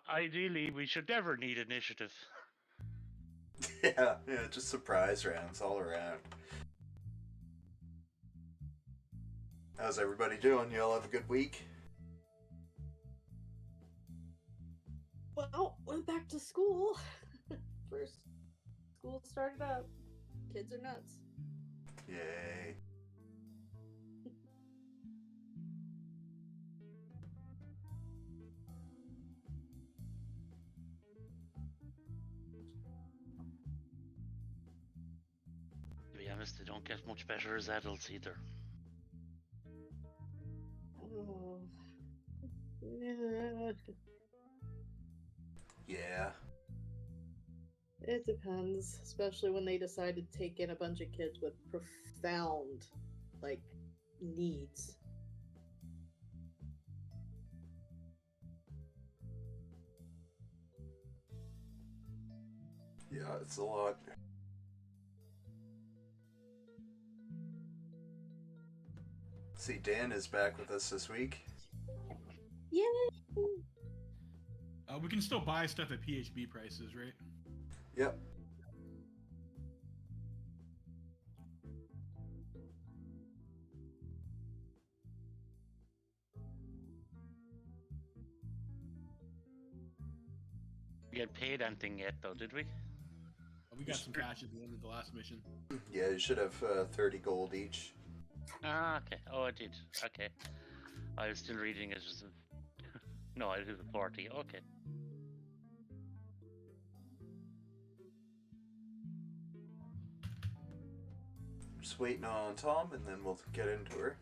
Ideally, we should never need initiative. Yeah, just surprise rounds all around. How's everybody doing? You all have a good week? Well, went back to school. First school started up. Kids are nuts. Yay. To be honest, they don't get much better as adults either. Oh. Yeah. Yeah. It depends, especially when they decide to take in a bunch of kids with profound, needs. Yeah, it's a lot. See, Dan is back with us this week. Yay! We can still buy stuff at PHB prices, right? Yep. We get paid anything yet, though, did we? We got some cash at the end of the last mission. Yeah, you should have 30 gold each. Ah, okay. Oh, I did. Okay. I was still reading it as no, it was a 40. Okay. Just waiting on Tom, and then we'll get into her.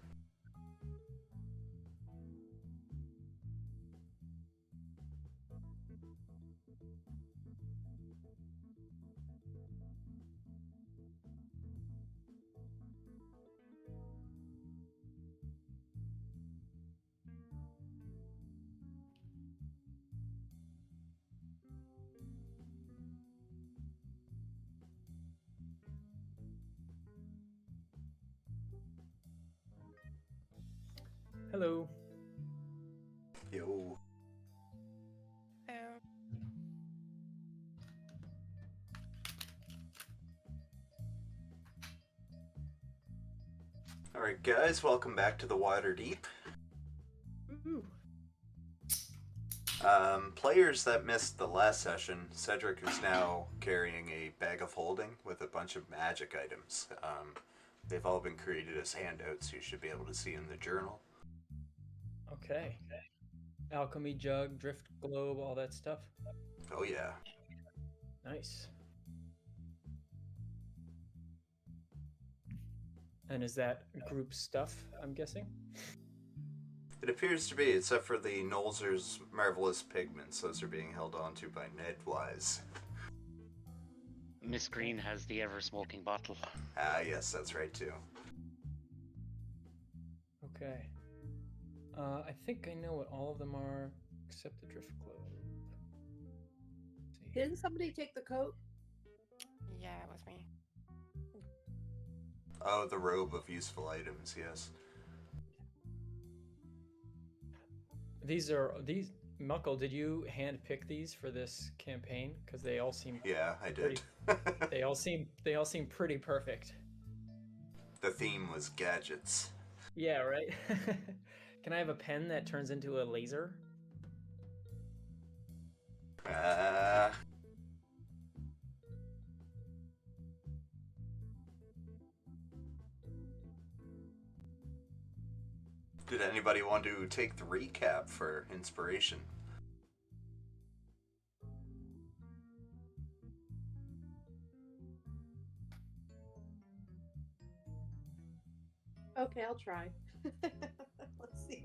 Hello. Yo. Alright guys, welcome back to the Watderdeep. Ooh. Players that missed the last session, Cedric is now carrying a bag of holding with a bunch of magic items. They've all been created as handouts you should be able to see in the journal. Okay. Alchemy jug, drift globe, all that stuff. Oh yeah. Nice. And is that group stuff, I'm guessing? It appears to be, except for the Nolzur's marvelous pigments. Those are being held onto by Nedwise. Miss Green has the ever-smoking bottle. Ah, yes, that's right too. Okay. I think I know what all of them are, except the drift globe. Let's see. Didn't somebody take the coat? Yeah, it was me. Oh, the robe of useful items, yes. These Muckle, did you hand pick these for this campaign? Because they all seem Yeah, I did. they all seem pretty perfect. The theme was gadgets. Yeah, right. Can I have a pen that turns into a laser? Did anybody want to take the recap for inspiration? Okay, I'll try. Let's see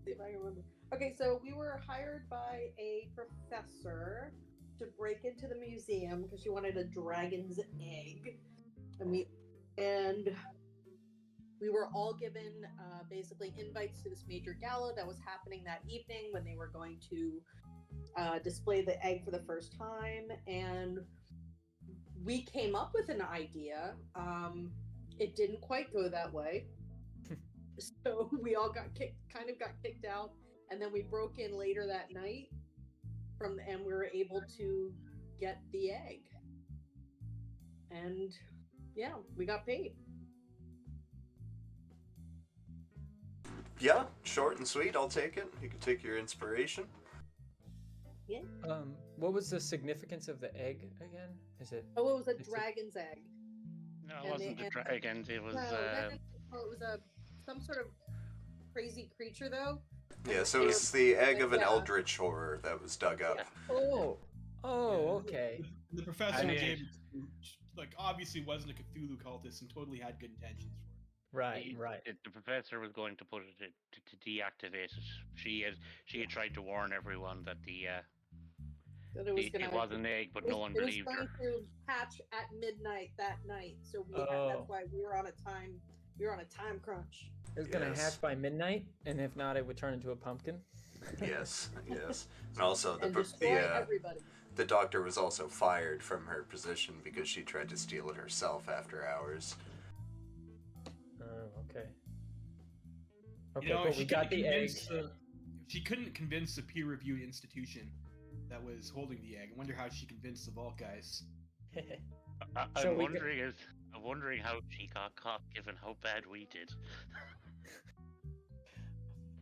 if I remember. Okay, so we were hired by a professor to break into the museum because she wanted a dragon's egg, and we were all given basically invites to this major gala that was happening that evening when they were going to display the egg for the first time, and we came up with an idea. It didn't quite go that way. So we all got kicked out, and then we broke in later that night and we were able to get the egg. And yeah, we got paid. Yeah, short and sweet. I'll take it. You can take your inspiration. What was the significance of the egg again? Is it? Oh, it was a It's a- dragon's egg. No, it And wasn't they- the dragons. It was. No, that didn't, oh, it was some sort of crazy creature though. Yeah, so They it's were- the egg of an yeah. eldritch horror that was dug up. Oh, okay. The professor I mean- gave it to, like, obviously wasn't a Cthulhu cultist and totally had good intentions for it. Right, right. The professor was going to put it to deactivate it. She had tried to warn everyone that That it was it gonna. was an egg, but it no was- one it was believed going her. to hatch at midnight that night, so we Oh. that's why we were on a time. We were on a time crunch. It was gonna Yes. hatch by midnight, and if not, it would turn into a pumpkin. Yes, yes. And also, And destroy everybody. the doctor was also fired from her position because she tried to steal it herself after hours. Oh, okay. Okay, You know, but if we she got couldn't the egg. convince if she couldn't convince the peer-reviewed institution that was holding the egg, I wonder how she convinced the Vault guys. So I'm we got- wondering how she got caught, given how bad we did.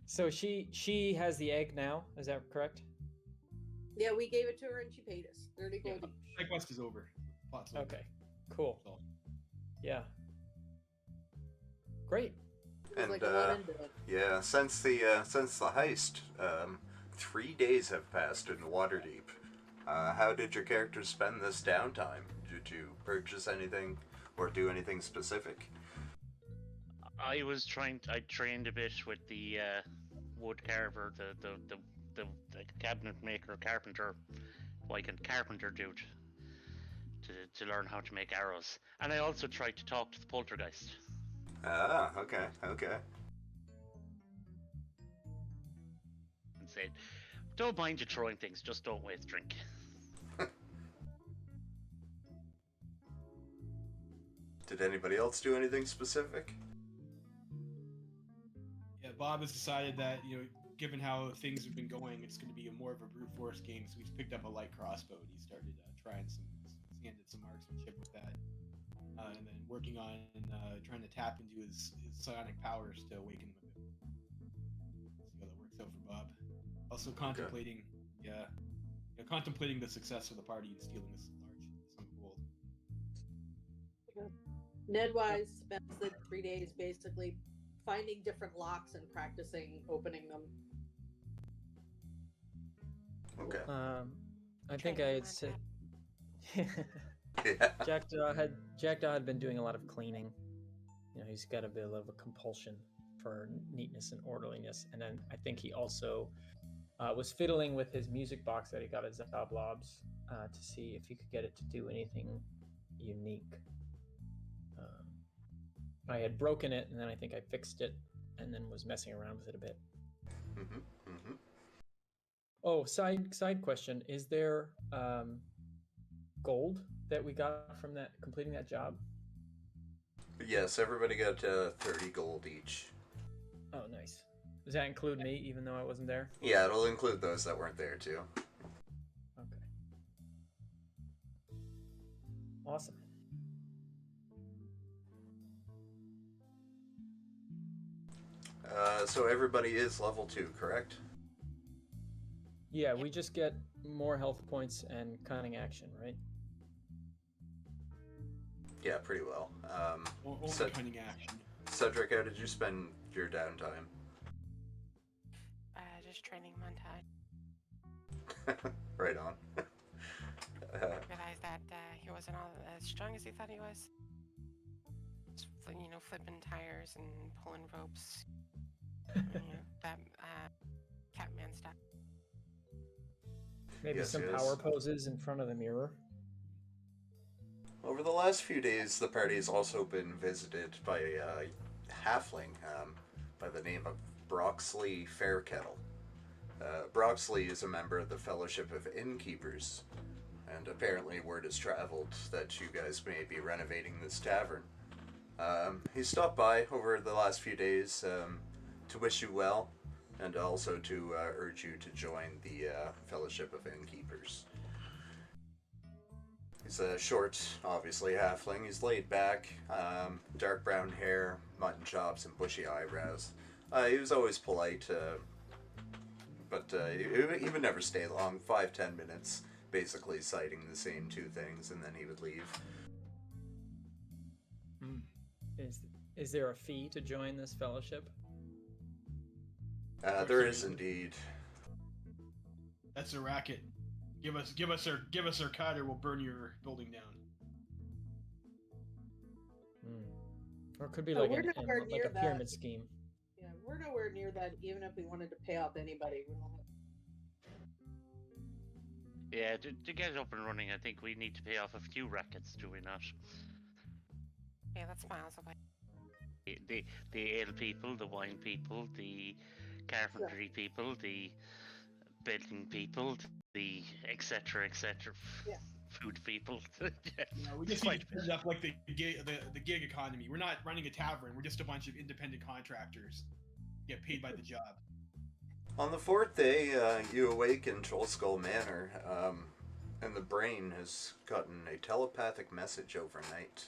So she has the egg now. Is that correct? Yeah, we gave it to her and she paid us 30 gold each. My quest is over. Plot's over. Okay, cool. So, Yeah. Great. It was And, like a one into it. Yeah, since the heist, 3 days have passed in Watderdeep. How did your characters spend this downtime? Did you purchase anything or do anything specific? I trained a bit with the wood carver, the cabinet maker, carpenter, carpenter dude, to learn how to make arrows. And I also tried to talk to the poltergeist. Ah, okay. And said, "Don't mind you throwing things, just don't waste drink." Did anybody else do anything specific? yeah, Bob has decided that, given how things have been going, it's going to be more of a brute force game, so he's picked up a light crossbow and he started trying he ended some marksmanship with that. And then working on trying to tap into his psionic powers to awaken him a bit. See how that works out for Bob. Also contemplating, contemplating the success of the party and stealing this large sum of gold. Nedwise spends the 3 days basically finding different locks and practicing opening them. Okay. I think I Training had said. Yeah. Jackdaw had been doing a lot of cleaning. He's got a bit of a compulsion for neatness and orderliness, and then I think he also was fiddling with his music box that he got at Zablob's to see if he could get it to do anything unique. I had broken it, and then I think I fixed it, and then was messing around with it a bit. Mm-hmm. Oh, side question: is there gold that we got from that completing that job? Yes, everybody got 30 gold each. Oh, nice. Does that include me, even though I wasn't there? Yeah, it'll include those that weren't there too. Okay. Awesome. So everybody is level 2, correct? Yeah, we just get more health points and cunning action, right? Yeah, pretty well. Only Ced- cunning action. Cedric, how did you spend your downtime? Just training montage. Right on. Realized that he wasn't all as strong as he thought he was. Just, flipping tires and pulling ropes. That Catman stuff. Maybe Yes, some yes. power poses in front of the mirror. Over the last few days, the party has also been visited by a halfling by the name of Broxley Fairkettle. Broxley is a member of the Fellowship of Innkeepers, and apparently word has traveled that you guys may be renovating this tavern. He stopped by over the last few days to wish you well, and also to urge you to join the Fellowship of Innkeepers. He's a short, obviously, halfling. He's laid back, dark brown hair, mutton chops, and bushy eyebrows. He was always polite, but he would never stay long, 5-10 minutes, basically citing the same two things, and then he would leave. Is there a fee to join this fellowship? There is indeed. That's a racket. Give us our cut, or we'll burn your building down. Or it could be No, like we're a nowhere near that. pyramid scheme. Yeah, we're nowhere near that. Even if we wanted to pay off anybody, we don't have. Yeah, to get up and running, I think we need to pay off a few rackets, do we not? Yeah, that's miles away. The ale people, the wine people, the carpentry people, the building people, the etc. Yeah. Food people. No, we just need to set it up like the gig economy. We're not running a tavern. We're just a bunch of independent contractors. Get paid by the job. On the fourth day, you awake in Trollskull Manor, and the brain has gotten a telepathic message overnight.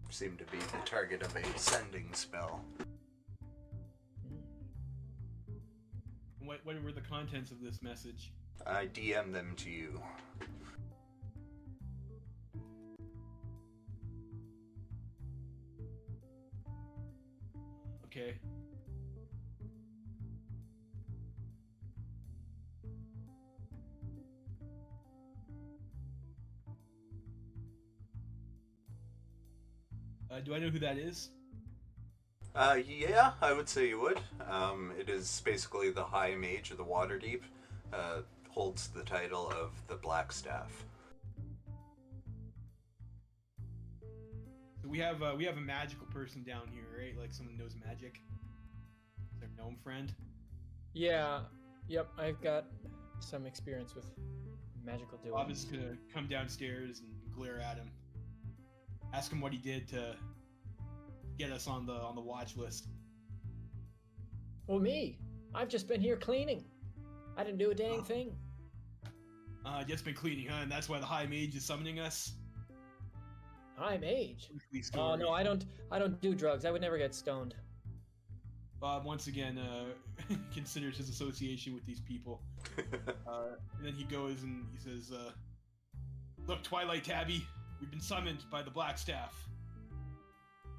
Seem to be the target of a sending spell. What were the contents of this message? I DM them to you. Okay. Do I know who that is? Yeah, I would say you would. It is basically the High Mage of the Watderdeep. Holds the title of the Black Staff. So we have a magical person down here, right? Like someone who knows magic. Is our gnome friend? Yeah. Yep. I've got some experience with magical doings. Bob is gonna come downstairs and glare at him. Ask him what he did to get us on the watch list. Well, me. I've just been here cleaning. I didn't do a dang thing. Just been cleaning, huh? And that's why the High Mage is summoning us. High Mage. Weekly Oh story. no, I don't do drugs. I would never get stoned. Bob once again considers his association with these people. And then he goes and he says, "Look, Twilight Tabby, we've been summoned by the Black Staff.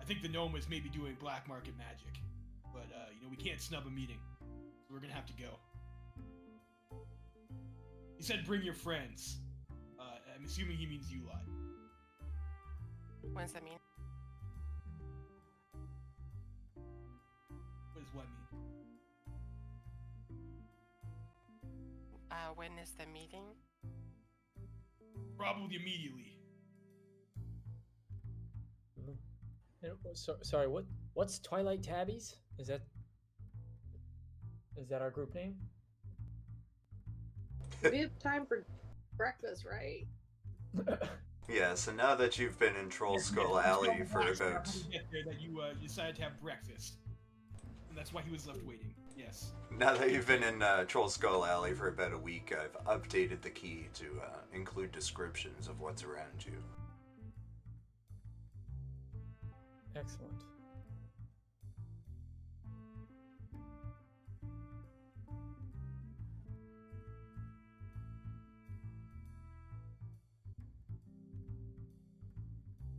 I think the gnome was maybe doing black market magic, but we can't snub a meeting, so we're gonna have to go." He said, "Bring your friends." I'm assuming he means you lot. What does that mean? What does what mean? When is the meeting? Probably immediately. Sorry. What's Twilight Tabbies? Is that our group name? We have time for breakfast, right? Yes, and now that you've been in Trollskull Alley for about... That you decided to have breakfast. And that's why he was left waiting. Yes. Now that you've been in Trollskull Alley for about a week, I've updated the key to include descriptions of what's around you. Excellent.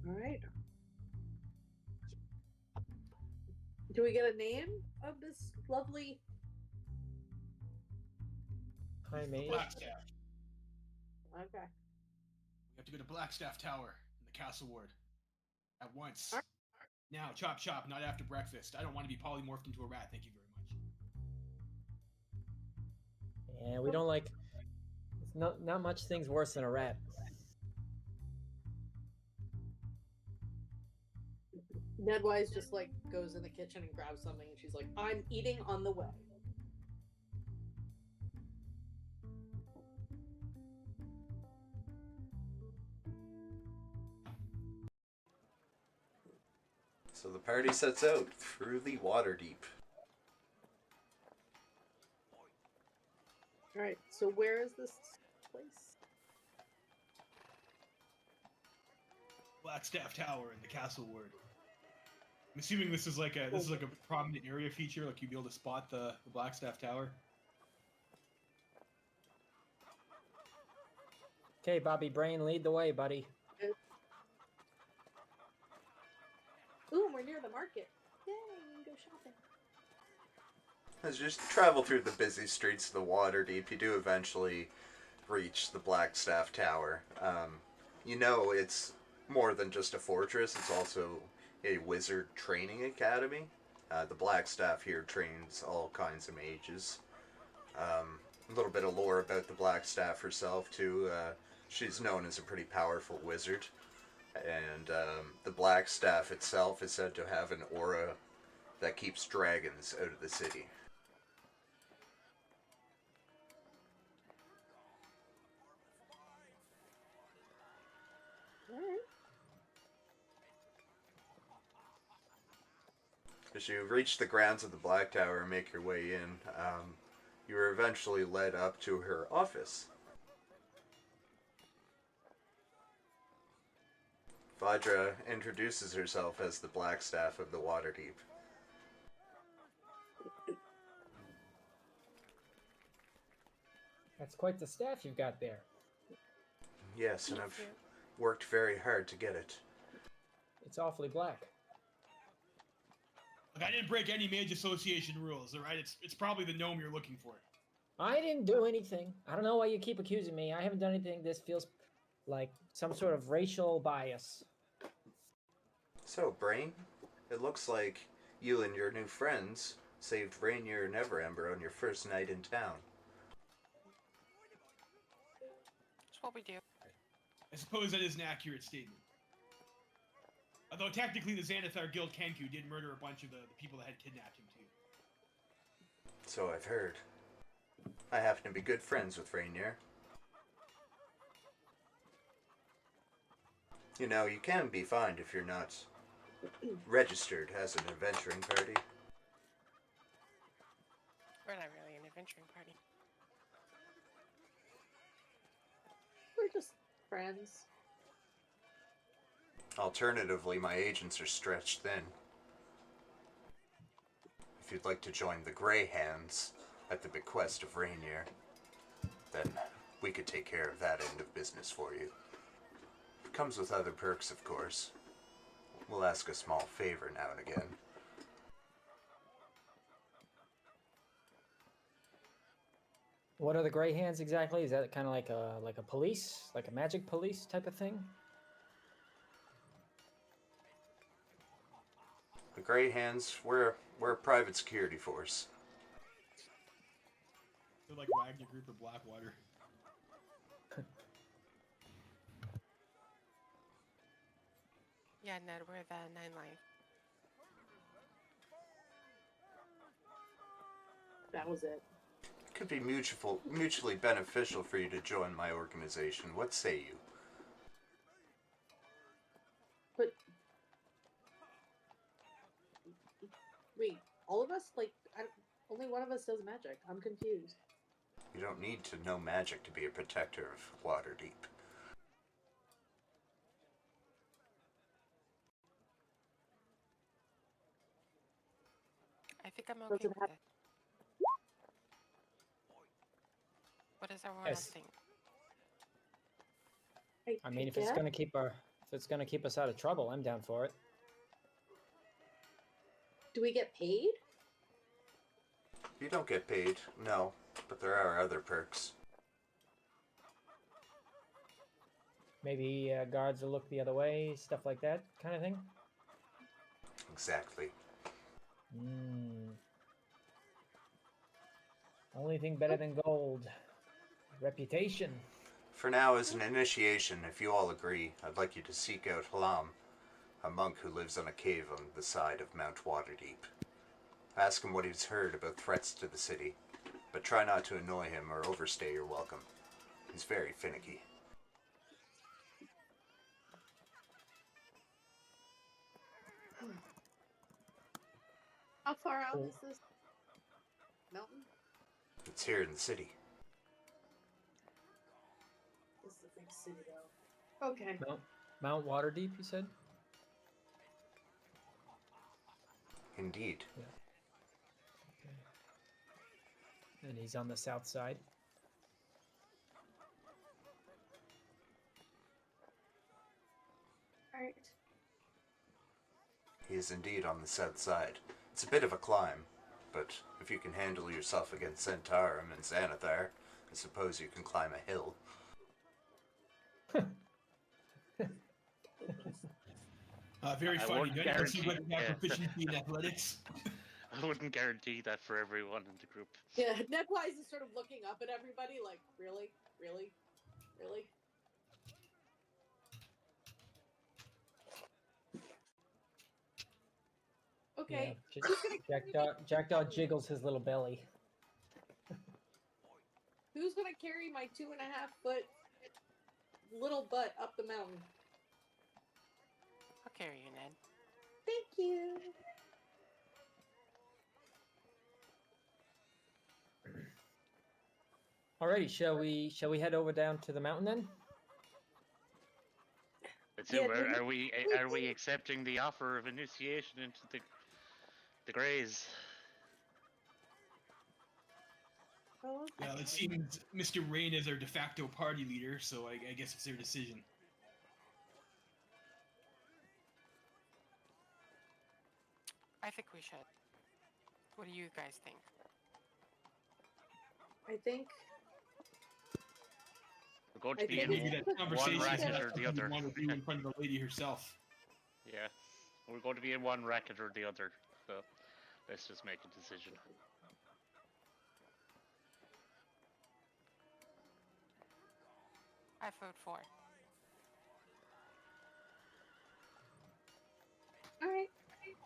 All right. Do we get a name of this lovely? High Mage. Blackstaff. Okay. We have to go to Blackstaff Tower in the Castle Ward. At once. Alright. Now, chop chop, not after breakfast. I don't want to be polymorphed into a rat, thank you very much. Yeah, we don't like. It's not much things worse than a rat. Nedwise just like goes in the kitchen and grabs something, and she's like, "I'm eating on the way." So the party sets out through the Watderdeep. Alright, so where is this place? Blackstaff Tower in the Castle Ward. I'm assuming this is like a prominent area feature, like you'd be able to spot the Blackstaff Tower. Okay, Bobby Brain, lead the way, buddy. Ooh, we're near the market. Yay, we can go shopping. As you travel through the busy streets of the Watderdeep, you do eventually reach the Blackstaff Tower. You know it's more than just a fortress, it's also a wizard training academy. The Blackstaff here trains all kinds of mages. A little bit of lore about the Blackstaff herself, too. She's known as a pretty powerful wizard. And the Blackstaff itself is said to have an aura that keeps dragons out of the city. Alright. As you reach the grounds of the Black Tower and make your way in, you are eventually led up to her office. Vadra introduces herself as the Blackstaff of the Watderdeep. That's quite the staff you've got there. Yes, and I've worked very hard to get it. It's awfully black. Look, I didn't break any Mage Association rules, alright? It's probably the gnome you're looking for. I didn't do anything. I don't know why you keep accusing me. I haven't done anything. This feels like some sort of racial bias. So, Brain, it looks like you and your new friends saved Rainier and Everember on your first night in town. That's what we do. I suppose that is an accurate statement. Although technically the Xanathar Guild Kenku did murder a bunch of the people that had kidnapped him too. So I've heard. I happen to be good friends with Rainier. You know, you can be fined if you're not registered as an adventuring party. We're not really an adventuring party. We're just friends. Alternatively, my agents are stretched thin. If you'd like to join the Grey Hands at the bequest of Rainier, then we could take care of that end of business for you. It comes with other perks, of course. We'll ask a small favor now and again. What are the Grey Hands exactly? Is that kind of like a police, like a magic police type of thing? The Grey Hands, we're a private security force. They're like Wagner Group or Blackwater. Yeah, Ned, we're the Nine Life. That was it. It could be mutually beneficial for you to join my organization. What say you? But wait, all of us? Like, only one of us does magic. I'm confused. You don't need to know magic to be a protector of Watderdeep. I think I'm Does okay it with have- it. What does everyone Yes. else think? I mean, if it's gonna keep us out of trouble, I'm down for it. Do we get paid? You don't get paid, no, but there are other perks. Maybe guards will look the other way, stuff like that kind of thing. Exactly. Only thing better than gold. Reputation. For now, as an initiation, if you all agree, I'd like you to seek out Halam, a monk who lives on a cave on the side of Mount Watderdeep. Ask him what he's heard about threats to the city, but try not to annoy him or overstay your welcome. He's very finicky. How far out Oh. is this mountain? It's here in the city. This is a big city, though. Okay. Mount Watderdeep, you said? Indeed. Okay. And he's on the south side. All right. He is indeed on the south side. It's a bit of a climb, but if you can handle yourself against Centaurum and Xanathar, I suppose you can climb a hill. Very I funny. wouldn't Do anyone see guarantee- whether they have yeah. proficiency in athletics? I wouldn't guarantee that for everyone in the group. Yeah, Nedwise is sort of looking up at everybody like, really? Really? Really? Okay. Yeah, Jackdaw jiggles his little belly. Who's gonna carry my 2.5 foot little butt up the mountain? I'll carry you, Ned. Thank you. Alrighty, shall we head over down to the mountain then? But Yeah, so do are we accepting the offer of initiation into the Greys? Oh, Well, it seems Mr. Rain is our de facto party leader, so I guess it's their decision. I think we should. What do you guys think? I think We're going to I be think in Maybe it's- that conversation racket is not or the something we other. want to do in front of the lady herself. Yeah, we're going to be in one racket or the other. So let's just make a decision. I vote for. all right.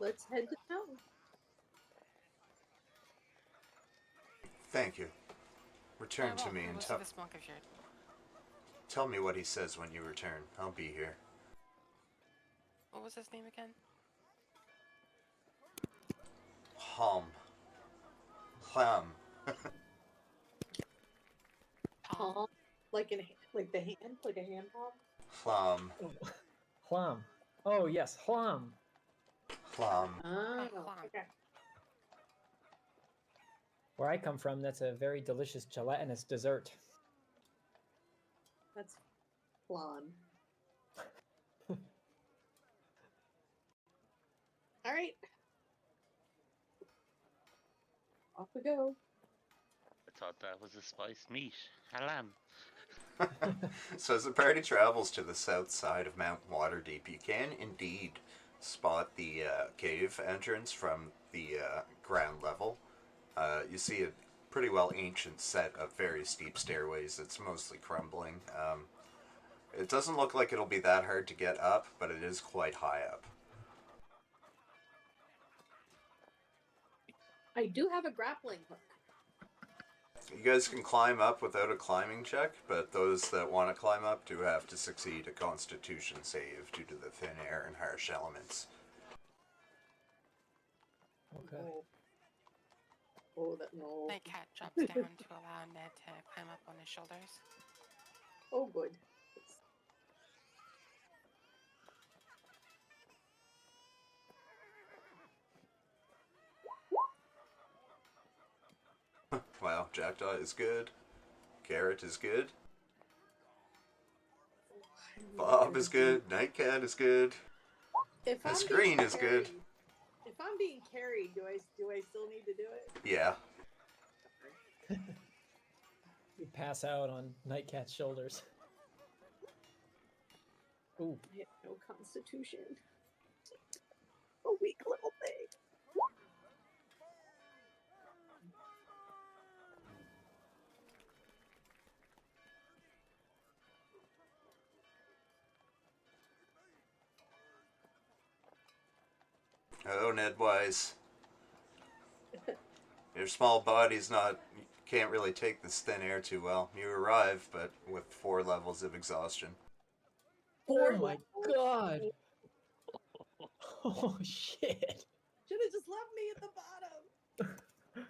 Let's head to the mountain. Thank you. Return to well, me who and was tell this monk of yours? tell me what he says when you return. I'll be here. What was his name again? Hum. Hum. Palm, like the hand, like a hand palm. Hum. Hlam. Oh yes, hlam. Hum. Oh, Palm. okay. Where I come from, that's a very delicious gelatinous dessert. That's flan. All right. Off we go. I thought that was a spiced meat. Halam. So as the party travels to the south side of Mount Watderdeep, you can indeed spot the cave entrance from the ground level. You see a pretty well ancient set of very steep stairways that's mostly crumbling. It doesn't look like it'll be that hard to get up, but it is quite high up. I do have a grappling hook. You guys can climb up without a climbing check, but those that want to climb up do have to succeed a constitution save due to the thin air and harsh elements. Okay. Oh, oh that no. My cat drops down to allow Ned to climb up on his shoulders. Oh, good. Wow, Jackdaw is good. Carrot is good. Bob is good. Nightcat is good. If Miss I'm Green being is good. carried- If I'm being carried, do I still need to do it? Yeah. You pass out on Nightcat's shoulders. Ooh. I have no constitution. A weak little thing. Oh, Ned Wise. Your small body's can't really take this thin air too well. You arrive, but with 4 levels of exhaustion. Oh my god! Oh shit! Should have just left me at the bottom.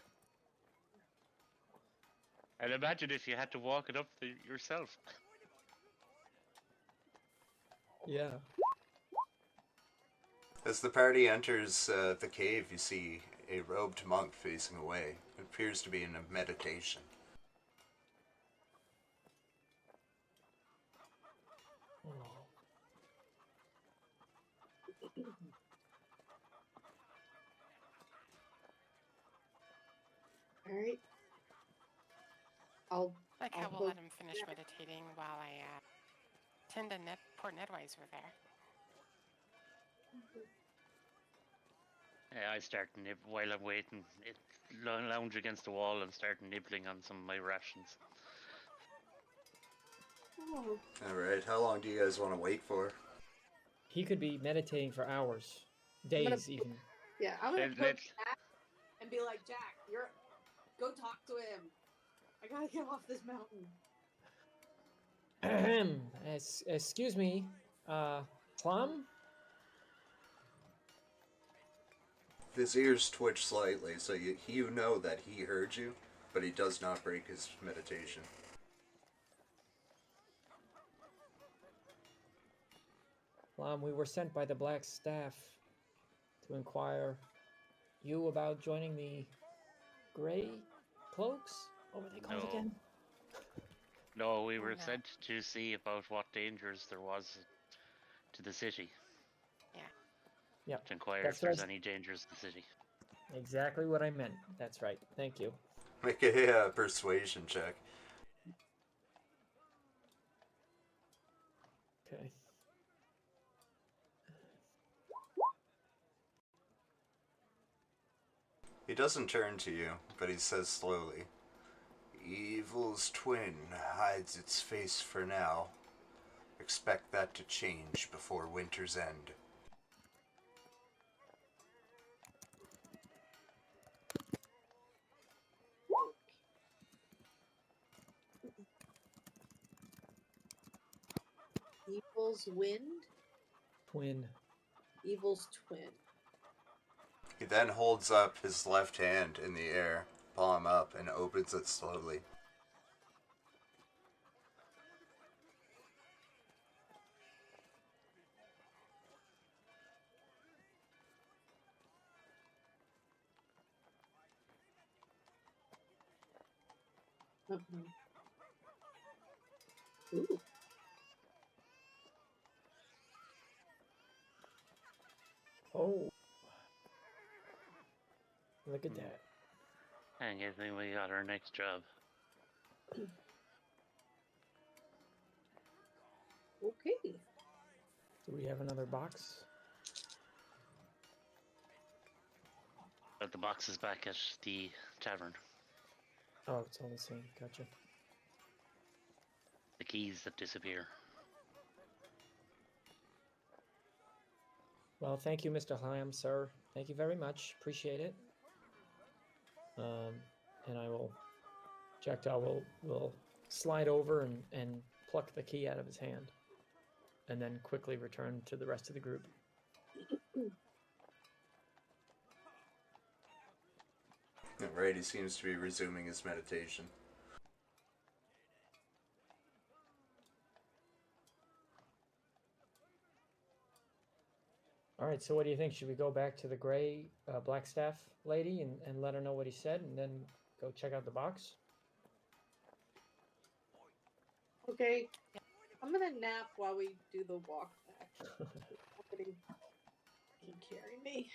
And imagine if you had to walk it up yourself. Yeah. As the party enters the cave, you see a robed monk facing away. It appears to be in a meditation. All right. I'll Like I'll how we'll go- let him finish meditating while I tend to poor Nedwise over there. Yeah, I start while I'm waiting. Lounge against the wall and start nibbling on some of my rations. Oh, Alright, how long do you guys want to wait for? He could be meditating for hours, gonna- days even. yeah, I'm gonna Let- poke let- Jack and be like, Jack, go talk to him. I gotta get off this mountain. Ahem. Excuse me, Plum? His ears twitch slightly, so you know that he heard you, but he does not break his meditation. Plum, we were sent by the Black Staff to inquire you about joining the Gray Cloaks? What were they called No. again? No, we were No. sent to see about what dangers there was to the city. Yep, To inquire that's if there's right. any dangers to the city. Exactly what I meant. That's right. Thank you. Make a persuasion check. Okay. He doesn't turn to you, but he says slowly, Evil's twin hides its face for now. Expect that to change before winter's end. Evil's wind, Twin. evil's twin. He then holds up his left hand in the air, palm up, and opens it slowly. Ooh. Oh. Look at that. I think we got our next job. Okay. Do we have another box? But the box is back at the tavern. Oh, it's all the same. Gotcha. The keys that disappear. Well, thank you, Mr. Hyam, sir. Thank you very much. Appreciate it. And I will, Jackdaw will slide over and pluck the key out of his hand, and then quickly return to the rest of the group. Right, he seems to be resuming his meditation. All right, so what do you think? Should we go back to the gray Blackstaff lady and let her know what he said, and then go check out the box? Okay. I'm gonna nap while we do the walk back. Somebody can carry me.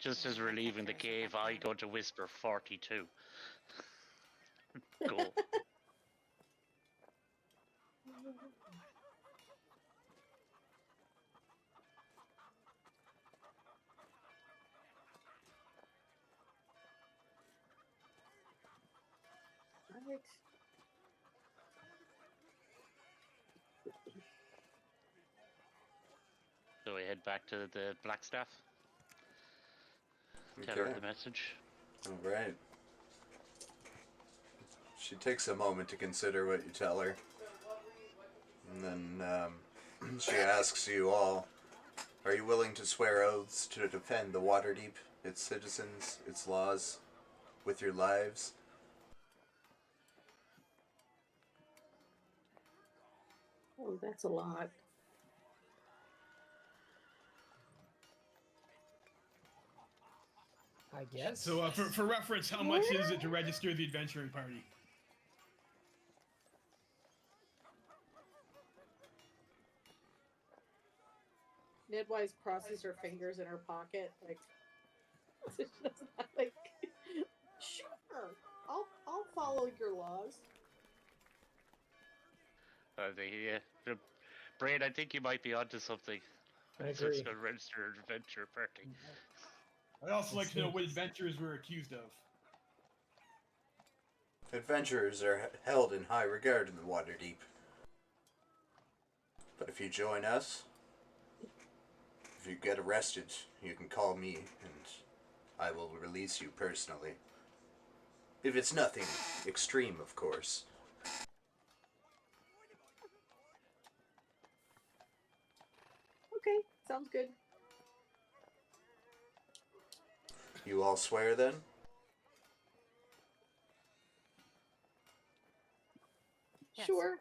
Just as we're leaving the cave, I go to whisper 42. Cool. Alright. So we head back to the Blackstaff. Tell her the message. Alright. She takes a moment to consider what you tell her. And then she asks you all, Are you willing to swear oaths to defend the Watderdeep, its citizens, its laws, with your lives? Oh, that's a lot. I guess. So, for reference, how much is it to register the adventuring party? Nedwise crosses her fingers in her pocket, like she doesn't have, like. Sure, I'll follow your laws. Brain, I think you might be onto something. I So it's agree. going to register an adventure party. I'd also like to know what adventures we're accused of. Adventurers are held in high regard in the Watderdeep. But if you join us, if you get arrested, you can call me, and I will release you personally. If it's nothing extreme, of course. Okay, sounds good. You all swear then? Yes. Sure.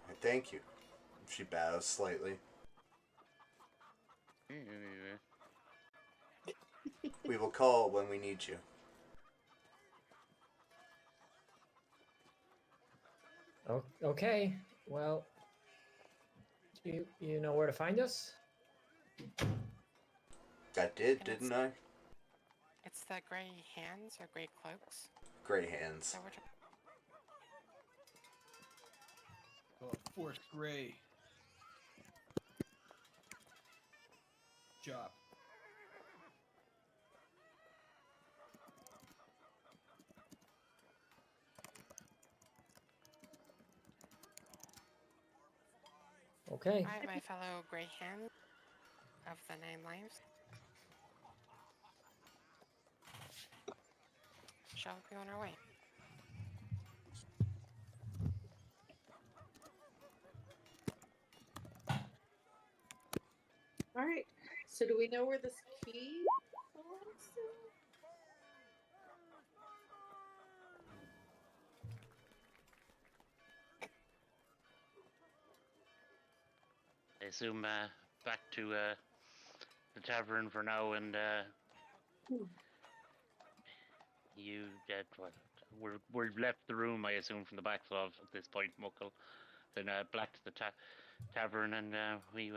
I thank you. She bows slightly. We will call when we need you. Okay. Well, you know where to find us? I did, didn't I? It's the gray hands or gray cloaks. Gray hands. So we're Force Gray. Job. Okay. I have my fellow gray hand of the 9 lives. Shall we go on our way? All right. So do we know where this key belongs to? I assume back to the tavern for now, and you what? We've left the room, I assume, from the back of at this point, Muckle. Then back to the tavern, and we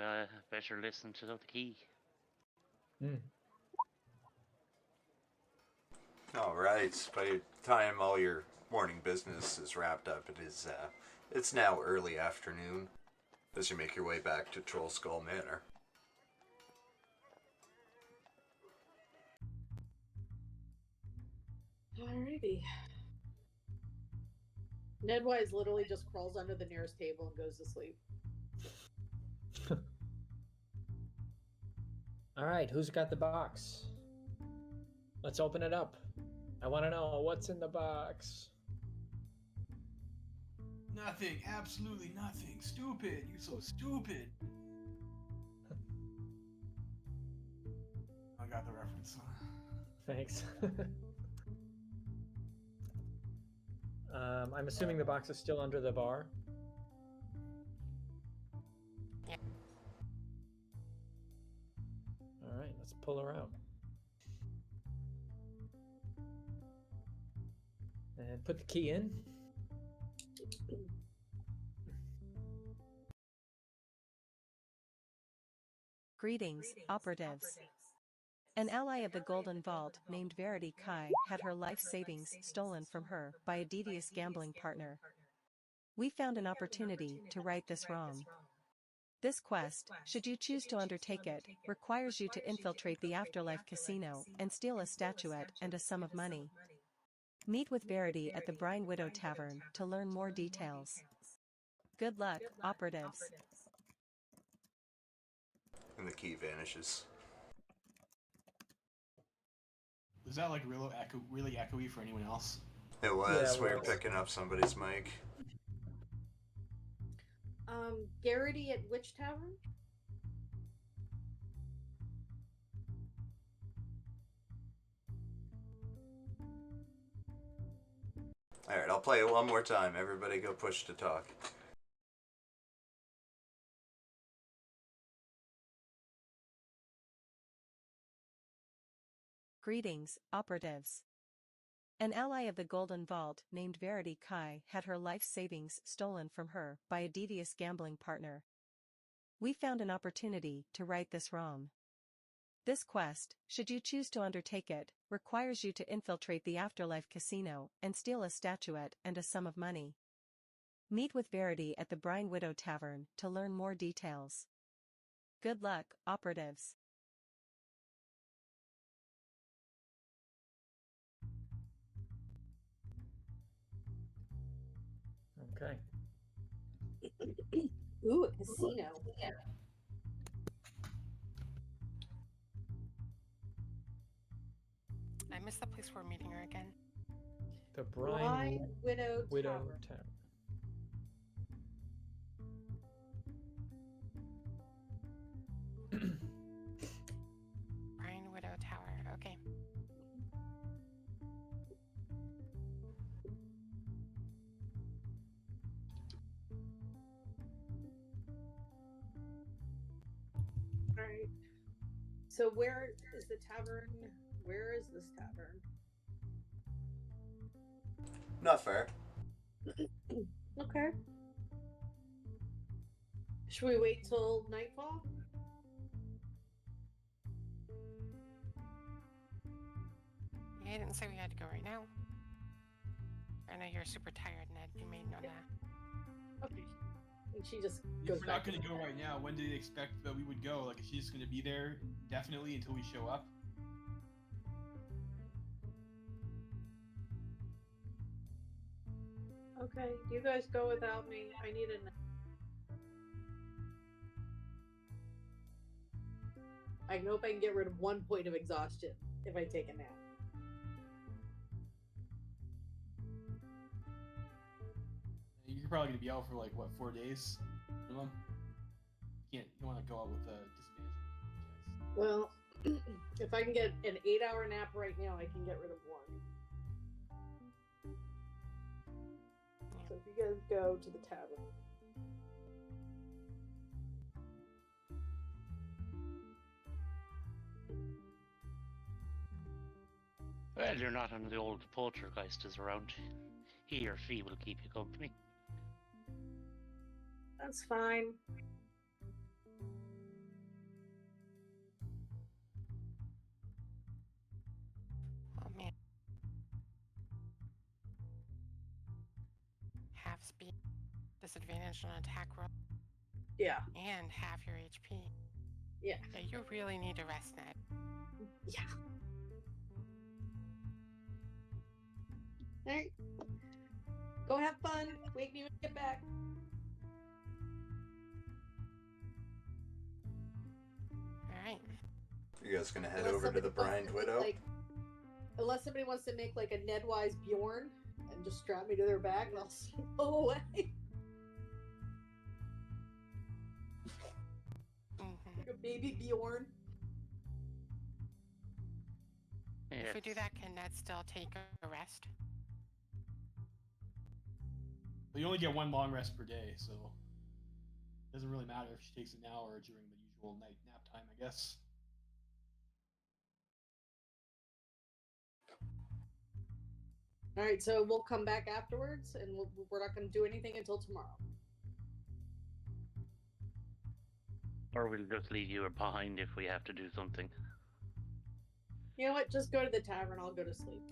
better listen to the key. All right. By the time all your morning business is wrapped up, it's now early afternoon as you make your way back to Troll Skull Manor. Alrighty. Nedwise literally just crawls under the nearest table and goes to sleep. All right, who's got the box? Let's open it up. I want to know what's in the box. Nothing. Absolutely nothing. Stupid. You're so stupid. I got the reference. Thanks. I'm assuming the box is still under the bar. Yeah. All right, let's pull her out. And put the key in. Greetings, operatives. An ally of the Golden Vault named Verity Kai had her life savings stolen from her by a devious gambling partner. We found an opportunity to right this wrong. This quest, should you choose to undertake it, requires you to infiltrate the Afterlife Casino and steal a statuette and a sum of money. Meet with Verity at the Brine Widow Tavern to learn more details. Good luck, operatives. And the key vanishes. Was that like really echoey for anyone else? It was. Yeah, We it were was. picking up somebody's mic. Garrity at which tavern? Alright, I'll play it one more time. Everybody go push to talk. Greetings, operatives. An ally of the Golden Vault named Verity Kai had her life savings stolen from her by a devious gambling partner. We found an opportunity to right this wrong. This quest, should you choose to undertake it, requires you to infiltrate the Afterlife Casino and steal a statuette and a sum of money. Meet with Verity at the Brine Widow Tavern to learn more details. Good luck, operatives. Okay. Ooh, a casino. I missed the place we're meeting her again. The Blind Widow Tavern. Tavern. Brine Widow Tower. Okay. Alright. So where is the tavern? Where is this tavern? Not fair. Okay. Should we wait till nightfall? Yeah, I didn't say we had to go right now. I know you're super tired, Ned. You may know that. Okay. And she just If goes we're back. not going to go right now, when did they expect that we would go? Like, is she just going to be there definitely until we show up? Okay, you guys go without me. I need a nap. I hope I can get rid of 1 point of exhaustion if I take a nap. You're probably going to be out for like, what, 4 days? Minimum? You don't want to go out with a disadvantage. Well, if I can get an 8-hour nap right now, I can get rid of 1. So if you guys go to the tavern. Well, you're not on the old poltergeist is around. He or she will keep you company. That's fine. Oh man. Half speed, disadvantage on attack roll, Yeah. and half your HP. Yeah. Yeah, you really need to rest, Ned. Yeah. Alright. Go have fun. Wake me when you get back. Alright. You guys gonna head Unless over to the somebody Blind wants to make, Widow? unless somebody wants to make like a Nedwise Bjorn and just strap me to their back and I'll slow away. Mm-hmm. Like a baby Bjorn. If we do that, can Ned still take a rest? But you only get 1 long rest per day, so it doesn't really matter if she takes an hour during the usual night nap time, I guess. All right, so we'll come back afterwards, and we're not going to do anything until tomorrow. Or we'll just leave you behind if we have to do something. You know what? Just go to the tavern. I'll go to sleep.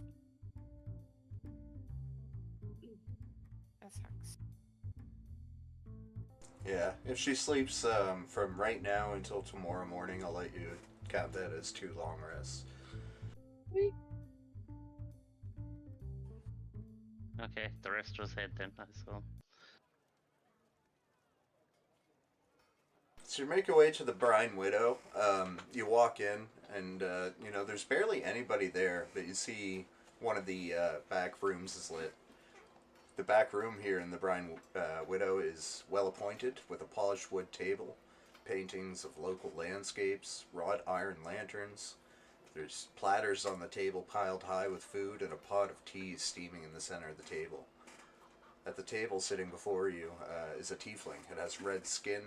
That sucks. Yeah, if she sleeps from right now until tomorrow morning, I'll let you count that as 2 long rests. Sweet. Okay, the rest was head then, so. So you make your way to the Brine Widow. You walk in, and there's barely anybody there, but you see one of the back rooms is lit. The back room here in the Brine Widow is well appointed, with a polished wood table, paintings of local landscapes, wrought iron lanterns. There's platters on the table piled high with food and a pot of tea steaming in the center of the table. At the table sitting before you is a tiefling. It has red skin,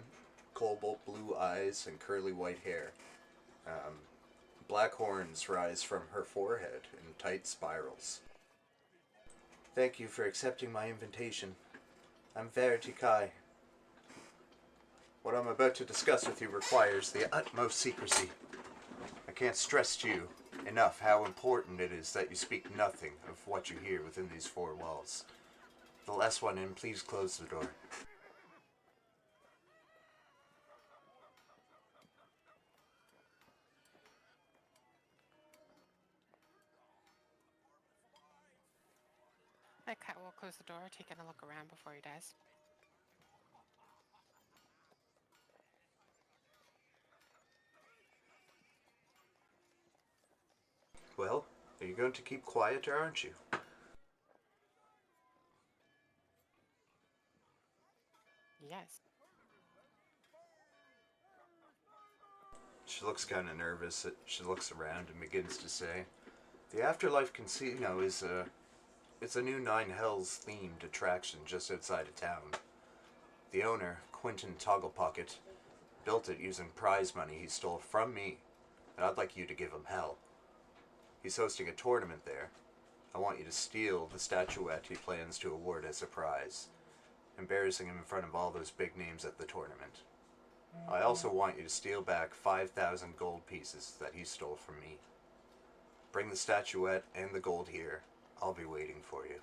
cobalt blue eyes, and curly white hair. Black horns rise from her forehead in tight spirals. Thank you for accepting my invitation. I'm Verity Kai. What I'm about to discuss with you requires the utmost secrecy. I can't stress to you enough how important it is that you speak nothing of what you hear within these four walls. The last one in, please close the door. Cat will close the door, taking a look around before he does. Well, are you going to keep quiet or aren't you? Yes. She looks kind of nervous. She looks around and begins to say, the Afterlife Casino is it's a new Nine Hells themed attraction just outside of town. The owner, Quentin Togglepocket, built it using prize money he stole from me, and I'd like you to give him hell. He's hosting a tournament there. I want you to steal the statuette he plans to award as a prize, embarrassing him in front of all those big names at the tournament. I also want you to steal back 5,000 gold pieces that he stole from me. Bring the statuette and the gold here. I'll be waiting for you.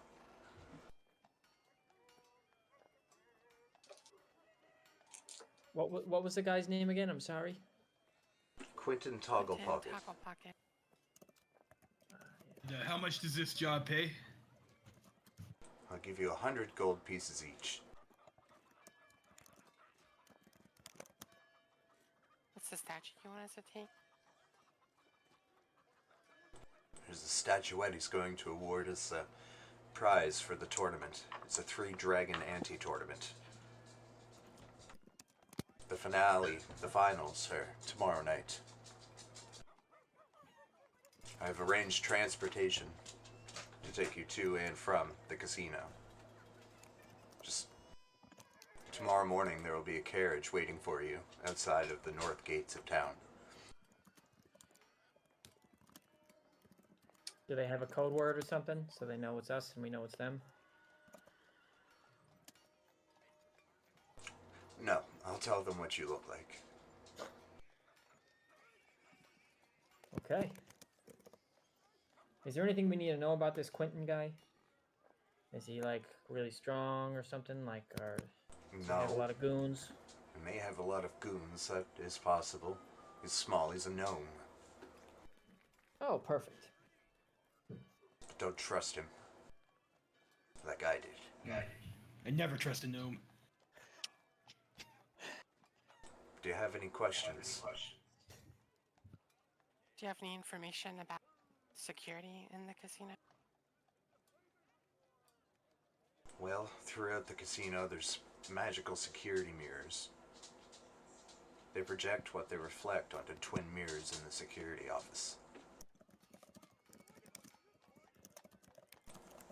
What was the guy's name again? I'm sorry. Quentin Togglepocket. Togglepocket. How much does this job pay? I'll give you 100 gold pieces each. What's the statue you want us to take? There's a statuette he's going to award as a prize for the tournament. It's a 3-dragon anti-tournament. The finals are tomorrow night. I've arranged transportation to take you to and from the casino. Just tomorrow morning there will be a carriage waiting for you outside of the north gates of town. Do they have a code word or something so they know it's us and we know it's them? No, I'll tell them what you look like. Okay. Is there anything we need to know about this Quentin guy? Is he like really strong or something? Like, or does he have a lot of goons? He may have a lot of goons, that is possible. He's small, he's a gnome. Oh, perfect. Don't trust him. Like I did. Yeah. I never trust a gnome. Do you have any questions? Do you have any information about security in the casino? Well, throughout the casino there's magical security mirrors. They project what they reflect onto twin mirrors in the security office.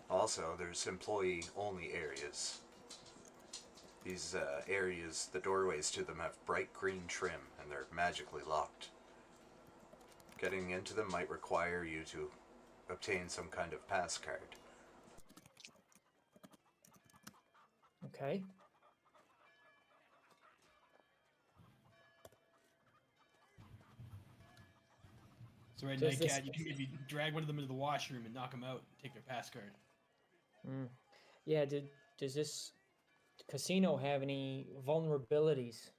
Also, there's employee-only areas. These areas, the doorways to them have bright green trim, and they're magically locked. Getting into them might require you to obtain some kind of pass card. Okay. So right, Does Nightcat, this- you can maybe drag one of them into the washroom and knock them out and take their pass card. Yeah, does this casino have any vulnerabilities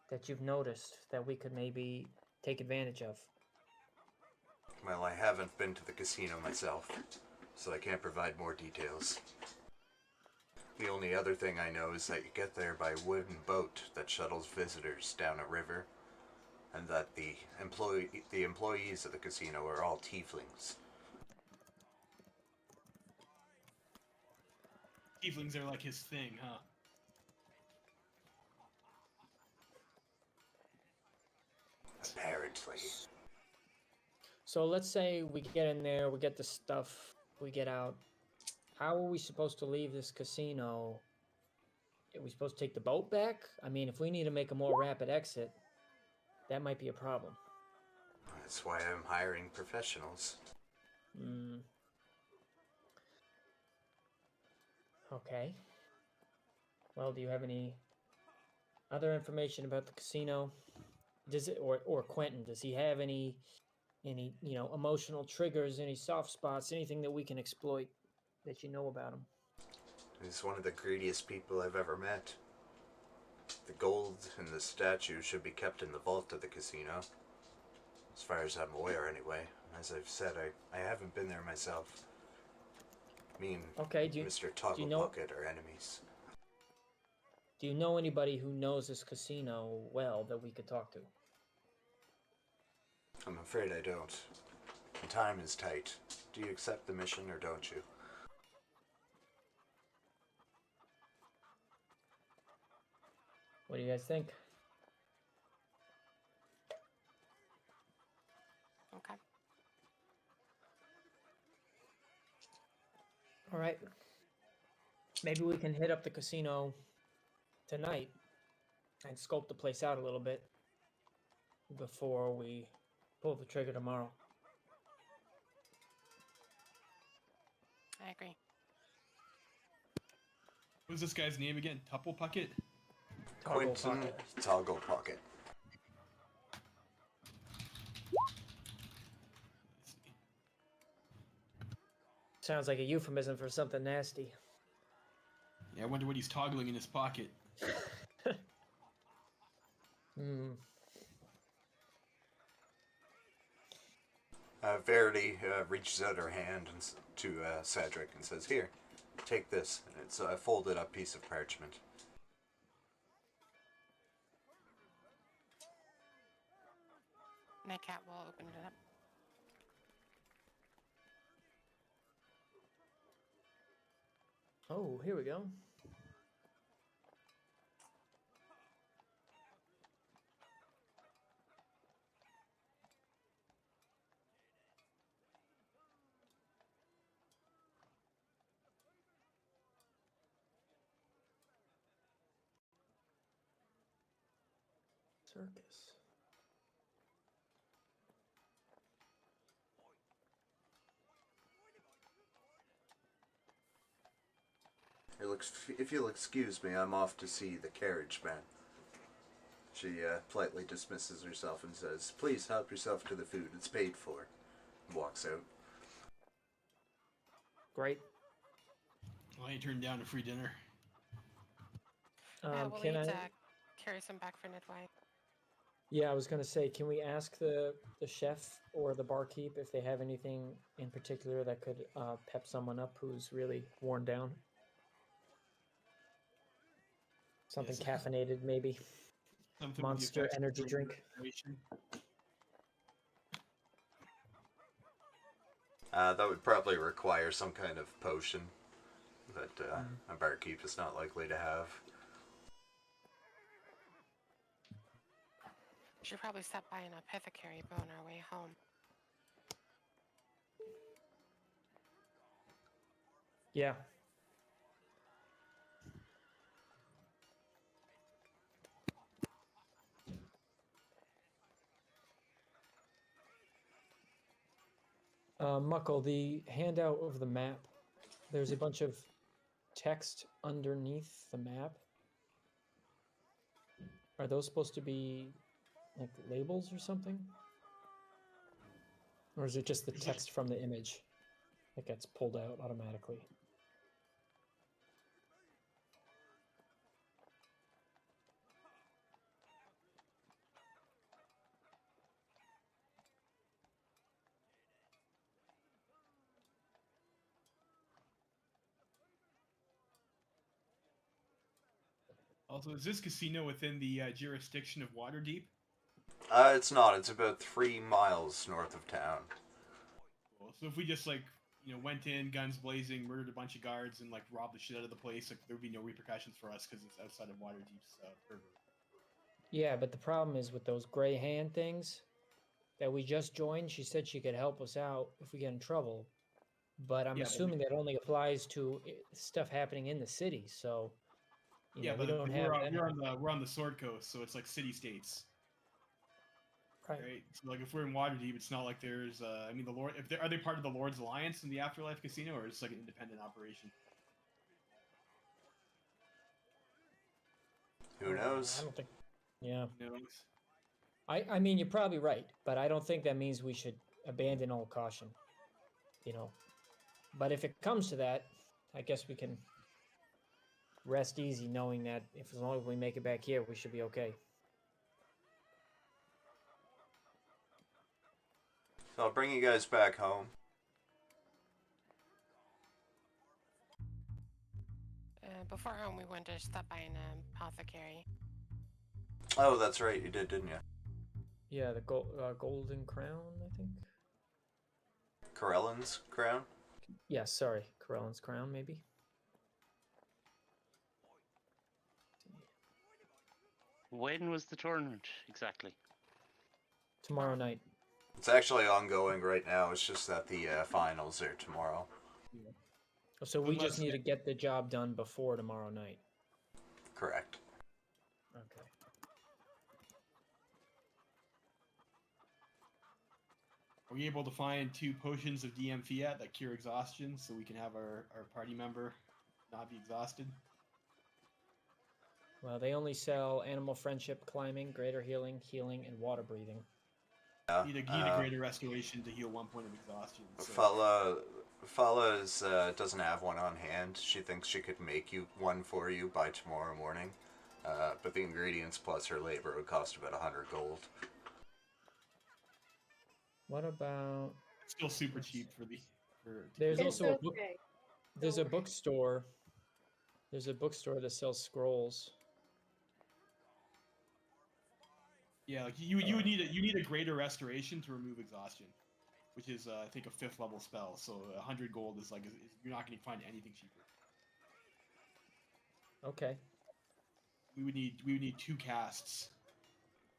that you've noticed that we could maybe take advantage of? Well, I haven't been to the casino myself, so I can't provide more details. The only other thing I know is that you get there by a wooden boat that shuttles visitors down a river, and that the employees of the casino are all tieflings. Tieflings are like his thing, huh? Apparently. So let's say we get in there, we get the stuff, we get out. How are we supposed to leave this casino? Are we supposed to take the boat back? I mean, if we need to make a more rapid exit, that might be a problem. That's why I'm hiring professionals. Hmm. Okay. Well, do you have any other information about the casino? Does it, or Quentin? Does he have any emotional triggers, any soft spots, anything that we can exploit that you know about him? He's one of the greediest people I've ever met. The gold in the statue should be kept in the vault of the casino. As far as I'm aware, anyway. As I've said, I haven't been there myself. Me and Okay, Mr. Togglepocket are enemies. Do you know anybody who knows this casino well that we could talk to? I'm afraid I don't. The time is tight. Do you accept the mission or don't you? What do you guys think? Okay. All right. Maybe we can hit up the casino tonight and scope the place out a little bit before we pull the trigger tomorrow. I agree. What was this guy's name again? Tupplepucket? Quentin Togglepocket. Sounds like a euphemism for something nasty. Yeah, I wonder what he's toggling in his pocket. Verity reaches out her hand to Cedric and says, "Here, take this." And it's a folded up piece of parchment. Nightcat will open it up. Oh, here we go. Circus. If you'll excuse me, I'm off to see the carriage man. She politely dismisses herself and says, "Please help yourself to the food. It's paid for." And walks out. Great. Well, I ain't turned down a free dinner. We'll Can need I? to carry some back for Nidwai. Yeah, I was gonna say, can we ask the chef or the barkeep if they have anything in particular that could pep someone up who's really worn down? Something Yes. caffeinated, maybe. Something with the Monster effects of energy further drink. information. That would probably require some kind of potion that a barkeep is not likely to have. We should probably stop by an apothecary on our way home. Yeah. Muckle, the handout of the map, there's a bunch of text underneath the map. Are those supposed to be like labels or something? Or is it just the text from the image that gets pulled out automatically? Also, is this casino within the jurisdiction of Watderdeep? It's not. It's about 3 miles north of town. Cool. So if we just went in, guns blazing, murdered a bunch of guards, and robbed the shit out of the place, there would be no repercussions for us because it's outside of Watderdeep's purview. Yeah, but the problem is with those gray hand things, that we just joined, she said she could help us out if we get in trouble. But I'm Yeah, but assuming that only applies to stuff happening in the city. So, you know, we don't have that. we're on the Sword Coast, so it's like city states. Right. Right. So like if we're in Watderdeep, it's not like there's I mean the Lord. If they are they part of the Lord's Alliance in the Afterlife Casino, or is it like an independent operation? Who knows? I don't think. Yeah. You know? I mean, you're probably right, but I don't think that means we should abandon all caution. You know. But if it comes to that, I guess we can rest easy knowing that as long as we make it back here, we should be okay. So I'll bring you guys back home. Before home, we went to stop by an apothecary. Oh, that's right, you did, didn't you? Yeah, the Golden Crown, I think. Corellan's crown? Yeah, sorry, Corellan's Crown, maybe. When was the tournament exactly? Tomorrow night. It's actually ongoing right now. It's just that the finals are tomorrow. So we just Unless- need to get the job done before tomorrow night. Correct. Okay. Are we able to find 2 potions of DM Fiat that cure exhaustion, so we can have our party member not be exhausted? Well, they only sell animal friendship, climbing, greater healing, and water breathing. Yeah. You need a greater restoration to heal 1 point of exhaustion. So. Fala doesn't have one on hand. She thinks she could make you one for you by tomorrow morning. But the ingredients plus her labor would cost about 100 gold. What about? Still super cheap for There's It's also a book. okay. There's Don't a worry. bookstore. There's a bookstore that sells scrolls. Yeah, like you would need a greater restoration to remove exhaustion, which is I think a 5th level spell. So 100 gold is like you're not going to find anything cheaper. Okay. We would need 2 casts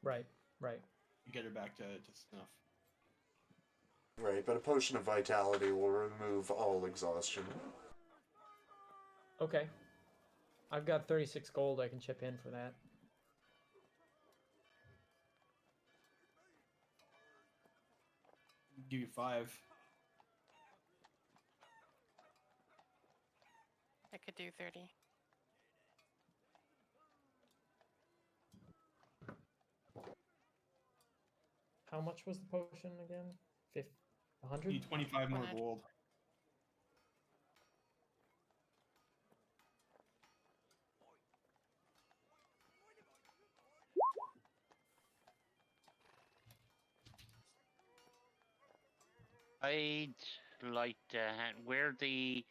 Right. to get her back to snuff. Right, but a potion of vitality will remove all exhaustion. Okay. I've got 36 gold I can chip in for that. Give you 5. I could do 30. How much was the potion again? 100? You need 25 more 100. gold. I'd like to where the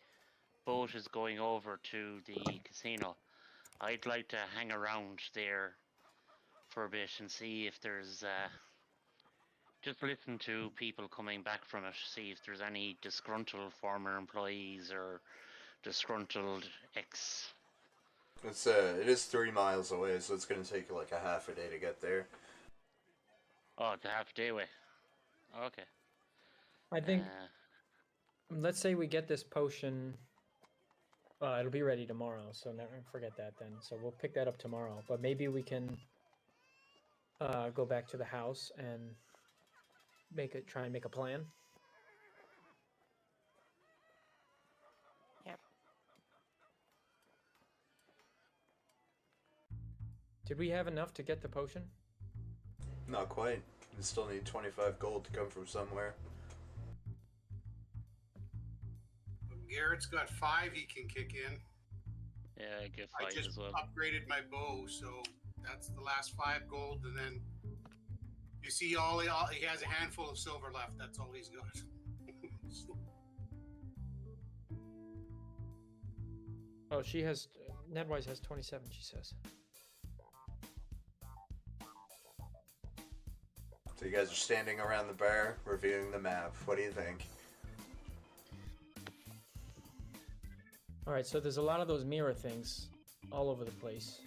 boat is going over to the casino. I'd like to hang around there for a bit and see if there's just listen to people coming back from it, see if there's any disgruntled former employees or disgruntled ex. It is 3 miles away, so it's going to take you like a half a day to get there. Oh, it's a half day away. Okay. I think, let's say we get this potion. It'll be ready tomorrow, so never forget that then. So we'll pick that up tomorrow. But maybe we can go back to the house and try and make a plan. Yep. Did we have enough to get the potion? Not quite. You still need 25 gold to come from somewhere. Garrett's got 5 he can kick in. Yeah, I get I 5 just as well. upgraded my bow, so that's the last 5 gold, and then you see all he has a handful of silver left. That's all he's got. Oh, she has. Nedwise has 27, she says. So you guys are standing around the bar, reviewing the map. What do you think? All right, so there's a lot of those mirror things all over the place.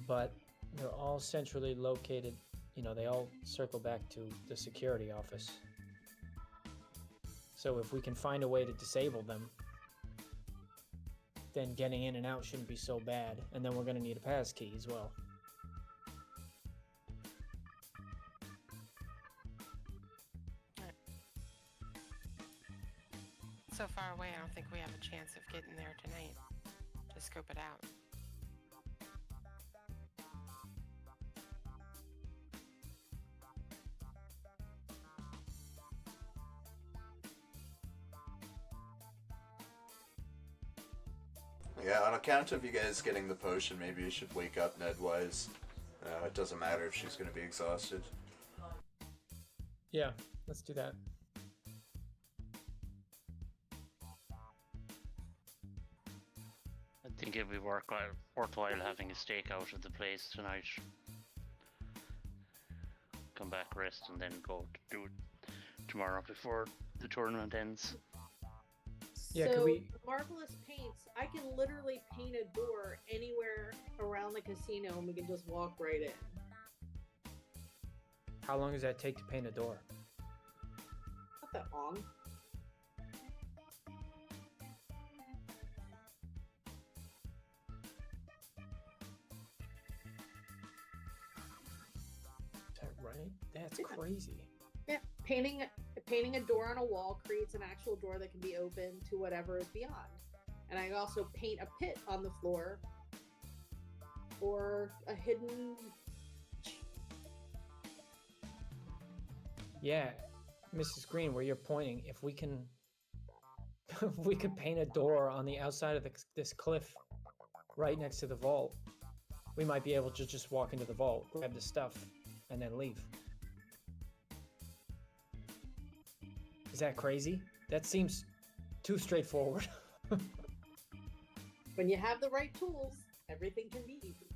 But They're all centrally located. You know, they all circle back to the security office. So if we can find a way to disable them, then getting in and out shouldn't be so bad. And then we're going to need a pass key as well. So far away, I don't think we have a chance of getting there tonight. Just scope it out. Yeah, on account of you guys getting the potion, maybe you should wake up Nedwise. It doesn't matter if she's going to be exhausted. Yeah, let's do that. I think it'd be worthwhile having a stake out of the place tonight. Come back, rest, and then go to do it tomorrow before the tournament ends. Yeah, so could we- Marvelous Paints, I can literally paint a door anywhere around the casino and we can just walk right in. How long does that take to paint a door? Not that long. Is that right? That's Yeah. crazy. Yeah, painting a door on a wall creates an actual door that can be open to whatever is beyond. And I also paint a pit on the floor or a hidden. Yeah, Mrs. Green, where you're pointing, if we can, if we could paint a door on the outside of this cliff, right next to the vault, we might be able to just walk into the vault, grab the stuff, and then leave. Is that crazy? That seems too straightforward. When you have the right tools, everything can be easy.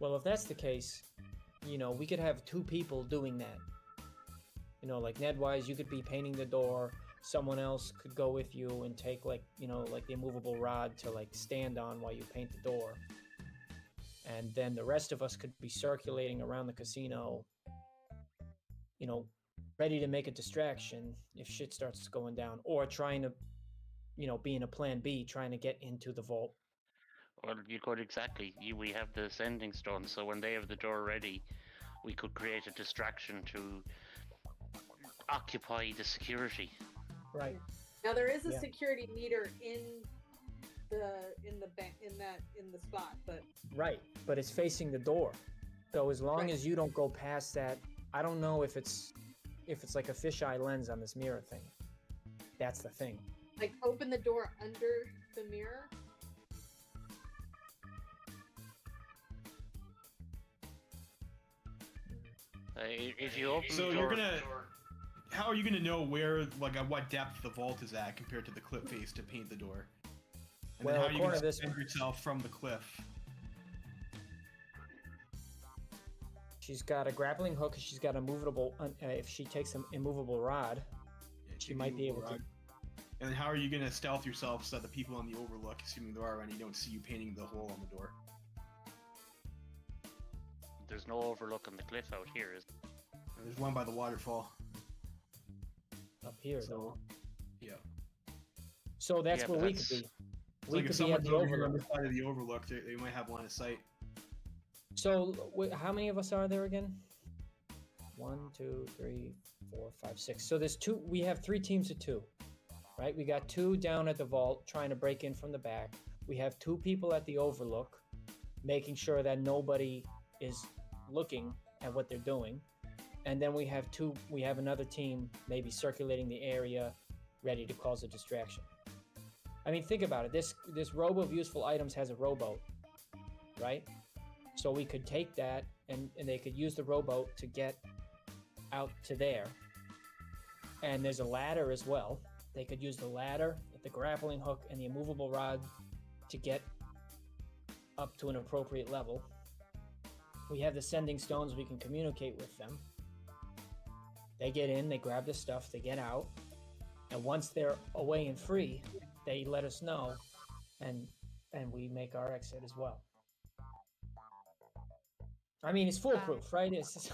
Well, if that's the case, you know, we could have two people doing that. You know, like Nedwise, you could be painting the door. Someone else could go with you and take, like, you know, like the immovable rod to, like, stand on while you paint the door. And then the rest of us could be circulating around the casino, you know, ready to make a distraction if shit starts going down, or trying to, you know, be in a plan B, trying to get into the vault. Well, you could exactly. We have the sending stone, so when they have the door ready, we could create a distraction to occupy the security. Right. Now there is a Yeah. security meter in the spot, but Right, but it's facing the door. So as long Right. as you don't go past that, I don't know if it's like a fisheye lens on this mirror thing. That's the thing. like open the door under the mirror. If you open So the you're door, gonna. How are you gonna know where, like, at what depth the vault is at compared to the cliff face to paint the door? And Well, then how are you according gonna to this- defend yourself from the cliff? She's got a grappling hook. She's got a movable. If she takes an immovable rod, Yeah, she take might the be able to. override. And then how are you gonna stealth yourself so that the people on the overlook, assuming there are any, don't see you painting the hole on the door? there's no overlook on the cliff out here. And there's one by the waterfall. up here, So, though. yeah. So that's Yeah, where but we that's- could be. It's We like if could be at someone's the over here on the overlook. side of the overlook, they might have line of sight. So how many of us are there again? 1, 2, 3, 4, 5, 6. So there's two. We have 3 teams of 2, right? We got 2 down at the vault trying to break in from the back. We have 2 people at the overlook, making sure that nobody is looking at what they're doing. And then we have another team maybe circulating the area, ready to cause a distraction. I mean, think about it. This robe of useful items has a rowboat, right? So we could take that and they could use the rowboat to get out to there. And there's a ladder as well. They could use the ladder, the grappling hook, and the immovable rod to get up to an appropriate level. We have the sending stones. We can communicate with them. They get in, they grab the stuff, they get out. And once they're away and free, they let us know, and we make our exit as well. I mean, it's foolproof, right? It's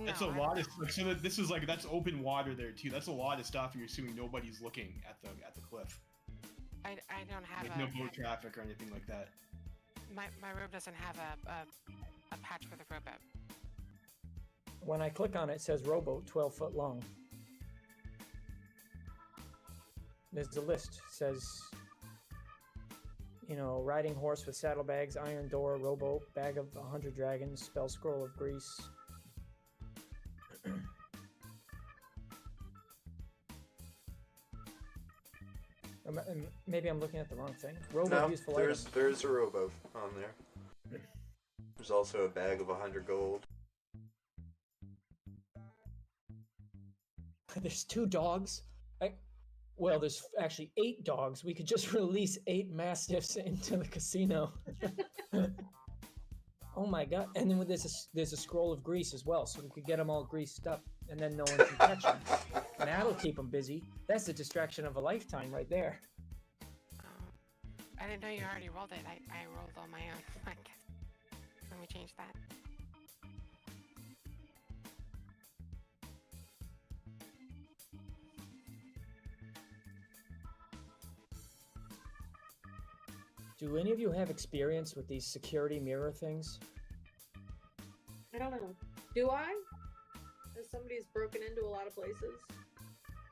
That's No, a lot of like, so this is like that's open water there too. That's a lot of stuff. You're assuming nobody's looking at the cliff. I don't have Like no boat traffic or anything like that. my robe doesn't have a patch for the rope out. when I click on it, it says rowboat 12 foot long. There's a list. It says, you know, riding horse with saddlebags, iron door, rowboat, bag of 100 dragons, spell scroll of grease. Maybe I'm looking at the wrong thing. Rowboat No, useful there's a rowboat on there. There's also a bag of 100 gold. There's 2 dogs. Well, there's actually 8 dogs. We could just release 8 mastiffs into the casino. Oh my god! And then there's a scroll of grease as well, so we could get them all greased up, and then no one can catch them. And that'll keep them busy. That's the distraction of a lifetime right there. I didn't know you already rolled it. I rolled on my own. Let me change that. Do any of you have experience with these security mirror things? I don't know. Do I? As somebody who's broken into a lot of places,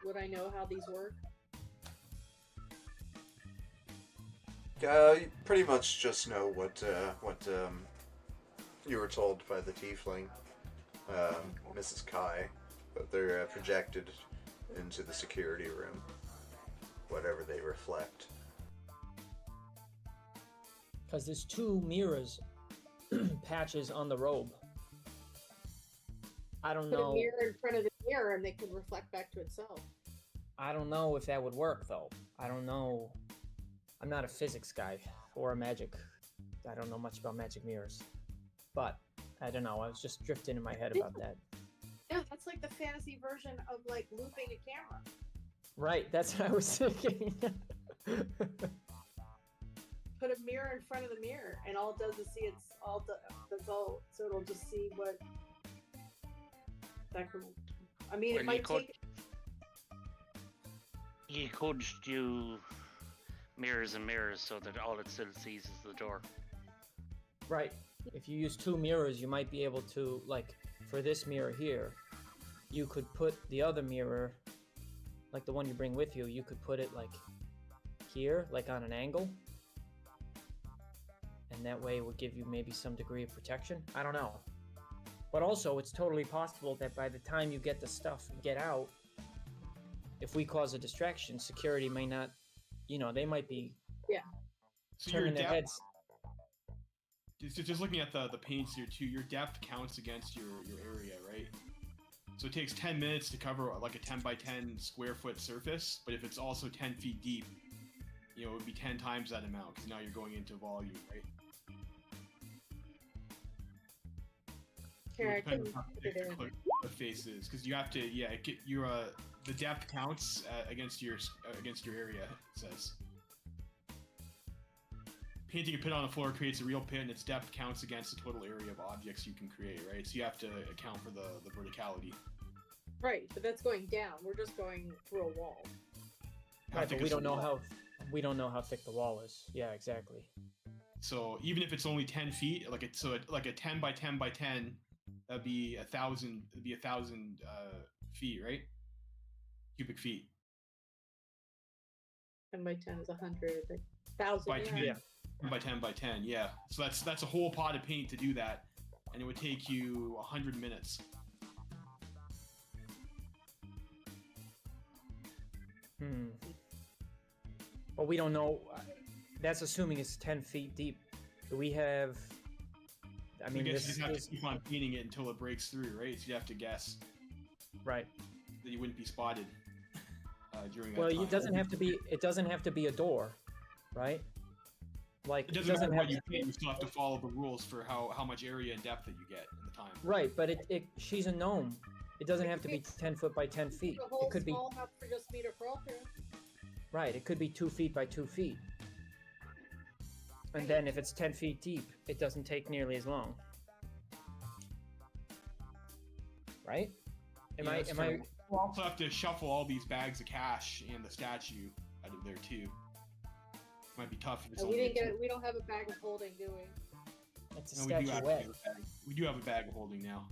would I know how these work? You pretty much just know what you were told by the tiefling, Mrs. Kai, but they're projected into the security room, whatever they reflect. Because there's 2 mirrors patches on the robe. I don't Put know. a mirror in front of the mirror and they could reflect back to itself. I don't know if that would work though. I don't know. I'm not a physics guy or a magic. I don't know much about magic mirrors. But I don't know. I was just drifting in my head about that. Yeah, that's like the fantasy version of like looping a camera. Right, that's what I was thinking. Put a mirror in front of the mirror, and all it does is see that's all. So it'll just see what that could. I mean, it might take. You could do mirrors and mirrors so that all it still sees is the door. Right. If you use 2 mirrors, you might be able to, like, for this mirror here, you could put the other mirror, like the one you bring with you, you could put it, like, here, like on an angle. And that way it would give you maybe some degree of protection. I don't know. But also, it's totally possible that by the time you get the stuff and get out, if we cause a distraction, security may not, you know, they might be So turning their heads. Just looking at the paints here too, your depth counts against your area, right? So it takes 10 minutes to cover like a 10 by 10 square foot surface, but if it's also 10 feet deep, you know, it would be 10 times that amount because now you're going into volume, right? Here, I can Depends on how put thick it in. the face is, because you have to, get your the depth counts against your area. It says painting a pit on the floor creates a real pit, and its depth counts against the total area of objects you can create, right? So you have to account for the verticality. Right, but that's going down. We're just going through a wall. Right, but thick we is don't the know wall? how thick the wall is. Yeah, exactly. So even if it's only 10 feet, like a 10 by 10 by 10, that'd be 1,000. It'd be 1,000 feet, right? Cubic feet. 10 by 10 is 100. 1,000. By 10, Yeah. 10 by 10 by 10, yeah. So that's a whole pot of paint to do that, and it would take you 100 minutes. But we don't know. That's assuming it's 10 feet deep. Do we have? I mean, I guess this you just have is to keep on painting it until it breaks through, right? So you have to guess right. that you wouldn't be spotted during that Well, time. it doesn't have to be. It doesn't have to be a door, right? Like It doesn't matter what you paint. You still have to follow the rules for how much area and depth that you get in the time. Right, but she's a gnome, It doesn't It have to could be 10 foot by 10 feet. The hole It could be small enough for just me to crawl through. right. It could be 2 feet by 2 feet. And then if it's 10 feet deep, it doesn't take nearly as long. Right? Am I? We'll also have to shuffle all these bags of cash and the statue out of there too. Might be tough if it's only We don't have a bag of holding, do we? That's a No, we do have statuette. we do have a bag of holding now.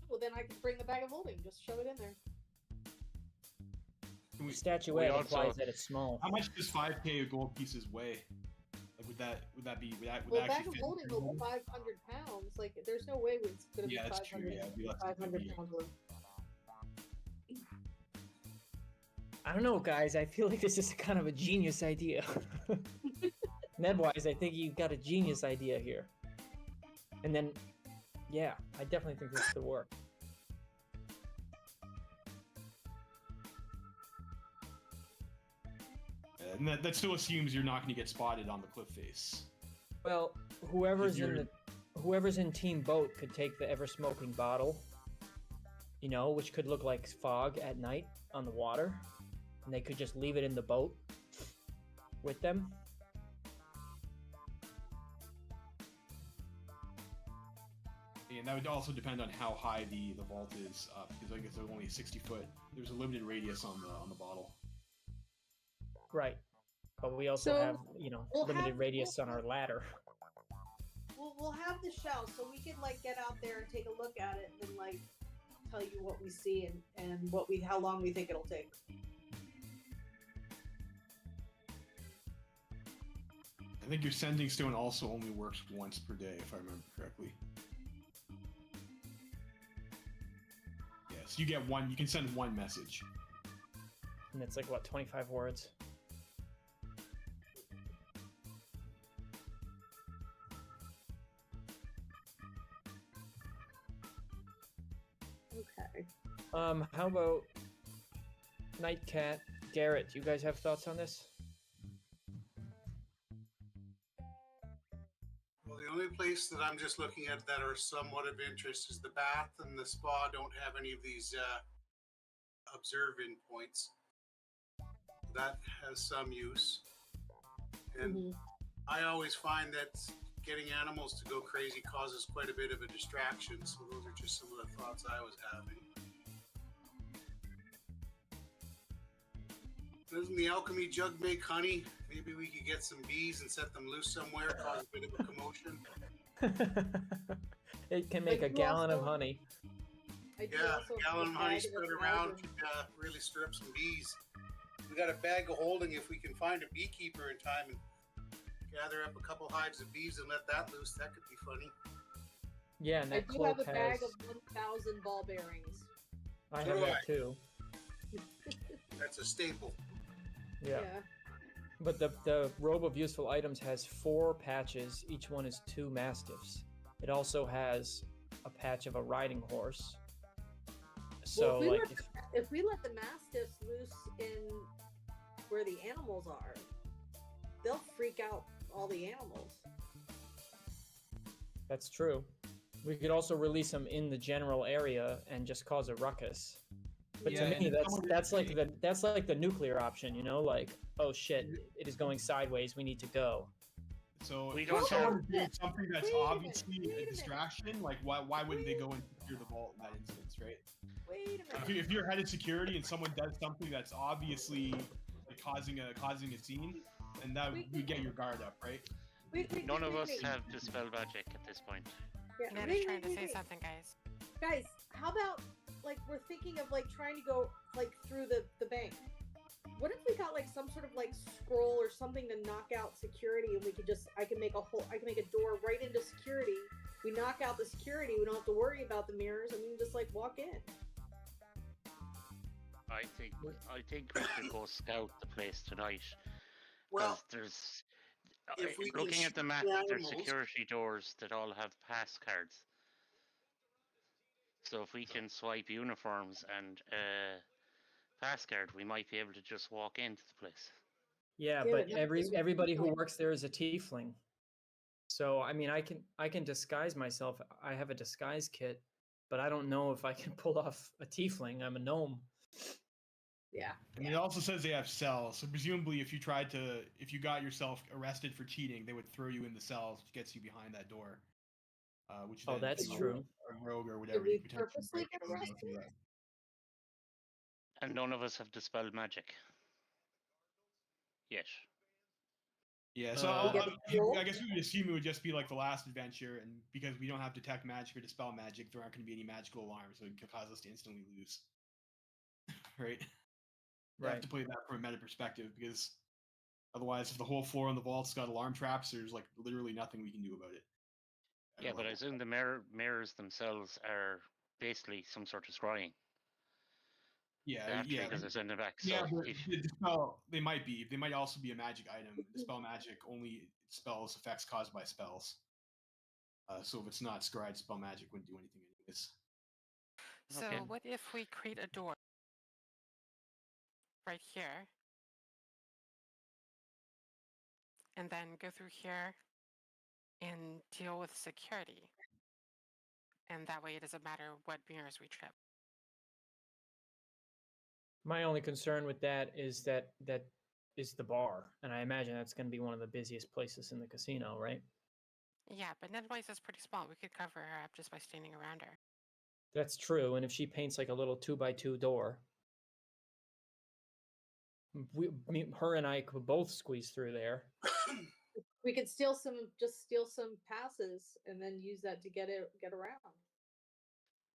Well, then I can bring the bag of holding. Just shove it in there. Can we, Statuette also- implies that it's small. how much does 5k of gold pieces weigh? Like would that Well, a bag actually of fit? holding in the will hold? 500 pounds. Like, there's no way it's gonna Yeah, be that's true. 500, Yeah, it'd be less than 500 50. pounds worth. I don't know, guys. I feel like this is kind of a genius idea. Nedwise, I think you got a genius idea here. And then, yeah, I definitely think this could work. And that still assumes you're not going to get spotted on the cliff face. Well, whoever's you're- whoever's in Team Boat could take the ever smoking bottle, you know, which could look like fog at night on the water, and they could just leave it in the boat with them. And that would also depend on how high the vault is up, because I guess there's only 60 foot. There's a limited radius on the bottle. Right. But we also So, have, you know, we'll limited have- radius on our ladder. We'll have the shell, so we can like get out there and take a look at it, and like tell you what we see and how long we think it'll take. I think your sending stone also only works once per day, if I remember correctly. Yes, you get one. You can send one message. And it's like, what, 25 words? Okay. How about Nightcat, Garrett? Do you guys have thoughts on this? Well, the only place that I'm just looking at that are somewhat of interest is the bath and the spa. Don't have any of these observing points. That has some use, and Mhm. I always find that getting animals to go crazy causes quite a bit of a distraction. So those are just some of the thoughts I was having. Doesn't the alchemy jug make honey? Maybe we could get some bees and set them loose somewhere, cause a bit of a commotion. It can make But a you gallon of also- honey. I do Yeah, also a gallon of have a honey bag spread of around holding. could really stir up some bees. We got a bag of holding if we can find a beekeeper in time and gather up a couple hives of bees and let that loose. That could be funny. Yeah, and I that do have cloak a bag has. of 1,000 ball bearings. I So have do that I. too. That's a staple. Yeah. But the robe of useful items has 4 patches. Each one is 2 mastiffs. It also has a patch of a riding horse. So Well, like, if we let the mastiffs loose in where the animals are, they'll freak out all the animals. that's true. We could also release them in the general area and just cause a ruckus. But Yeah, to me, and that's like the nuclear option, you know, like, oh shit, it is going sideways. We need to go. So We if don't someone have- is doing something that's Wait a minute, obviously wait a a minute. distraction, like why wouldn't they go and secure the vault in that instance, right? Wait a If, minute. if you're head of security and someone does something that's obviously like causing a scene, and that would get your guard up, right? Wait, None of us wait. have dispel magic at this point. Yeah, Ned wait, is trying to wait, say wait. something, guys. Guys, how about like we're thinking of like trying to go like through the bank? What if we got like some sort of like scroll or something to knock out security, and I can make a door right into security. We knock out the security. We don't have to worry about the mirrors, and we can just like walk in. I think we should go scout the place tonight. Well, Because there's if we can looking at the shoot map, the there's animals- security doors that all have pass cards. So if we can swipe uniforms and pass card, we might be able to just walk into the place. Yeah, Yeah, but but not just everybody who tiefling. works there is a tiefling. So I mean, I can disguise myself. I have a disguise kit. but I don't know if I can pull off a tiefling. I'm a gnome. Yeah. And it also says they have cells. So presumably, if you got yourself arrested for cheating, they would throw you in the cells, which gets you behind that door. Which Oh, then that's if you true. were a rogue or whatever, we you potentially purposely break get it and go arrested? through that. And none of us have dispelled magic. Yet. Yeah, so I guess we would assume it would just be like the last adventure, and because we don't have detect magic or dispel magic, there aren't going to be any magical alarms, so it could cause us to instantly lose. Right? You have to play that from a meta perspective, because otherwise, if the whole floor in the vault's got alarm traps, there's like literally nothing we can do about it. Yeah, but I assume the mirrors themselves are basically some sort of scrying. Yeah, because they're sending back. Yeah, So but the dispel, they might be. They might also be a magic item. Dispel magic only spells effects caused by spells. So if it's not scryed, dispel magic wouldn't do anything anyways. So what if we create a door right here, and then go through here and deal with security? And that way it doesn't matter what mirrors we trip. My only concern with that is that is the bar, and I imagine that's going to be one of the busiest places in the casino, right? Yeah, but Netwise is pretty small. We could cover her up just by standing around her. That's true, and if she paints like a little 2x2 door, her and I could both squeeze through there. We could steal some passes and then use that to get around.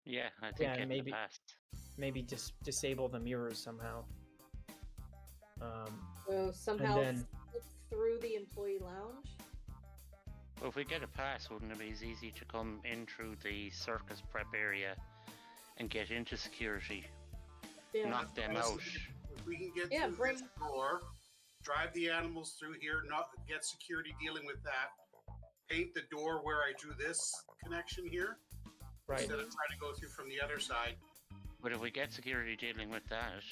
Yeah, I think maybe past. Maybe just disable the mirrors somehow. So somehow then, slip through the employee lounge. Well, if we get a pass, wouldn't it be as easy to come in through the circus prep area and get into security? Yeah. Knock them out. If we can get through this door, drive the animals through here, not get security dealing with that, paint the door where I drew this connection here, right, instead of trying to go through from the other side. But if we get security dealing with that,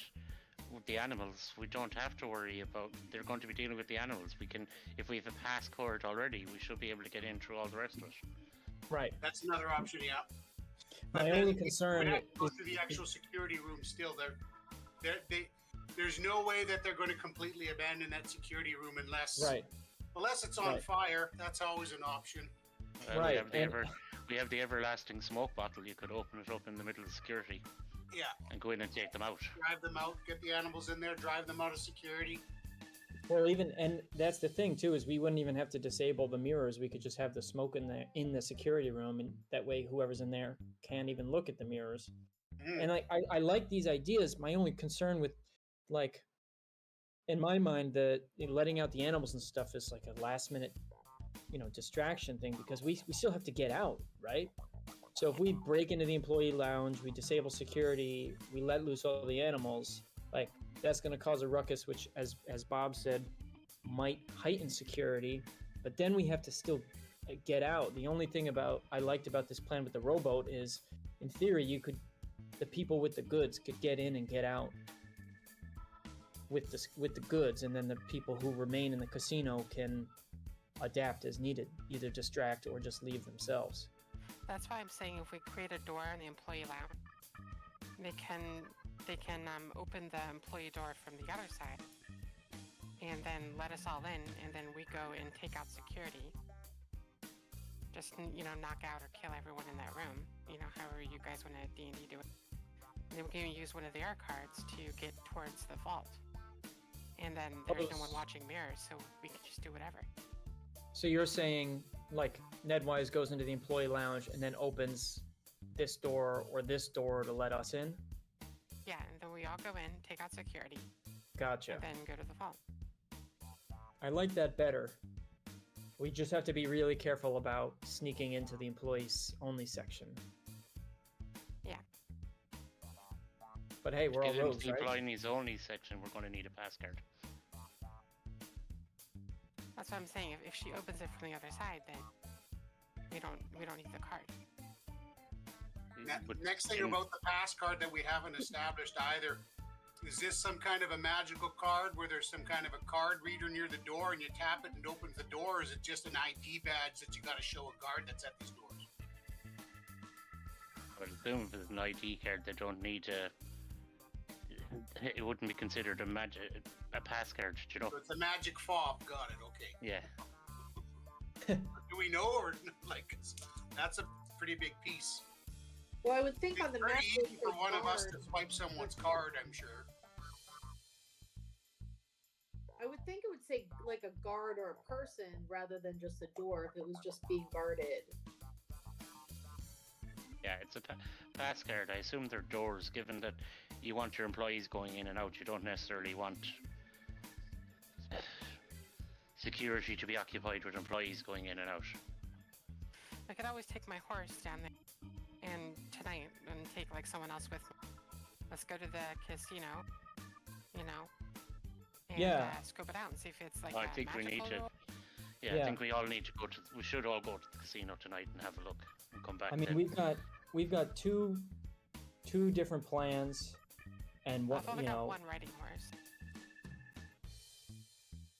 with the animals, we don't have to worry about. They're going to be dealing with the animals. We can, if we have a pass cord already, we should be able to get in through all the rest of it. Right. That's another option, yeah. My only concern is go to the actual security room. Still, there's no way that they're going to completely abandon that security room unless it's on fire. That's always an option. Right. We have the everlasting smoke bottle. You could open it up in the middle of security. Yeah. And go in and take them out. Drive them out. Get the animals in there. Drive them out of security. Well, and that's the thing too, is we wouldn't even have to disable the mirrors. We could just have the smoke in the security room, and that way whoever's in there can't even look at the mirrors. And I like these ideas. My only concern with, like, in my mind, the letting out the animals and stuff is like a last minute, distraction thing, because we still have to get out, right? So if we break into the employee lounge, we disable security, we let loose all the animals, like, that's going to cause a ruckus, which, as Bob said, might heighten security. But then we have to still get out. The only thing I liked about this plan with the rowboat is, in theory, the people with the goods could get in and get out with the goods, and then the people who remain in the casino can adapt as needed, either distract or just leave themselves. That's why I'm saying if we create a door in the employee lounge, they can open the employee door from the other side, and then let us all in, and then we go and take out security. Just knock out or kill everyone in that room. However you guys want to D&D do it. And then we can use one of their cards to get towards the vault, and then there's no one watching mirrors, so we can just do whatever. So you're saying, like, Nedwise goes into the employee lounge and then opens this door or this door to let us in? Yeah, and then we all go in, take out security. Gotcha. And then go to the vault. I like that better. We just have to be really careful about sneaking into the employees only section. Yeah. But hey, we're all rogues, right? If the employees only section, we're going to need a pass card. That's what I'm saying. If she opens it from the other side, then we don't need the card. Next thing about the pass card that we haven't established either, is this some kind of a magical card where there's some kind of a card reader near the door and you tap it and it opens the door, or is it just an ID badge that you got to show a guard that's at these doors? Well, assume if it's an ID card, they don't need a. It wouldn't be considered a pass card, you know? So it's a magic fob. Got it. Okay. Yeah. Do we know, or like that's a pretty big piece? Well, I would think It's on the pretty map easy for one of us to swipe someone's card. I'm sure. I would think it would say like a guard or a person rather than just a door if it was just being guarded. Yeah, it's a pass card. I assume they're doors, given that you want your employees going in and out. You don't necessarily want security to be occupied with employees going in and out. I could always take my horse down there and tonight and take like someone else with me. Let's go to the casino, you know, and Yeah. Scope it out and see if it's like I think we need to. magical. Yeah, Yeah. I think we all need to go to. We should all go to the casino tonight and have a look and come back. I mean, then. we've got two different plans, and what I've only you got know, one riding horse.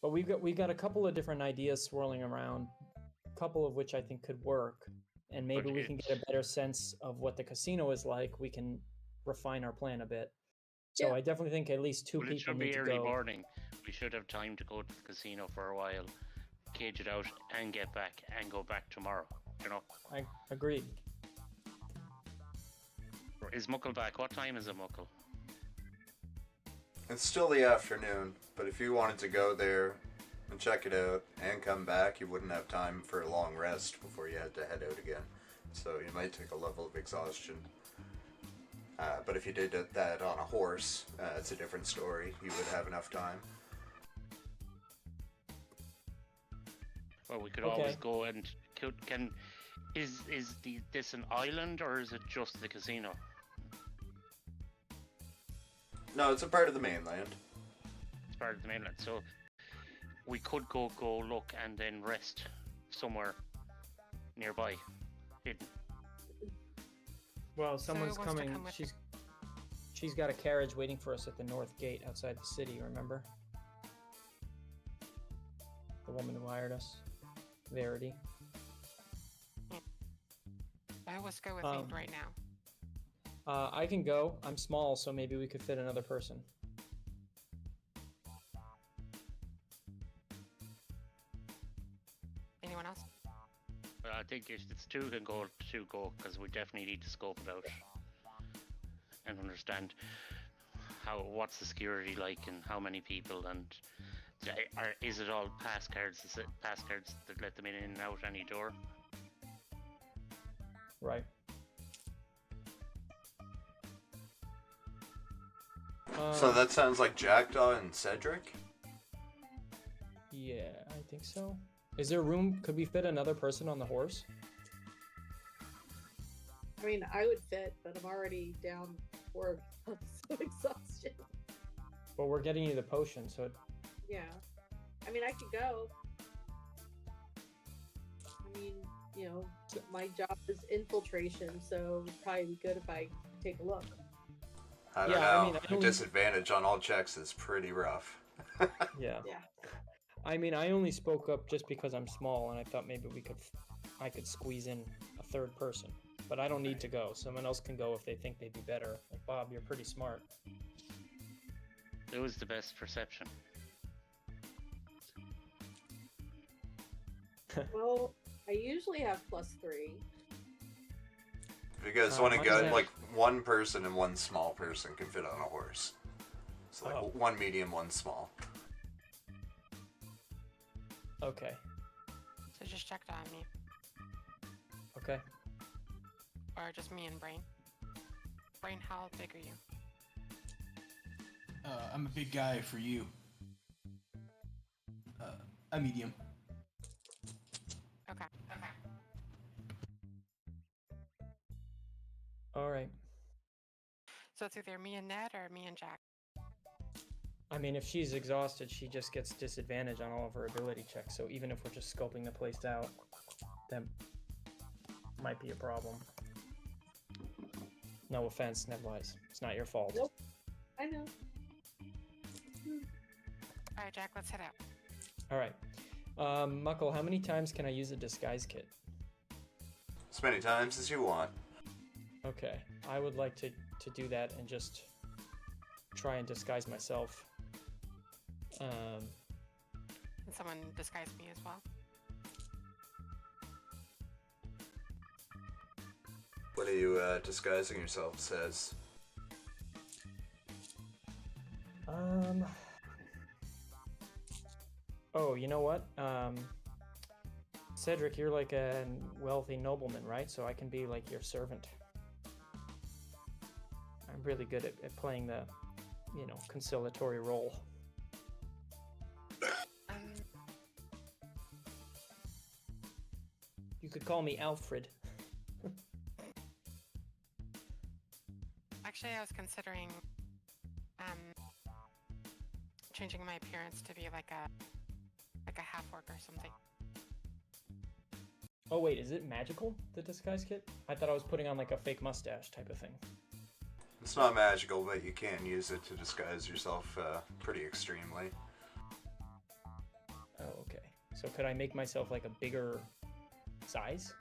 but we've got a couple of different ideas swirling around, a couple of which I think could work, and maybe But we can get a better sense of what the casino is like. We can refine our plan a bit. So Yeah. I definitely think at least two Well, it people should need be to early go. morning. We should have time to go to the casino for a while, cage it out, and get back and go back tomorrow. You know, I agreed. is Muckle back? What time is it, Muckle? It's still the afternoon, but if you wanted to go there and check it out and come back, you wouldn't have time for a long rest before you had to head out again. So you might take a level of exhaustion. But if you did that on a horse, it's a different story. You would have enough time. Well, we could Okay. always go and is this an island or is it just the casino? No, it's a part of the mainland. It's part of the mainland, so we could go look and then rest somewhere nearby, hidden. Well, who someone's wants to coming. come with She's got a carriage waiting for us at the north gate outside the city. Remember? The woman who hired us, Verity. I always go with Um, me right now. I can go. I'm small, so maybe we could fit another person. Anyone else? But I think if it's two go because we definitely need to scope it out and understand what's the security like and how many people and is it all pass cards? Is it pass cards that let them in and out any door? Right. So that sounds like Jackdaw and Cedric? Yeah, I think so. Is there room? Could we fit another person on the horse? I mean, I would fit, but I'm already down 4 months of exhaustion. Well, we're getting you the potion, so Yeah. I mean, I could go. I mean, you know, my job is infiltration, so it'd probably be good if I take a look. I don't Yeah, know. I mean, I The don't- disadvantage on all checks is pretty rough. yeah. Yeah. I mean, I only spoke up just because I'm small, and I thought maybe I could squeeze in a third person. But I don't need to go. Someone else can go if they think they'd be better. Like, Bob, you're pretty smart. It was the best perception. Well, I usually have +3. If you guys Uh, want to mine go, is- like, one person and one small person can fit on a horse. So, like, Oh. one medium, one small. Okay. So just check it on me, Okay. or just me and Brain. Brain, how big are you? I'm a big guy for you. A medium. Okay. All right. So it's either me and Ned or me and Jack. I mean, if she's exhausted, she just gets disadvantage on all of her ability checks. So even if we're just scoping the place out, that might be a problem. No offense, Nedwise. It's not your fault. Nope. I know. All right, Jack, let's head out. All right. Muckle, how many times can I use a disguise kit? As many times as you want. Okay, I would like to do that and just try and disguise myself. Can someone disguise me as well? What are you disguising yourselves as? Oh, you know what? Cedric, you're like a wealthy nobleman, right? So I can be like your servant. I'm really good at playing the, conciliatory role. You could call me Alfred. Actually, I was considering changing my appearance to be like a half orc or something. Oh wait, is it magical, the disguise kit? I thought I was putting on like a fake mustache type of thing. It's not magical, but you can use it to disguise yourself pretty extremely. Oh, okay. So could I make myself like a bigger size?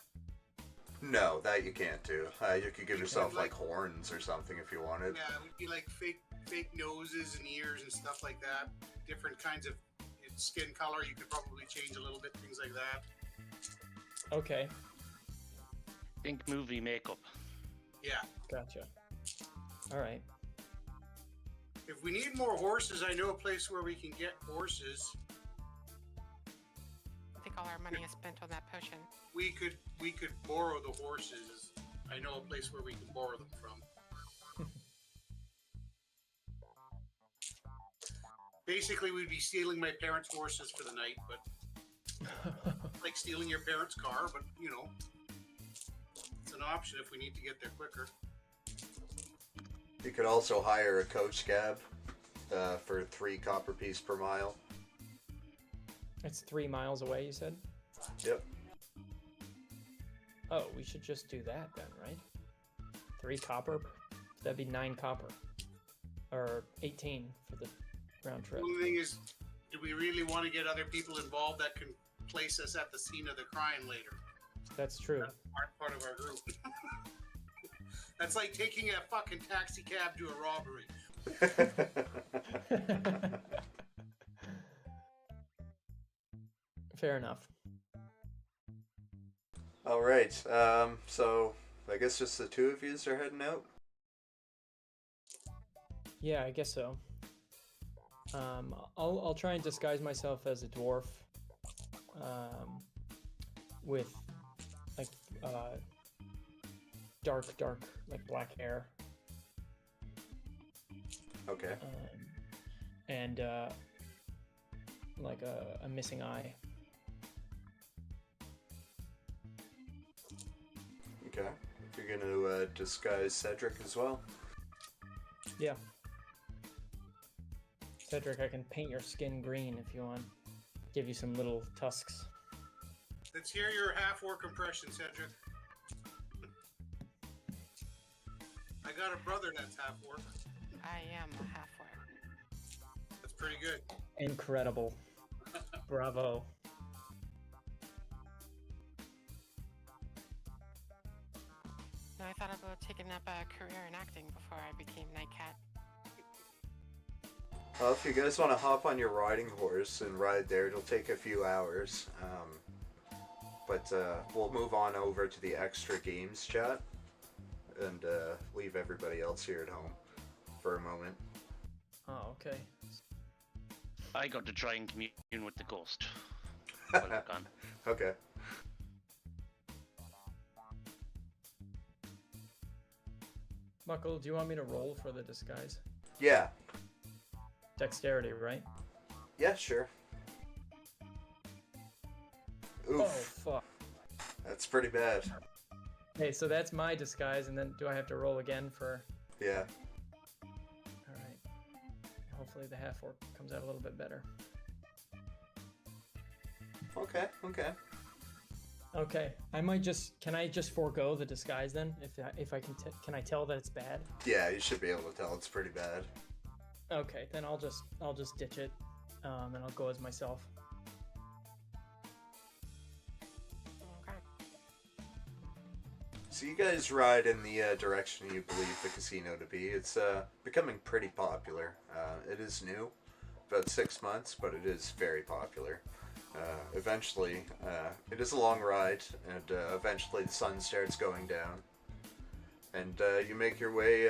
No, that you can't do. You could give yourself like horns or something if you wanted. Yeah, it would be like fake noses and ears and stuff like that. Different kinds of skin color you could probably change a little bit, things like that. Okay, Think movie makeup. Yeah. gotcha. All right. If we need more horses, I know a place where we can get horses. I think all our money is spent on that potion. We could borrow the horses. I know a place where we can borrow them from. Basically, we'd be stealing my parents' horses for the night, but like stealing your parents' car, but it's an option if we need to get there quicker. You could also hire a coach cab for 3 copper piece per mile. It's 3 miles away, you said? Yep. Oh, we should just do that then, right? 3 copper? That'd be 9 copper. Or 18 for the round trip. The only thing is, do we really want to get other people involved that can place us at the scene of the crime later? That's true. That aren't part of our group. That's like taking a fucking taxi cab to a robbery. Fair enough. All right. So I guess just the 2 of yous are heading out. Yeah, I guess so. I'll try and disguise myself as a dwarf, with like dark like black hair. Okay. And like a missing eye. Okay. You're gonna disguise Cedric as well. Yeah. Cedric, I can paint your skin green if you want. Give you some little tusks. Let's hear your half-orc impression, Cedric. I got a brother that's half-orc. I am a half orc. That's pretty good. Incredible. Bravo. No, I thought about taking up a career in acting before I became Nightcat. Well, if you guys want to hop on your riding horse and ride there, it'll take a few hours. But we'll move on over to the extra games chat and leave everybody else here at home for a moment. Oh, okay. I got to try and commune with the ghost. Well, I'm gone. Okay. Muckle, do you want me to roll for the disguise? Yeah. Dexterity, right? Yeah, sure. Oof. Oh, fuck. That's pretty bad. Hey, so that's my disguise, and then do I have to roll again for... Yeah. Alright. Hopefully the half-orc comes out a little bit better. Okay, okay. Okay, I might just... Can I just forego the disguise then? If I can can I tell that it's bad? Yeah, you should be able to tell it's pretty bad. Okay, then I'll just ditch it, and I'll go as myself. Okay. So you guys ride in the direction you believe the casino to be. It's becoming pretty popular. It is new, about 6 months, but it is very popular. Eventually, it is a long ride, and eventually the sun starts going down. And you make your way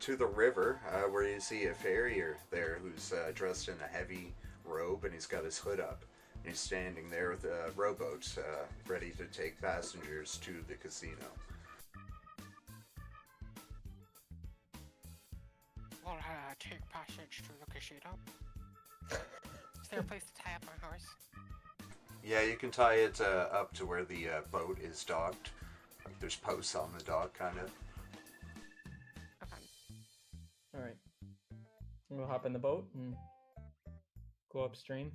to the river, where you see a farrier there who's dressed in a heavy robe, and he's got his hood up. And he's standing there with a rowboat, ready to take passengers to the casino. We'll take passage to the casino. Is there a place to tie up my horse? Yeah, you can tie it up to where the boat is docked. Like, there's posts on the dock, kind of. Okay. All right. We'll hop in the boat and go upstream.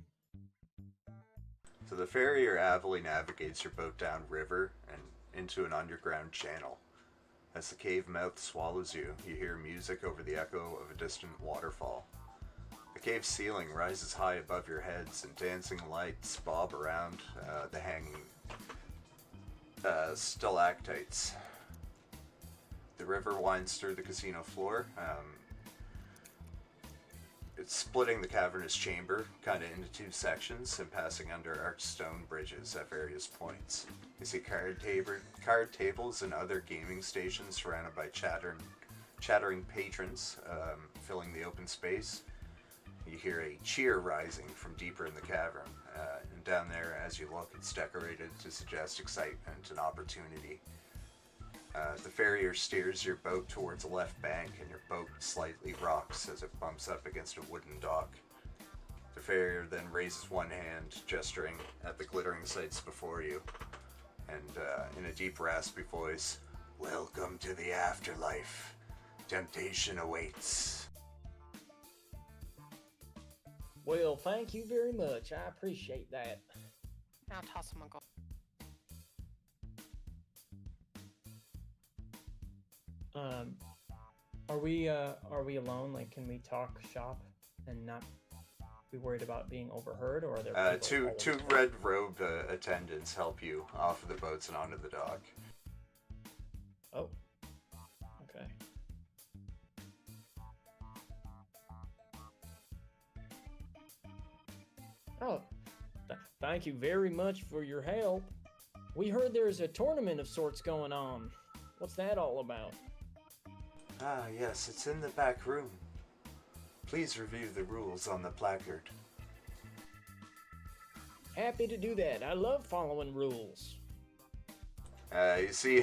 So the farrier avidly navigates your boat down river and into an underground channel. As the cave mouth swallows you, you hear music over the echo of a distant waterfall. The cave ceiling rises high above your heads, and dancing lights bob around the hanging stalactites. The river winds through the casino floor. It's splitting the cavernous chamber kind of into two sections and passing under arched stone bridges at various points. You see card tables and other gaming stations surrounded by chattering patrons filling the open space. You hear a cheer rising from deeper in the cavern, and down there, as you look, it's decorated to suggest excitement and opportunity. The farrier steers your boat towards the left bank, and your boat slightly rocks as it bumps up against a wooden dock. The farrier then raises one hand, gesturing at the glittering sights before you, and in a deep, raspy voice, "Welcome to the afterlife. Temptation awaits." Well, thank you very much. I appreciate that. I'll toss him a gold. Are we alone? Like, can we talk shop and not be worried about being overheard, or are there people two red-robed attendants help you off of the boats and onto the dock. Oh, okay. Oh, thank you very much for your help. We heard there's a tournament of sorts going on. What's that all about? Ah, yes, it's in the back room. Please review the rules on the placard. Happy to do that. I love following rules. You see,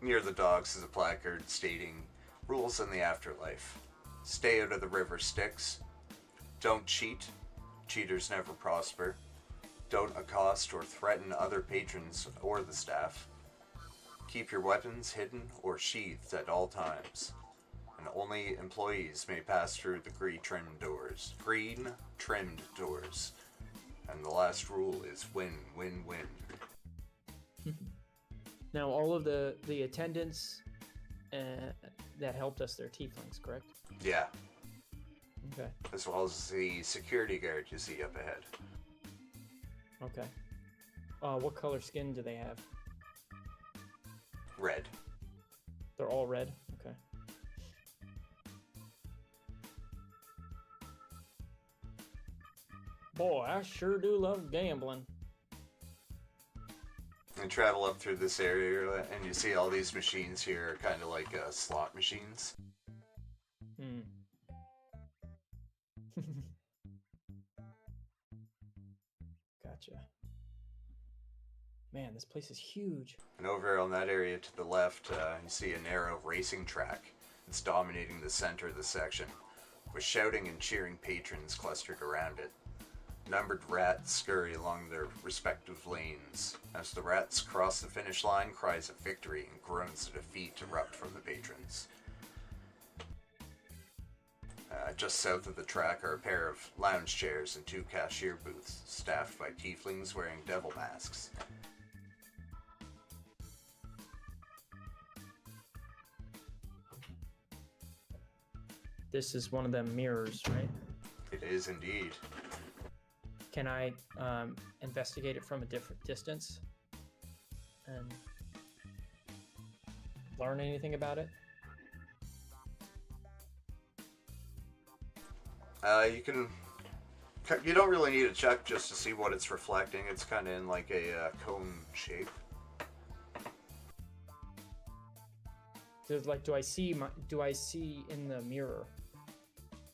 near the docks is a placard stating, "Rules in the afterlife. Stay out of the river Styx. Don't cheat. Cheaters never prosper. Don't accost or threaten other patrons or the staff. Keep your weapons hidden or sheathed at all times. And only employees may pass through the green trimmed doors. And the last rule is win, win, win." Now, all of the attendants that helped us, they're tieflings, correct? Yeah, Okay. as well as the security guard you see up ahead. Okay. What color skin do they have? Red. They're all red? Okay. Boy, I sure do love gambling. And travel up through this area, and you see all these machines here are kind of like slot machines. Hmm. Gotcha. Man, this place is huge. And over on that area to the left, you see a narrow racing track. It's dominating the center of the section, with shouting and cheering patrons clustered around it. Numbered rats scurry along their respective lanes. As the rats cross the finish line, cries of victory and groans of defeat erupt from the patrons. Just south of the track are a pair of lounge chairs and two cashier booths, staffed by tieflings wearing devil masks. This is one of them mirrors, right? It is indeed. Can I investigate it from a different distance? And learn anything about it? You don't really need a check just to see what it's reflecting. It's kind of in like a cone shape. Do I see in the mirror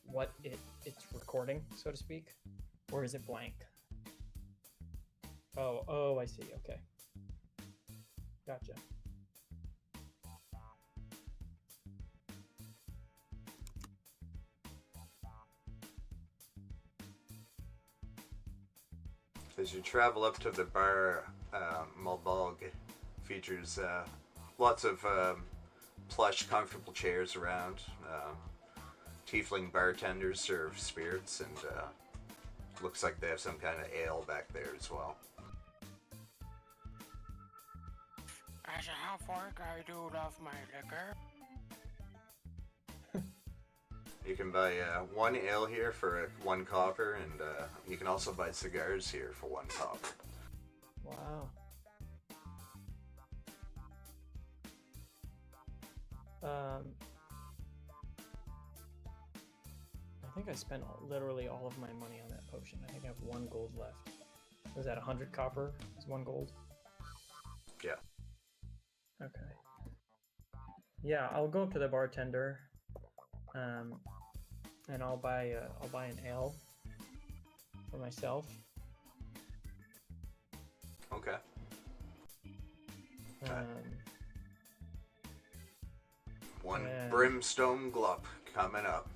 what it's recording, so to speak, or is it blank? Oh, I see. Okay, gotcha. As you travel up to the bar, Mulbog features lots of plush, comfortable chairs around. Tiefling bartenders serve spirits, and looks like they have some kind of ale back there as well. As a half-orc, I do love my liquor. You can buy one ale here for 1 copper, and you can also buy cigars here for 1 copper. Wow. I think I spent literally all of my money on that potion. I think I have 1 gold left. Was that 100 copper? Is 1 gold? Yeah. Okay. Yeah, I'll go up to the bartender, and I'll buy an ale for myself. Okay. One brimstone glup coming up.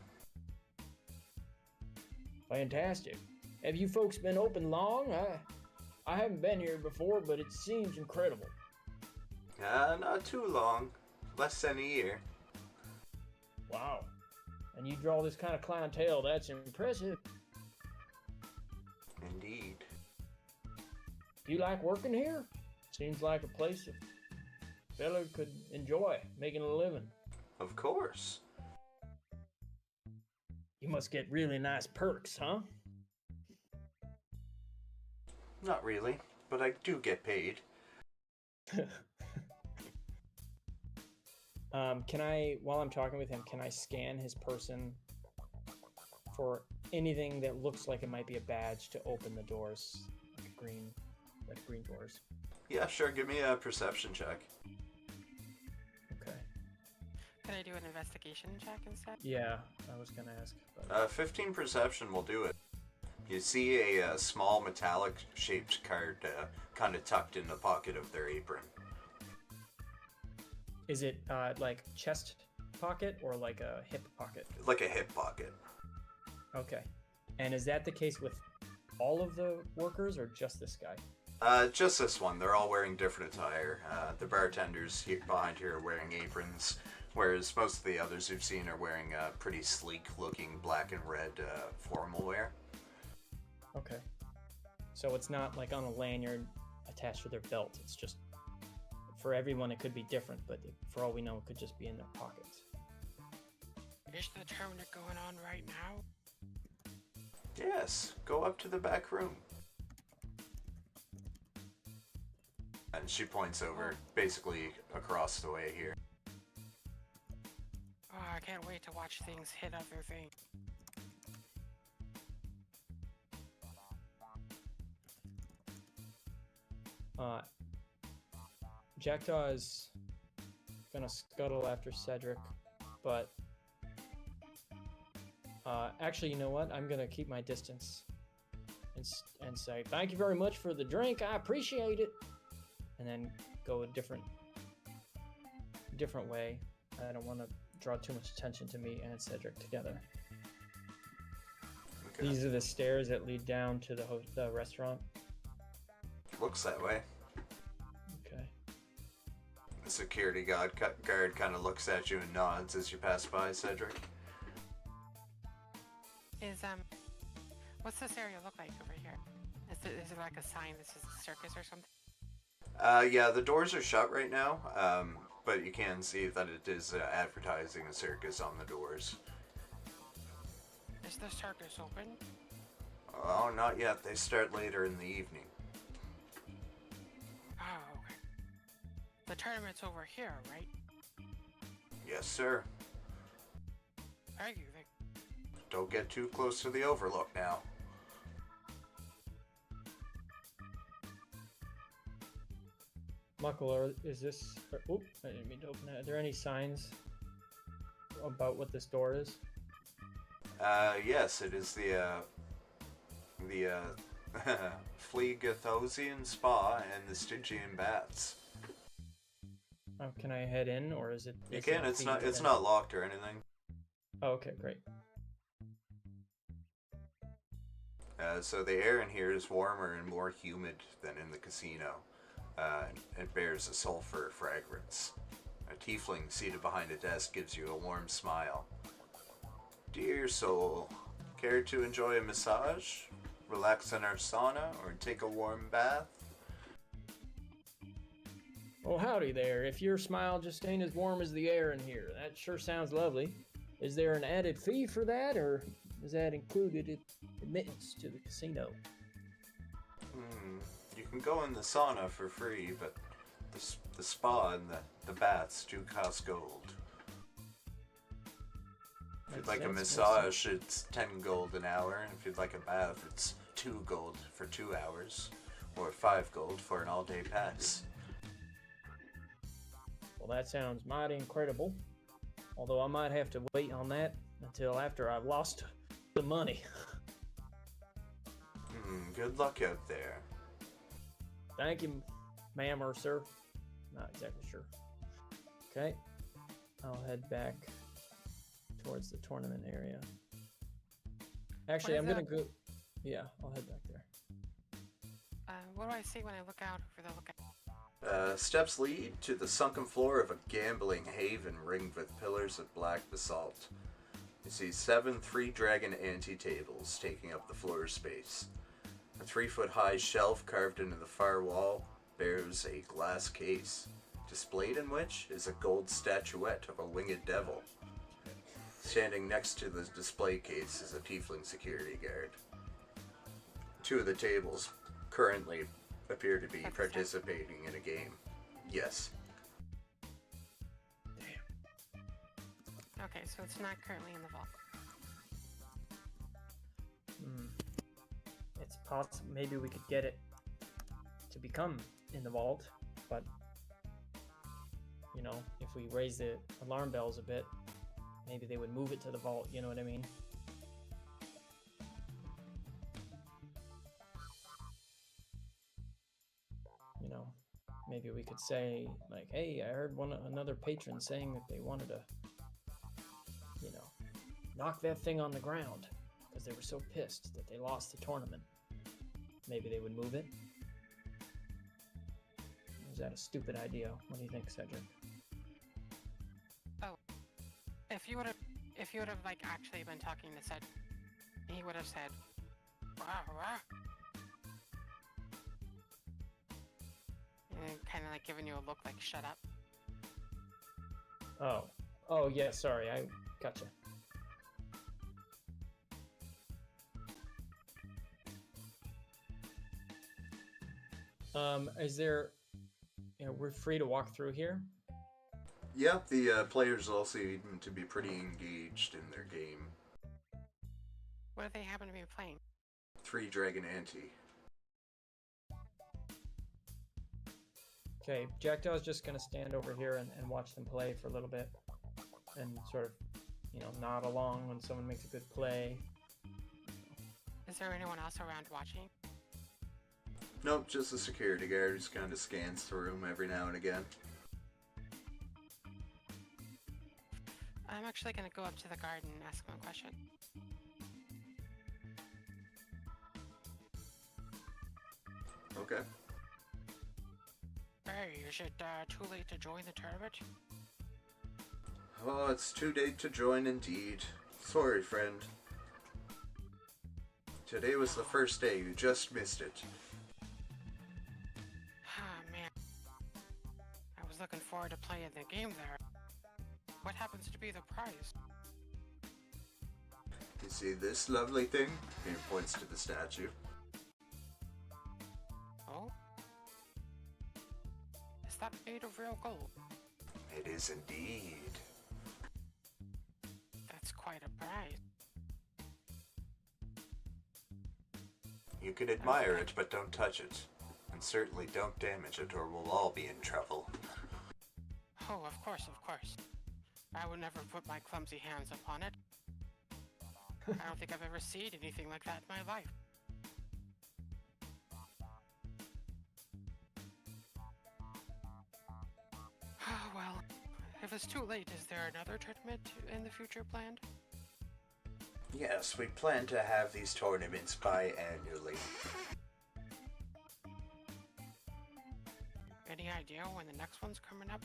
Fantastic. Have you folks been open long? I haven't been here before, but it seems incredible. Not too long. Less than a year. Wow. And you draw this kind of clientele, that's impressive. Indeed. You like working here? Seems like a place a fella could enjoy making a living. Of course. You must get really nice perks, huh? Not really, but I do get paid. Can I, while I'm talking with him, can I scan his person for anything that looks like it might be a badge to open the doors, like green doors? Yeah, sure. Give me a perception check. Okay. Can I do an investigation check instead? Yeah, I was gonna ask. But... 15 perception will do it. You see a small metallic-shaped card kind of tucked in the pocket of their apron. Is it like chest pocket or like a hip pocket? Like a hip pocket. Okay. And is that the case with all of the workers or just this guy? Just this one. They're all wearing different attire. The bartenders behind here are wearing aprons, whereas most of the others you've seen are wearing pretty sleek-looking black and red formal wear. Okay. So it's not like on a lanyard attached to their belt. It's just, for everyone it could be different, but for all we know it could just be in their pockets. Is the tournament going on right now? Yes. Go up to the back room. And she points over, basically across the way here. Oh, I can't wait to watch things hit other things. Jackdaw is gonna scuttle after Cedric, but actually, you know what? I'm gonna keep my distance and say thank you very much for the drink. I appreciate it, and then go a different way. I don't want to draw too much attention to me and Cedric together. Okay. These are the stairs that lead down to the restaurant. Looks that way. Okay. The security guard kind of looks at you and nods as you pass by, Cedric. What's this area look like over here? Is it like a sign this is a circus or something? Yeah, the doors are shut right now, but you can see that it is advertising a circus on the doors. Is the circus open? Oh, not yet. They start later in the evening. Oh, okay. The tournament's over here, right? Yes, sir. Thank you. Don't get too close to the Overlook now. Muckle, is this... Oop, I didn't mean to open that. Are there any signs about what this door is? Yes, it is the Fleagathosian Spa and the Stygian Bats. Oh, can I head in, or is it... You can, it's not locked or anything. Oh, okay, great. So the air in here is warmer and more humid than in the casino. It bears a sulfur fragrance. A tiefling seated behind a desk gives you a warm smile. Dear soul, care to enjoy a massage, relax in our sauna, or take a warm bath? Well, howdy there. If your smile just ain't as warm as the air in here, that sure sounds lovely. Is there an added fee for that, or is that included in admittance to the casino? You can go in the sauna for free, but the spa and the baths do cost gold. If you'd like a massage, it's 10 gold an hour, and if you'd like a bath, it's 2 gold for 2 hours, or 5 gold for an all-day pass. Well, that sounds mighty incredible. Although I might have to wait on that until after I've lost the money. Good luck out there. Thank you, ma'am or sir. Not exactly sure. Okay. I'll head back towards the tournament area. Actually, I'm gonna go... Yeah, I'll head back there. What do I see when I look out over the lookout? Steps lead to the sunken floor of a gambling haven ringed with pillars of black basalt. You see 7 3-dragon ante-tables taking up the floor space. A 3-foot-high shelf carved into the far wall bears a glass case, displayed in which is a gold statuette of a winged devil. Standing next to the display case is a tiefling security guard. 2 of the tables currently appear to be participating in a game. Yes. Okay, so it's not currently in the vault. It's possible maybe we could get it to become in the vault, but you know, if we raise the alarm bells a bit, maybe they would move it to the vault, you know what I mean? You know, maybe we could say, like, hey, I heard another patron saying that they wanted to, you know, knock that thing on the ground because they were so pissed that they lost the tournament. Maybe they would move it. Or is that a stupid idea? What do you think, Cedric? Oh, if you would have like actually been talking to Cedric, he would have said, "Rah, rah," and kind of like giving you a look like "shut up." Oh yeah. Sorry, I gotcha. Is there, you know, we're free to walk through here? Yeah, the players all seem to be pretty engaged in their game. What do they happen to be playing? 3-dragon ante. Okay, Jackdaw's just gonna stand over here and watch them play for a little bit. And sort of, you know, nod along when someone makes a good play. Is there anyone else around watching? Nope, just a security guard who kind of scans the room every now and again. I'm actually going to go up to the guard and ask him a question. Okay. Hey, is it too late to join the tournament? Oh, it's too late to join indeed. Sorry, friend. Today was the first day, you just missed it. Ah, man. I was looking forward to playing the game there. What happens to be the prize? You see this lovely thing? He points to the statue. Oh? Is that made of real gold? It is indeed. quite a prize. You can admire it, but don't touch it. And certainly don't damage it, or we'll all be in trouble. Oh, of course, of course. I would never put my clumsy hands upon it. I don't think I've ever seen anything like that in my life. Well, if it's too late, is there another tournament in the future planned? Yes, we plan to have these tournaments biannually. Any idea when the next one's coming up?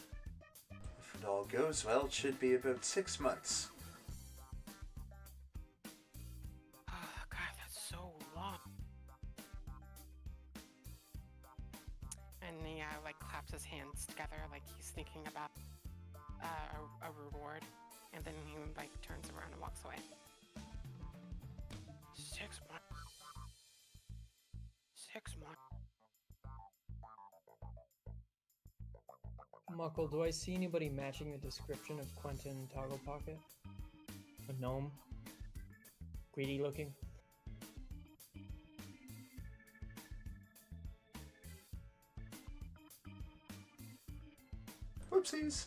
If it all goes well, it should be about 6 months. Oh, God, that's so long. And he, like, claps his hands together like he's thinking about a reward. And then he, like, turns around and walks away. 6 months. 6 months. Muckle, do I see anybody matching the description of Quentin Togglepocket? A gnome? Greedy looking? Whoopsies.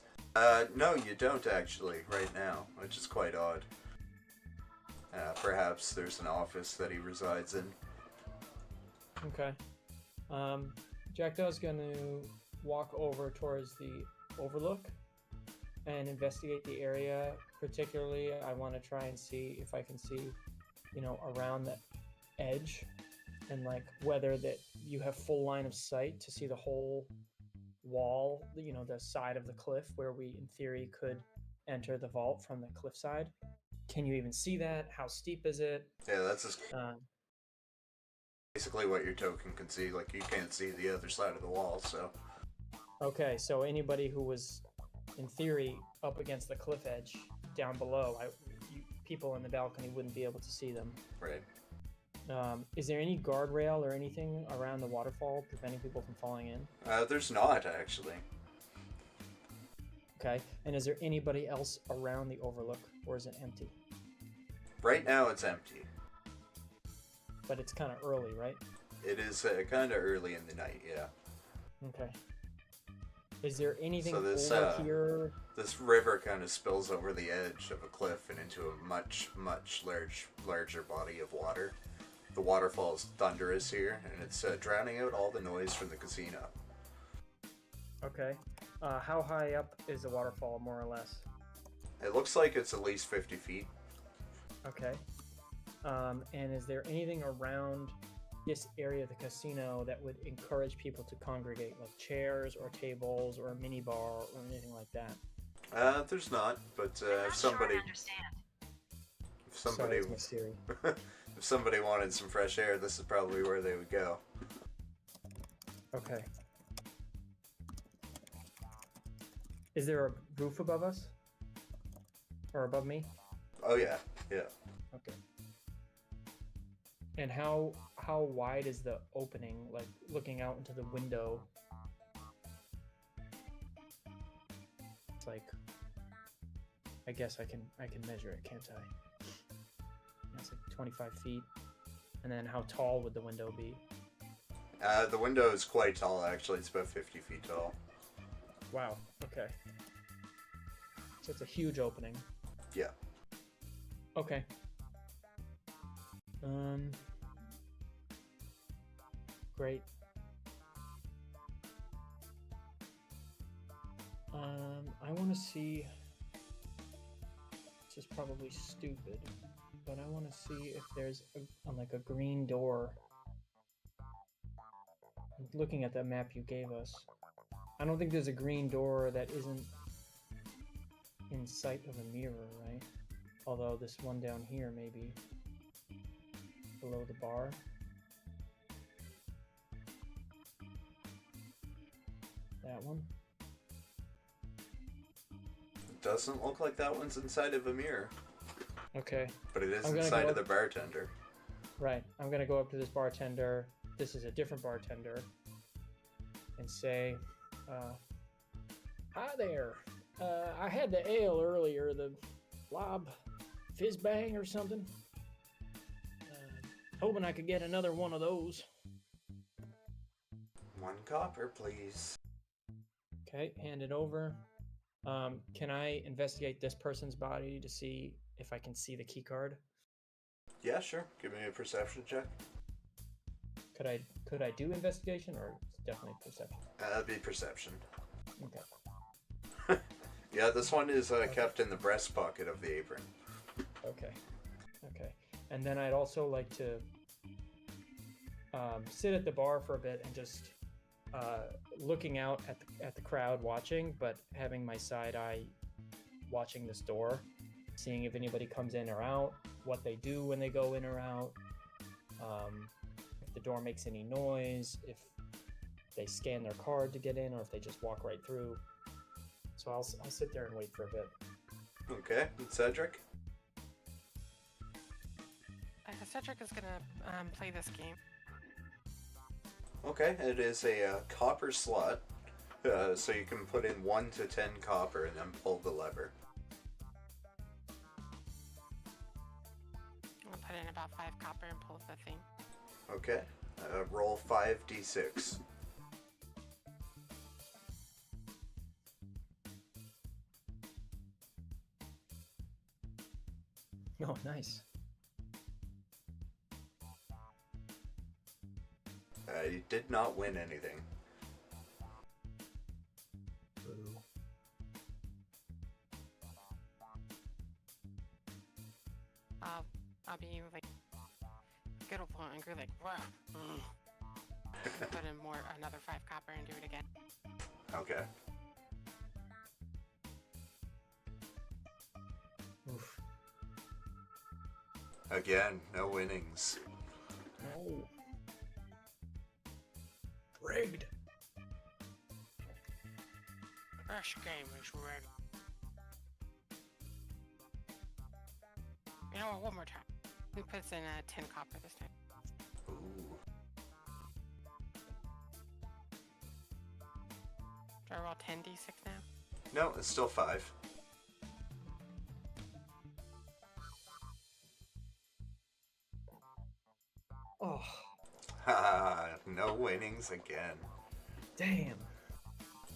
No, you don't actually, right now, which is quite odd. Perhaps there's an office that he resides in. Okay. Jackdaw's gonna walk over towards the overlook and investigate the area. Particularly, I want to try and see if I can see, around the edge, and like whether that you have full line of sight to see the whole wall, the side of the cliff where we in theory could enter the vault from the cliffside. Can you even see that? How steep is it? Yeah, that's just basically what your token can see. Like, you can't see the other side of the wall, so... Okay, so anybody who was, in theory, up against the cliff edge down below, people in the balcony wouldn't be able to see them. Right. Is there any guardrail or anything around the waterfall preventing people from falling in? There's not, actually. Okay, and is there anybody else around the overlook, or is it empty? Right now, it's empty. But it's kind of early, right? It is kind of early in the night, yeah. Okay. Is there anything So this, over here? This river kind of spills over the edge of a cliff and into a much, much larger body of water. The waterfall is thunderous here, and it's drowning out all the noise from the casino. Okay. How high up is the waterfall, more or less? It looks like it's at least 50 feet. Okay. And is there anything around this area of the casino that would encourage people to congregate, like chairs or tables or a mini bar or anything like that? There's not, but I'm if not somebody... sure I understand. If somebody... Sorry, it's my Siri. If somebody wanted some fresh air, this is probably where they would go. Okay. Is there a roof above us? Or above me? Oh yeah, yeah. Okay. And how wide is the opening, like looking out into the window? It's like, I guess I can measure it, can't I? That's like 25 feet. And then how tall would the window be? The window is quite tall, actually. It's about 50 feet tall. Wow, okay. So it's a huge opening. Yeah. Okay. Great. I want to see... This is probably stupid, but I want to see if there's a green door. Looking at that map you gave us, I don't think there's a green door that isn't in sight of a mirror, right? Although this one down here maybe below the bar. That one? It doesn't look like that one's inside of a mirror. Okay. But it is I'm gonna inside go of the up- bartender. Right. I'm gonna go up to this bartender. This is a different bartender. And say, hi there. I had the ale earlier. The blob fizz bang or something. Hoping I could get another one of those. 1 copper, please. Okay, hand it over. Can I investigate this person's body to see if I can see the key card? Yeah, sure. Give me a perception check. Could I do investigation, or it's definitely perception? That'd be perception. Okay. Yeah, this one is kept in the breast pocket of the apron. Okay. And then I'd also like to sit at the bar for a bit and just looking out at the crowd watching, but having my side eye watching this door, seeing if anybody comes in or out, what they do when they go in or out, if the door makes any noise, if they scan their card to get in, or if they just walk right through. So I'll sit there and wait for a bit. Okay, and Cedric? Cedric is gonna play this game. Okay, it is a copper slot, so you can put in 1 to 10 copper and then pull the lever. I'm gonna put in about 5 copper and pull the thing. Okay, roll 5d6. Oh, nice. You did not win anything. Boo. I'll be like, get a little angry, like, whoa. Put in another 5 copper and do it again. Okay. Oof. Again, no winnings. No. Rigged. This game is rigged. You know what, one more time. He puts in 10 copper this time. Ooh. Do I roll 10d6 now? No, it's still 5. Oh, Haha, no winnings again. damn.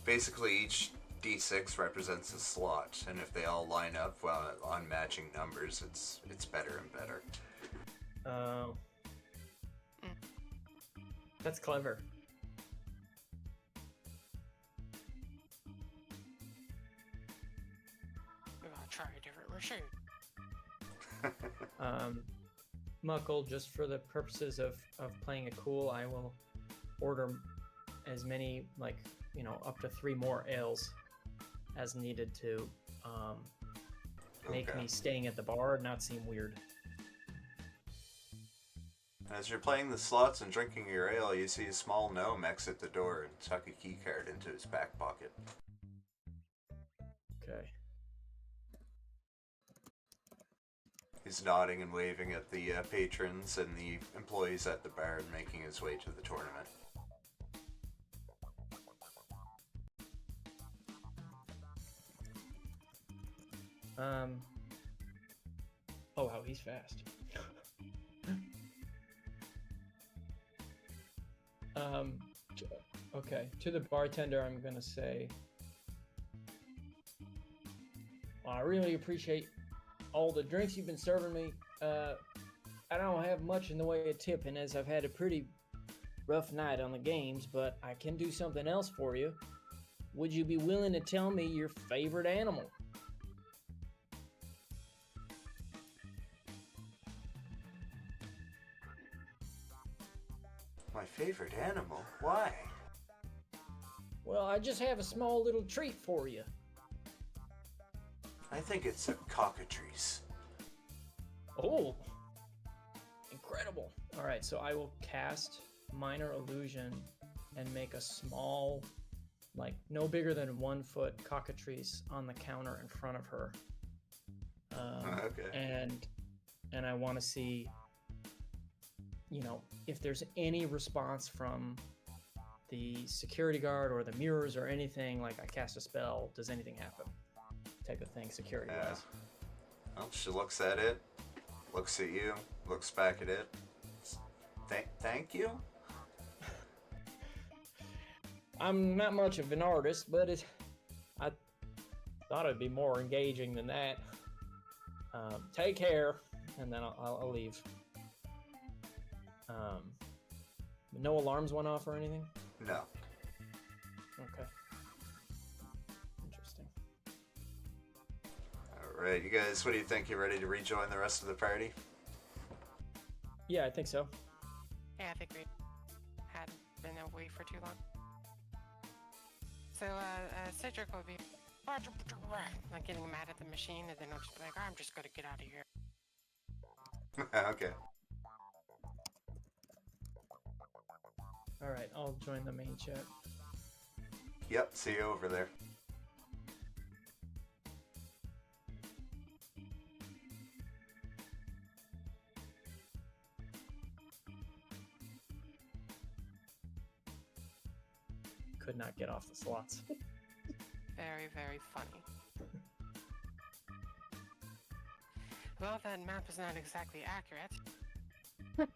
Basically, each d6 represents a slot, and if they all line up on matching numbers, it's better and better. Oh. That's clever. We're gonna try a different machine. Muckle, just for the purposes of playing it cool, I will order as many, like, up to 3 more ales as needed to make Okay. me staying at the bar not seem weird. As you're playing the slots and drinking your ale, you see a small gnome exit the door and tuck a key card into his back pocket. Okay. He's nodding and waving at the patrons and the employees at the bar and making his way to the tournament. Oh wow, he's fast. Okay, to the bartender, I'm gonna say, I really appreciate all the drinks you've been serving me. I don't have much in the way of tipping, as I've had a pretty rough night on the games, but I can do something else for you. Would you be willing to tell me your favorite animal? My favorite animal? Why? Well, I just have a small little treat for you. I think it's a cockatrice. Oh, incredible. All right, so I will cast Minor Illusion and make a small, like no bigger than 1 foot cockatrice on the counter in front of her. Okay. And I want to see, if there's any response from the security guard or the mirrors or anything, like I cast a spell, does anything happen? Type of thing, security wise. Well, she looks at it, looks at you, looks back at it. Thank you? I'm not much of an artist, but I thought it'd be more engaging than that. Take care, and then I'll leave. No alarms went off or anything? No. Okay. Interesting. Alright, you guys, what do you think? You ready to rejoin the rest of the party? Yeah, I think so. Yeah, I think we had been away for too long. So, Cedric will be like getting mad at the machine, and then I'll just be like, I'm just gonna get out of here. Okay. Alright, I'll join the main chat. Yep, see you over there. Could not get off the slots. Very, very funny. Well, that map is not exactly accurate.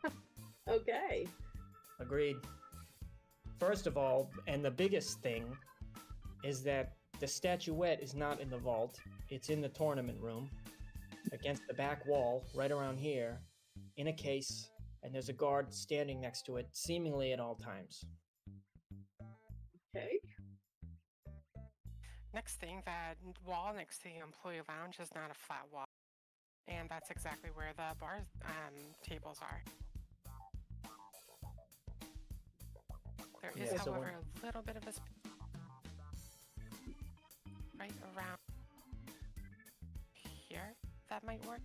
Okay. Agreed. First of all, and the biggest thing, is that the statuette is not in the vault. It's in the tournament room, against the back wall, right around here, in a case, and there's a guard standing next to it, seemingly at all times. Okay. Next thing, that wall next to the employee lounge is not a flat wall. And that's exactly where the bar tables are. There is, Yeah, so however, a little bit of a right around here. That might work.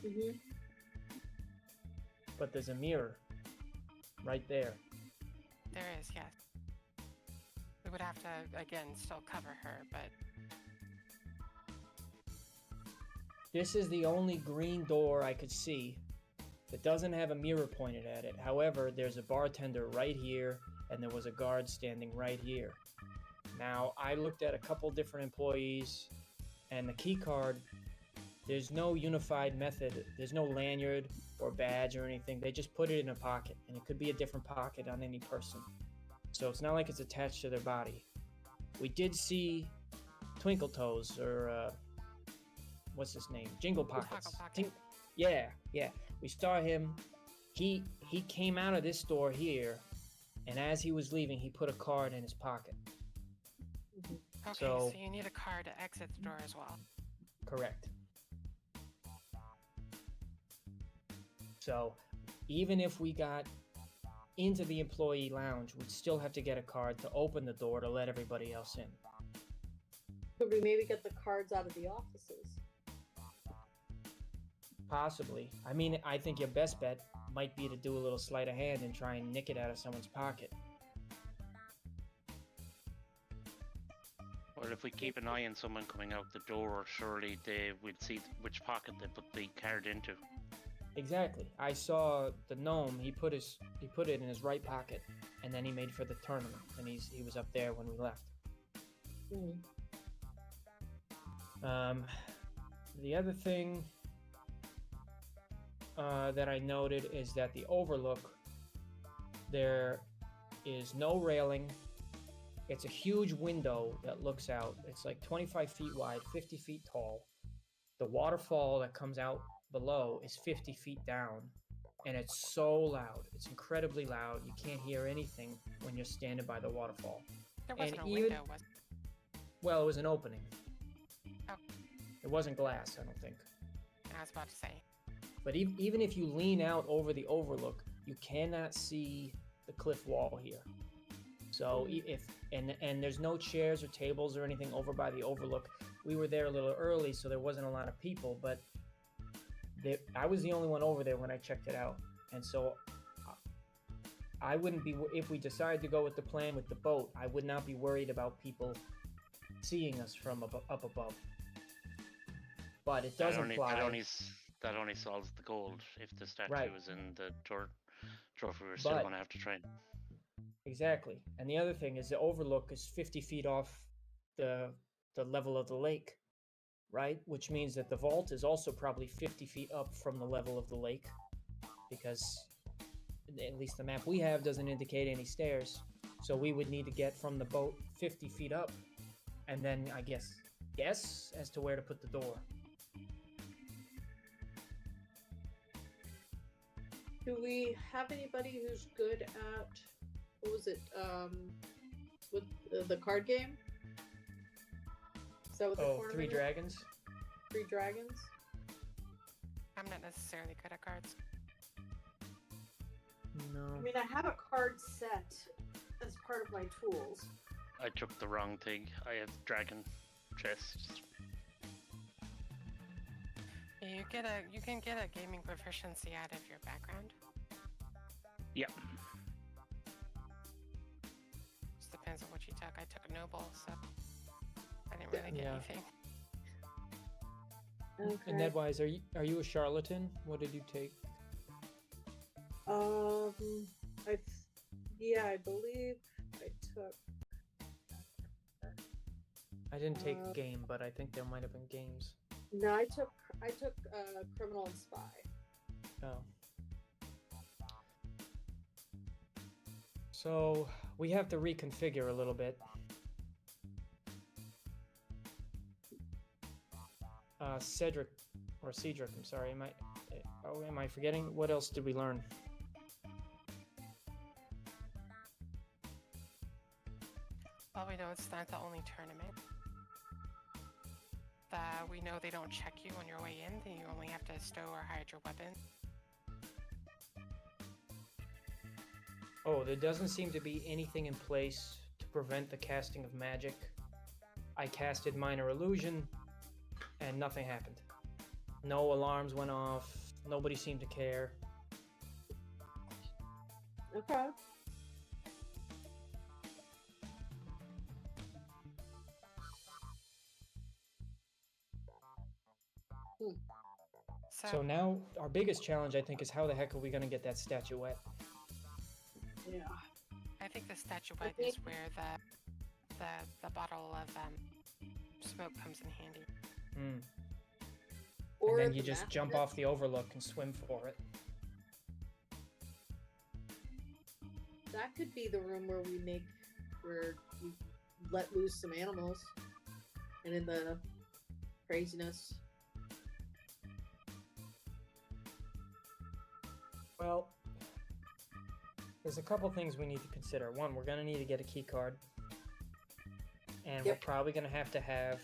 Mhm. But there's a mirror right there. There is, yes. We would have to, again, still cover her, but This is the only green door I could see that doesn't have a mirror pointed at it. However, there's a bartender right here, and there was a guard standing right here. Now, I looked at a couple different employees, and the key card, there's no unified method. There's no lanyard or badge or anything. They just put it in a pocket, and it could be a different pocket on any person. So it's not like it's attached to their body. We did see Twinkle Toes, or what's his name? Jingle Pockets. Pocket. Yeah. We saw him. He came out of this door here, and as he was leaving, he put a card in his pocket. Okay, So- so you need a card to exit the door as well. Correct. So, even if we got into the employee lounge, we'd still have to get a card to open the door to let everybody else in. Could we maybe get the cards out of the offices? Possibly. I mean, I think your best bet might be to do a little sleight of hand and try and nick it out of someone's pocket. Well, if we keep an eye on someone coming out the door, surely we'd see which pocket they put the card into. Exactly. I saw the gnome. He put it in his right pocket, and then he made for the tournament. And he was up there when we left. Mhm. The other thing that I noted is that the overlook, there is no railing. It's a huge window that looks out. It's like 25 feet wide, 50 feet tall. The waterfall that comes out below is 50 feet down, and it's so loud. It's incredibly loud. You can't hear anything when you're standing by the waterfall. There wasn't And a even- window, was Well, it was an opening. Oh. It wasn't glass, I don't think. I was about to say. But even if you lean out over the overlook, you cannot see the cliff wall here. So and there's no chairs or tables or anything over by the overlook. We were there a little early, so there wasn't a lot of people, but I was the only one over there when I checked it out. And so I wouldn't be, if we decided to go with the plan with the boat, I would not be worried about people seeing us from up above. But it does imply... That only solves the gold. If the statue Right. was in the trophy, we're still But- going to have to try. Exactly. And the other thing is the overlook is 50 feet off the level of the lake. right? Which means that the vault is also probably 50 feet up from the level of the lake, because at least the map we have doesn't indicate any stairs. So we would need to get from the boat 50 feet up, and then I guess as to where to put the door. Do we have anybody who's good at, what was it, with the card game? Is that what the corner Three is? dragons? 3 Dragons? I'm not necessarily good at cards. No. I mean, I have a card set as part of my tools. I took the wrong thing. I have dragon chests. Yeah, you can get a gaming proficiency out of your background. Yep. Just depends on what you took. I took a noble, so I didn't really get Yeah. anything. Okay. And Nedwise, are you a charlatan? What did you take? I believe I took. I didn't take game, but I think there might have been games. No, I took criminal and spy. Oh. So we have to reconfigure a little bit. Cedric, I'm sorry. Am I forgetting? What else did we learn? Well, we know it's not the only tournament. We know they don't check you on your way in. That you only have to stow or hide your weapon. Oh, there doesn't seem to be anything in place to prevent the casting of magic. I casted Minor Illusion, and nothing happened. No alarms went off. Nobody seemed to care. Okay. So now our biggest challenge, I think, is how the heck are we going to get that statuette? Yeah. I think the statuette is where the bottle of smoke comes in handy. Hmm. Or And then you the just map. jump off the overlook and swim for it. That could be the room where we let loose some animals, and in the craziness. Well, there's a couple things we need to consider. One, we're going to need to get a key card. And we're Yep. probably going to have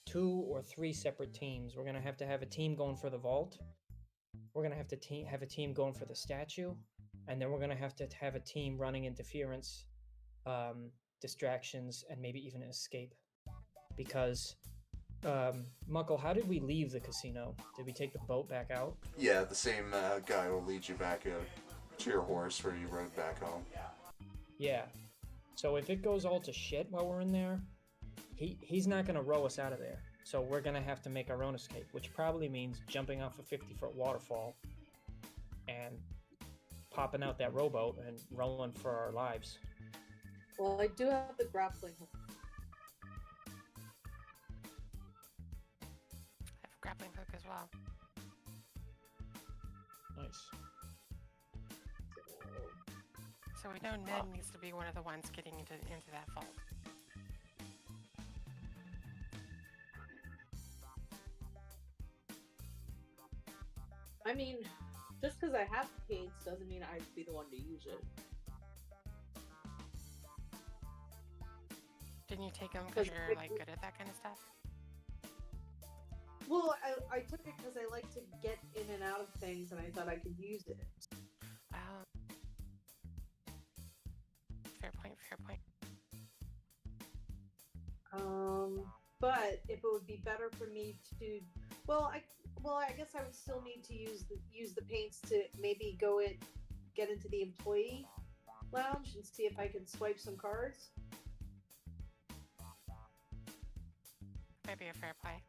2 or 3 separate teams. We're going to have a team going for the vault. We're going to have a team going for the statue. And then we're going to have a team running interference, distractions, and maybe even an escape. Because, Muckle, how did we leave the casino? Did we take the boat back out? Yeah, the same guy will lead you back to your horse where you rode back home. Yeah. So if it goes all to shit while we're in there, he's not going to row us out of there. So we're going to have to make our own escape, which probably means jumping off a 50-foot waterfall and popping out that rowboat and rolling for our lives. Well, I do have the grappling hook. I have a grappling hook as well. Nice. So we know Ned needs to be one of the ones getting into that vault. I mean, just because I have paints doesn't mean I'd be the one to use it. Didn't you take them because you're like good at that kind of stuff? Well, I took it because I like to get in and out of things, and I thought I could use it. Fair point. Fair point. But if it would be better for me to, I guess I would still need to use the paints to maybe get into the employee lounge and see if I can swipe some cards. Maybe a fair play.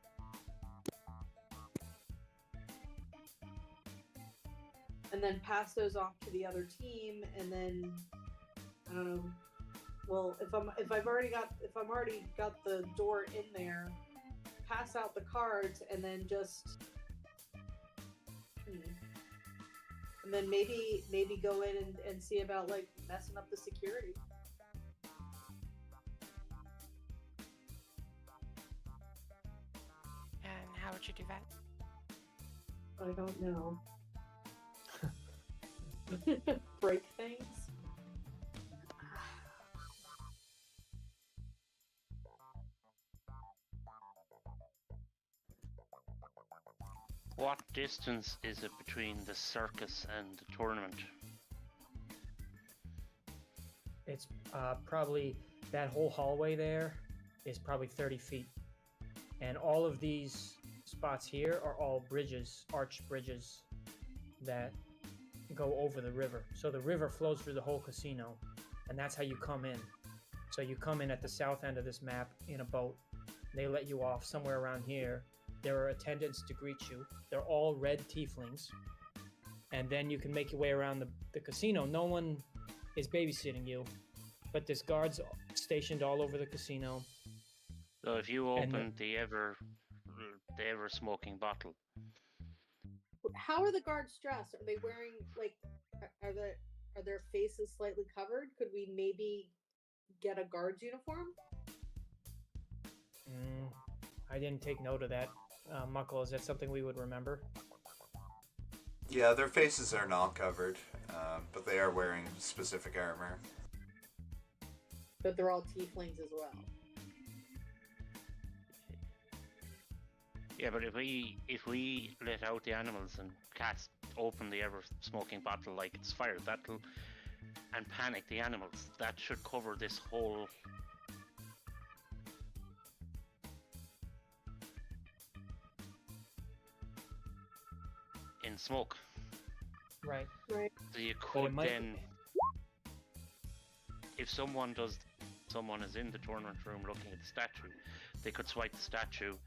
And then pass those off to the other team, and then, I don't know, Well, if I'm already got the door in there, pass out the cards and then just and then maybe go in and see about like messing up the security. And how would you do that? I don't know. Break things. What distance is it between the circus and the tournament? It's probably that whole hallway there is probably 30 feet. And all of these spots here are all bridges, arched bridges that go over the river. So the river flows through the whole casino, and that's how you come in. So you come in at the south end of this map in a boat. They let you off somewhere around here. There are attendants to greet you. They're all red tieflings. And then you can make your way around the casino. No one is babysitting you, but there's guards stationed all over the casino. So if you open the ever smoking bottle, How are the guards dressed? Are they wearing like are their faces slightly covered? Could we maybe get a guard's uniform? I didn't take note of that. Muckle, is that something we would remember? Yeah, their faces are not covered, but they are wearing specific armor. But they're all tieflings as well. yeah, but if we let out the animals and open the ever smoking bottle like it's fire, and panic the animals, that should cover this whole. In smoke. Right. Right. So you But could it might- then, if someone is in the tournament room looking at the statue, they could swipe the statue,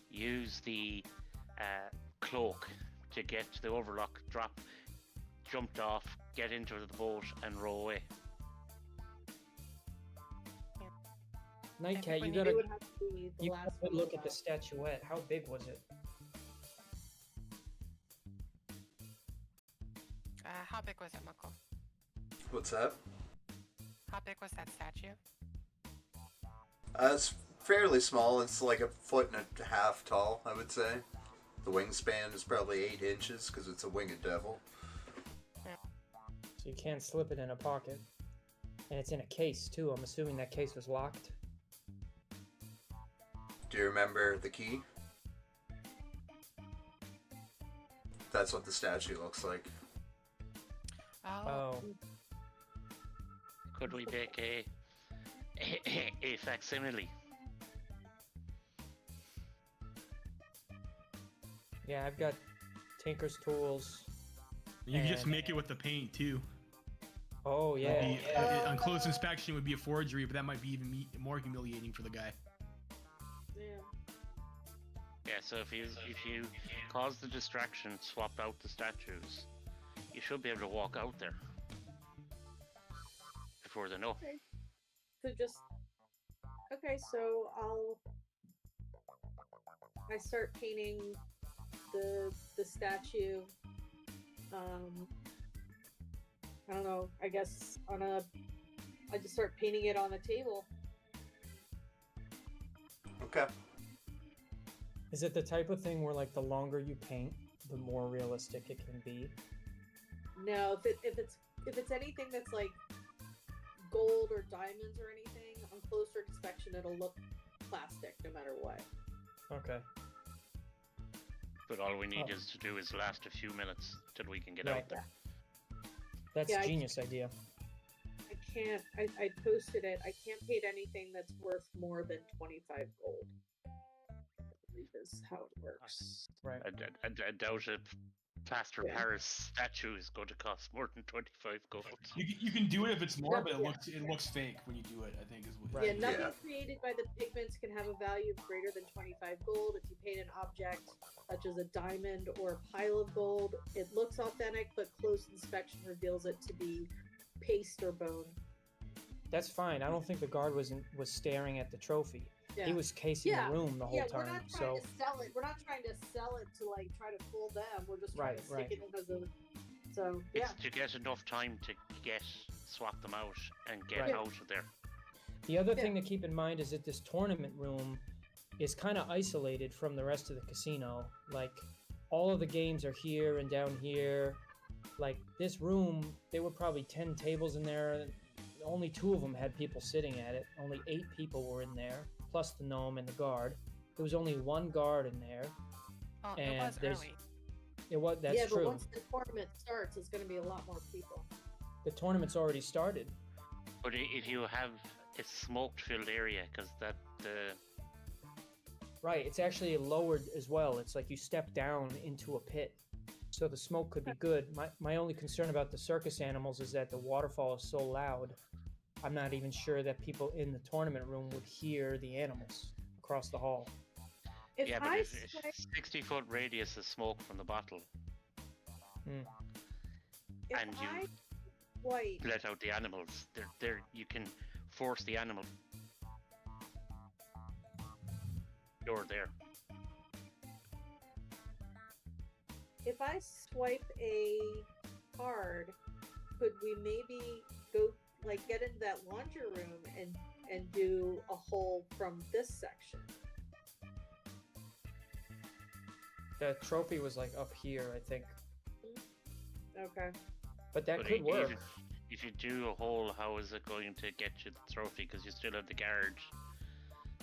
use the cloak to get to the overlock, jumped off, get into the boat, and row away. Nightcat, you It gotta It would have to be the you last gotta one. look at the statuette. How big was it? How big was it, Muckle? What's that? How big was that statue? It's fairly small. It's like 1.5 feet tall, I would say. The wingspan is probably 8 inches because it's a winged devil. So you can't slip it in a pocket. And it's in a case too. I'm assuming that case was locked. Do you remember the key? That's what the statue looks like. Oh. Could we make a facsimile? Yeah, I've got Tinker's tools. You can just And- make it with the paint too. Oh yeah. On close inspection, it would be a forgery, but that might be even more humiliating for the guy. Yeah. Yeah, so if you cause the distraction, swap out the statues, you should be able to walk out there before they know. So I start painting the statue. I don't know. I guess I just start painting it on a table. Okay. Is it the type of thing where like the longer you paint, the more realistic it can be? No, if it's anything that's like gold or diamonds or anything, on closer inspection it'll look plastic no matter what. Okay. But all we need Oh. is to do is last a few minutes till we can get Right. out there. That's Yeah, a genius idea. I can't. I posted it. I can't paint anything that's worth more than 25 gold. I believe is how it works. Right. I doubt a plaster Yeah. Paris statue is going to cost more than 25 gold. You can do it if it's more, but Yeah. it looks fake when you do it. I think is what. Right. Yeah, nothing Yeah. created by the pigments can have a value of greater than 25 gold. If you paint an object such as a diamond or a pile of gold, it looks authentic, but close inspection reveals it to be paste or bone. That's fine. I don't think the guard was staring at the trophy. Yeah. He was casing the room the whole We're time. not trying to sell it. We're not trying to sell it to like try to fool them. We're just trying to stick it in as a. So yeah. It's to get enough time to swap them out and get Right. out of there. The other thing to keep in mind is that this tournament room is kind of isolated from the rest of the casino. Like, all of the games are here and down here. Like, this room, there were probably 10 tables in there. Only 2 of them had people sitting at it. Only 8 people were in there, plus the gnome and the guard. There was only 1 guard in there. Oh, and it was early. That's true. But once the tournament starts, it's going to be a lot more people. The tournament's already started. But if you have a smoke-filled area, because Right, it's actually lowered as well. It's like you step down into a pit. So the smoke could be good. My only concern about the circus animals is that the waterfall is so loud. I'm not even sure that people in the tournament room would hear the animals across the hall. If yeah, but I if swipe, 60-foot radius of smoke from the bottle, if and you I swipe, let out the animals, you can force the animal. You're there. if I swipe a card, could we maybe go like get into that laundry room and do a hole from this section? The trophy was like up here, I think. Okay. But that But could work. If you do a hole, how is it going to get you the trophy? Because you still have the guard,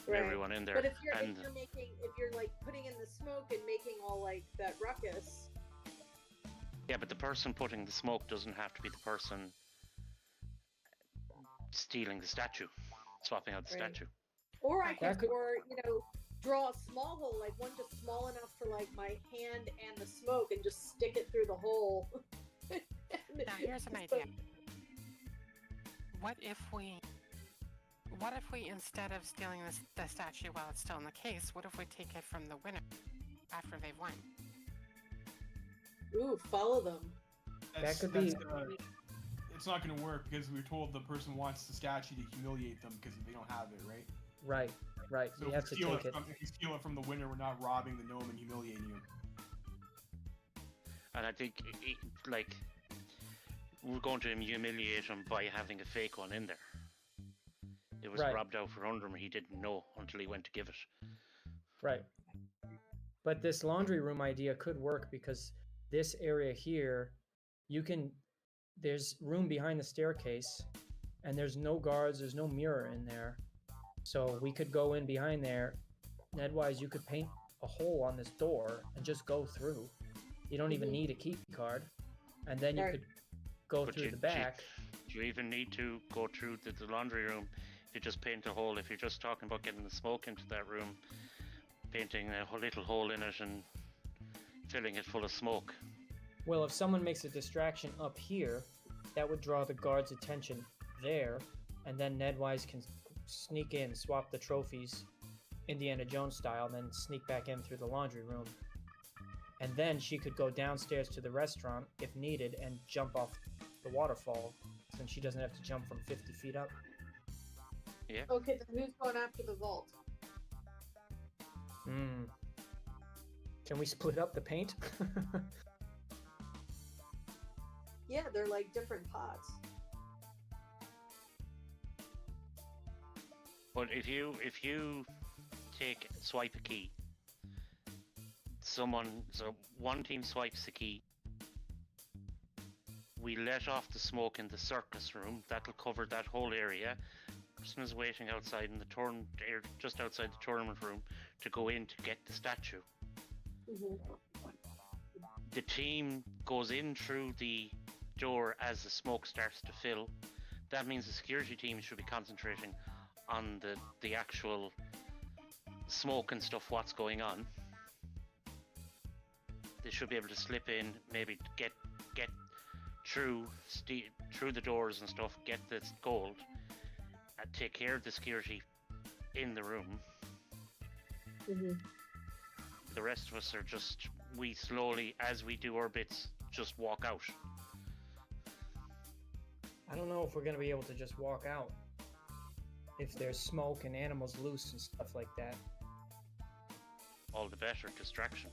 Right. everyone in there. But if you're and if you're like putting in the smoke and making all like that ruckus. yeah, but the person putting the smoke doesn't have to be the person stealing the statue, swapping out the Right. statue. Or I That could, could- or draw a small hole, like one just small enough for like my hand and the smoke, and just stick it through the hole. Now here's an idea. What if we instead of stealing the statue while it's still in the case, what if we take it from the winner after they've won? Ooh, follow them. That could be- It's not going to work because we were told the person wants the statue to humiliate them because they don't have it, right? Right. So You if have we to steal take it. If you steal it from the winner, we're not robbing the gnome and humiliating him. And I think, like, we're going to humiliate him by having a fake one in there. It was Right. robbed out from under him. He didn't know until he went to give it. Right. But this laundry room idea could work because this area here, there's room behind the staircase and there's no guards, there's no mirror in there. So we could go in behind there. Nedwise, you could paint a hole on this door and just go through. You don't even need a key card. And then you Right. could go But through the back. Do you even need to go through the laundry room if you just paint a hole? If you're just talking about getting the smoke into that room, painting a little hole in it and filling it full of smoke. Well, if someone makes a distraction up here, that would draw the guard's attention there, and then Nedwise can sneak in, swap the trophies, Indiana Jones style, then sneak back in through the laundry room. And then she could go downstairs to the restaurant if needed and jump off the waterfall, since she doesn't have to jump from 50 feet up. Yeah. Okay, then who's going after the vault? Can we split up the paint? Yeah, they're like different pots. But if you swipe a key, so one team swipes the key, we let off the smoke in the circus room. That'll cover that whole area. Person is waiting outside in the just outside the tournament room to go in to get the statue. The team goes in through the door as the smoke starts to fill. That means the security team should be concentrating on the actual smoke and stuff, what's going on. They should be able to slip in, maybe get through the doors and stuff, get the gold, and take care of the security in the room. The rest of us are just, we slowly, as we do our bits, just walk out. I don't know if we're going to be able to just walk out. if there's smoke and animals loose and stuff like that. All the better. Distraction.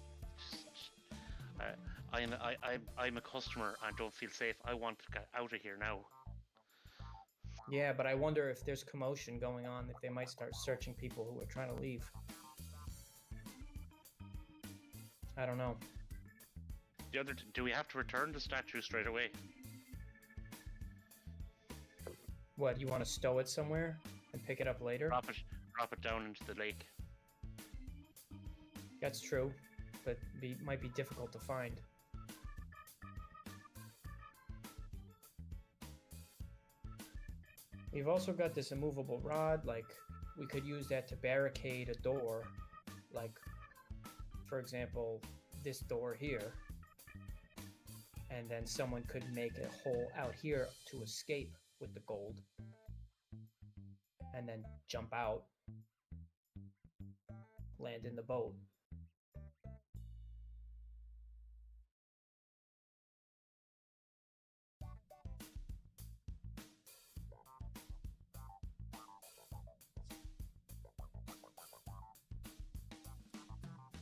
I'm a customer and don't feel safe. I want to get out of here now. Yeah, but I wonder if there's commotion going on, if they might start searching people who are trying to leave. I don't know. Do we have to return the statue straight away? What, you want to stow it somewhere and pick it up later? Drop it down into the lake. That's true, but might be difficult to find. We've also got this immovable rod, like, we could use that to barricade a door, like, for example, this door here. And then someone could make a hole out here to escape with the gold. And then jump out, land in the boat.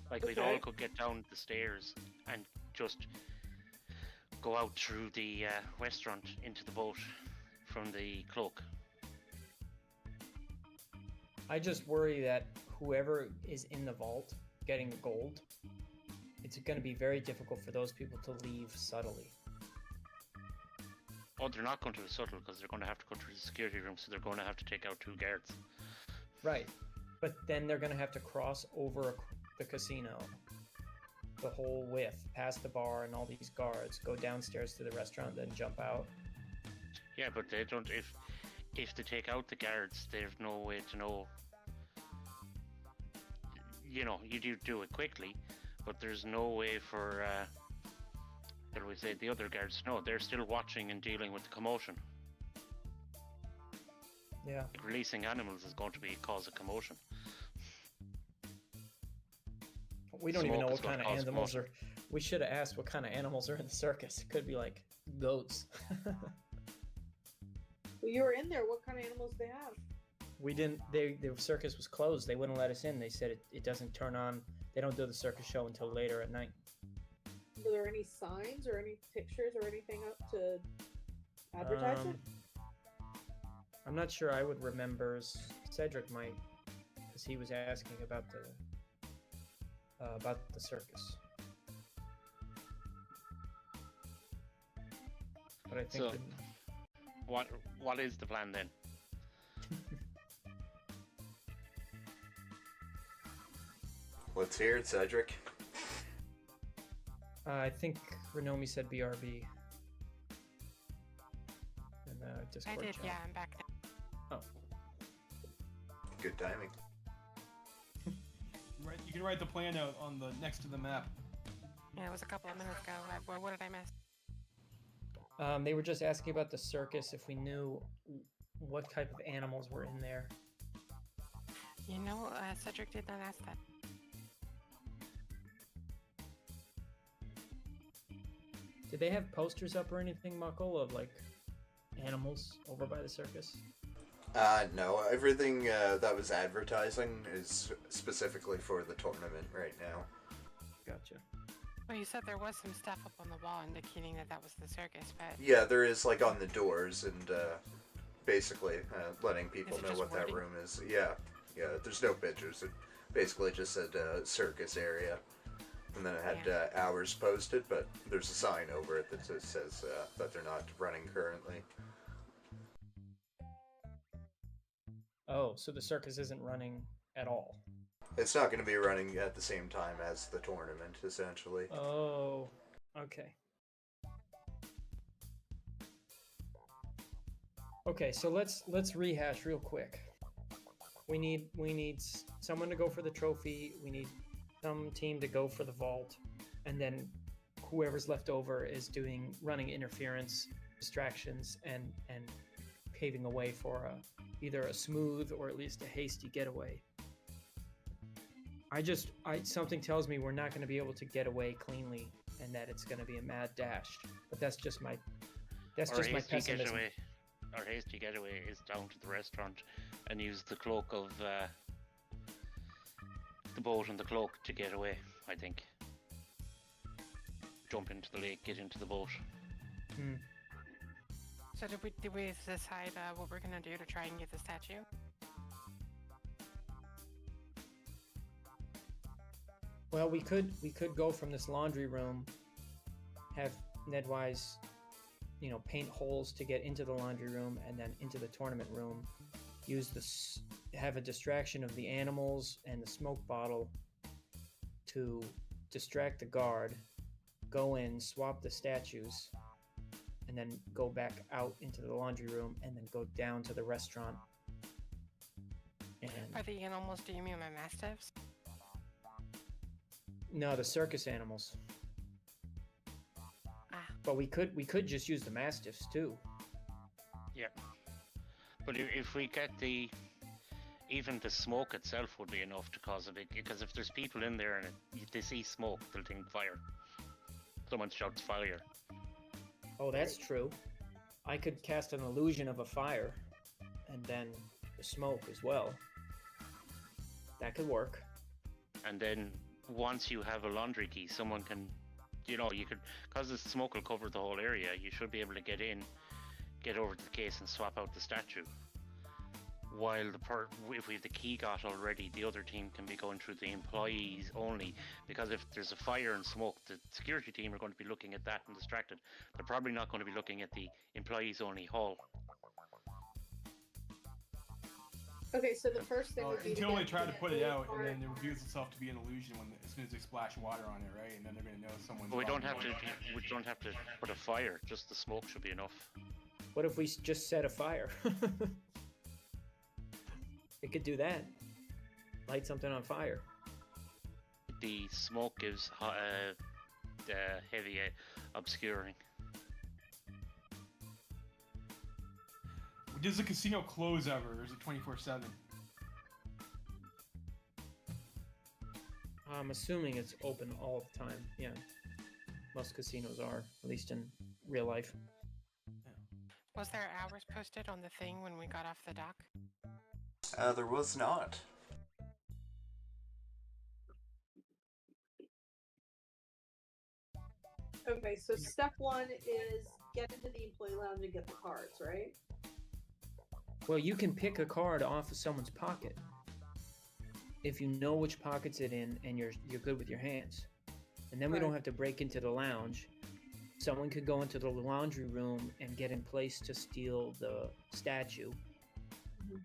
Like, we all could get down the stairs and just go out through the restaurant into the boat from the cloak. I just worry that whoever is in the vault getting the gold, it's going to be very difficult for those people to leave subtly. Oh, they're not going to be subtle because they're going to have to go through the security room, so they're going to have to take out 2 guards. Right. But then they're going to have to cross over the casino, the whole width, past the bar and all these guards, go downstairs to the restaurant, then jump out. Yeah, but they don't. If they take out the guards, there's no way to know. You know, you do it quickly, but there's no way for how do we say, the other guards to know. They're still watching and dealing with the commotion. Yeah. Like, releasing animals is going to cause a commotion. We don't even know what kind of animals commotion. are. We should have asked what kind of animals are in the circus. It could be like goats. Well, you were in there. What kind of animals do they have? We didn't. The circus was closed. They wouldn't let us in. They said it doesn't turn on. They don't do the circus show until later at night. Were there any signs or any pictures or anything up to advertise it? I'm not sure. I would remember. Cedric might, because he was asking about the circus. But I think. So, what is the plan then? Let's hear it, Cedric. I think Renomi said BRB. And Discord I did, chat. yeah, I'm back now. Oh. Good timing. You can write the plan out on the next to the map. Yeah, it was a couple of minutes ago. What did I miss? They were just asking about the circus, if we knew what type of animals were in there. You know, Cedric did not ask that. Did they have posters up or anything, Muckle, of like animals over by the circus? No. Everything that was advertising is specifically for the tournament right now. Gotcha. Well, you said there was some stuff up on the wall indicating that was the circus, but... Yeah, there is, like, on the doors, and basically letting people Is it know just what that wording? room is. Yeah, there's no pictures. It basically just said circus area. And then it had hours posted, but there's a sign over it that says that they're not running currently. Oh, so the circus isn't running at all. It's not going to be running at the same time as the tournament, essentially. Oh, okay. Okay, so let's rehash real quick. We need someone to go for the trophy. We need some team to go for the vault, and then whoever's left over is running interference, distractions, and paving a way for either a smooth or at least a hasty getaway. Something tells me we're not going to be able to get away cleanly, and that it's going to be a mad dash. But that's just my pessimism. our hasty getaway is down to the restaurant and use the cloak of the boat and the cloak to get away. I think. Jump into the lake, get into the boat. So did we decide what we're gonna do to try and get the statue? Well, we could go from this laundry room, have Nedwise, paint holes to get into the laundry room and then into the tournament room. Have a distraction of the animals and the smoke bottle to distract the guard. Go in, swap the statues, and then go back out into the laundry room and then go down to the restaurant. And Are the animals, do you mean my mastiffs? no, the circus animals. Ah. But we could just use the mastiffs too. Yeah. But if we get even the smoke itself would be enough to cause a big, because if there's people in there and they see smoke, they'll think fire. Someone shouts fire. Oh, that's true. I could cast an illusion of a fire and then the smoke as well. That could work. And then once you have a laundry key, someone can, you could, because the smoke will cover the whole area, you should be able to get in, get over to the case and swap out the statue. While if we have the key got already, the other team can be going through the employees only, because if there's a fire and smoke, the security team are going to be looking at that and distracted. They're probably not going to be looking at the employees only hall. Okay, so the first thing would be Until they get try to put it the out, and card. then it reveals itself to be an illusion as soon as they splash water on it, right? And then they're gonna know someone's. But we don't have following to. We don't have to put a fire. Just the smoke should be enough. What if we just set a fire? It could do that. Light something on fire. The smoke gives the heavy obscuring. Does the casino close ever, or is it 24/7? I'm assuming it's open all the time. Yeah, most casinos are, at least in real life. Was there hours posted on the thing when we got off the dock? There was not. Okay, so step one is get into the employee lounge and get the cards, right? Well, you can pick a card off of someone's pocket if you know which pocket's it in and you're good with your hands. And then we don't Right. have to break into the lounge. Someone could go into the laundry room and get in place to steal the statue. Mhm.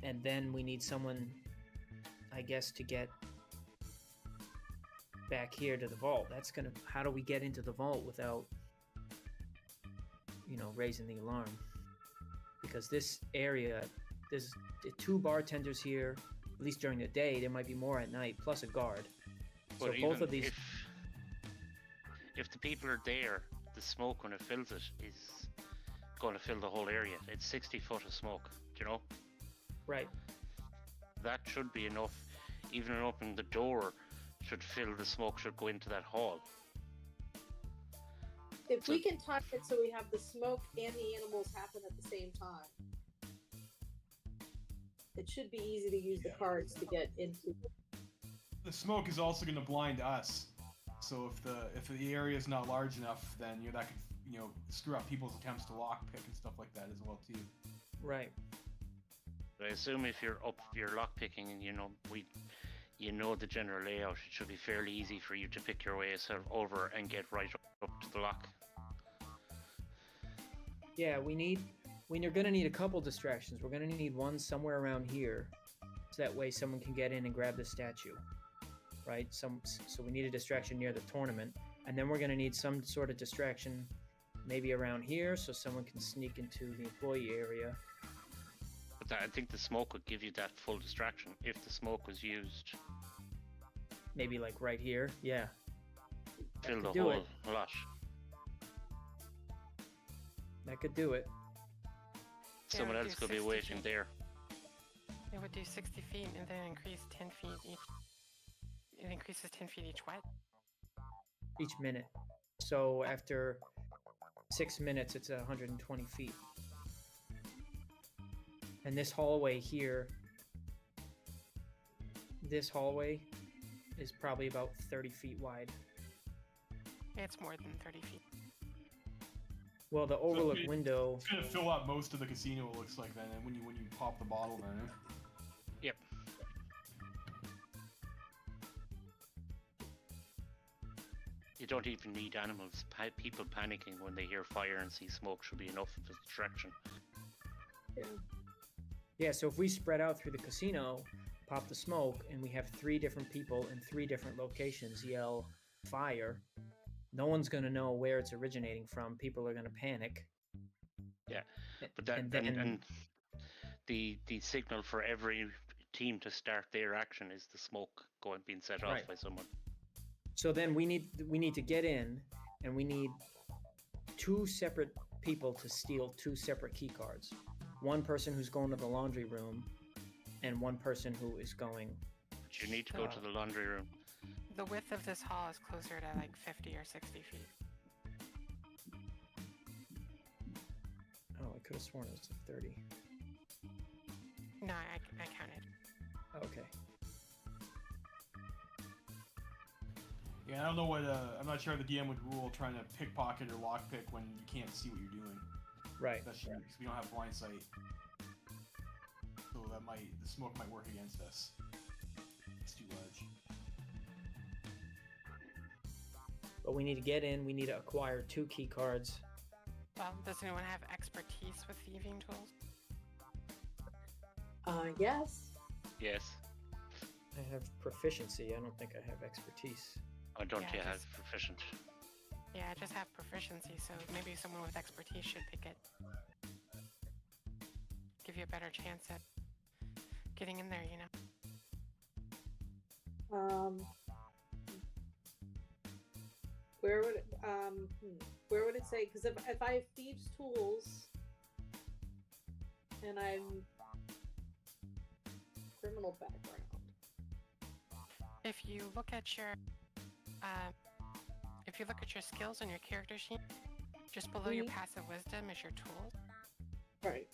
And then we need someone, I guess, to get back here to the vault. How do we get into the vault without, raising the alarm? Because this area, there's 2 bartenders here, at least during the day. There might be more at night, plus a guard. So But both even of these. if the people are there, the smoke when it fills it is going to fill the whole area. It's 60 foot of smoke. Do you know? Right. That should be enough. Even opening the door should fill the smoke. Should go into that hall. If we can time it so we have the smoke and the animals happen at the same time, it should be easy to use the cards to get into. The smoke is also gonna blind us. So if the area is not large enough, then that could screw up people's attempts to lockpick and stuff like that as well too. Right. But I assume if you're lock picking and the general layout, it should be fairly easy for you to pick your way over and get right up to the lock. Yeah, we're gonna need a couple distractions. We're gonna need one somewhere around here, so that way someone can get in and grab the statue, right? So we need a distraction near the tournament, and then we're gonna need some sort of distraction, maybe around here, so someone can sneak into the employee area. But I think the smoke would give you that full distraction if the smoke was used. Maybe like right here. Yeah. Fill the could do whole it. lot. That could do it. Someone Yeah, else do could be 60 waiting feet. there. It would do 60 feet and then increase 10 feet each. It increases 10 feet each what? Each minute. So after 6 minutes, it's 120 feet. And this hallway here, this hallway is probably about 30 feet wide. It's more than 30 feet. Well, the overlook window. It's gonna fill out most of the casino. It looks like then, and when you pop the bottle, then. Yep. You don't even need animals. People panicking when they hear fire and see smoke should be enough of a distraction. Yeah, so if we spread out through the casino, pop the smoke, and we have 3 different people in 3 different locations yell fire, no one's going to know where it's originating from. People are going to panic. Yeah, but that and the signal for every team to start their action is the smoke being set off by someone. So then we need to get in, and we need 2 separate people to steal 2 separate key cards. One person who's going to the laundry room, and one person who is going. But you need to go to the laundry room. The width of this hall is closer to like 50 or 60 feet. Oh, I could have sworn it was 30. No, I counted. Okay. Yeah, I don't know what. I'm not sure how the DM would rule trying to pickpocket or lockpick when you can't see what you're doing. Right. Especially because we don't have blind sight. So the smoke might work against us. It's too large. But we need to get in. We need to acquire 2 key cards. Well, does anyone have expertise with thieving tools? Yes. Yes. I have proficiency. I don't think I have expertise. I don't yet have proficient. Yeah, I just have proficiency, so maybe someone with expertise should pick it. Give you a better chance at getting in there, you know. Where would it say? Because if I have thieves' tools and I'm criminal background. If you look at your skills on your character sheet, just below your passive wisdom is your tools. Right.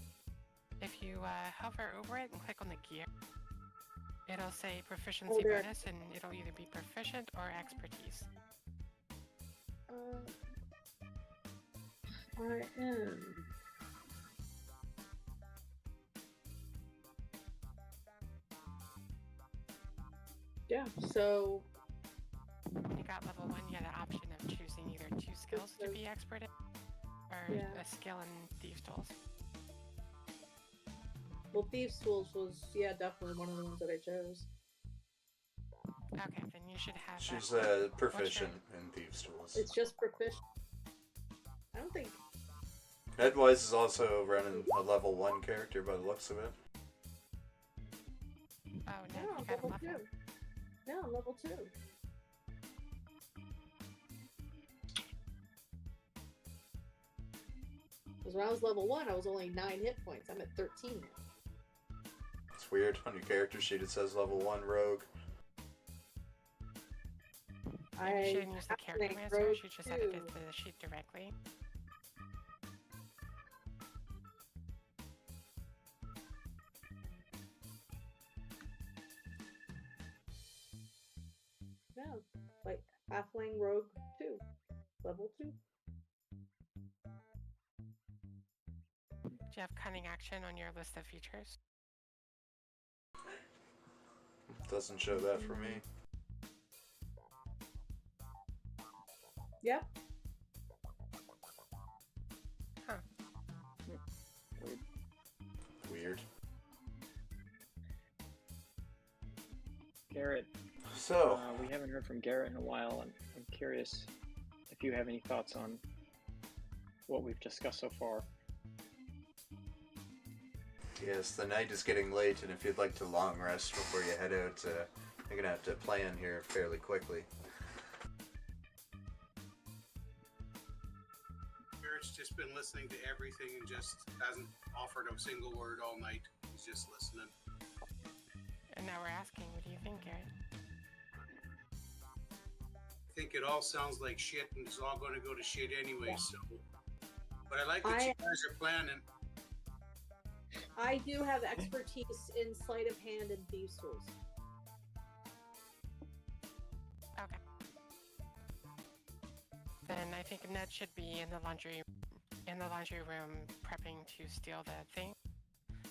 If you hover over it and click on the gear, it'll say proficiency bonus, and it'll either be proficient or expertise. I am. Yeah, so When you got level 1, you had the option of choosing either 2 skills to be expert in, or a skill in Thieves' Tools. well, Thieves' Tools was definitely one of the ones that I chose. Okay, then you should have. She's proficient in Thieves' Tools. It's just proficient. I don't think. Edwise is also running a level 1 character by the looks of it. Oh no, you got a level 2. Yeah, level 2. Because when I was level 1, I was only 9 hit points. I'm at 13 now. It's weird. On your character sheet it says level 1 rogue. You shouldn't use the character manager, you should just edit the sheet directly. Yeah, like Halfling Rogue 2. Level 2. Do you have cunning action on your list of features? Doesn't show that for me. Yep. Huh. Weird. Garrett. So we haven't heard from Garrett in a while, and I'm curious if you have any thoughts on what we've discussed so far. yes, the night is getting late, and if you'd like to long rest before you head out, you're gonna have to plan here fairly quickly. Garrett's just been listening to everything and just hasn't offered a single word all night. He's just listening. And now we're asking, what do you think, Garrett? I think it all sounds like shit, and it's all going to go to shit anyway. So But I like that you guys are planning. I do have expertise in sleight of hand and thieves' tools. Okay. Then I think Ned should be in the laundry room prepping to steal the thing.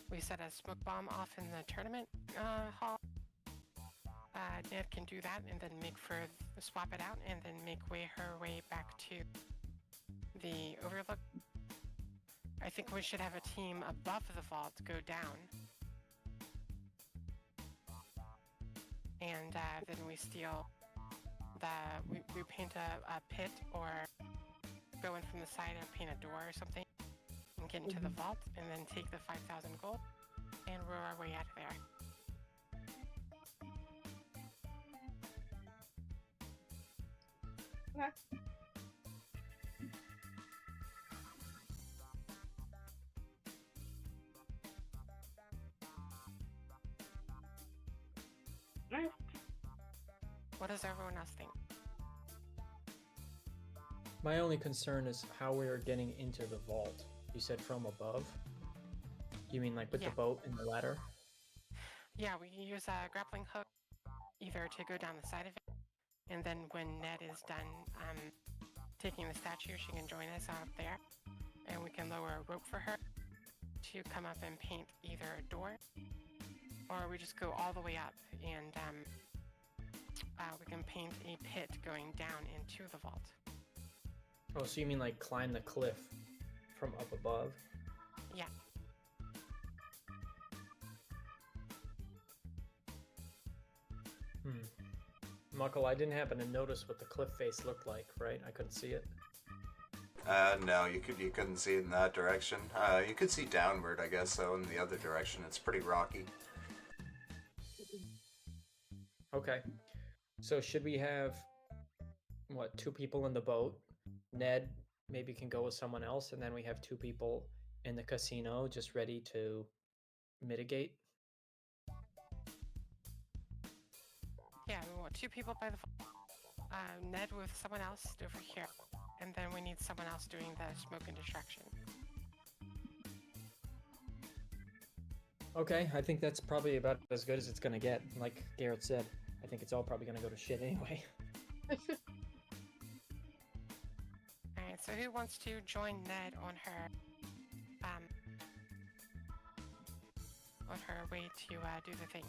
We set a smoke bomb off in the tournament hall. Ned can do that and then swap it out and then make her way back to the overlook. I think we should have a team above the vault go down. And then we steal we paint a pit or go in from the side and paint a door or something and get into the vault and then take the 5,000 gold and row our way out of there. Okay. Alright. What does everyone else think? My only concern is how we are getting into the vault. You said from above? You mean like with the boat and the ladder? Yeah, we use a grappling hook either to go down the side of it, and then when Ned is done taking the statue, she can join us out there, and we can lower a rope for her to come up and paint either a door, or we just go all the way up and we can paint a pit going down into the vault. Oh, so you mean like climb the cliff from up above? Yeah. Muckle, I didn't happen to notice what the cliff face looked like, right? I couldn't see it. No, you couldn't see it in that direction. You could see downward, I guess, though, in the other direction. It's pretty rocky. Okay. So should we have, what, 2 people in the boat? Ned maybe can go with someone else, and then we have 2 people in the casino just ready to mitigate? Yeah, we want 2 people by the Ned with someone else over here, and then we need someone else doing the smoke and distraction. Okay, I think that's probably about as good as it's gonna get. Like Garrett said, I think it's all probably gonna go to shit anyway. Alright, so who wants to join Ned on her way to do the thing?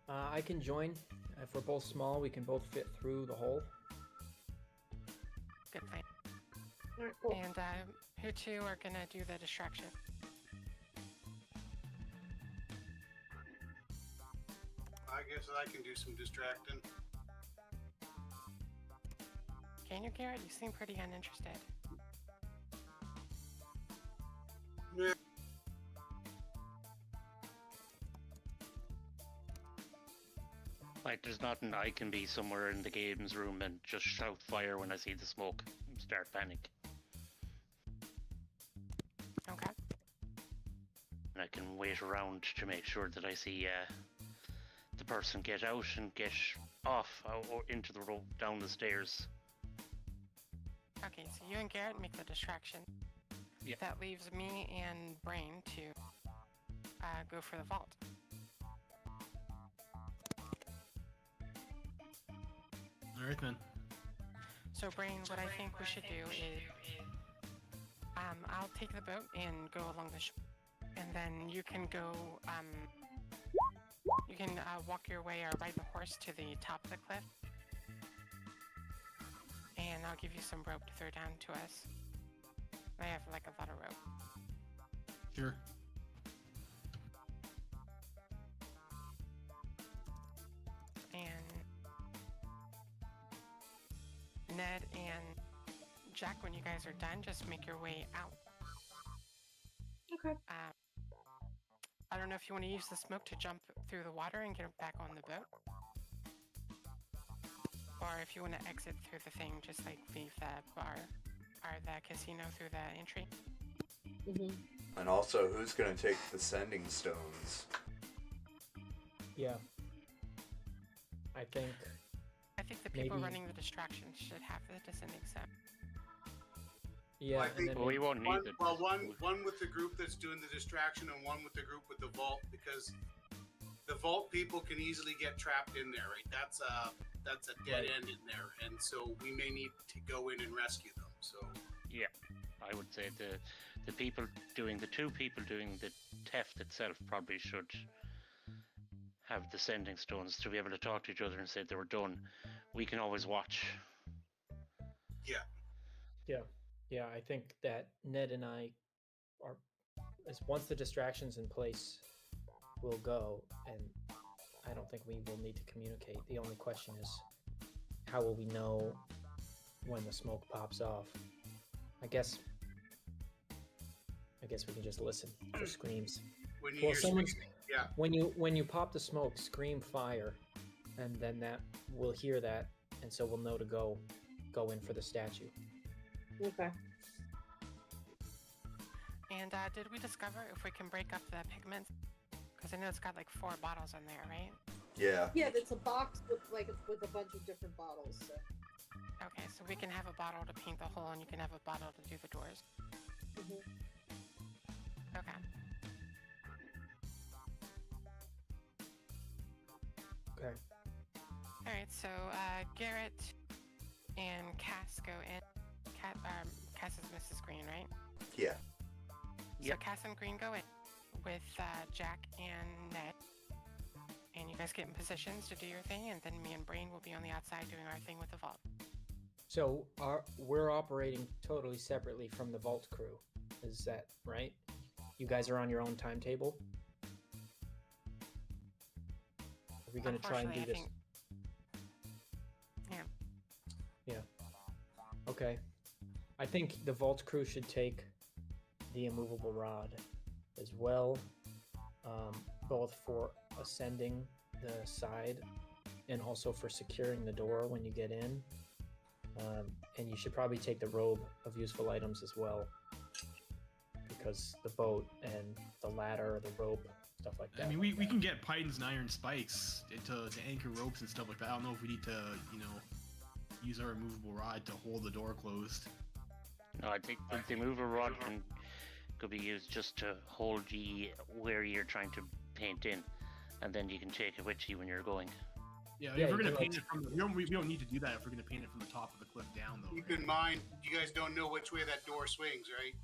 I can join. If we're both small, we can both fit through the hole. Good thing. Alright, cool. And who 2 are gonna do the distraction? I guess I can do some distracting. Can you, Garrett? You seem pretty uninterested. Yeah. Like, there's nothing I can be somewhere in the games room and just shout fire when I see the smoke and start panic. Okay. And I can wait around to make sure that I see the person get out and get off or into the road down the stairs. Okay, so you and Garrett make the distraction. Yeah. That leaves me and Brain to go for the vault. Alright then. So Brain, what I think we should do is I'll take the boat and go along the shore, and then you can go walk your way or ride the horse to the top of the cliff, and I'll give you some rope to throw down to us. I have like a lot of rope. Sure. And Ned and Jack, when you guys are done, just make your way out. Okay. I don't know if you want to use the smoke to jump through the water and get back on the boat. Or if you want to exit through the thing, just like leave the bar or the casino through the entry. And also, who's going to take the sending stones? Yeah. I think I think the people maybe- running the distraction should have the descending set. Yeah, Well, I and think then Well, we won't need it. Well, one with the group that's doing the distraction, and one with the group with the vault, because the vault people can easily get trapped in there. Right? That's a dead Right. end in there, and so we may need to go in and rescue them. So Yeah, I would say the two people doing the theft itself probably should have the sending stones to be able to talk to each other and say they were done. We can always watch. yeah, I think that Ned and I are, as once the distraction's in place, we'll go, and I don't think we will need to communicate. The only question is, how will we know when the smoke pops off? I guess we can just listen for screams. when you Well, hear someone's screaming, yeah, when you pop the smoke, scream fire, and then that we'll hear that, and so we'll know to go in for the statue. Okay. And did we discover if we can break up the pigments? Because I know it's got like 4 bottles in there, right? Yeah. Yeah, it's a box with with a bunch of different bottles. So. Okay, so we can have a bottle to paint the hole, and you can have a bottle to do the doors. Mhm. Okay. Okay. All right, so Garrett and Cass go in. Cass is Mrs. Green, right? Yeah. So Cass and Green go in with Jack and Ned. And you guys get in positions to do your thing, and then me and Brain will be on the outside doing our thing with the vault. So we're operating totally separately from the vault crew. Is that right? You guys are on your own timetable? Are we going to try and do Unfortunately, this? I think... Okay. I think the vault crew should take the immovable rod as well, both for ascending the side and also for securing the door when you get in. And you should probably take the robe of useful items as well, because the boat and the ladder, the rope, stuff like that. I mean, we can get pythons and iron spikes to anchor ropes and stuff like that. I don't know if we need to, use our immovable rod to hold the door closed. No, I think the mover rod could be used just to hold you where you're trying to paint in, and then you can take it with you when you're going. Yeah, Yeah, if we're you gonna can, paint it from we don't need to do that if we're gonna paint it from the top of the cliff down, though. keep Right? in mind, you guys don't know which way that door swings, right?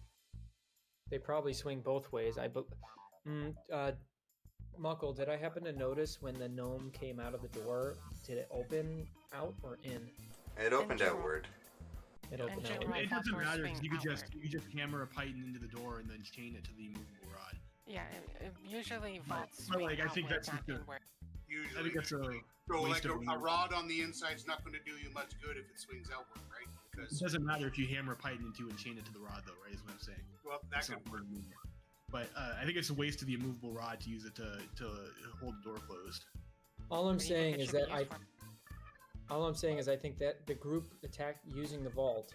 They probably swing both ways. Muckle, did I happen to notice when the gnome came out of the door, did it open out or in? It opened general. outward. It In opened out. general, It that doesn't door matter swing because you could just outward. hammer a python into the door and then chain it to the immovable rod. Yeah, usually vaults but, swing like, I think outward, that's not just a- inward. Usually. I think that's a So waste like of a rod on the inside is not going to do you much good if it swings outward, right? It Because doesn't matter if you hammer a python into and chain it to the rod, though, right? Is what I'm saying. well, that It's could not worth it. But I think it's a waste of the immovable rod to use it to hold the door closed. All I'm What do you think saying it is should be that used for? all I'm saying is I think that the group attack using the vault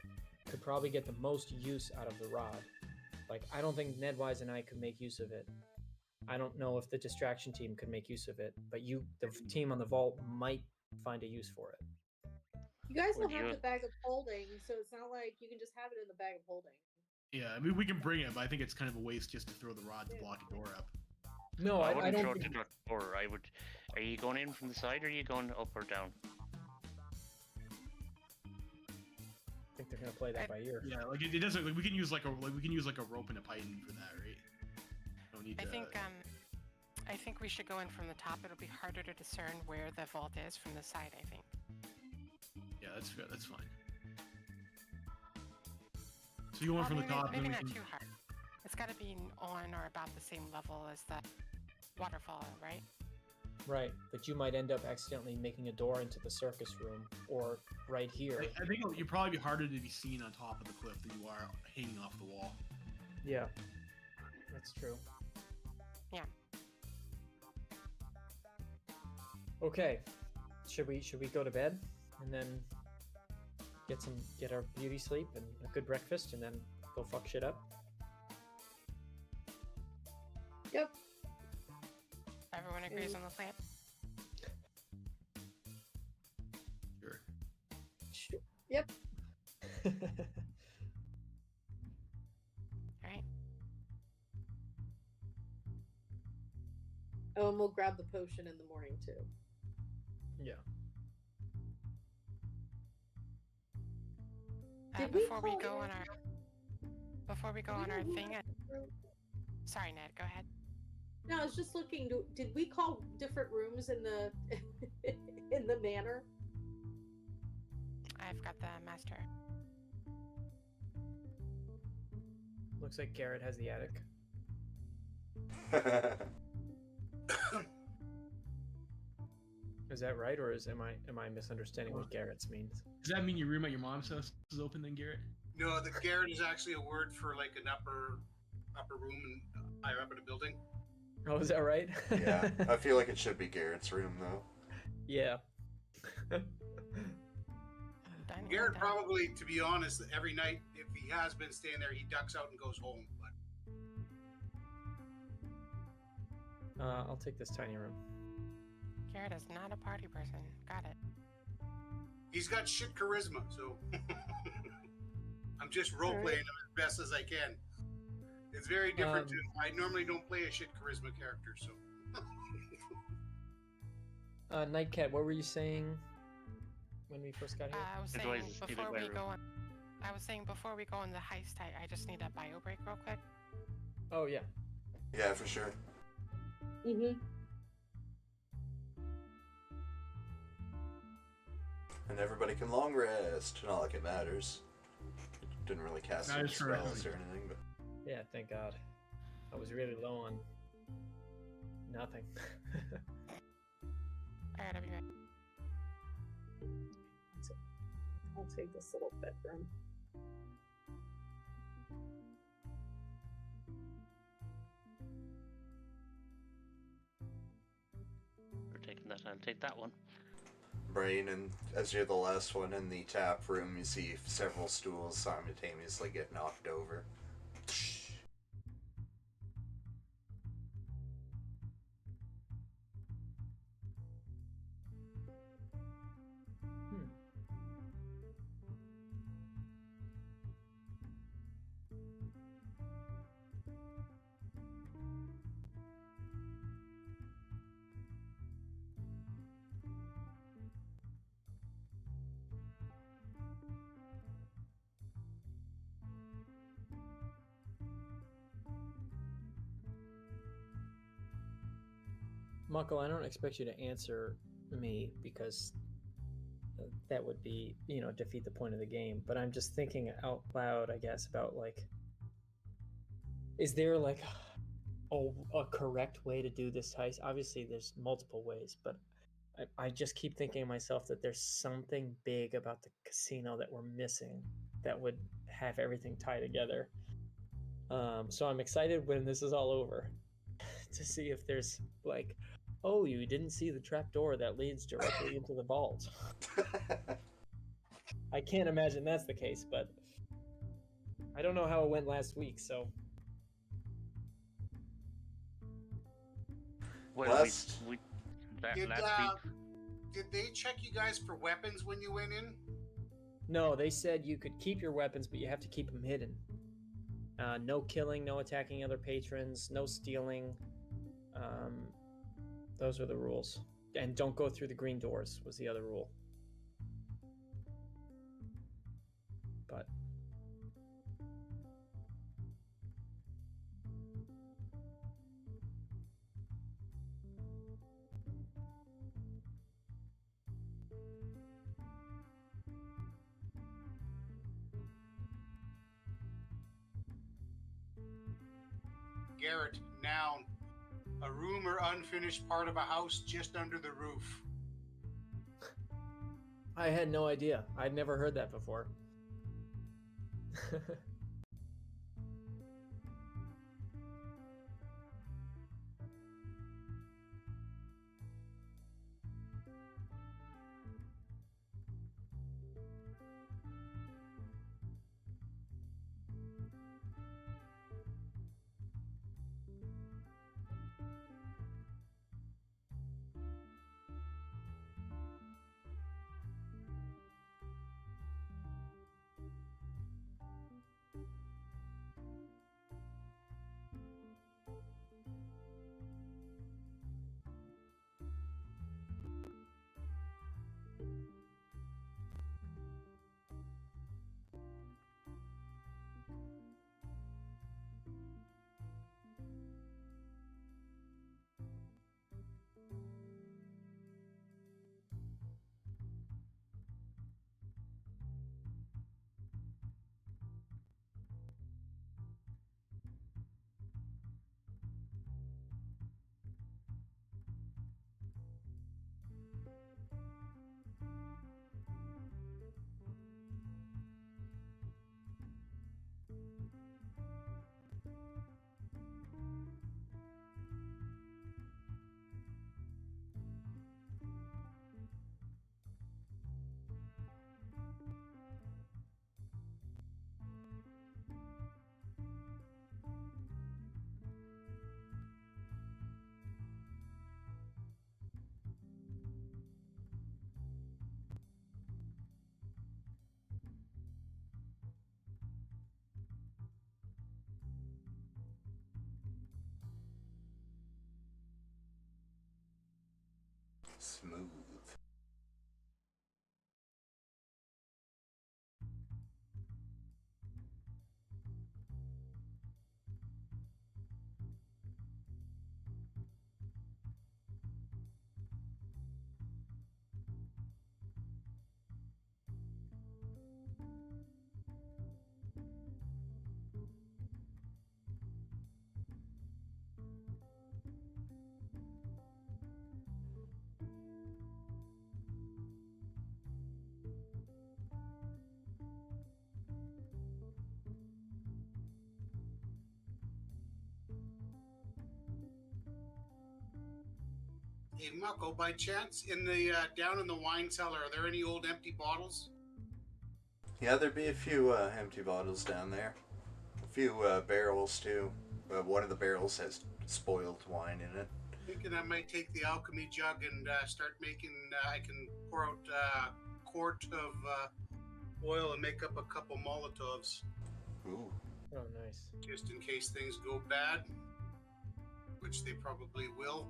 could probably get the most use out of the rod. Like, I don't think Nedwise and I could make use of it. I don't know if the distraction team could make use of it, but the team on the vault might find a use for it. You guys will Would have you- the bag of holding, so it's not like you can just have it in the bag of holding. Yeah, I mean we can bring it, but I think it's kind of a waste just to throw the rod to block a door up. No, I I wouldn't don't throw it think, to the door. I would. Are you going in from the side, or are you going up or down? think they're gonna play that by ear. Yeah, like it doesn't. Like, we can use like a rope and a python for that, right? Don't need I to. think we should go in from the top. It'll be harder to discern where the vault is from the side, I think. Yeah, that's fair. That's fine. So you want from the maybe, top, maybe then we not can. too hard. It's got to be on or about the same level as the waterfall, right? Right, but you might end up accidentally making a door into the circus room, or right here. I think you'd probably be harder to be seen on top of the cliff than you are hanging off the wall. Yeah, that's true. Yeah. Okay, should we go to bed and then get our beauty sleep and a good breakfast and then go fuck shit up? Yep. Everyone agrees on the plan? Sure. Yep. grab the potion in the morning too. Yeah. Did we Before we call go in- on our thing, sorry, Ned, go ahead. No, I was just looking. Did we call different rooms in the in the manor? I've got the master. Looks like Garrett has the attic. Is that right, or am I misunderstanding what Garrett's means? Does that mean your room at your mom's house is open then, Garrett? No, the garret is actually a word for like an upper room and higher up in a building. Oh, is that right? Yeah, I feel like it should be Garrett's room though. Yeah. Dining Garrett room down. probably, to be honest, every night if he has been staying there, he ducks out and goes home. But I'll take this tiny room. Garrett is not a party person. Got it. he's got shit charisma, so I'm just role playing him as best as I can. It's very different. I normally don't play a shit charisma character, so. Nightcat, what were you saying when we first got here? I was saying before we go on the heist, I just need a bio break real quick. Oh yeah. Yeah, for sure. Mm-hmm. And everybody can long rest. Not like it matters. Didn't really cast any spells or anything, but. Yeah, thank God. I was really low on nothing. Alright, I'll be right. I'll take this little bedroom. We're taking that. I'll take that one. Brain, and as you're the last one in the tap room, you see several stools simultaneously get knocked over. Muckle, I don't expect you to answer me because that would be, defeat the point of the game. But I'm just thinking out loud, I guess, about is there a correct way to do this heist? Obviously, there's multiple ways, but I just keep thinking to myself that there's something big about the casino that we're missing that would have everything tie together. So I'm excited when this is all over to see if there's oh, you didn't see the trapdoor that leads directly into the vault. I can't imagine that's the case, but I don't know how it went last week, so. Well, Last last week. Did they check you guys for weapons when you went in? No, they said you could keep your weapons, but you have to keep them hidden. No killing, no attacking other patrons, no stealing. Those are the rules. And don't go through the green doors was the other rule. But Garrett, noun. A room or unfinished part of a house just under the roof. I had no idea. I'd never heard that before. Smooth. Hey, Mucko, by chance, in the down in the wine cellar, are there any old empty bottles? Yeah, there'd be a few empty bottles down there. A few barrels, too. One of the barrels has spoiled wine in it. Thinking I might take the alchemy jug and start making. I can pour out a quart of oil and make up a couple Molotovs, Ooh. Oh, nice. just in case things go bad, which they probably will.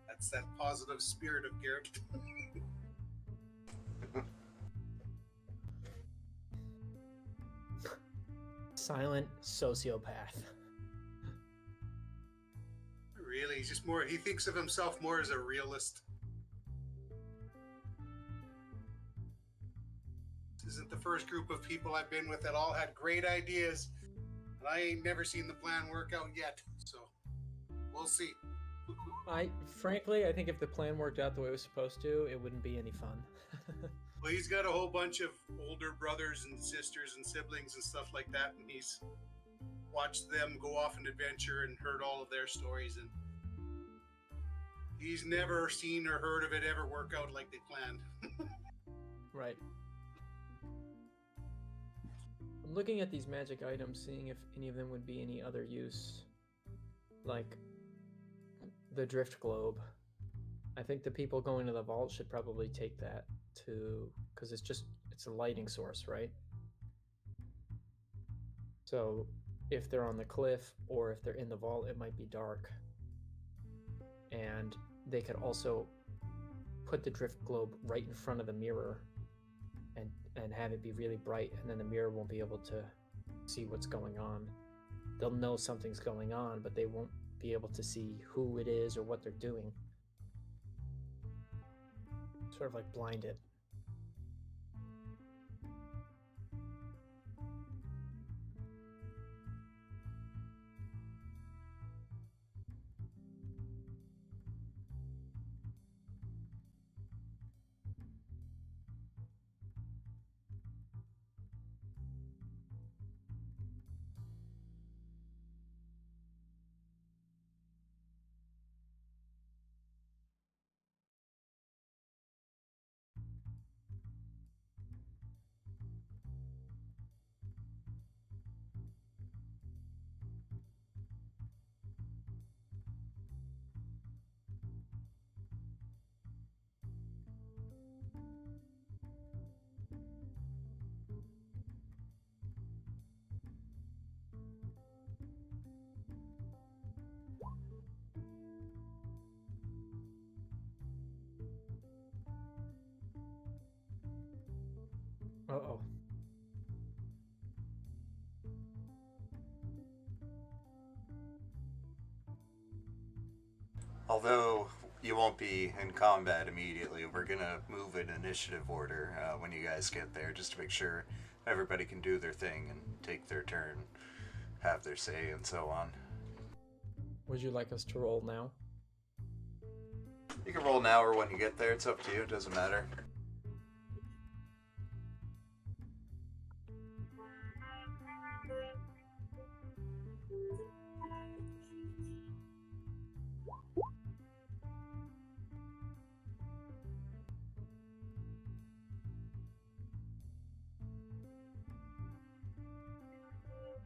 That's that positive spirit of Garrett. Silent sociopath. Really, he's just more. He thinks of himself more as a realist. This isn't the first group of people I've been with that all had great ideas, and I ain't never seen the plan work out yet. So we'll see. Frankly, I think if the plan worked out the way it was supposed to, it wouldn't be any fun. Well, he's got a whole bunch of older brothers and sisters and siblings and stuff like that, and he's watched them go off an adventure and heard all of their stories, and he's never seen or heard of it ever work out like they planned. Right. I'm looking at these magic items, seeing if any of them would be any other use. Like the drift globe. I think the people going to the vault should probably take that to, because it's a lighting source, right? So if they're on the cliff or if they're in the vault, it might be dark. And they could also put the drift globe right in front of the mirror and have it be really bright, and then the mirror won't be able to see what's going on. They'll know something's going on, but they won't be able to see who it is or what they're doing. Sort of like blind it. Uh-oh. Although you won't be in combat immediately, we're gonna move in initiative order when you guys get there, just to make sure everybody can do their thing and take their turn, have their say, and so on. Would you like us to roll now? You can roll now or when you get there, it's up to you, it doesn't matter.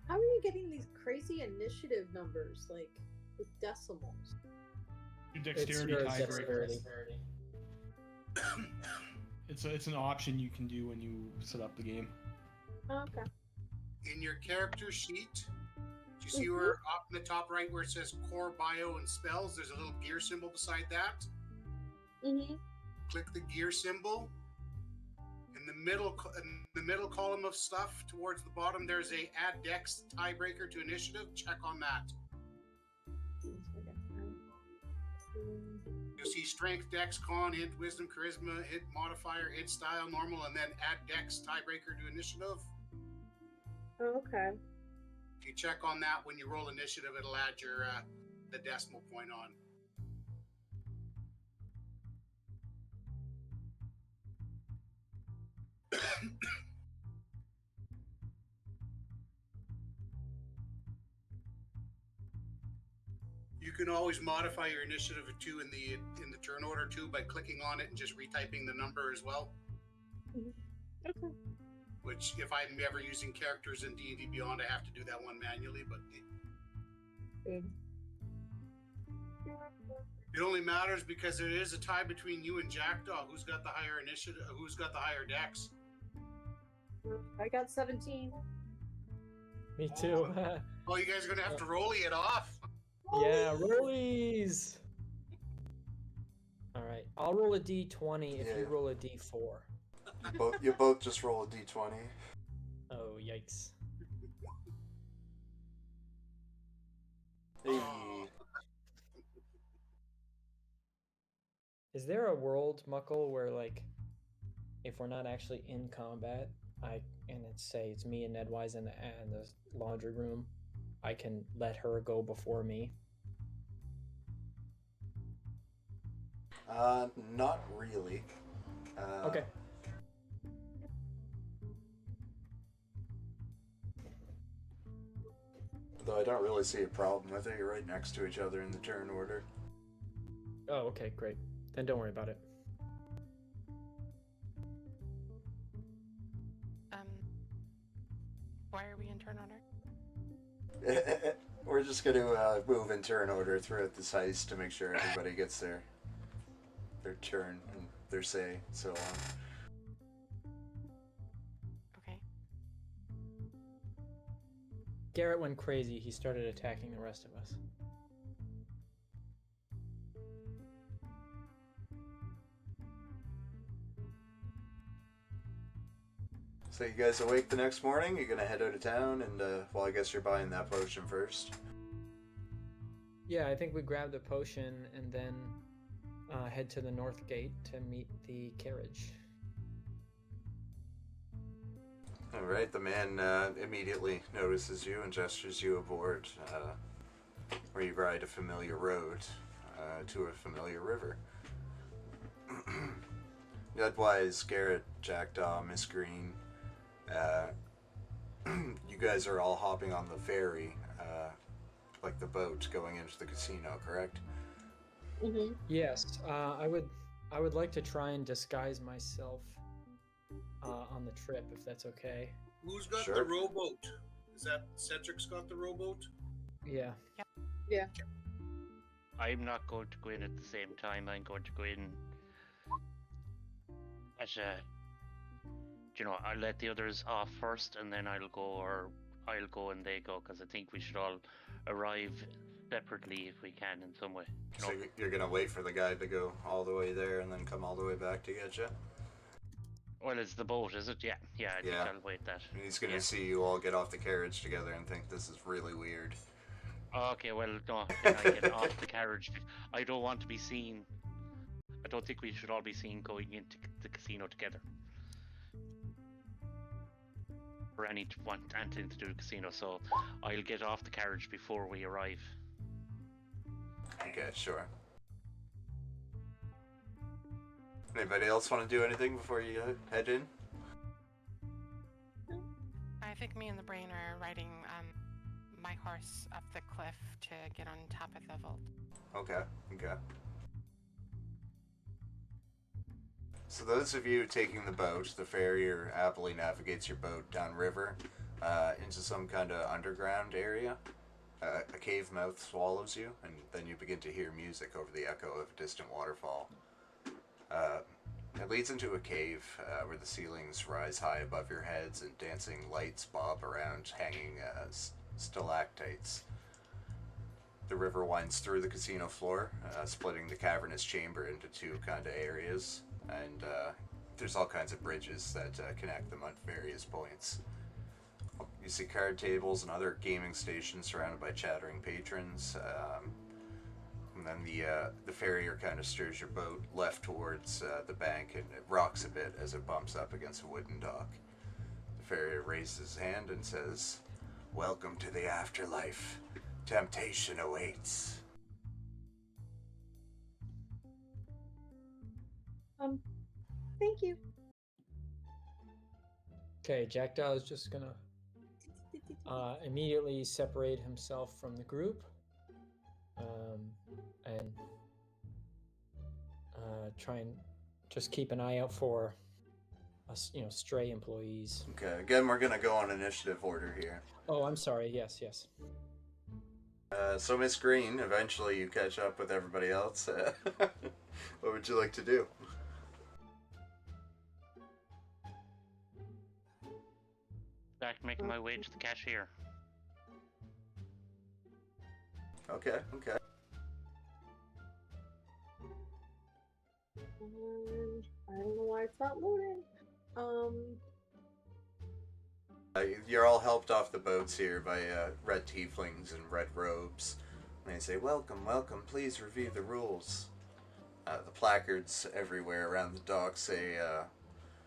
How are you getting these crazy initiative numbers, like with decimals? Your dexterity your tiebreaker. dexterity. It's an option you can do when you set up the game. Oh, okay. In your character sheet, did you see where up in the top right where it says core, bio, and spells, there's a little gear symbol beside that. Mm-hmm. Click the gear symbol. In the middle column of stuff towards the bottom, there's a add dex tiebreaker to initiative. Check on that. You'll see strength, dex, con, int, wisdom, charisma, int modifier, int style, normal, and then add dex tiebreaker to initiative. Oh, okay. If you check on that when you roll initiative, it'll add your the decimal point on. You can always modify your initiative to in the turn order too by clicking on it and just retyping the number as well. Okay. Which, if I'm ever using characters in D&D Beyond, I have to do that one manually. But it only matters because there is a tie between you and Jackdaw. Who's got the higher initiative? Who's got the higher dex? I got 17. Me too. Oh, you guys are gonna have to roll it off. Yeah, rollies. All right, I'll roll a d20 if you roll a d4. You both just roll a d20. Oh, yikes. Hey. Is there a world, Muckle, where, like, if we're not actually in combat, and it's me and Nedwise in the laundry room, I can let her go before me? Not really. Okay. Though I don't really see a problem with it. You're right next to each other in the turn order. Oh, okay, great. Then don't worry about it. Why are we in turn order? We're just going to move in turn order throughout this heist to make sure everybody gets their turn and their say, so on. Okay. Garrett went crazy. He started attacking the rest of us. So you guys awake the next morning? You're gonna head out of town, and well, I guess you're buying that potion first. Yeah, I think we grab the potion and then head to the north gate to meet the carriage. All right, the man immediately notices you and gestures you aboard, where you ride a familiar road to a familiar river. Nedwise, Garrett, Jackdaw, Miss Green, you guys are all hopping on the ferry, like the boat going into the casino, correct? Mm-hmm. Yes, I would like to try and disguise myself on the trip, if that's okay. Who's got Sure. the rowboat? Is that Cedric's got the rowboat? Yeah. Yeah. I'm not going to go in at the same time. I'm going to go in at I'll let the others off first, and then I'll go and they go, because I think we should all arrive separately if we can in some way. So you're gonna wait for the guy to go all the way there and then come all the way back to get you? Well, it's the boat, is it? Yeah, I think I'll wait that. And he's gonna see you all get off the carriage together and think this is really weird. Okay, well, no, then I get off the carriage. I don't want to be seen. I don't think we should all be seen going into the casino together. Or anything to do with the casino, so I'll get off the carriage before we arrive. Okay, sure. Anybody else want to do anything before you head in? I think me and the brain are riding my horse up the cliff to get on top of the vault. Okay. So those of you taking the boat, the farrier happily navigates your boat downriver into some kind of underground area. A cave mouth swallows you, and then you begin to hear music over the echo of a distant waterfall. It leads into a cave where the ceilings rise high above your heads and dancing lights bob around, hanging stalactites. The river winds through the casino floor, splitting the cavernous chamber into two kind of areas, and there's all kinds of bridges that connect them at various points. You see card tables and other gaming stations surrounded by chattering patrons. And then the farrier kind of steers your boat left towards the bank, and it rocks a bit as it bumps up against a wooden dock. The farrier raises his hand and says, "Welcome to the afterlife. Temptation awaits." Thank you. Okay, Jackdaw is just gonna immediately separate himself from the group, and try and just keep an eye out for us, stray employees. Okay, again, we're gonna go on initiative order here. Oh, I'm sorry. Yes. So Miss Green, eventually you catch up with everybody else. What would you like to do? Back making my way to the cashier. Okay. I don't know why it's not loading. You're all helped off the boats here by red tieflings in red robes. And they say, welcome, please review the rules. The placards everywhere around the dock say,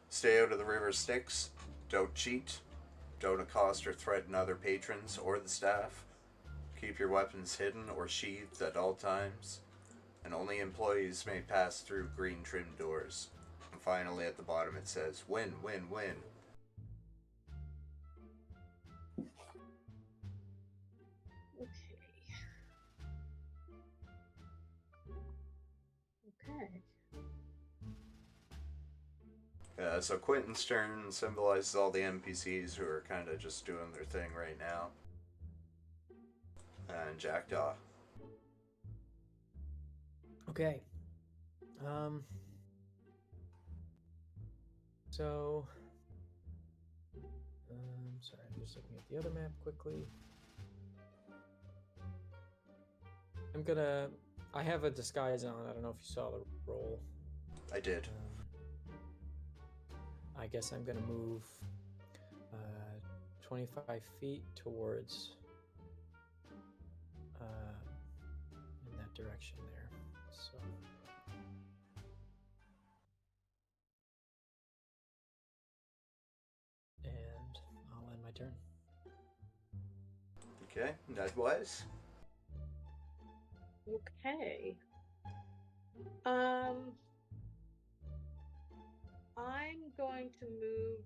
stay out of the river Styx, don't cheat, don't accost or threaten other patrons or the staff, keep your weapons hidden or sheathed at all times, and only employees may pass through green trimmed doors. And finally at the bottom it says, win, win, win. Okay. So Quentin's turn symbolizes all the NPCs who are kind of just doing their thing right now. And Jackdaw. Okay. So, sorry, I'm just looking at the other map quickly. I have a disguise on. I don't know if you saw the roll. I did. I guess I'm gonna move 25 feet towards in that direction there. So. And I'll end my turn. Okay, that was. Okay. I'm going to move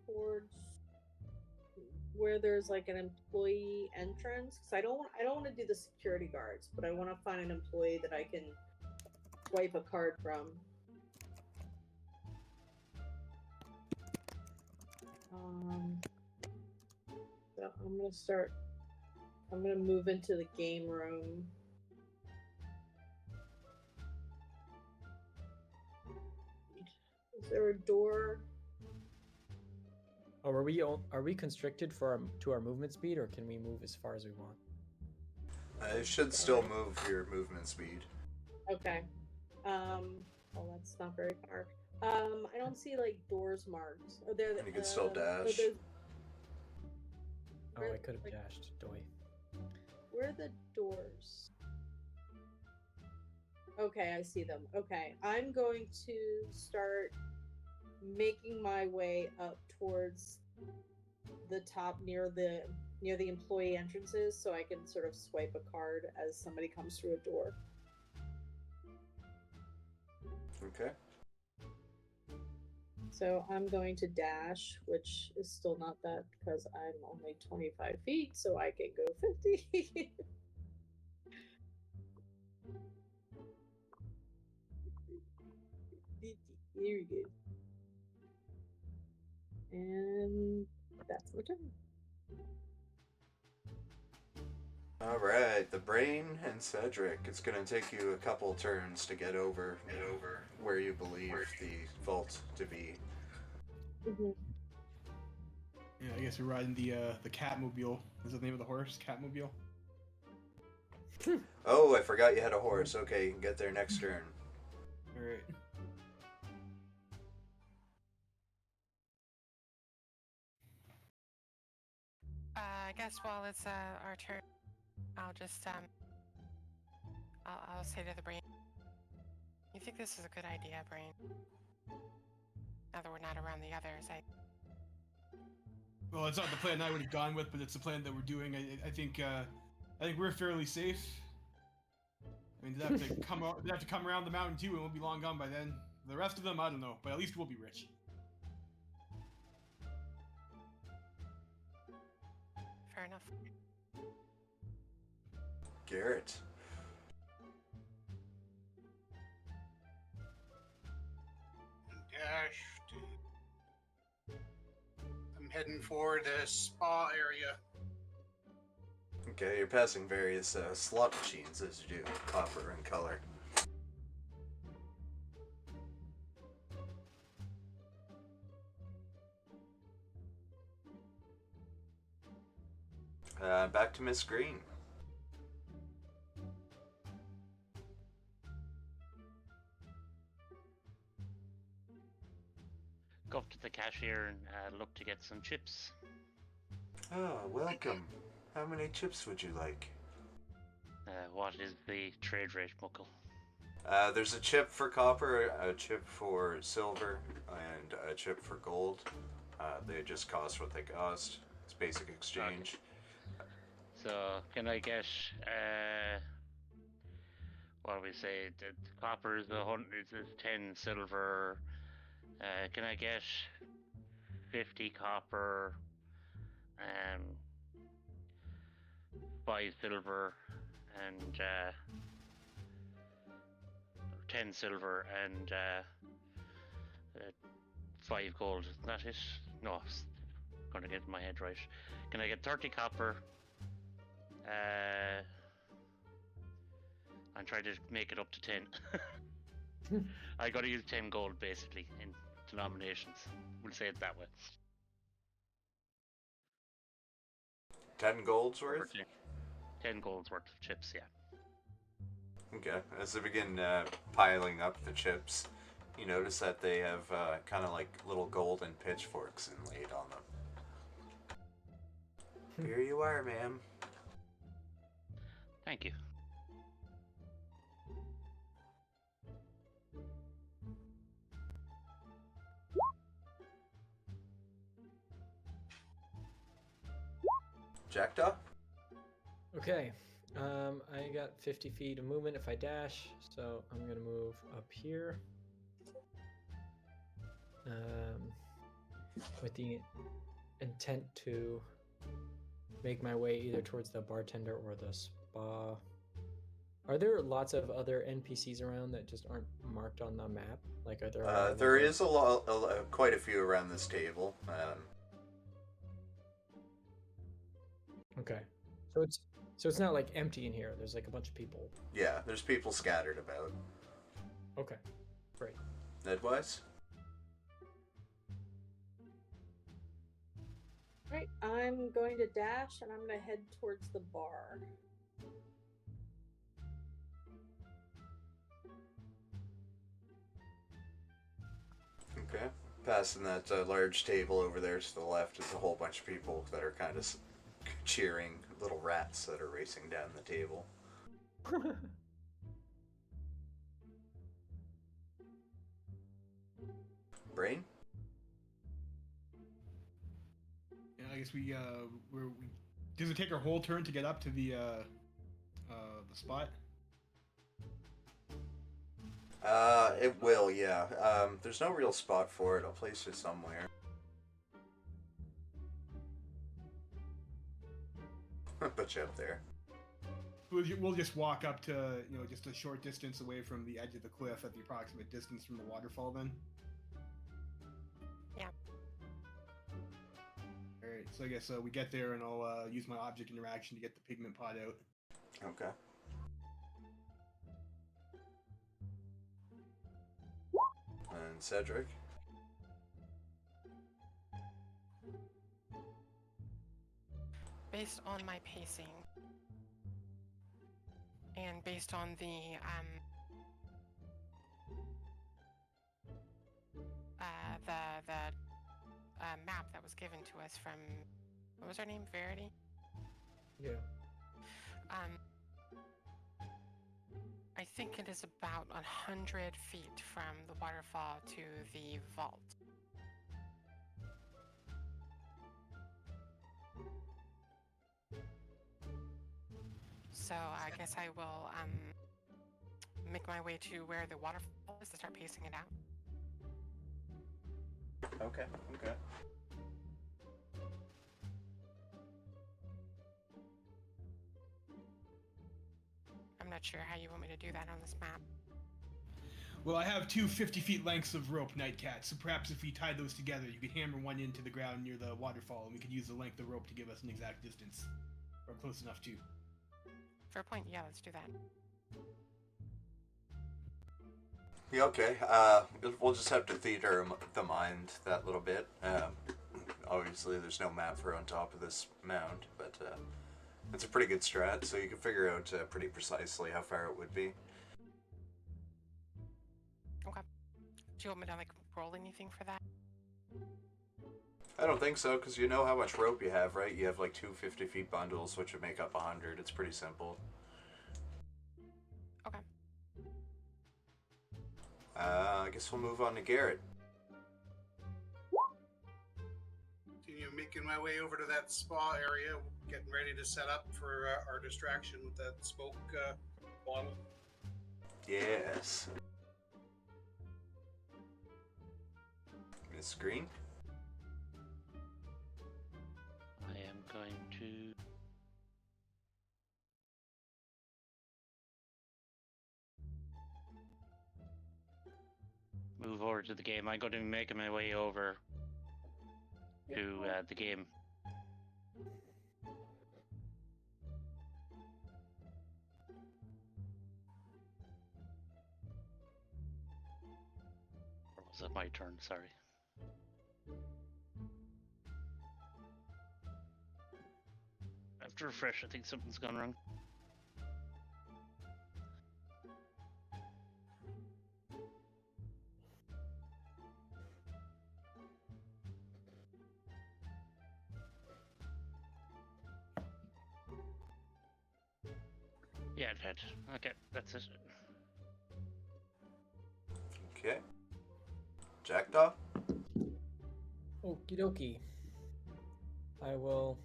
towards where there's like an employee entrance, because I don't want to do the security guards, but I want to find an employee that I can swipe a card from. So I'm gonna move into the game room. Is there a door? Oh, are we constricted to our movement speed, or can we move as far as we want? It should still move your movement speed. Okay. Well, that's not very far. I don't see like doors marked. Oh, there. And you can still dash. Oh, I could have dashed. Doy. Where are the doors? Okay, I see them. Okay, I'm going to start making my way up towards the top near the employee entrances, so I can sort of swipe a card as somebody comes through a door. Okay. So I'm going to dash, which is still not that because I'm only 25 feet, so I can go 50. Here we go. And that's my turn. Alright, the Brain and Cedric. It's going to take you a couple turns to get over where you believe the vault to be. Mm-hmm. Yeah, I guess we're riding the Catmobile. Is that the name of the horse? Catmobile? Oh, I forgot you had a horse. Okay, you can get there next turn. Alright. I guess while it's our turn, I'll just I'll say to the brain, you think this is a good idea, brain? Now that we're not around the others, Well, it's not the plan I would have gone with, but it's the plan that we're doing. I think we're fairly safe. I mean, they have to come around the mountain too, and we'll be long gone by then. The rest of them, I don't know, but at least we'll be rich. fair enough. Garrett. Dash. I'm heading for the spa area. Okay, you're passing various slot machines as you do, copper and color. Back to Miss Green. Go up to the cashier and look to get some chips. Oh, welcome. How many chips would you like? What is the trade rate, Muckle? There's a chip for copper, a chip for silver, and a chip for gold. They just cost what they cost. It's basic exchange. Okay. So, can I get, what do we say, the copper is 10 silver. Can I get 50 copper, 5 silver, and 10 silver, and 5 gold? Is that it? No, I'm gonna get my head right. Can I get 30 copper? And try to make it up to 10. I gotta use 10 gold basically in denominations. We'll say it that way. 10 golds worth? 10 gold's worth of chips, yeah. Okay. As they begin piling up the chips, you notice that they have kind of like little golden pitchforks inlaid on them. Here you are, ma'am. Thank you. Jackdaw? Okay. I got 50 feet of movement if I dash, so I'm gonna move up here. With the intent to make my way either towards the bartender or the spa. Are there lots of other NPCs around that just aren't marked on the map? Like, are there? There is quite a few around this table. Okay, so it's not like empty in here. There's like a bunch of people. Yeah, there's people scattered about. Okay, great. Nedwise? Right, I'm going to dash and I'm going to head towards the bar. Okay. Passing that large table over there to the left is a whole bunch of people that are kind of cheering, little rats that are racing down the table. Brain? Yeah, I guess we does it take our whole turn to get up to the spot? It will, yeah. There's no real spot for it. I'll place it somewhere. Put you up there. We'll just walk up to, just a short distance away from the edge of the cliff at the approximate distance from the waterfall then? Yeah. Alright, so I guess we get there and I'll use my object interaction to get the pigment pot out. Okay. And Cedric? based on my pacing and based on the map that was given to us from, what was her name, Verity? Yeah. I think it is about 100 feet from the waterfall to the vault. So I guess I will make my way to where the waterfall is to start pacing it out. Okay. Okay. I'm not sure how you want me to do that on this map. Well, I have two 50-feet lengths of rope nightcats, so perhaps if we tie those together, you could hammer one into the ground near the waterfall, and we could use the length of rope to give us an exact distance. Or close enough to. Fair point, yeah, let's do that. Yeah, okay. We'll just have to theater the mind that little bit. Obviously, there's no map for on top of this mound, but it's a pretty good strat, so you can figure out pretty precisely how far it would be. Okay. Do you want me to, like, roll anything for that? I don't think so, because you know how much rope you have, right? You have like two 50-feet bundles, which would make up 100. It's pretty simple. Okay. I guess we'll move on to Garrett. Making my way over to that spa area, getting ready to set up for our distraction with that smoke bottle. Yes. Miss Green? I am going to move over to the game. I'm going to be making my way over to the game. Or was it my turn? Sorry. I have to refresh. I think something's gone wrong. Yeah, it had. Okay, that's it. Okay. Jackdaw? Okie dokie. I will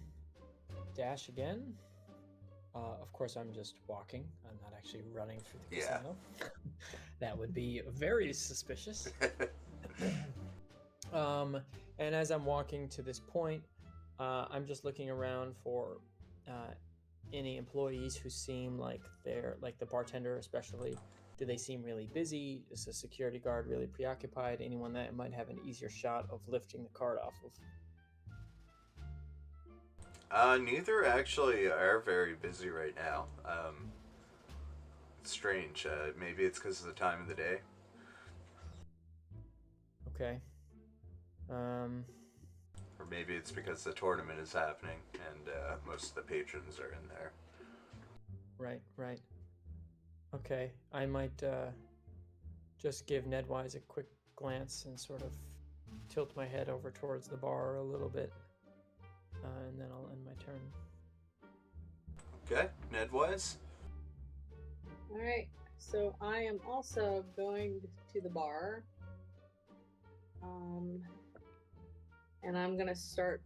dash again. Of course, I'm just walking. I'm not actually running through the casino. That would be very suspicious. And as I'm walking to this point, I'm just looking around for any employees who seem like they're, like the bartender especially, do they seem really busy? Is the security guard really preoccupied? Anyone that might have an easier shot of lifting the cart off of? Neither actually are very busy right now. It's strange. Maybe it's because of the time of the day. Okay. Or maybe it's because the tournament is happening and most of the patrons are in there. Right. Okay, I might just give Nedwise a quick glance and sort of tilt my head over towards the bar a little bit, and then I'll end my turn. Okay, Nedwise? Alright, so I am also going to the bar. And I'm gonna start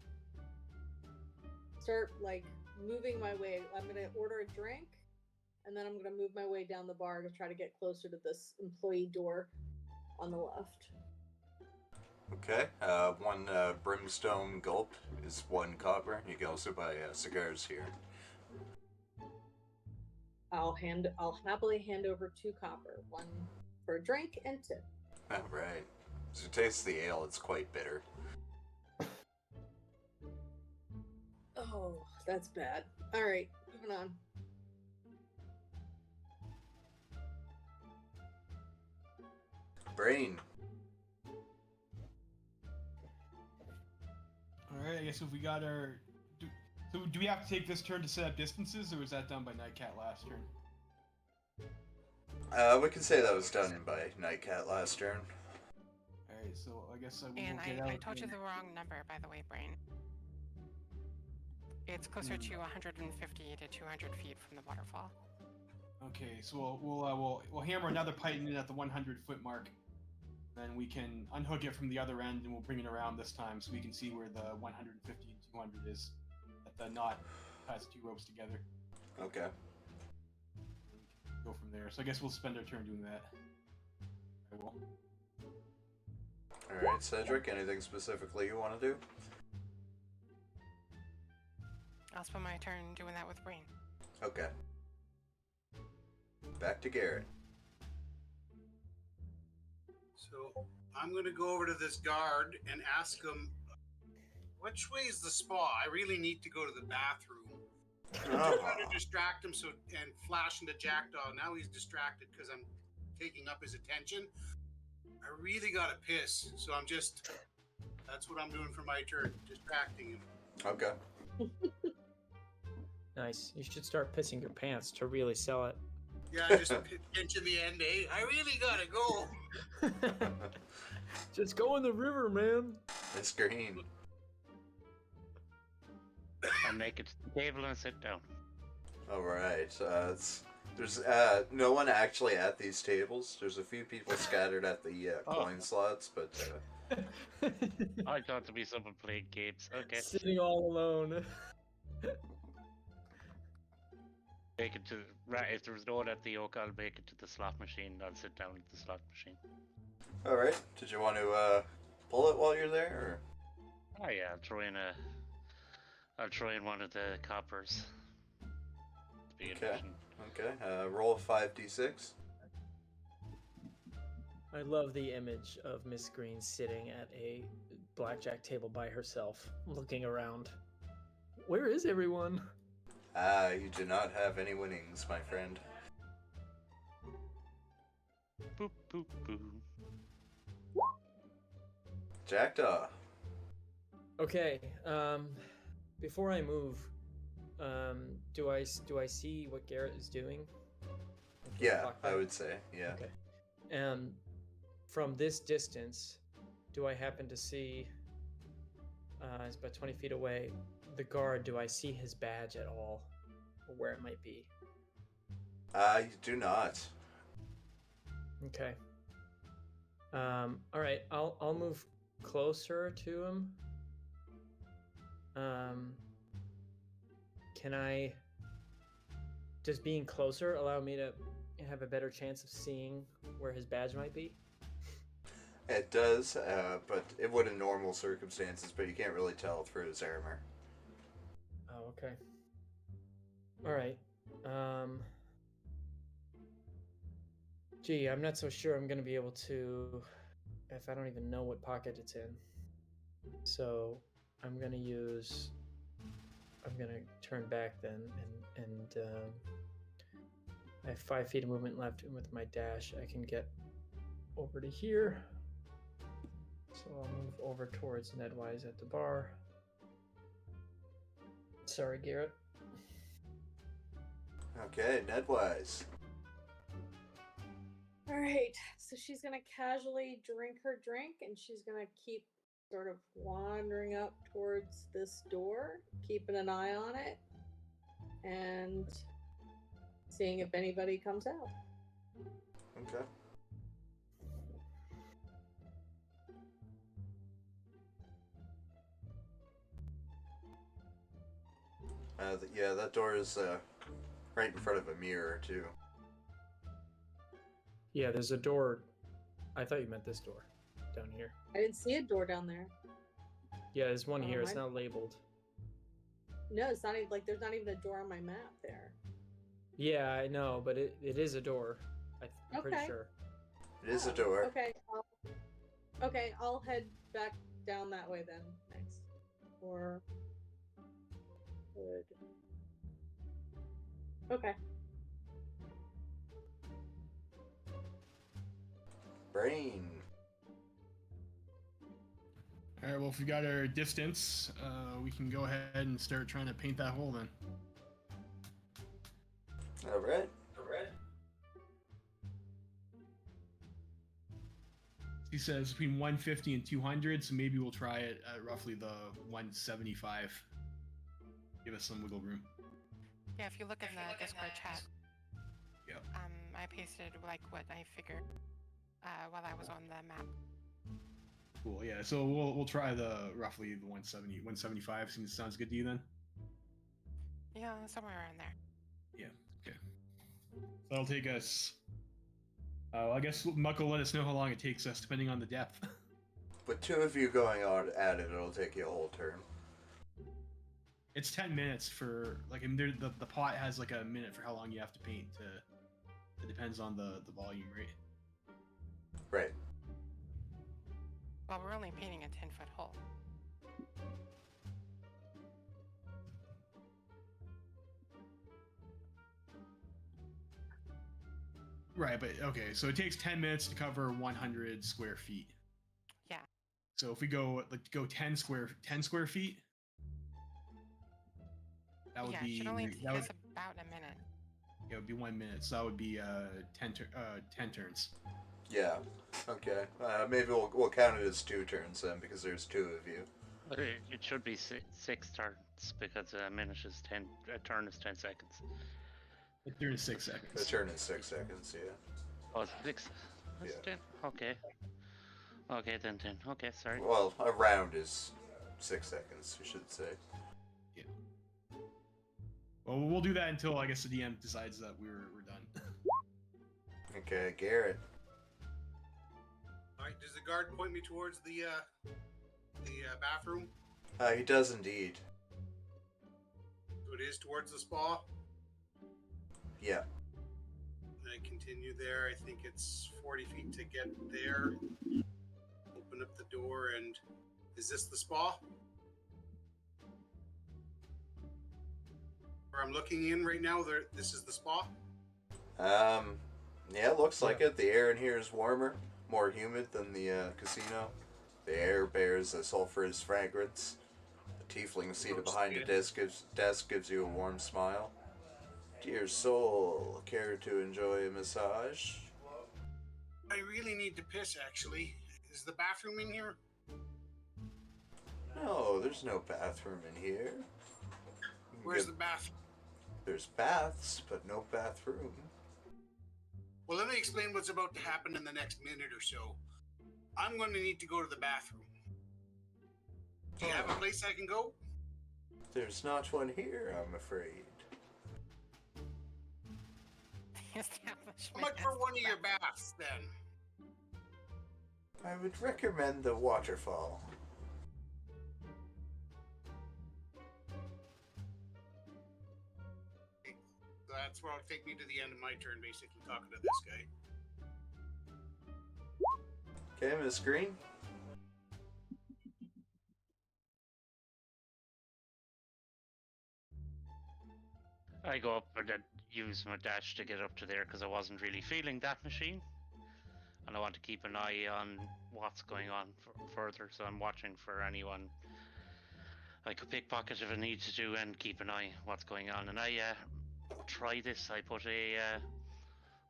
like moving my way. I'm gonna order a drink, and then I'm gonna move my way down the bar to try to get closer to this employee door on the left. Okay, one brimstone gulp is 1 copper. You can also buy cigars here. I'll happily hand over 2 copper, 1 for a drink and tip. Right. As you taste the ale, it's quite bitter. Oh, that's bad. All right, moving on. Brain. Alright, I guess if we got our... So do we have to take this turn to set up distances, or was that done by Nightcat last turn? We can say that was done by Nightcat last turn. Alright, so I guess we And will get out. I told you the wrong number, by the way, Brain. It's closer to 150 to 200 feet from the waterfall. Okay, so we'll hammer another python in at the 100-foot mark. Then we can unhook it from the other end, and we'll bring it around this time so we can see where the 150 and 200 is. That the knot has two ropes together. Okay. Go from there. So I guess we'll spend our turn doing that. I will. Alright, Cedric, anything specifically you want to do? I'll spend my turn doing that with Brain. Okay. Back to Garrett. So I'm going to go over to this guard and ask him, which way is the spa? I really need to go to the bathroom. I'm trying to distract him and flash into Jackdaw. Now he's distracted because I'm taking up his attention. I really got to piss, so that's what I'm doing for my turn, distracting him. Okay. Nice. You should start pissing your pants to really sell it. Yeah, I just mentioned the end, eh? I really gotta go. Just go in the river, man. It's green. And make it to the table and sit down. Alright, there's no one actually at these tables. There's a few people scattered at the coin slots, but I thought to be someone playing games. Okay. Sitting all alone. Make it to if there's no one at the oak, I'll make it to the slot machine. I'll sit down at the slot machine. alright. Did you want to pull it while you're there? Oh yeah, I'll throw in one of the coppers. To be Okay. Okay, roll a 5d6. I love the image of Miss Green sitting at a blackjack table by herself, looking around. Where is everyone? You do not have any winnings, my friend. Boop boop boop. Jackdaw. Okay, before I move, do I see what Garrett is doing? Okay, Yeah, clock I back. would say, yeah. Okay. From this distance, do I happen to see, it's about 20 feet away, the guard, do I see his badge at all? Or where it might be? You do not. Okay. Alright, I'll move closer to him. Can I... Does being closer allow me to have a better chance of seeing where his badge might be? It does, but it would in normal circumstances, but you can't really tell through his armor. Oh, okay. Alright. Gee, I'm not so sure I'm gonna be able to... if I don't even know what pocket it's in. So, I'm gonna turn back then, and I have 5 feet of movement left, and with my dash, I can get over to here. So I'll move over towards Nedwise at the bar. Sorry, Garrett. Okay, Nedwise. Alright, so she's gonna casually drink her drink and she's gonna keep sort of wandering up towards this door, keeping an eye on it, and seeing if anybody comes out. Okay. Yeah, that door is right in front of a mirror, too. Yeah, there's a door. I thought you meant this door down here. I didn't see a door down there. Yeah, there's one here. It's I- not labeled. No, it's not even like there's not even a door on my map there. Yeah, I know, but it is a door. I'm pretty Okay. sure. It is a door. Okay, I'll head back down that way then next. Or would. Okay. Brain. All right. Well, if we got our distance, we can go ahead and start trying to paint that hole then. All right. He says between 150 and 200, so maybe we'll try it at roughly the 175. Give us some wiggle room. Yeah, if you look in the Discord chat, Yep. I pasted like what I figured while I was on the map. Cool. Yeah. So we'll try the roughly the 170, 175. Sounds good to you then? Yeah, somewhere around there. Yeah. Okay. So that'll take us. I guess Muck will let us know how long it takes us, depending on the depth. With two of you going on at it, it'll take you a whole turn. It's 10 minutes for like, and the pot has like a minute for how long you have to paint. It depends on the volume, right? Right. Well, we're only painting a 10-foot hole. Right, but okay, so it takes 10 minutes to cover 100 square feet. Yeah. So if we go 10 square feet, that would Yeah, be it should only take that would, us about a minute. yeah, it would be 1 minute. So that would be 10 turns. Yeah. Okay. Maybe we'll count it as 2 turns then, because there's 2 of you. But it should be 6 turns because a minute is 10. A turn is 10 seconds. A turn is 6 A seconds. turn is 6 seconds. Yeah. Oh, it's 6. That's Yeah. 10. Okay. Okay, then 10. Okay, sorry. Well, a round is 6 seconds, we should say. Yeah. Well, we'll do that until I guess the DM decides that we're done. Okay, Garrett. All right, does the guard point me towards the bathroom? He does indeed. So it is towards the spa. Yeah. I continue there. I think it's 40 feet to get there. Open up the door, and is this the spa? Where I'm looking in right now, this is the spa? Yeah, it looks like it. The air in here is warmer, more humid than the casino. The air bears a sulfurous fragrance. The tiefling seated behind a desk gives you a warm smile. Dear soul, care to enjoy a massage? I really need to piss, actually. Is the bathroom in here? No, there's no bathroom in here. Where's the bathroom? There's baths, but no bathroom. Well, let me explain what's about to happen in the next minute or so. I'm going to need to go to the bathroom. Do you have a place I can go? There's not one here, I'm afraid. How much for one of your baths, then? I would recommend the waterfall. That's where it'll take me to the end of my turn, basically, talking to this guy. Okay, Miss Green? I go up and then use my dash to get up to there because I wasn't really feeling that machine. And I want to keep an eye on what's going on further, so I'm watching for anyone I could pickpocket if I need to do and keep an eye what's going on. And I try this. I put a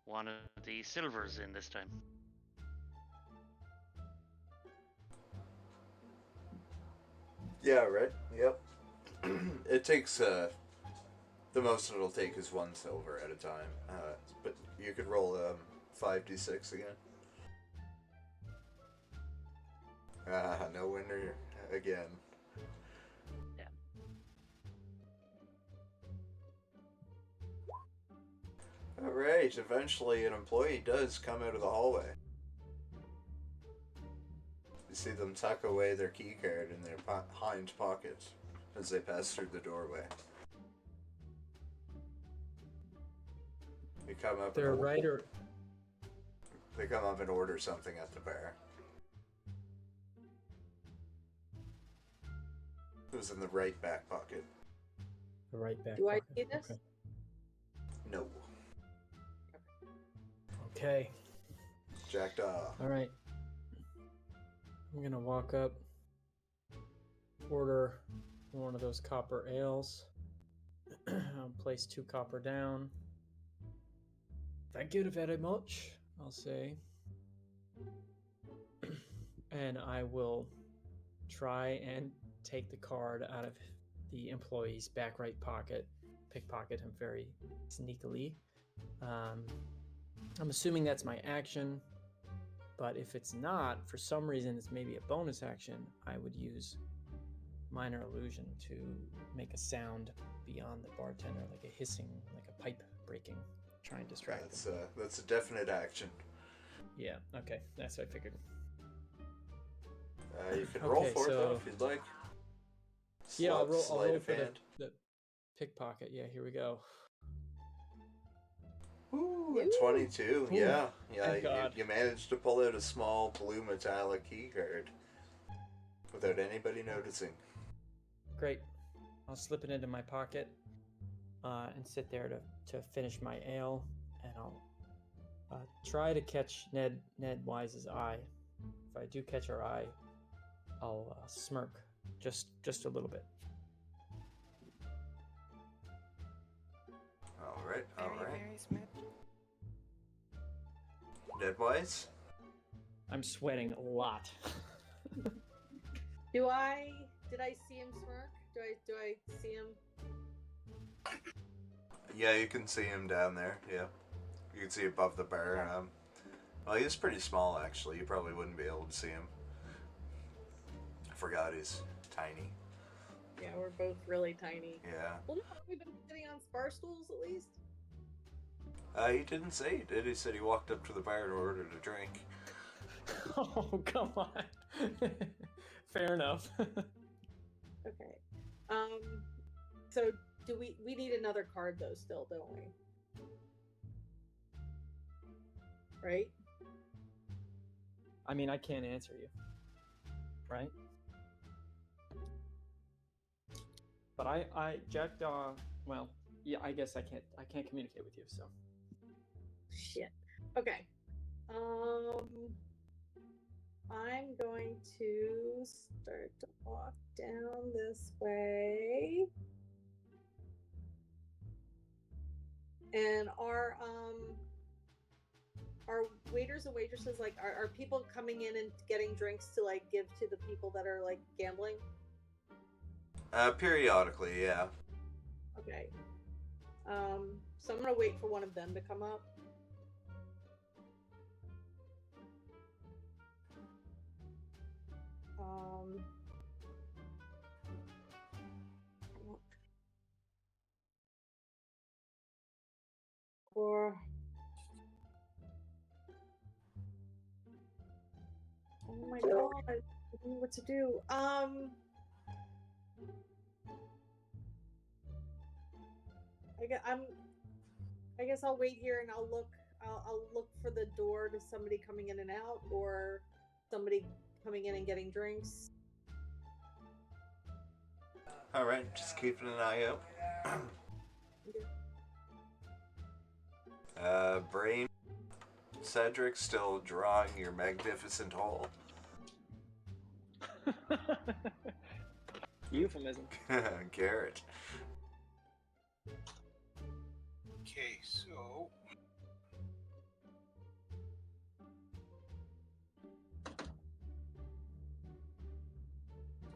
one of the silvers in this time. Yeah, right. Yep. It takes the most it'll take is 1 silver at a time. But you could roll 5d6 again. No winner again. Yeah. Alright, eventually an employee does come out of the hallway. You see them tuck away their key card in their hind pocket as they pass through the doorway. They come up. They're right or They come up and order something at the bar. It was in the right back pocket. the right back. Do I pocket. see this? Okay. No. Okay. Jackdaw. All right. I'm gonna walk up order one of those copper ales. I'll place 2 copper down. Thank you very much, I'll say. And I will try and take the card out of the employee's back right pocket, pickpocket him very sneakily. I'm assuming that's my action, but if it's not, for some reason it's maybe a bonus action, I would use minor illusion to make a sound beyond the bartender, like a hissing, like a pipe breaking, try and distract him. That's a definite action. Yeah, okay, that's what I figured. You can roll for it though if you'd like. Yeah, I'll roll Sleight of for hand. the pickpocket. Yeah, here we go. Ooh, a 22. Ooh, Yeah, thank God. you managed to pull out a small blue metallic key card without anybody noticing. Great. I'll slip it into my pocket and sit there to finish my ale, and I'll try to catch Ned Wise's eye. If I do catch her eye, I'll smirk just a little bit. All right. Very smooth. Deadwise? I'm sweating a lot. Did I see him smirk? Do I see him? Yeah, you can see him down there. Yeah, you can see above the bar. Well, he's pretty small actually. You probably wouldn't be able to see him. I forgot he's tiny. Yeah, we're both really tiny. Yeah. Well, no, we've been sitting on bar stools at least. He didn't say he did. He said he walked up to the bar and ordered a drink. Oh, come on. Fair enough. Okay. So do we need another card though still, don't we? Right? I mean, I can't answer you. Right? But I Jackdaw, well, yeah, I guess I can't communicate with you, so. Shit. Okay. I'm going to start to walk down this way. And our waiters and waitresses, like, are people coming in and getting drinks to like give to the people that are like gambling? Periodically, yeah. Okay. So I'm gonna wait for one of them to come up. Or oh my god, I don't know what to do. I guess I'll wait here and I'll look for the door to somebody coming in and out or somebody coming in and getting drinks. All right, just keeping an eye out. Brain, Cedric still drawing your magnificent hole. Euphemism. Garrett. Okay, so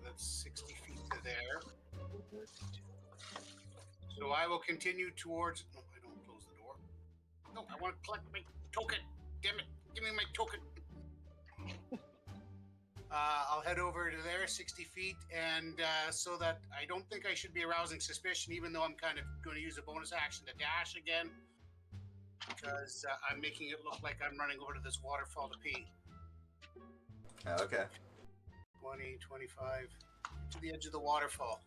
that's 60 feet to there. So I will continue towards. No, I don't close the door. No, I want to collect my token. Damn it! Give me my token. I'll head over to there, 60 feet, and so that I don't think I should be arousing suspicion, even though I'm kind of going to use a bonus action to dash again, because I'm making it look like I'm running over to this waterfall to pee. Okay. 20, 25, to the edge of the waterfall.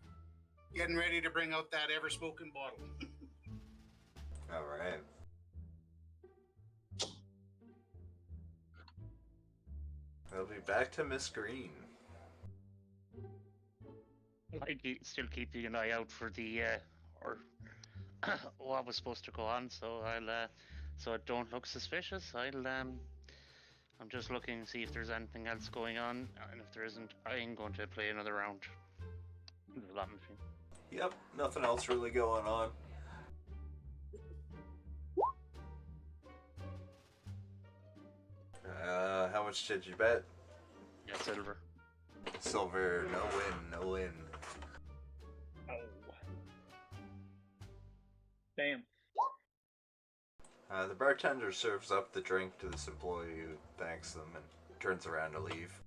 Getting ready to bring out that ever-smoking bottle. All right. We'll be back to Miss Green. Still keeping an eye out for the what was supposed to go on, so so it don't look suspicious. I'm just looking to see if there's anything else going on, and if there isn't, I'm going to play another round. There's a lot in between. Yep, nothing else really going on. How much did you bet? Yeah, silver. Silver, no win, no win. Oh. Damn. The bartender serves up the drink to this employee who thanks them and turns around to leave.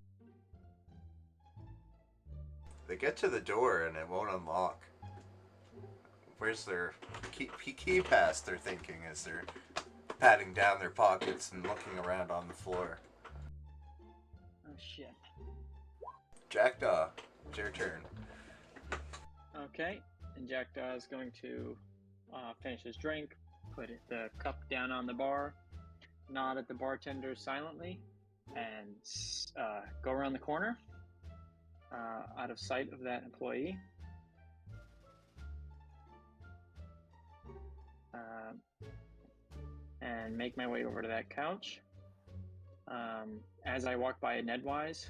They get to the door and it won't unlock. Where's their key pass, they're thinking, as they're patting down their pockets and looking around on the floor. Oh shit. Jackdaw, it's your turn. Okay, and Jackdaw is going to finish his drink, put the cup down on the bar, nod at the bartender silently, and go around the corner, out of sight of that employee. And make my way over to that couch. As I walk by Nedwise,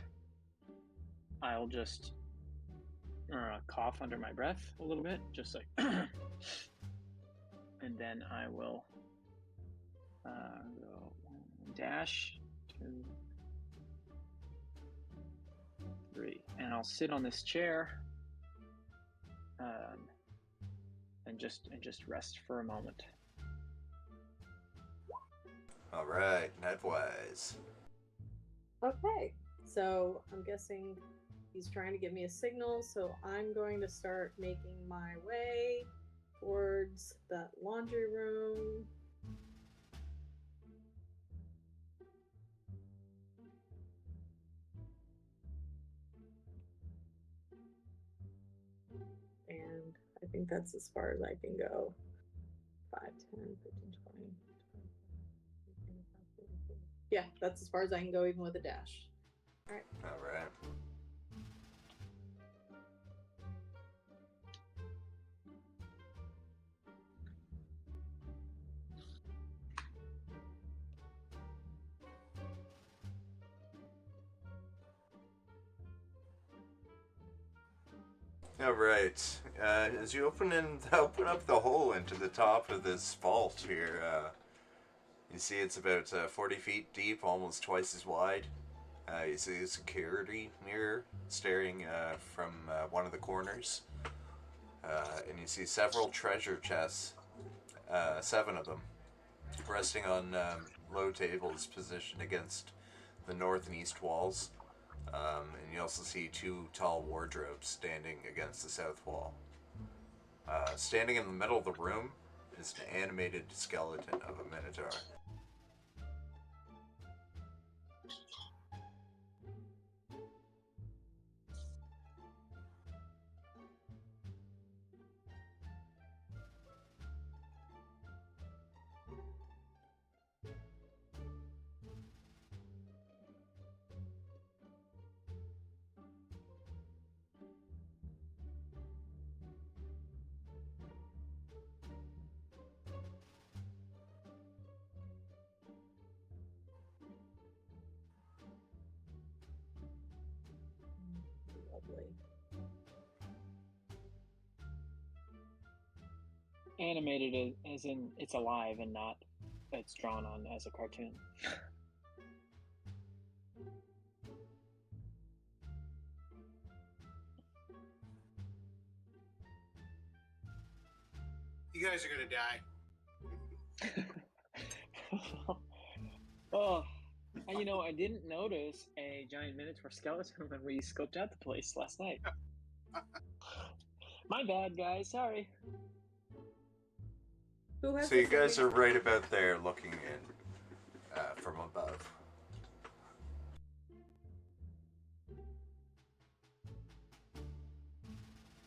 I'll just cough under my breath a little bit, just like, and then I will go dash 2, 3, and I'll sit on this chair, and just rest for a moment. All right, Nedwise. Okay, so I'm guessing he's trying to give me a signal, so I'm going to start making my way towards that laundry room. And I think that's as far as I can go. 5, 10, 15, 20. Yeah, that's as far as I can go, even with a dash. All right. All right. All right. As you open up the hole into the top of this vault here, you see it's about 40 feet deep, almost twice as wide. You see a security mirror staring from one of the corners. And you see several treasure chests, 7 of them, resting on low tables positioned against the north and east walls. And you also see 2 tall wardrobes standing against the south wall. Standing in the middle of the room is an animated skeleton of a minotaur. Lovely. Animated as in it's alive and not it's drawn on as a cartoon. You guys are gonna die. Oh, and I didn't notice a giant minotaur skeleton when we scoped out the place last night. My bad, guys. Sorry. Who has So you the guys secret- are right about there looking in from above.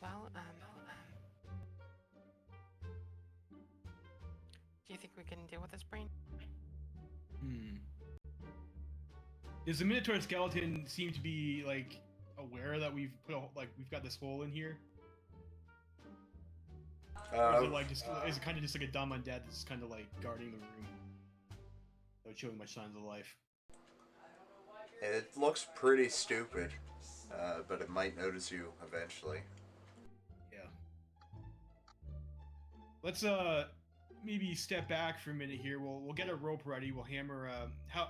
Well, do you think we can deal with this brain? Does the Minotaur skeleton seem to be like aware that we've we've got this hole in here? Or is it like is it kind of just like a dumb undead that's kind of like guarding the room, without showing much signs of life? It looks pretty stupid, but it might notice you eventually. let's maybe step back for a minute here. We'll get a rope ready. We'll hammer. How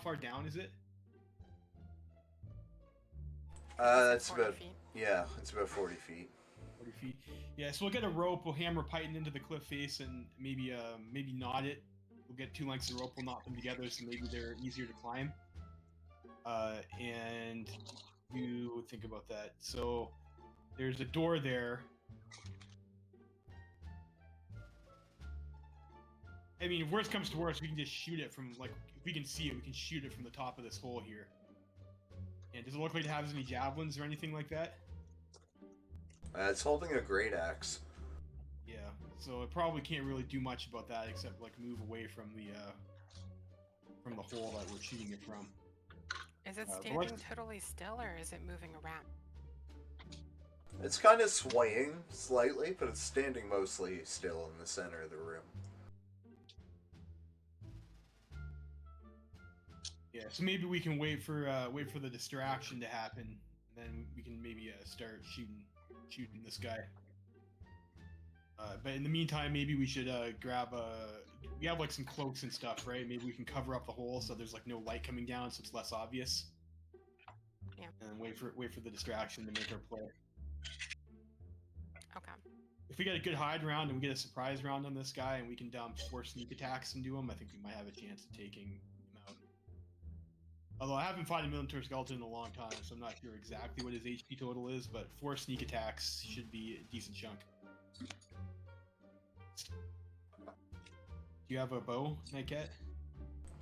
far down is it? That's 40 about feet. yeah, it's about 40 feet. 40 feet. Yeah, so we'll get a rope. We'll hammer Python into the cliff face and maybe knot it. We'll get 2 lengths of rope. We'll knot them together so maybe they're easier to climb. And you think about that. So there's a door there. I mean, if worst comes to worst, we can just shoot it from, like, if we can see it, we can shoot it from the top of this hole here. And does it look like it has any javelins or anything like that? It's holding a great axe. Yeah, so it probably can't really do much about that except, like, move away from the hole that we're shooting it from. Is it but standing let's- totally still, or is it moving around? It's kind of swaying slightly, but it's standing mostly still in the center of the room. Yeah, so maybe we can wait for the distraction to happen, and then we can maybe start shooting this guy. But in the meantime, maybe we should grab we have like some cloaks and stuff, right? Maybe we can cover up the hole so there's like no light coming down, so it's less obvious. Yeah. And wait for the distraction to make our play. Okay. If we get a good hide round and we get a surprise round on this guy, and we can dump 4 sneak attacks into him, I think we might have a chance of taking him out. Although I haven't fought a Minotaur Skeleton in a long time, so I'm not sure exactly what his HP total is, but 4 sneak attacks should be a decent chunk. Do you have a bow, Nightcat?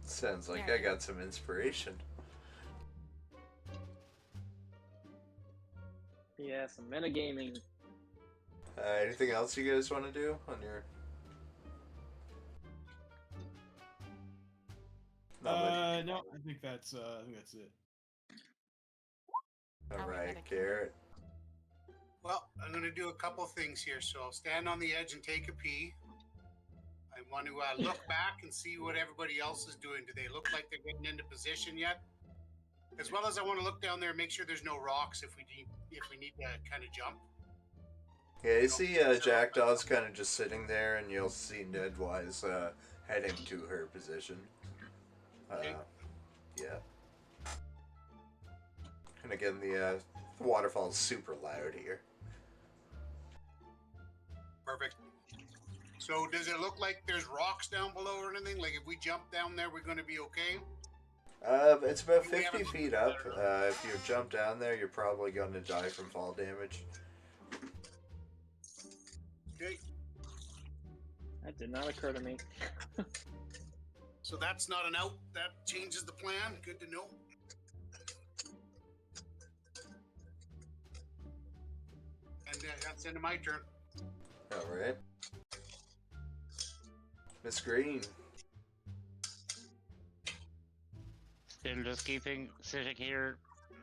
Sounds like Yeah. I got some inspiration. Yeah, some metagaming. Anything else you guys want to do on your... No, I think that's it. Alright, Garrett. Well, I'm going to do a couple things here. So I'll stand on the edge and take a pee. I want to look back and see what everybody else is doing. Do they look like they're getting into position yet? As well as I want to look down there and make sure there's no rocks if we need to kind of jump. Yeah, you see Jackdaw's kind of just sitting there, and you'll see Nedwise heading to her position. Okay. Yeah. And again, the waterfall's super loud here. Perfect. So does it look like there's rocks down below or anything? Like if we jump down there, we're going to be okay? It's about 50 feet up. If you jump down there, you're probably going to die from fall damage. Okay. That did not occur to me. So that's not an out. That changes the plan. Good to know. And that's the end of my turn. Alright. Miss Green. Still just sitting here,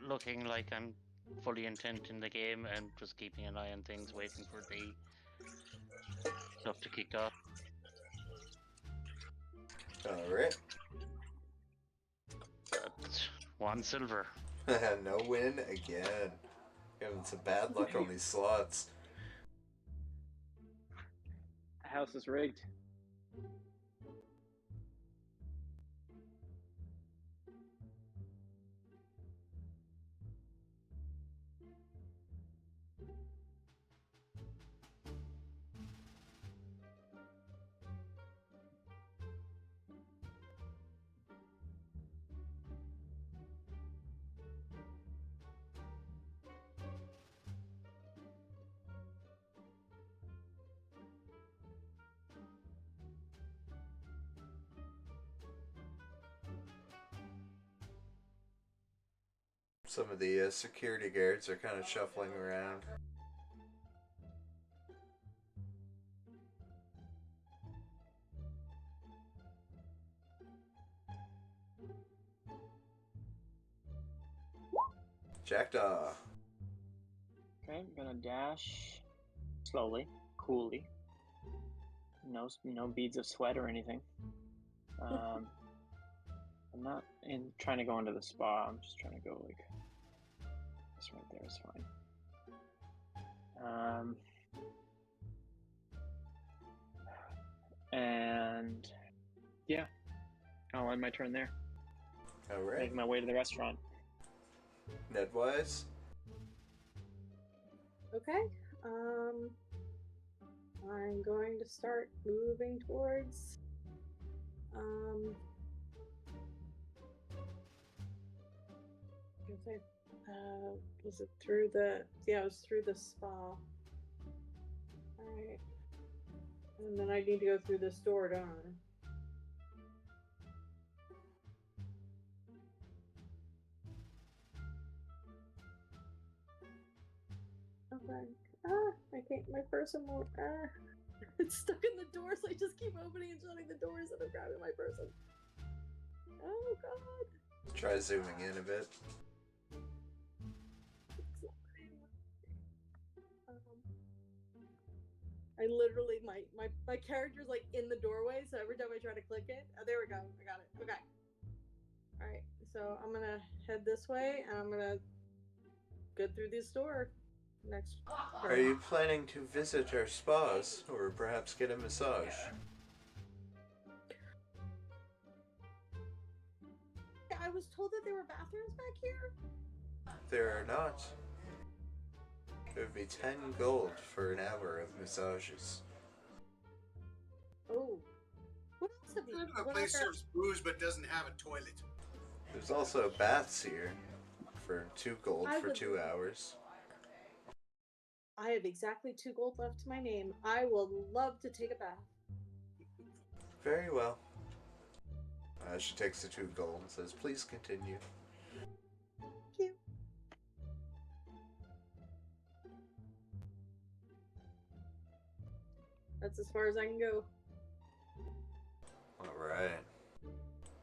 looking like I'm fully intent in the game and just keeping an eye on things, waiting for the stuff to kick off. Alright. 1 silver. No win again. Having some bad luck on these slots. House is rigged. Some of the security guards are kind of shuffling around. Jackdaw. Okay, I'm gonna dash slowly, coolly. No beads of sweat or anything. I'm not trying to go into the spa. I'm just trying to go like this right there is fine. And yeah, I'll end my turn there. All right. Make my way to the restaurant. Nedwise? Okay. I'm going to start moving towards. Was it through the? Yeah, it was through the spa. All right. And then I need to go through this door, don't I? Okay. I can't. My person won't. It's stuck in the door, so I just keep opening and shutting the doors, and I'm grabbing my person. Oh God. Try zooming in a bit. I literally my character's like in the doorway, so every time I try to click it, oh, there we go. I got it. Okay. All right. So I'm gonna head this way, and I'm gonna go through this door. Next. Are you planning to visit our spas, or perhaps get a massage? I was told that there were bathrooms back here. There are not. It would be 10 gold for an hour of massages. Oh. What else have you? The What place other- serves booze but doesn't have a toilet. There's also baths here for 2 gold I for would- 2 hours. I have exactly 2 gold left to my name. I will love to take a bath. Very well. She takes the 2 gold and says, please continue. Thank you. That's as far as I can go. Alright.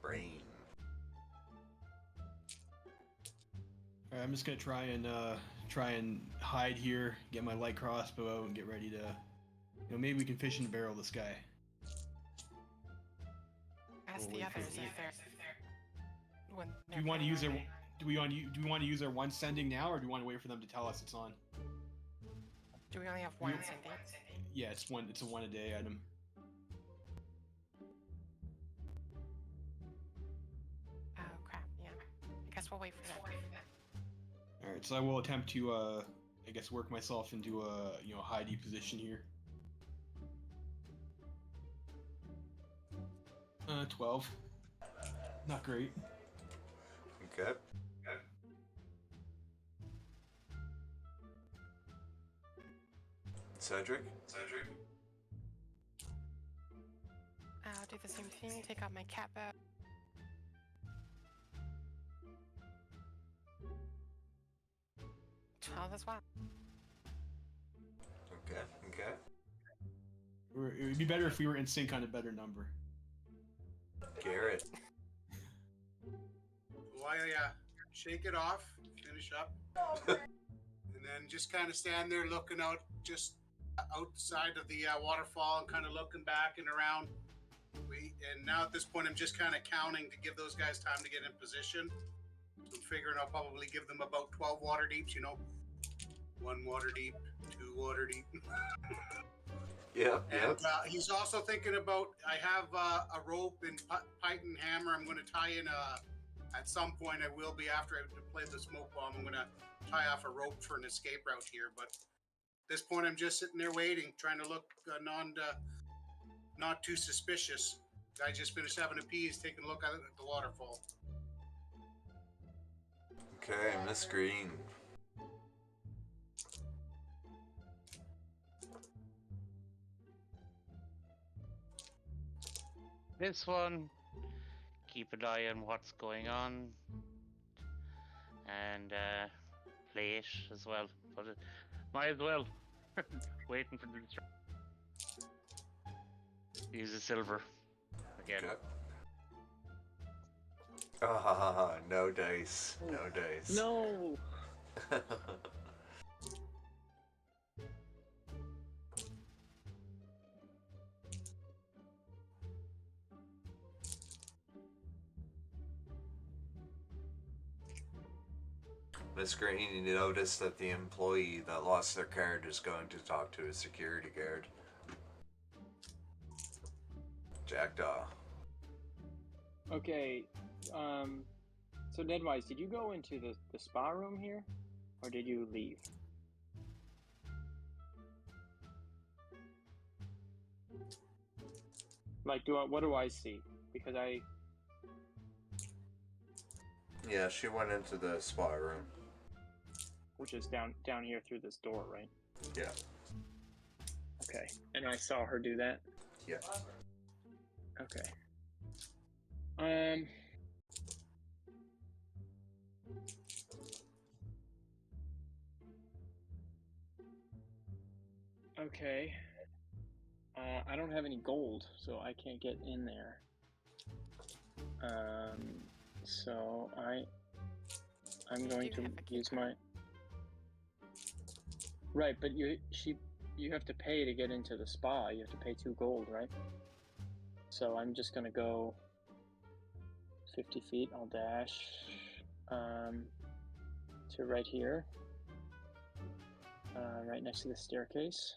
Brain. Alright, I'm just gonna try and hide here, get my light crossbow out, and get ready to, maybe we can fish in the barrel this guy. Ask We'll the wait for others the- if they're. When Do we want to use our do we want to use our one sending now, or do we want to wait for them to tell us it's on? Do we only have one sending? Yeah, it's a one a day item. Oh crap! Yeah. I guess we'll wait for that. All right, so I will attempt to I guess work myself into a hidey position here. 12. Not great. Okay. Cedric? I'll do the same thing. Take out my cat bow. As well. Okay. It would be better if we were in sync on a better number. Garrett. Why, shake it off, finish up, and then just kind of stand there looking out, just outside of the waterfall, and kind of looking back and around. And now at this point, I'm just kind of counting to give those guys time to get in position. So I'm figuring I'll probably give them about 12 Watderdeeps, 1 Watderdeep, 2 Watderdeep. Yep. And he's also thinking about, I have a rope and python hammer. I'm going to tie in at some point I will be, after I play the smoke bomb, I'm going to tie off a rope for an escape route here. But at this point, I'm just sitting there waiting, trying to look not too suspicious. I just finished having a pee, he's taking a look at the waterfall. Okay, Miss Green. This one, keep an eye on what's going on, and play it as well. But might as well. Waiting for the use a silver again. Okay. Ah, no dice. No dice. No. Miss Green, you notice that the employee that lost their card is going to talk to a security guard. Jackdaw. Okay. So Nedwise, did you go into the spa room here, or did you leave? Like, what do I see? Because Yeah, she went into the spa room. which is down here through this door, right? Yeah. Okay. And I saw her do that. Yeah. Okay. Okay. I don't have any gold, so I can't get in there. So I'm going to use my. Right, but you have to pay to get into the spa. You have to pay 2 gold, right? So I'm just gonna go 50 feet. I'll dash to right here, right next to the staircase.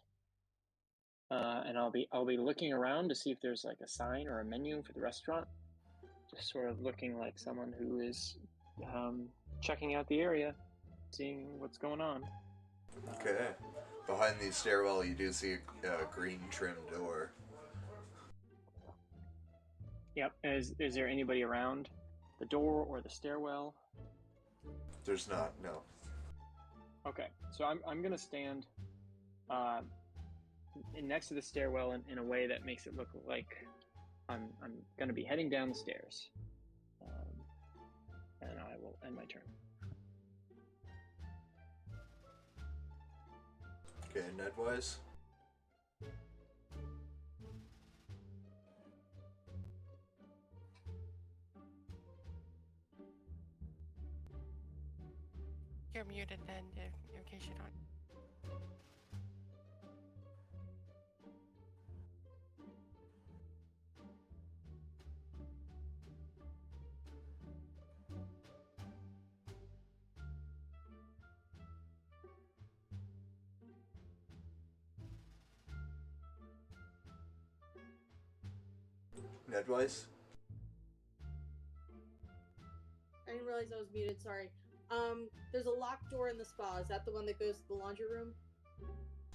And I'll be looking around to see if there's like a sign or a menu for the restaurant. Just sort of looking like someone who is checking out the area, seeing what's going on. Okay. Behind the stairwell, you do see a green trim door. Yep. Is there anybody around the door or the stairwell? There's not, no. Okay. So I'm gonna stand next to the stairwell in a way that makes it look like I'm gonna be heading down the stairs. And I will end my turn. Okay, Nedwise. You're muted, Ned, in case you don't. Nedwise? I didn't realize I was muted. Sorry. There's a locked door in the spa. Is that the one that goes to the laundry room?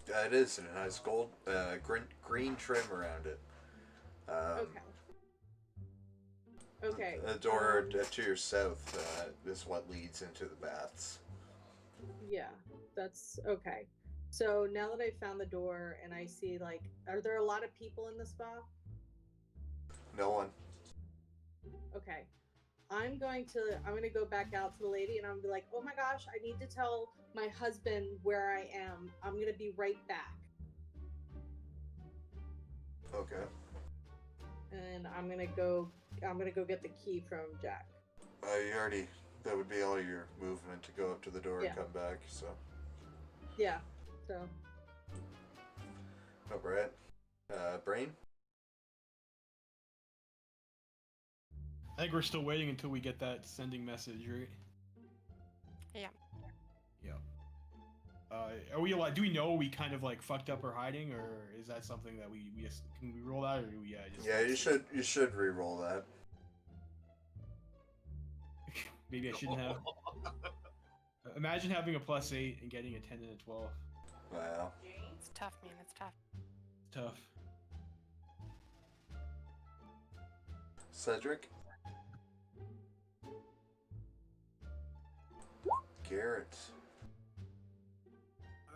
It is, and it has gold, green trim around it. Okay. Okay. The door to your south is what leads into the baths. Yeah, that's okay. So now that I've found the door and I see, like, are there a lot of people in the spa? No one. Okay. I'm going to go back out to the lady and I'm gonna be like, oh my gosh, I need to tell my husband where I am. I'm gonna be right back. Okay. And I'm gonna go get the key from Jack. That would be all your movement to go up to the door and come back, so. Yeah, so. Alright. Brain? I think we're still waiting until we get that sending message, right? Yeah. Yeah. Are we allowed? Do we know we kind of like fucked up or hiding, or is that something that we just can we roll out, or do we just? Yeah, you should re-roll that. Maybe I shouldn't have. Imagine having a +8 and getting a 10 and a 12. Wow. It's tough, man. It's tough. Tough. Cedric? Garrett.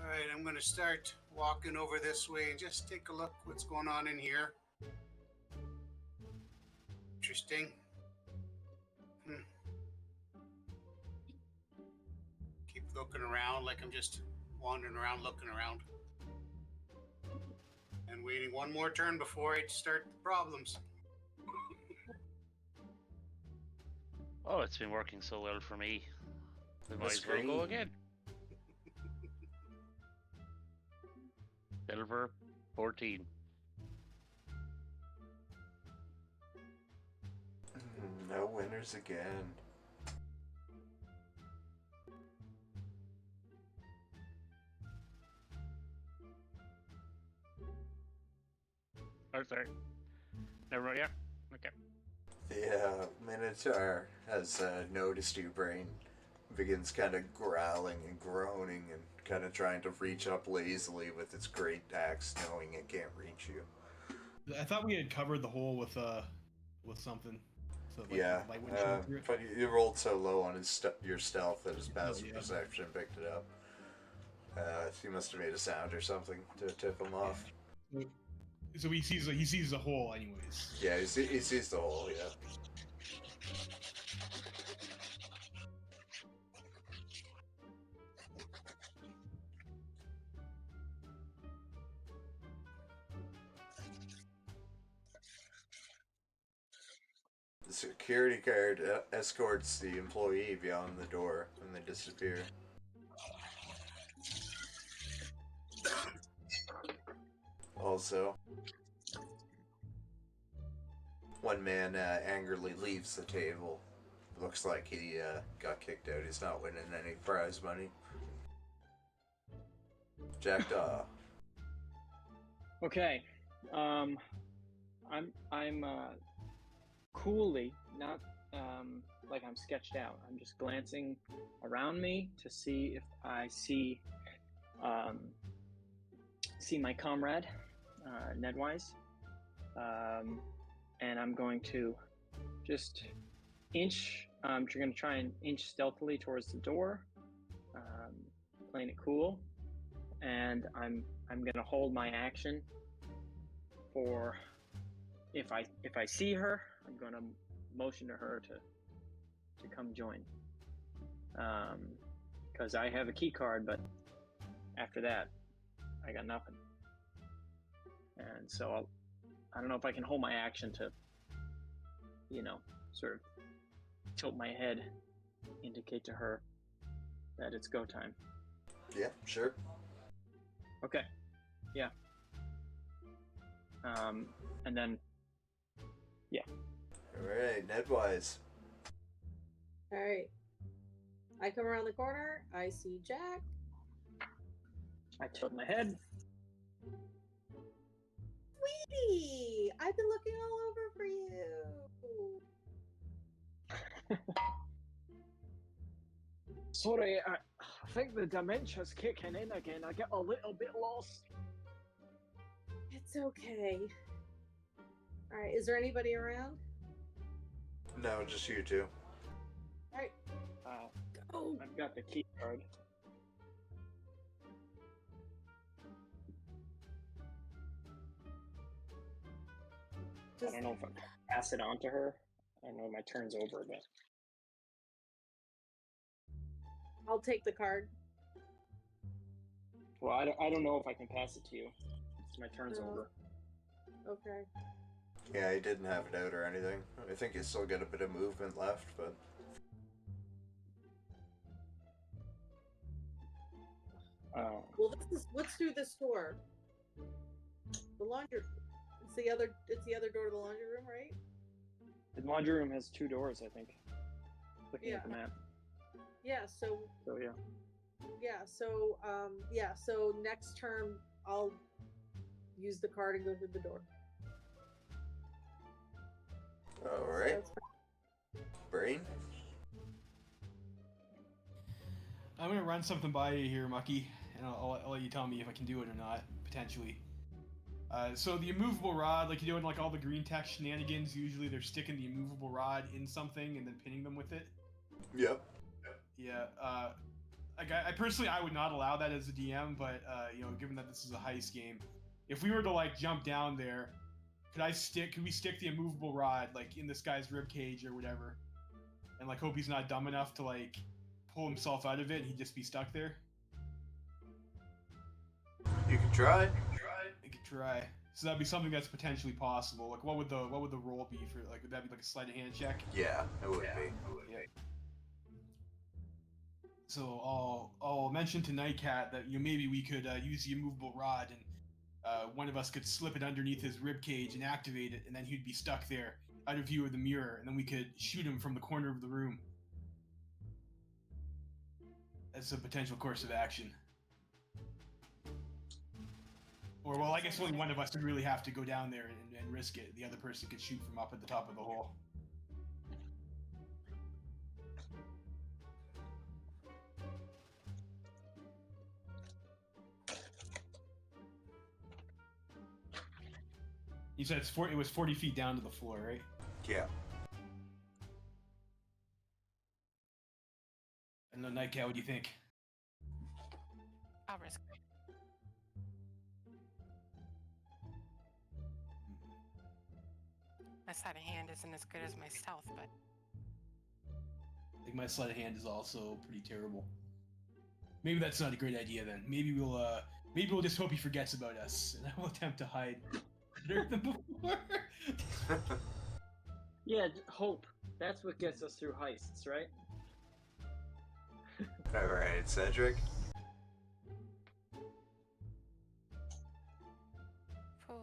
Alright, I'm going to start walking over this way and just take a look what's going on in here. Interesting. Keep looking around like I'm just wandering around, looking around. And waiting one more turn before I start the problems. Oh, it's been working so well for me. We The might as well go screen. again. Silver 14. No winners again. Oh, sorry. Everyone, yeah. Okay. The Minotaur has noticed you, Brain. Begins kind of growling and groaning and kind of trying to reach up lazily with its great axe, knowing it can't reach you. I thought we had covered the hole with something. So like, Yeah, light wouldn't show through it. but you rolled so low on your stealth that his passive yeah. perception picked it up. He must have made a sound or something to tip him off. So he sees the hole anyways. Yeah, he sees the hole, yeah. The security guard escorts the employee beyond the door and they disappear. Also, one man angrily leaves the table. Looks like he got kicked out. He's not winning any prize money. Jackdaw. Okay. I'm coolly, not like I'm sketched out. I'm just glancing around me to see if I see my comrade, Nedwise. And I'm going to just inch. I'm going to try and inch stealthily towards the door, playing it cool. And I'm going to hold my action for if I see her, I'm going to motion to her to come join. Because I have a key card, but after that, I got nothing. And so I don't know if I can hold my action to, sort of tilt my head, indicate to her that it's go time. Yeah, sure. Okay. Yeah. And then, yeah. Alright, Nedwise. Alright. I come around the corner, I see Jack. I tilt my head. Sweetie! I've been looking all over for you. Sorry, I think the dementia's kicking in again. I get a little bit lost. It's okay. Alright, is there anybody around? No, just you two. Alright. Go! I've got the key card. I don't know if I can pass it on to her. I don't know if my turn's over, but I'll take the card. well, I don't know if I can pass it to you. My turn's over. Okay. Yeah, he didn't have it out or anything. I think he's still got a bit of movement left, but... Well, what's through this door? The laundry. It's the other door to the laundry room, right? The laundry room has 2 doors, I think. Looking at the map. Yeah. So yeah. Yeah. So next term, I'll use the card and go through the door. Alright. Brain? I'm gonna run something by you here, Mucky, and I'll let you tell me if I can do it or not, potentially. So the immovable rod, like you do in like all the green tech shenanigans, usually they're sticking the immovable rod in something and then pinning them with it. Yep. Yeah. Like I personally, I would not allow that as a DM, but given that this is a heist game, if we were to like jump down there, could we stick the immovable rod like in this guy's rib cage or whatever, and like hope he's not dumb enough to like pull himself out of it and he'd just be stuck there? You can try. I could try. So that'd be something that's potentially possible. Like, what would the roll be for? Like, would that be like a sleight of hand check? Yeah, it would be. Yeah. So I'll mention to Nightcat that maybe we could use the immovable rod and one of us could slip it underneath his rib cage and activate it, and then he'd be stuck there out of view of the mirror, and then we could shoot him from the corner of the room. That's a potential course of action. Or, well, I guess only one of us would really have to go down there and risk it. The other person could shoot from up at the top of the hole. You said it was 40 feet down to the floor, right? Yeah. And the Night Cat, what do you think? I'll risk it. My sleight of hand isn't as good as my stealth, but I think my sleight of hand is also pretty terrible. Maybe that's not a great idea then. Maybe we'll just hope he forgets about us, and I will attempt to hide better than before. Yeah, hope. That's what gets us through heists, right? Alright, Cedric. Ooh.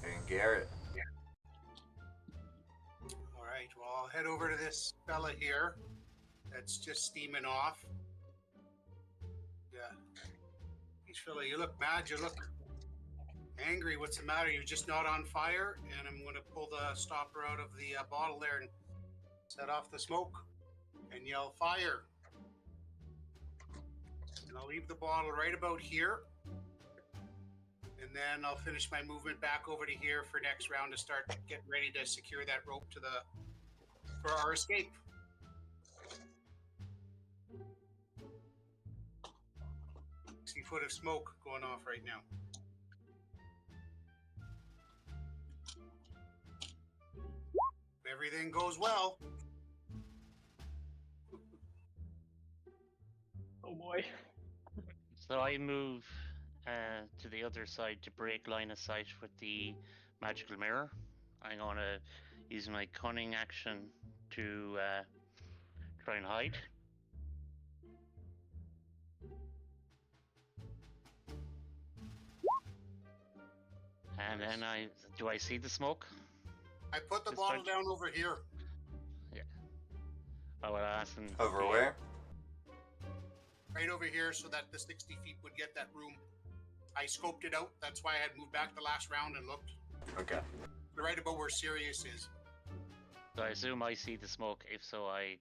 And Garrett. All right, well, I'll head over to this fella here that's just steaming off. Yeah. Each fella, you look mad, you look angry. What's the matter? You're just not on fire? And I'm going to pull the stopper out of the bottle there and set off the smoke and yell fire. And I'll leave the bottle right about here. And then I'll finish my movement back over to here for next round to start getting ready to secure that rope for our escape. See foot of smoke going off right now. If everything goes well. Oh boy. So I move to the other side to break line of sight with the magical mirror. I'm going to use my cunning action to try and hide. And then do I see the smoke? I put the This bottle time? down over here. Yeah. I will ask him. Over where? Right over here so that the 60 feet would get that room. I scoped it out. That's why I had moved back the last round and looked. Okay. Right about where Sirius is. So I assume I see the smoke. If so, I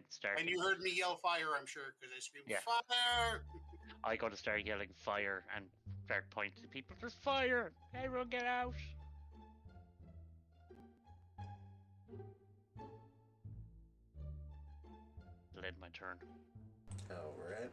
start. And you heard me yell fire, I'm sure, because I screamed, Yeah. fire! I got to start yelling fire and start pointing to people. There's fire! Everyone get out! Led my turn. Alright.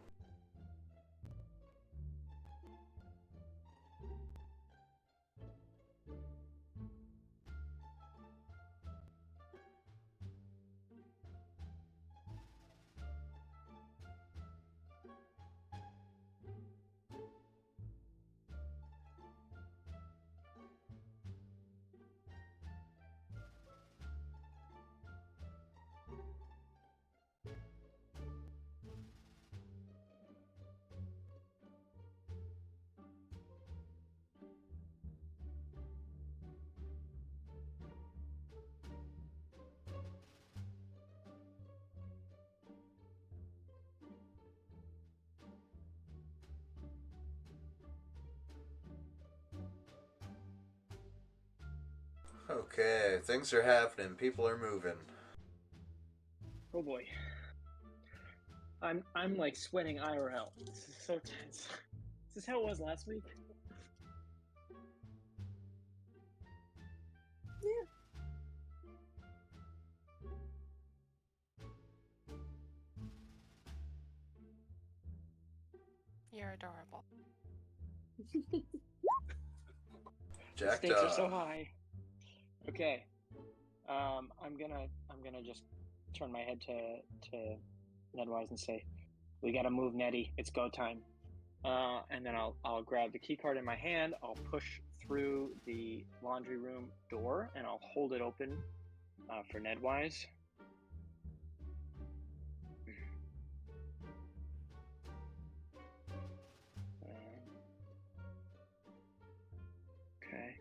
Okay, things are happening. People are moving. Oh boy. I'm like sweating IRL. This is so tense. Is this how it was last week? you're adorable. Jack Stakes are so high. Okay. I'm gonna just turn my head to Nedwise and say, "We gotta move, Nettie. It's go time." And then I'll grab the key card in my hand. I'll push through the laundry room door and I'll hold it open for Nedwise. Okay.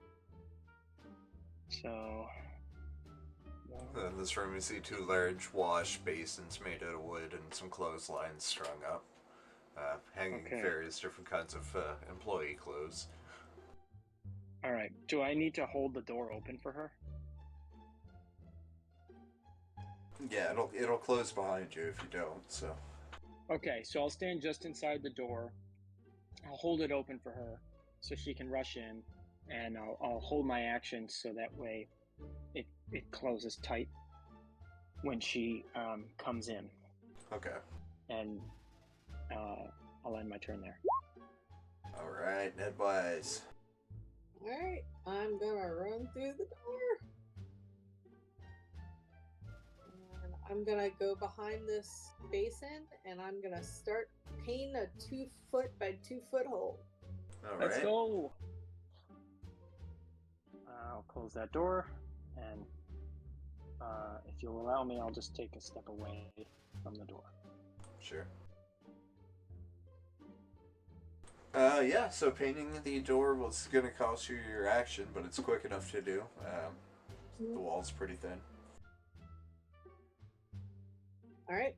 So. In this room, you see two large wash basins made out of wood and some clotheslines strung up. hanging Okay. various different kinds of employee clothes. All right. Do I need to hold the door open for her? Yeah, it'll close behind you if you don't. So. Okay, so I'll stand just inside the door. I'll hold it open for her so she can rush in, and I'll hold my action so that way it closes tight when she comes in. Okay. And I'll end my turn there. All right, Nedwise. Alright, I'm gonna run through the door. And I'm gonna go behind this basin and I'm gonna start painting a 2 foot by 2 foot hole. All Let's right. go! I'll close that door, and if you'll allow me, I'll just take a step away from the door. Sure. Yeah, so painting the door was going to cost you your action, but it's quick enough to do. The wall's pretty thin. Alright.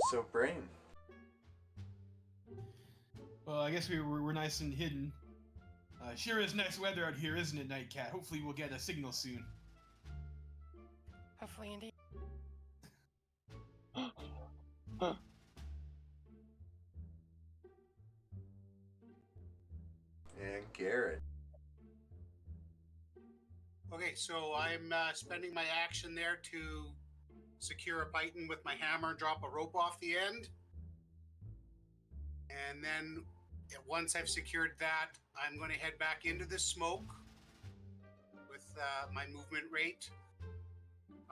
So, Brain. Well, I guess we're nice and hidden. Sure is nice weather out here, isn't it, Nightcat? Hopefully we'll get a signal soon. Hopefully, indeed. And Garrett. Okay, so I'm spending my action there to secure a python with my hammer and drop a rope off the end. And then once I've secured that, I'm going to head back into the smoke with my movement rate.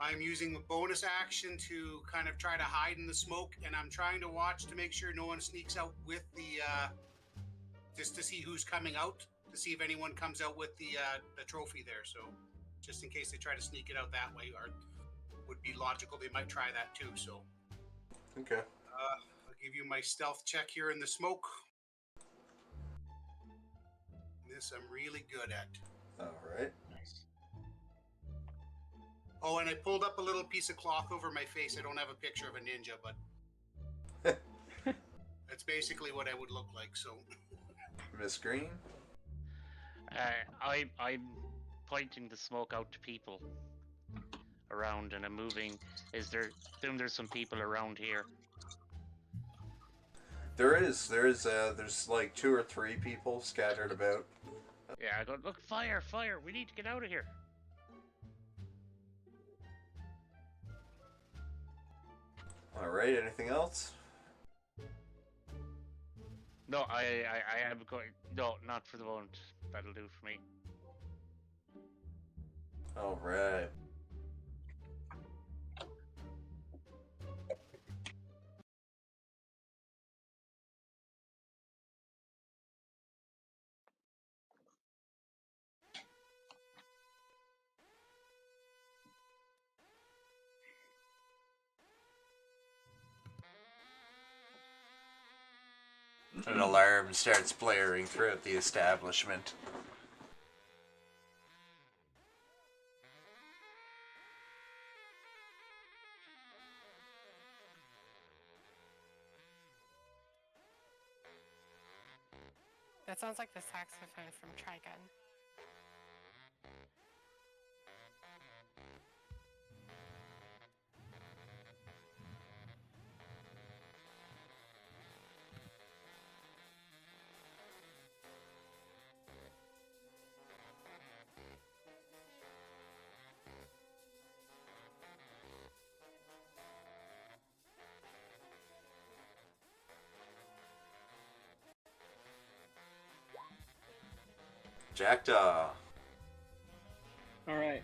I'm using a bonus action to kind of try to hide in the smoke, and I'm trying to watch to make sure no one sneaks out with the, just to see who's coming out, to see if anyone comes out with the trophy there. So just in case they try to sneak it out that way, or would be logical, they might try that too. So Okay. I'll give you my stealth check here in the smoke. This I'm really good at. All right. Nice. Oh, and I pulled up a little piece of cloth over my face. I don't have a picture of a ninja, but that's basically what I would look like. So, Miss Green. I'm pointing the smoke out to people around, and I'm moving. There's some people around here. There's like 2 or 3 people scattered about. Yeah, I go, look, fire! We need to get out of here. All right. Anything else? No, I am going. No, not for the moment. That'll do for me. All right. An alarm starts blaring throughout the establishment. That sounds like the saxophone from Trigun. Jackdaw. All right.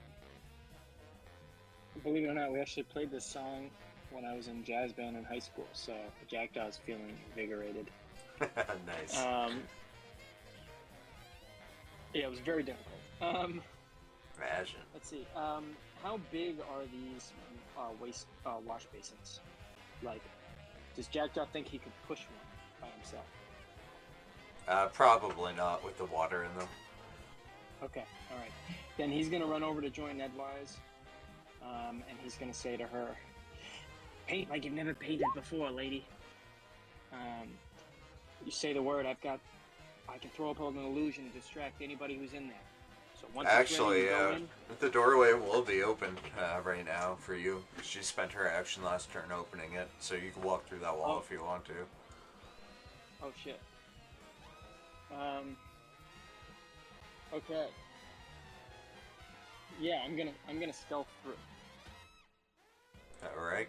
Believe it or not, we actually played this song when I was in jazz band in high school, so Jackdaw's feeling invigorated. Nice. Yeah, it was very difficult. Imagine. Let's see. How big are these wash basins? Like, does Jackdaw think he could push one by himself? Probably not with the water in them. Okay, all right. Then he's gonna run over to join Nedwise, and he's gonna say to her, Paint like you've never painted before, lady. You say the word, I can throw up an illusion to distract anybody who's in there. So once Actually, it's ready, you go in. the doorway will be open right now for you. She spent her action last turn opening it, so you can walk through that wall if you want to. Oh shit. Okay. Yeah, I'm gonna stealth through. All right.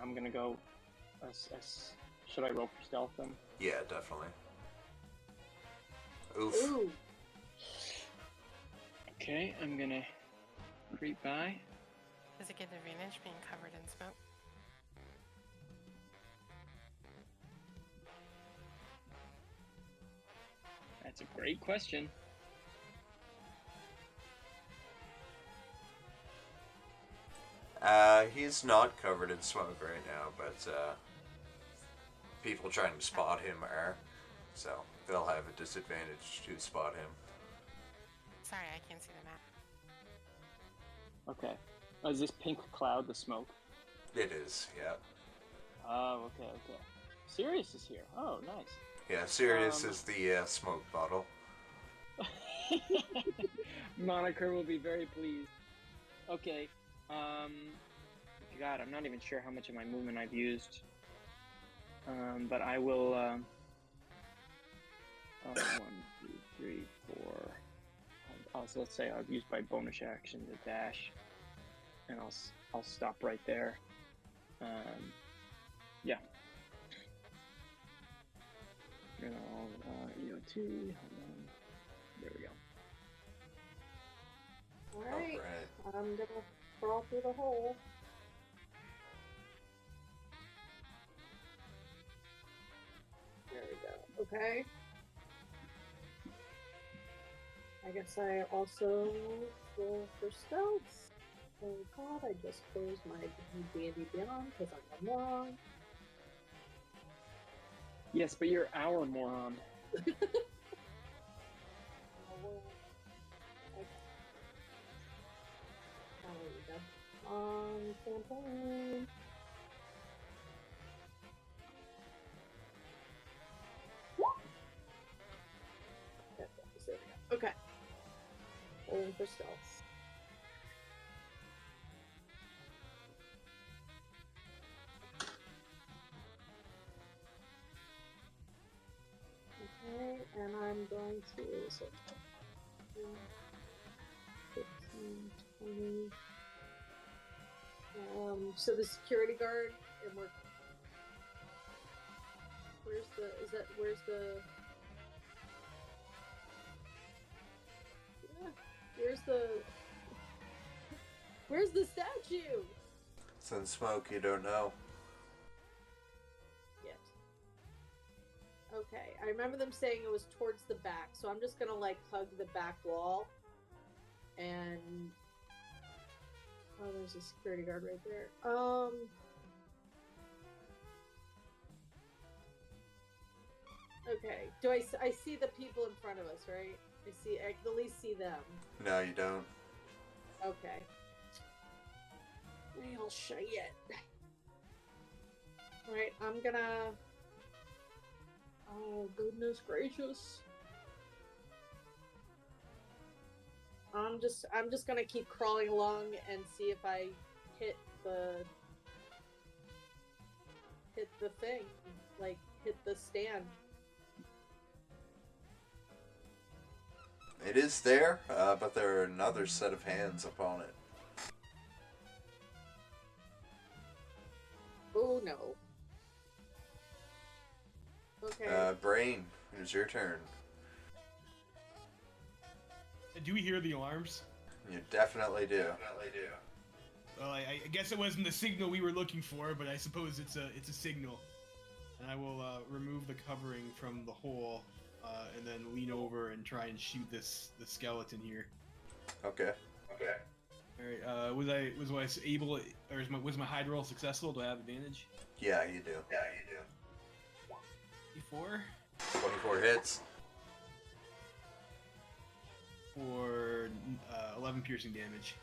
I'm gonna go. Should I roll for stealth then? Yeah, definitely. Oof. Ooh. Okay, I'm gonna creep by. Does it get advantage being covered in smoke? That's a great question. He's not covered in smoke right now, but people trying to spot him are, so they'll have a disadvantage to spot him. Sorry, I can't see the map. Okay. Is this pink cloud the smoke? It is, yeah. Oh, okay. Sirius is here. Oh, nice. Yeah, Sirius is the smoke bottle. Moniker will be very pleased. Okay. God, I'm not even sure how much of my movement I've used. But I will. 1, 2, 3, 4. So let's say I've used my bonus action to dash, and I'll stop right there. Yeah. And I'll EOT. Hold on. There we go. Alright. Alright. I'm gonna crawl through the hole. There we go. Okay. I guess I also roll for stealth. Oh god, I just closed my D&D Beyond because I'm a moron. Yes, but you're our moron. Okay. Campaign. Okay. Rolling for stealth. Okay, and I'm going to 15, 20. So the security guard, and where's the statue? It's in smoke, you don't know. Yet. Okay, I remember them saying it was towards the back, so I'm just gonna like hug the back wall, and oh, there's a security guard right there. Okay. Do I see the people in front of us, right? I can at least see them. No, you don't. Okay. Well, shit. Alright, I'm gonna... Oh, goodness gracious. I'm just gonna keep crawling along and see if I hit the thing. Like, hit the stand. It is there, but there are another set of hands upon it. Oh no. Okay. Brain, it is your turn. Do we hear the alarms? You definitely do. Well, I guess it wasn't the signal we were looking for, but I suppose it's a signal. And I will remove the covering from the hole, and then lean over and try and shoot the skeleton here. Okay. All right. Was I able, or was my hide roll successful? Do I have advantage? Yeah, you do. 24 24 hits. for 11 piercing damage.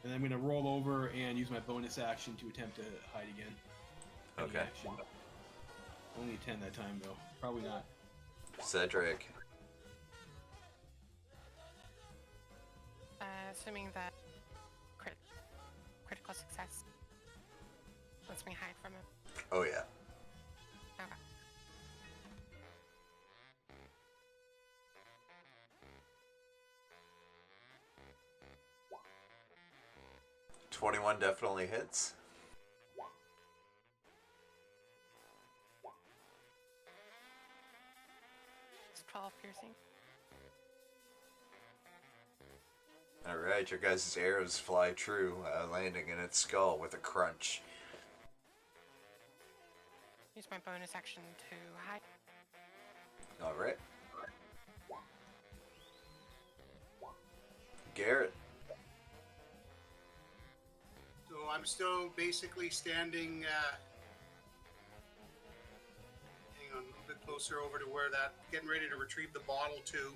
And I'm gonna roll over and use my bonus action to attempt to hide again. Any Okay. action. Only 10 that time though. Probably not. Cedric. Assuming that critical success lets me hide from him. Oh yeah. Okay. 21 definitely hits. It's 12 piercing. Alright, your guys' arrows fly true, landing in its skull with a crunch. Use my bonus action to hide. Alright. Garrett. So I'm still basically standing, hang on, a little bit closer over to where that, getting ready to retrieve the bottle too.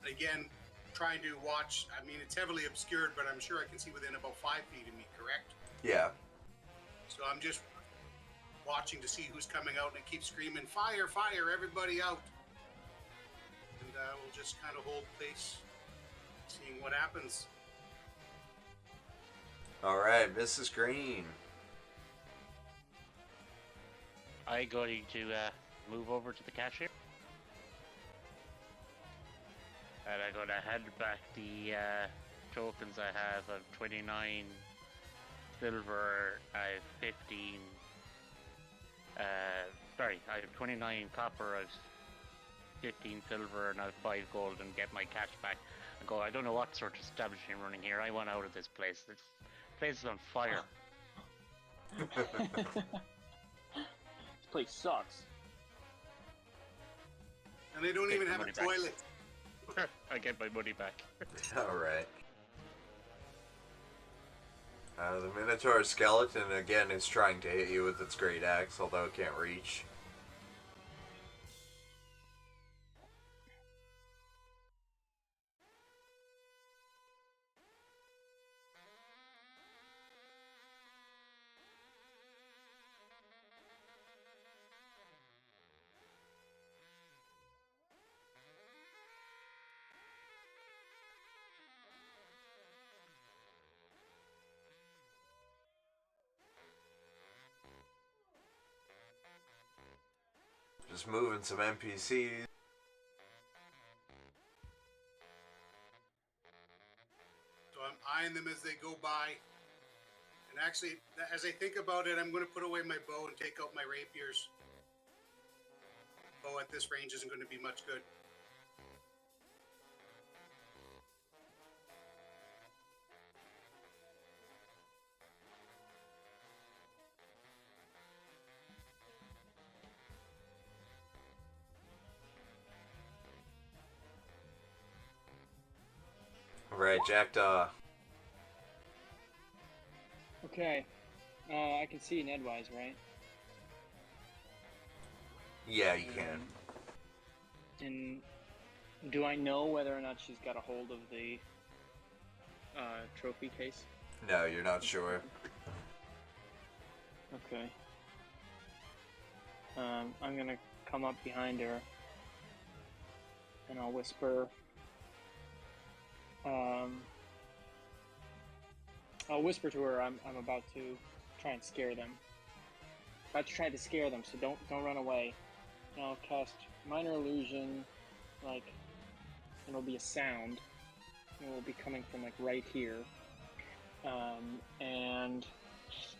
And again, trying to watch, I mean, it's heavily obscured, but I'm sure I can see within about 5 feet of me, correct? Yeah. So I'm just watching to see who's coming out, and it keeps screaming, fire, fire, everybody out. And we'll just kind of hold place, seeing what happens. Alright, Mrs. Green. I'm going to move over to the cashier. And I'm going to hand back the tokens I have of 29 silver, I have 15... sorry, I have 29 copper, I have 15 silver, and I have 5 gold, and get my cash back. And go, I don't know what sort of establishment I'm running here. I want out of this place. This place is on fire. This place sucks. And they don't Take even the have a money back. toilet. I get my money back. Alright. The Minotaur skeleton again is trying to hit you with its great axe, although it can't reach. Just moving some NPCs. So I'm eyeing them as they go by. And actually, as I think about it, I'm going to put away my bow and take out my rapiers. Bow at this range isn't going to be much good. Alright, Jackdaw. Okay. I can see Nedwise, right? Yeah, you can. And do I know whether or not she's got a hold of the trophy case? No, you're not sure. Okay. I'm gonna come up behind her and I'll whisper. I'll whisper to her. I'm about to try and scare them. About to try to scare them, so don't run away. And I'll cast minor illusion, like it'll be a sound. It will be coming from like right here. And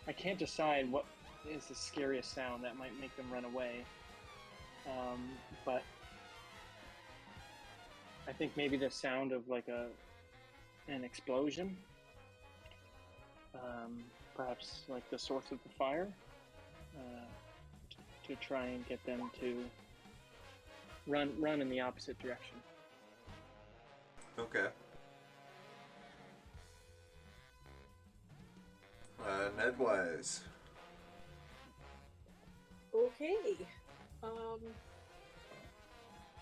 I can't decide what is the scariest sound that might make them run away. But I think maybe the sound of like an explosion. Perhaps like the source of the fire. To try and get them to run in the opposite direction. Okay. Nedwise. Okay.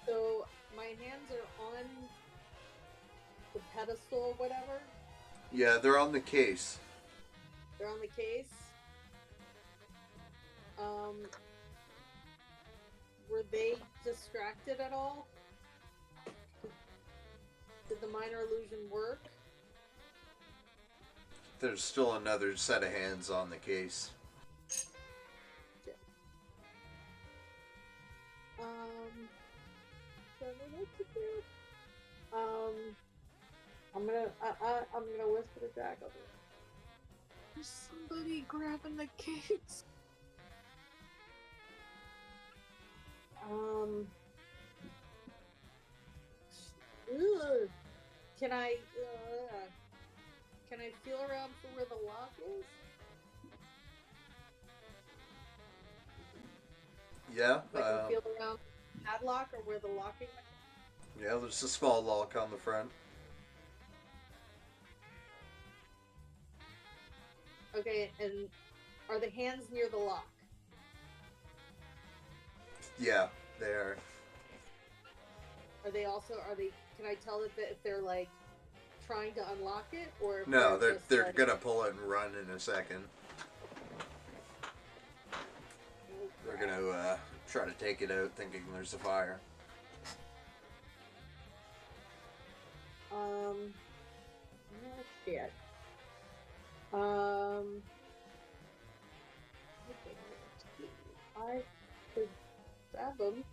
So my hands are on the pedestal, whatever. Yeah, they're on the case. They're on the case. Were they distracted at all? Did the minor illusion work? There's still another set of hands on the case. Don't know what to do. I'm gonna whisper to Jack over there. There's somebody grabbing the case. Ugh. Can I feel around for where the lock is? Yeah. I can feel around the padlock or where the locking. Yeah, there's a small lock on the front. Okay, and are the hands near the lock? Yeah, they are. Are they? Can I tell if they're like trying to unlock it or? If No, just, they're like, gonna pull it and run in a second. They're gonna try to take it out, thinking there's a fire. Oh, shit. I could stab him.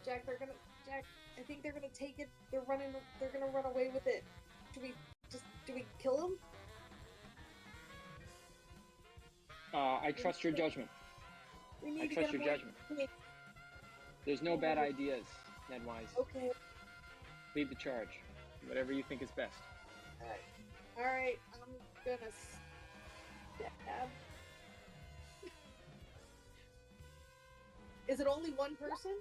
Jack, I think they're gonna take it. They're gonna run away with it. Do we kill them? I trust your judgment. We need I to trust get your away. judgment. There's no bad ideas, Ned Wise. Okay. Lead the charge. Whatever you think is best. Alright, I'm gonna stab. Is it only one person?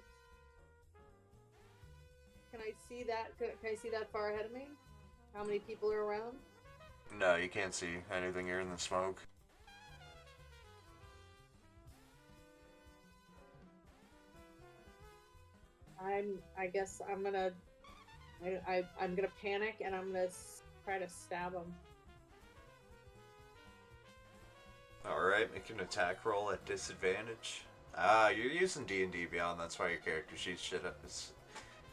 Can I see that? Can I see that far ahead of me? How many people are around? No, you can't see anything here in the smoke. I guess I'm gonna panic and I'm gonna try to stab him. Alright, make an attack roll at disadvantage. You're using D&D Beyond, that's why your character sheet shit up.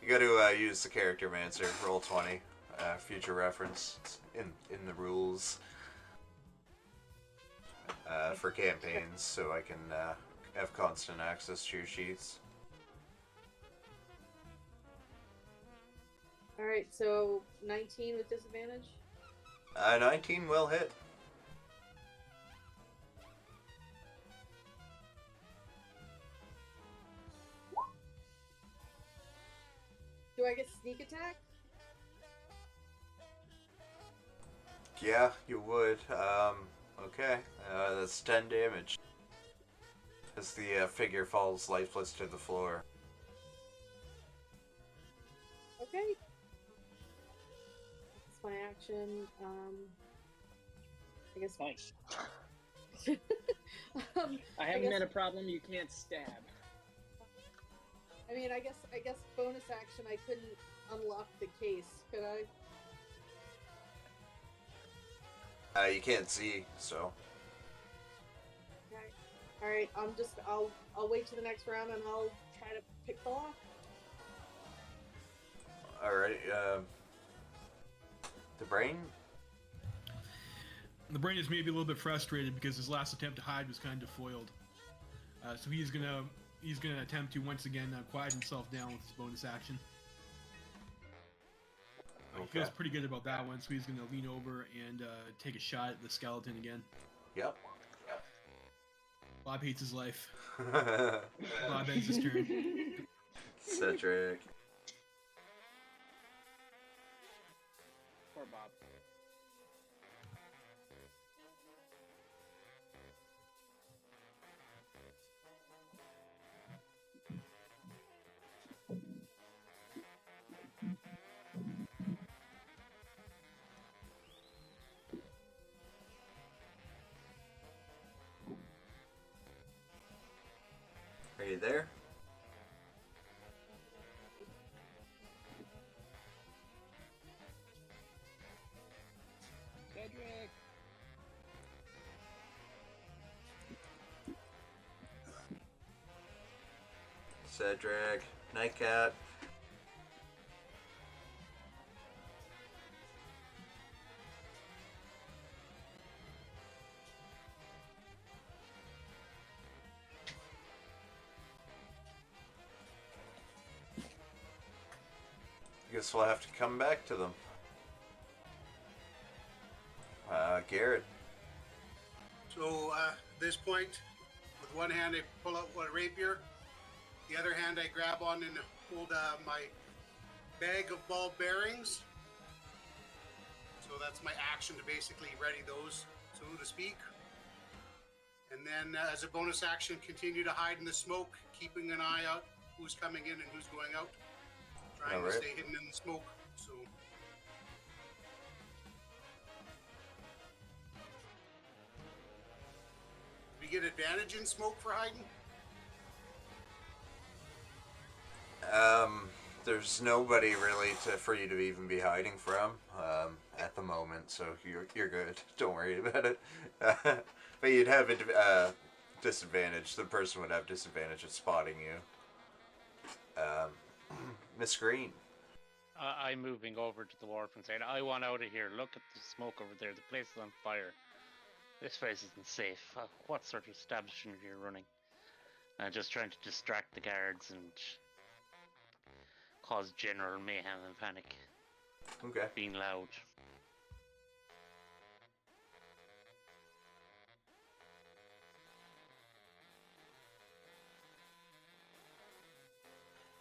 You gotta use the character mancer, roll 20. Future reference. It's in the rules. For campaigns, so I can have constant access to your sheets. Alright, so 19 with disadvantage? 19 will hit. Do I get sneak attack? Yeah, you would. Okay. That's 10 damage. As the figure falls lifeless to the floor. Okay. That's my action. I guess. Nice. I I haven't guess- met a problem you can't stab. I mean, I guess bonus action. I couldn't unlock the case, could I? You can't see, so. Okay. All right. I'll wait to the next round and I'll try to pick the lock. Alright, the brain? The brain is maybe a little bit frustrated because his last attempt to hide was kind of foiled. So he's gonna attempt to once again quiet himself down with his bonus action. He Okay. feels pretty good about that one, so he's gonna lean over and take a shot at the skeleton again. Yep. Bob hates his life. Bob ends his turn. Cedric. Poor Bob. you there? Cedric! Cedric, Nightcat. Guess we'll have to come back to them. Garrett. So at this point, with one hand I pull out a rapier, the other hand I grab on and hold my bag of ball bearings. So that's my action to basically ready those, so to speak. And then as a bonus action, continue to hide in the smoke, keeping an eye out who's coming in and who's going out. Trying to stay hidden in the smoke. So we get advantage in smoke for hiding? There's nobody really for you to even be hiding from at the moment, so you're good. Don't worry about it. But you'd have a disadvantage. The person would have disadvantage at spotting you. Miss Green. I'm moving over to the wharf and saying, I want out of here. Look at the smoke over there. The place is on fire. This place isn't safe. What sort of establishment are you running? Just trying to distract the guards and cause general mayhem and panic. Okay. Being loud.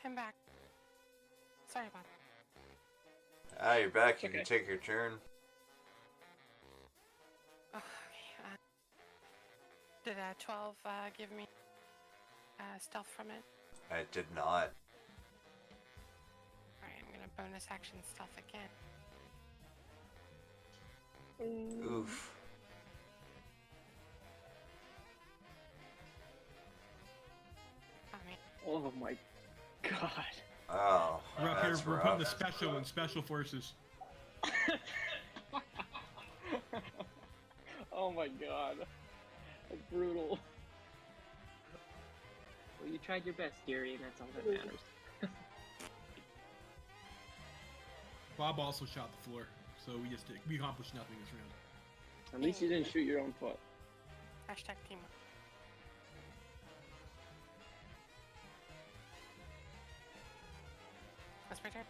I'm back. Sorry about that. You're back. You Okay. can take your turn. Oh, okay. Did 12 give me stealth from it? I did not. Alright, I'm gonna bonus action stealth again. Oof. Oh man. Oh my god. Oh, We're up here. that's We're rough. putting the special in special forces. Oh my god. That's brutal. Well, you tried your best, Gary, and that's all that matters. Bob also shot the floor, so we accomplished nothing this round. At least you didn't shoot your own foot. Hashtag teamwork. That's my turn.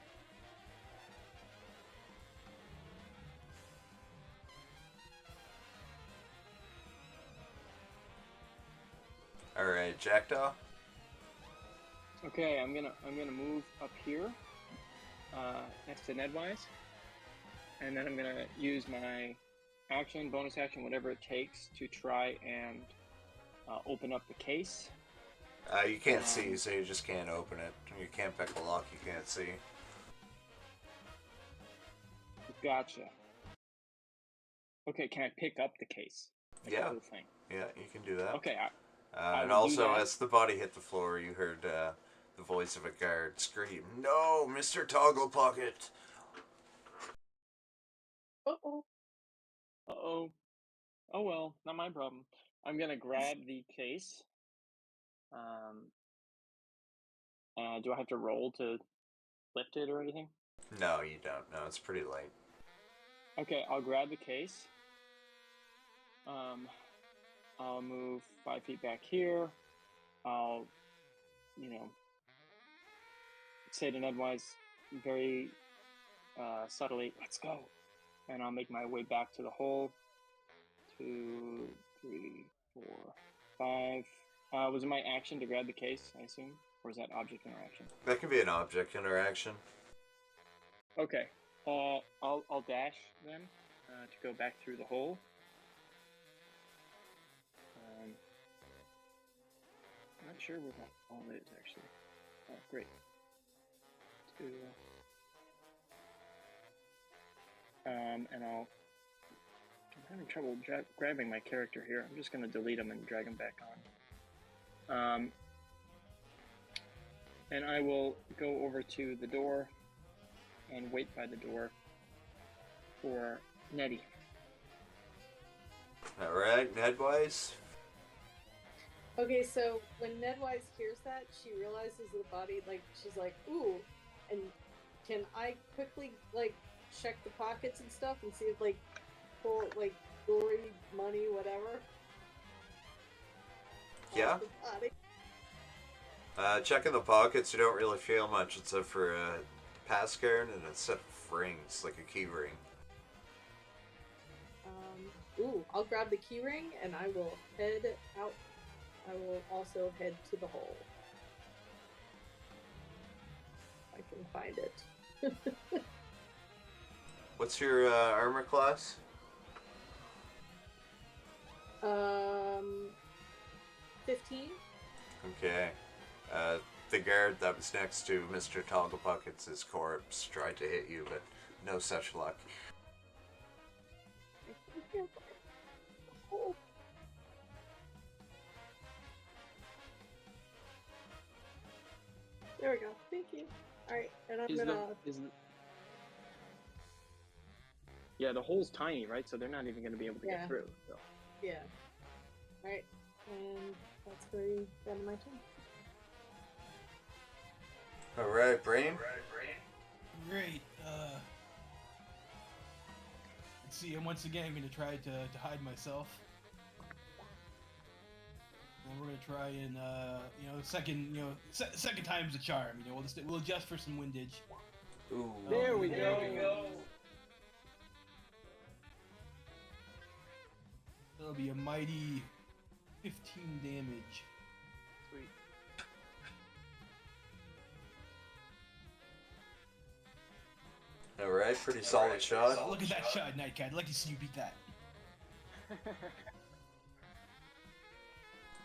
All right, Jackdaw. Okay, I'm gonna move up here, next to Nedwise, and then I'm gonna use my action, bonus action, whatever it takes to try and open up the case. You can't see, so you just can't open it. You can't pick a lock. You can't see. Gotcha. Okay, can I pick up the case? Like Yeah. The whole thing. Yeah, you can do that. Okay. And will do also, that. as the body hit the floor, you heard the voice of a guard scream, "No, Mr. Toggle Pocket!" Uh-oh. Uh-oh. Oh well, not my problem. I'm gonna grab the case. Do I have to roll to lift it or anything? No, you don't. No, it's pretty late. Okay, I'll grab the case. I'll move 5 feet back here. I'll, say to Nedwise very subtly, "Let's go," and I'll make my way back to the hole. 2, 3, 4, 5. Was it my action to grab the case? I assume, or is that object interaction? That could be an object interaction. Okay. I'll dash then to go back through the hole. I'm not sure where that hole is actually. Oh, great. 2. And I'm having trouble grabbing my character here. I'm just gonna delete him and drag him back on. And I will go over to the door and wait by the door for Nettie. All right, Nedwise. Okay, so when Nedwise hears that, she realizes the body, like, she's like, ooh, and can I quickly, like, check the pockets and stuff and see if, like, pull, like, jewelry, money, whatever? Yeah. Off the body? Checking the pockets, you don't really feel much except for a pass card and a set of rings, like a key ring. Ooh, I'll grab the key ring and I will head out. I will also head to the hole. If I can find it. What's your armor class? 15? Okay. The guard that was next to Mr. Togglebuckets' corpse tried to hit you, but no such luck. There we go. Thank you. Alright, and I'm Is gonna... Yeah, the hole's tiny, right? So they're not even going to be able to Yeah. get through. So. Yeah. Alright, and that's the end of my turn. Alright, Brain. Great. Let's see. And once again, I'm going to try to hide myself. And we're going to try and, second time's a charm. We'll adjust for some windage. Ooh. There we go. That'll be a mighty 15 damage. Sweet. Alright, pretty solid shot. Oh, look at that shot, Nightcat. I'd like to see you beat that.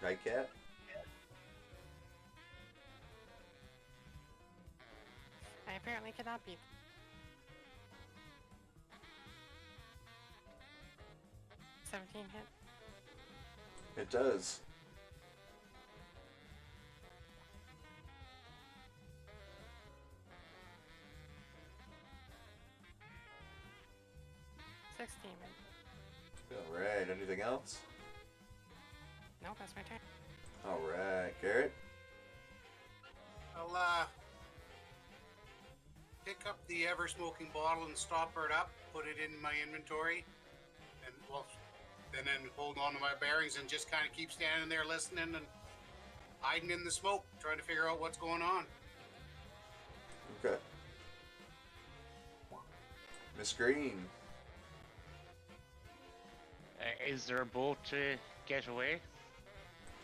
Nightcat? I apparently cannot beat. 17 hit. It does. Alright, anything else? No, that's my turn. Alright, Garrett? I'll pick up the ever-smoking bottle and stopper it up, put it in my inventory, and then hold on to my bearings and just kind of keep standing there listening and hiding in the smoke, trying to figure out what's going on. Okay. Miss Green. Is there a boat to get away?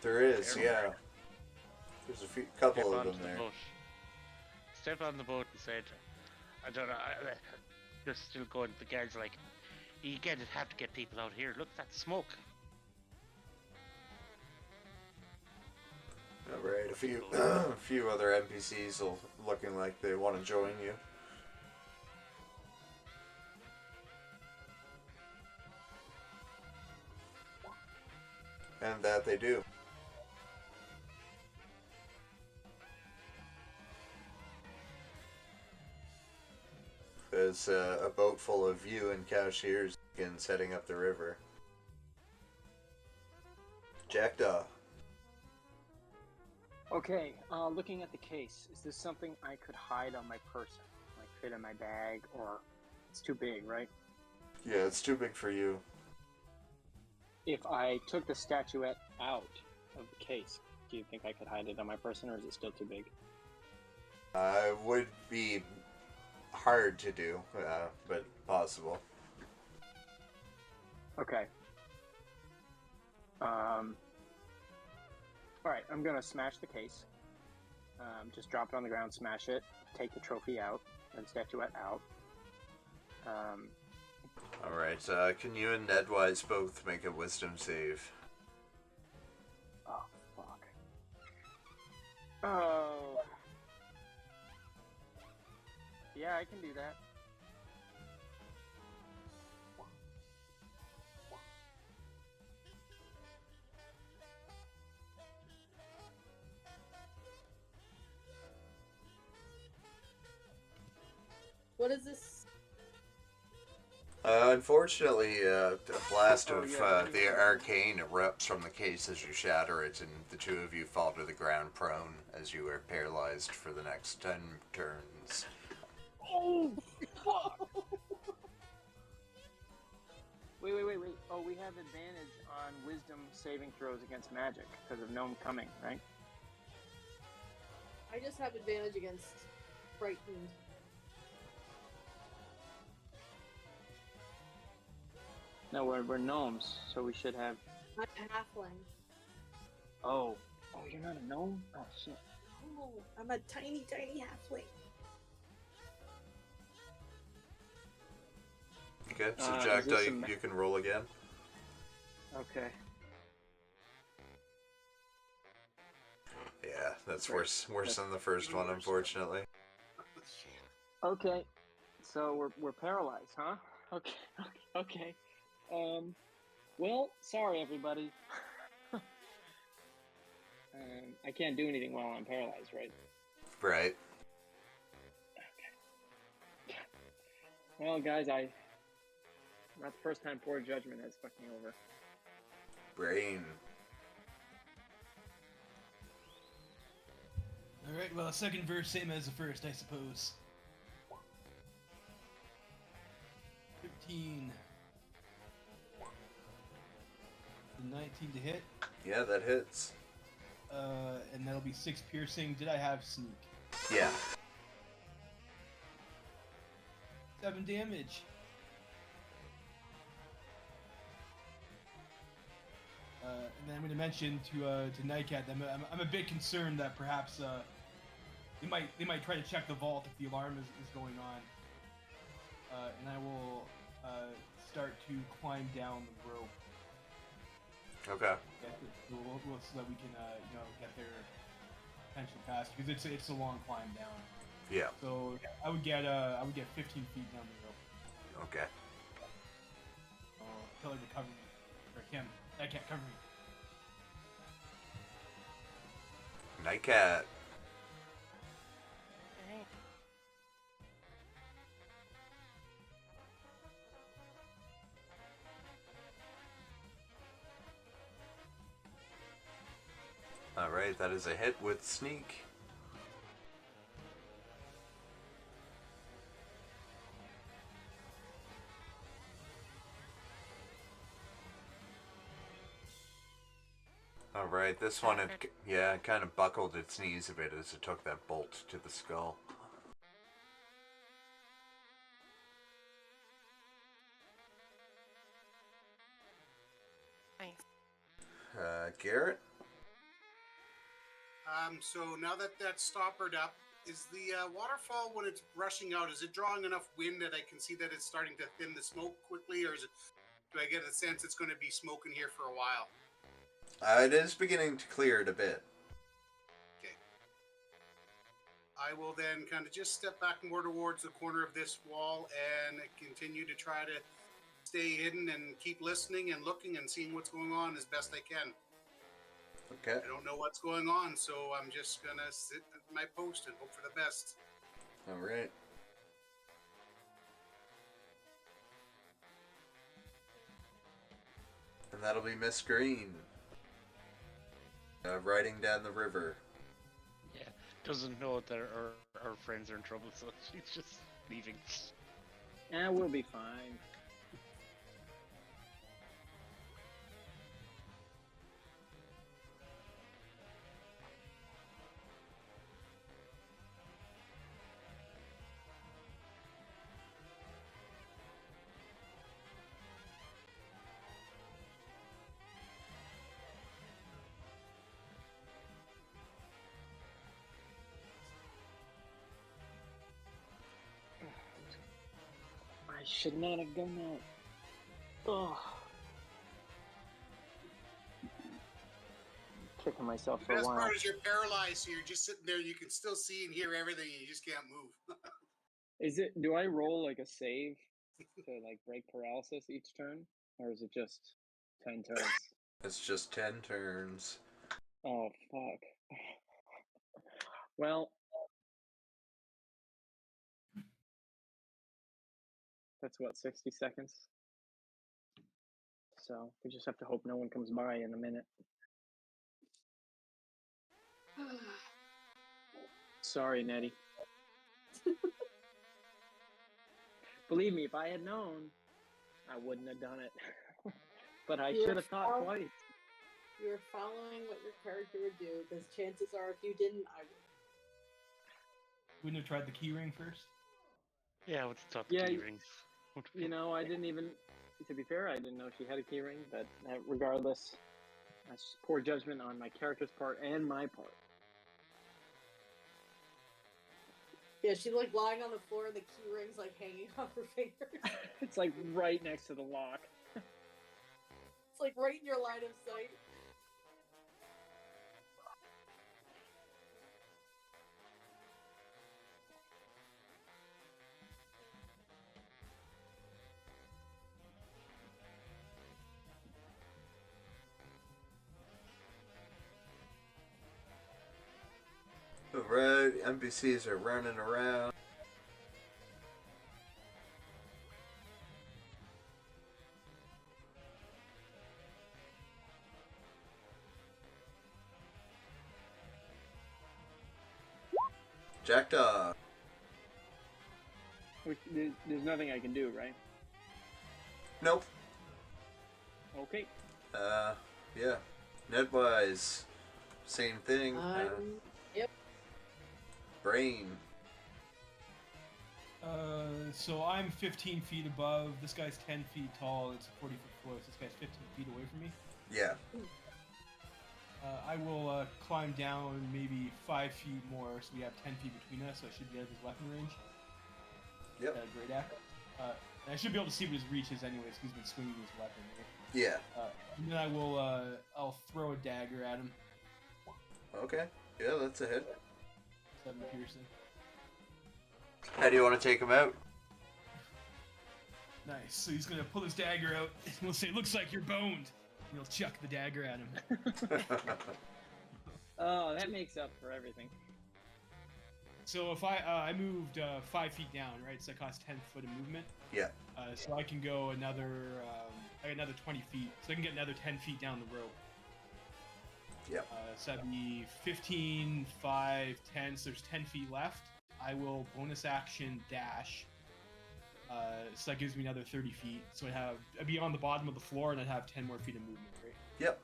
There is, yeah. There's a couple Step of onto them the there. boat. Step on the boat and said, I don't know, just still going, the guards are like, you have to get people out here. Look, that smoke. Alright, a few other NPCs looking like they want to join you. And that they do. There's a boat full of you and cashiers begins heading up the river. Jackdaw. Okay, looking at the case, is this something I could hide on my person? Like fit in my bag, or it's too big, right? Yeah, it's too big for you. If I took the statuette out of the case, do you think I could hide it on my person, or is it still too big? It would be hard to do, but possible. Okay. Alright, I'm gonna smash the case. Just drop it on the ground, smash it, take the trophy out, and statuette out. Alright, can you and Nedwise both make a wisdom save? Oh, fuck. Oh. Yeah, I can do that. What is this? Unfortunately, a blast Oh, of yeah, the arcane erupts from the case as you shatter it, and the two of you fall to the ground prone as you are paralyzed for the next 10 turns. Oh, fuck! Wait. Oh, we have advantage on wisdom saving throws against magic because of gnome coming, right? I just have advantage against frightened. No, we're gnomes, so we should have. I'm a halfling. Oh, you're not a gnome? Oh shit. Oh, I'm a tiny halfling. Okay, so Is Jackdaw, this you can roll again. Okay. Yeah, that's Great. worse than the first one, unfortunately. Okay. So we're paralyzed, huh? Okay. Well, sorry everybody. I can't do anything while I'm paralyzed, right? Right. Well, guys, not the first time poor judgment has fucked me over. Brain. Alright, well, second verse, same as the first, I suppose. 15. The 19 to hit. Yeah, that hits. And that'll be 6 piercing. Did I have sneak? Yeah. 7 damage. And then I'm going to mention to Nightcat that I'm a bit concerned that perhaps they might try to check the vault if the alarm is going on. And I will start to climb down the rope. Okay. So that we can get their attention fast, because it's a long climb down. Yeah. So I would get 15 feet down the rope. Okay. Tell her to cover me. Or Kim. I can't cover me. Nightcat. Alright. Alright, that is a hit with sneak. Alright, this one, it kind of buckled its knees a bit as it took that bolt to the skull. Nice. Garrett? So now that that's stoppered up, is the waterfall, when it's rushing out, is it drawing enough wind that I can see that it's starting to thin the smoke quickly, or do I get a sense it's going to be smoking here for a while? It is beginning to clear it a bit. Okay. I will then kind of just step back more towards the corner of this wall and continue to try to stay hidden and keep listening and looking and seeing what's going on as best I can. Okay. I don't know what's going on, so I'm just going to sit at my post and hope for the best. Alright. And that'll be Miss Green. Riding down the river. Yeah, doesn't know that our friends are in trouble, so she's just leaving. We'll be fine. I should not have done that. Ugh. Kicking myself The for a best while. part is you're paralyzed, so you're just sitting there. You can still see and hear everything. You just can't move. Do I roll like a save to like break paralysis each turn? Or is it just 10 turns? It's just 10 turns. Oh, fuck. Well, That's what, 60 seconds? So we just have to hope no one comes by in a minute. Sorry, Nettie. Believe me, if I had known, I wouldn't have done it. But I should have thought twice. You're following what your character would do, because chances are if you didn't, I would. Wouldn't have tried the key ring first? Yeah, with the top Yeah, key rings. You know, I didn't even, to be fair, I didn't know she had a key ring, but regardless, that's poor judgment on my character's part and my part. Yeah, she's like lying on the floor and the key ring's like hanging off her fingers. It's like right next to the lock. It's like right in your line of sight. Alright, NPCs are running around. Jackdaw. There's nothing I can do, right? Nope. Okay. Yeah. Nedwise, same thing. Yep. Brain. So I'm 15 feet above. This guy's 10 feet tall. It's a 40-foot floor. So this guy's 15 feet away from me. Yeah. I will climb down maybe 5 feet more, so we have 10 feet between us. So I should be out of his weapon range. Yep. Great axe. And I should be able to see what his reach is anyways. He's been swinging his weapon. Right? Yeah. And then I will. I'll throw a dagger at him. Okay. Yeah, that's a hit. 7 piercing. How do you want to take him out? Nice. So he's gonna pull his dagger out. And we'll say, "Looks like you're boned." And he'll chuck the dagger at him. Oh, that makes up for everything. So if I moved 5 feet down, right? So that costs 10 foot of movement. Yeah. So I can go another another 20 feet. So I can get another 10 feet down the rope. Yep. So that'd be 15, 5, 10. So there's 10 feet left. I will bonus action dash. So that gives me another 30 feet. So I'd be on the bottom of the floor and I'd have 10 more feet of movement, right? Yep.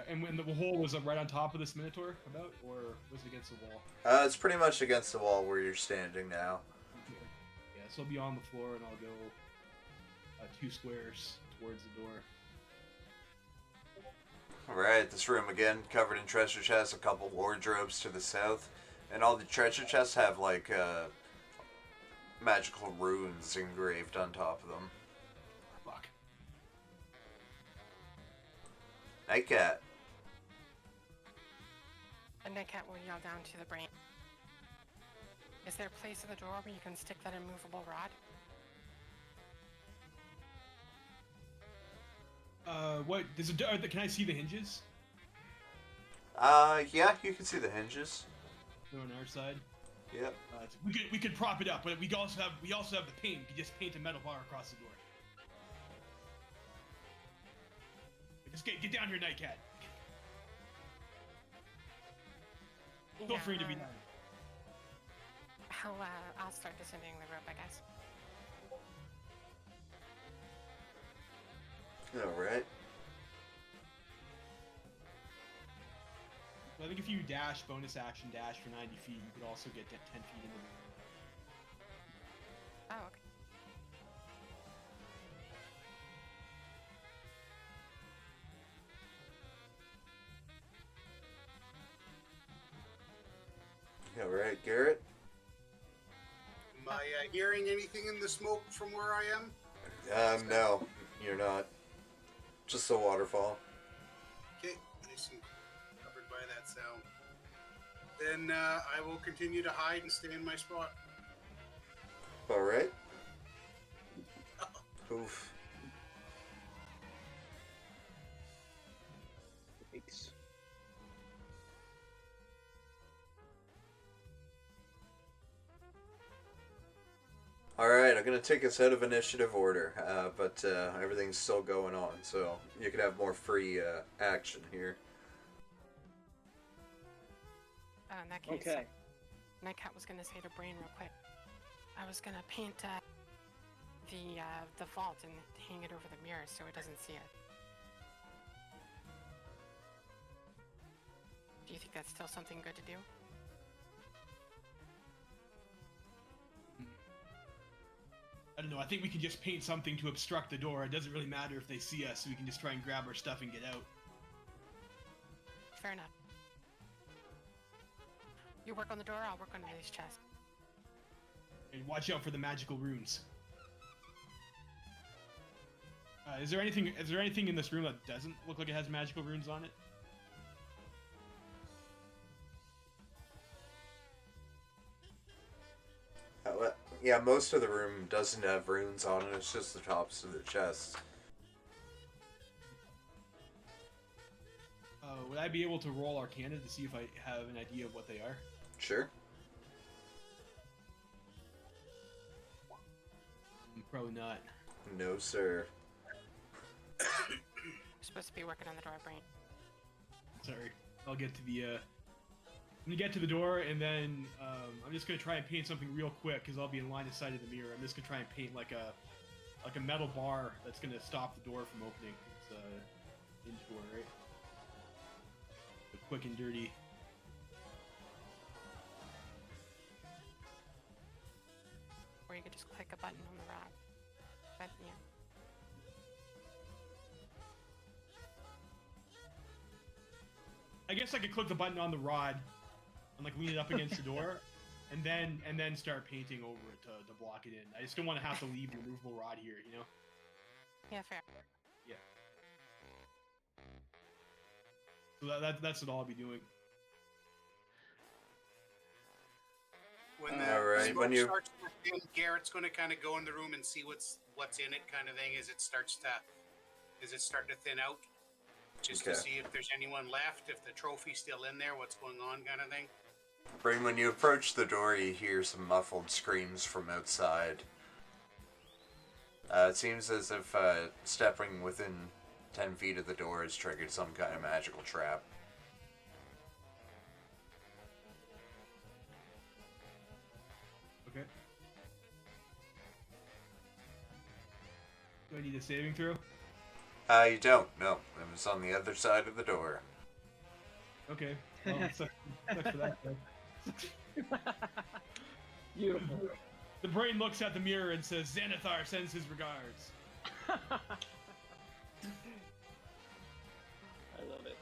And when the hole was right on top of this Minotaur, about, or was it against the wall? It's pretty much against the wall where you're standing now. Yeah, so I'll be on the floor and I'll go 2 squares towards the door. Alright, this room again, covered in treasure chests, a couple wardrobes to the south, and all the treasure chests have like magical runes engraved on top of them. Fuck. Nightcat. A Nightcat will yell down to the brain. Is there a place in the door where you can stick that immovable rod? What? There's a door. Can I see the hinges? Yeah, you can see the hinges. They're on our side. Yep. We could prop it up, but we also have the paint. We could just paint a metal bar across the door. Just get down here, Nightcat. Feel free to be down. I'll start descending the rope, I guess. Alright. I think if you dash, bonus action dash for 90 feet, you could also get 10 feet into the room. Oh, okay. Alright, Garrett? Am I hearing anything in the smoke from where I am? No, you're not. Just a waterfall. Okay, nice and covered by that sound. Then I will continue to hide and stay in my spot. Alright. Oof. Thanks. Alright, I'm going to take us out of initiative order, but everything's still going on, so you can have more free action here. In that case, Okay. Nightcat was gonna say to Brain real quick. I was gonna paint the vault and hang it over the mirror so it doesn't see it. Do you think that's still something good to do? I don't know. I think we can just paint something to obstruct the door. It doesn't really matter if they see us, so we can just try and grab our stuff and get out. Fair enough. You work on the door, I'll work on this chest. And watch out for the magical runes. Is there anything in this room that doesn't look like it has magical runes on it? Yeah, most of the room doesn't have runes on it, it's just the tops of the chests. Would I be able to roll Arcana to see if I have an idea of what they are? Sure. Probably not. No, sir. You're supposed to be working on the door, Brain. Sorry. I'll get to the, I'm gonna get to the door, and then, I'm just gonna try and paint something real quick, because I'll be in line of sight of the mirror. I'm just gonna try and paint like a metal bar that's gonna stop the door from opening. It's, into door, right? Quick and dirty. Or you could just click a button on the rod. But, yeah. I guess I could click the button on the rod and like lean it up against the door, and then start painting over it to block it in. I just don't want to have to leave the removable rod here, you know? Yeah, fair. Yeah. So that's what I'll be doing. When Alright, smoke when you- starts to thin, Garrett's going to kind of go in the room and see what's in it, kind of thing, as it starting to thin out, just to Okay. see if there's anyone left, if the trophy's still in there, what's going on, kind of thing. Brain, when you approach the door, you hear some muffled screams from outside. It seems as if stepping within 10 feet of the door has triggered some kind of magical trap. Okay. Do I need a saving throw? You don't. No, it was on the other side of the door. Okay. Well, sucks for that guy. Beautiful. The brain looks at the mirror and says, Xanathar sends his regards. I love it.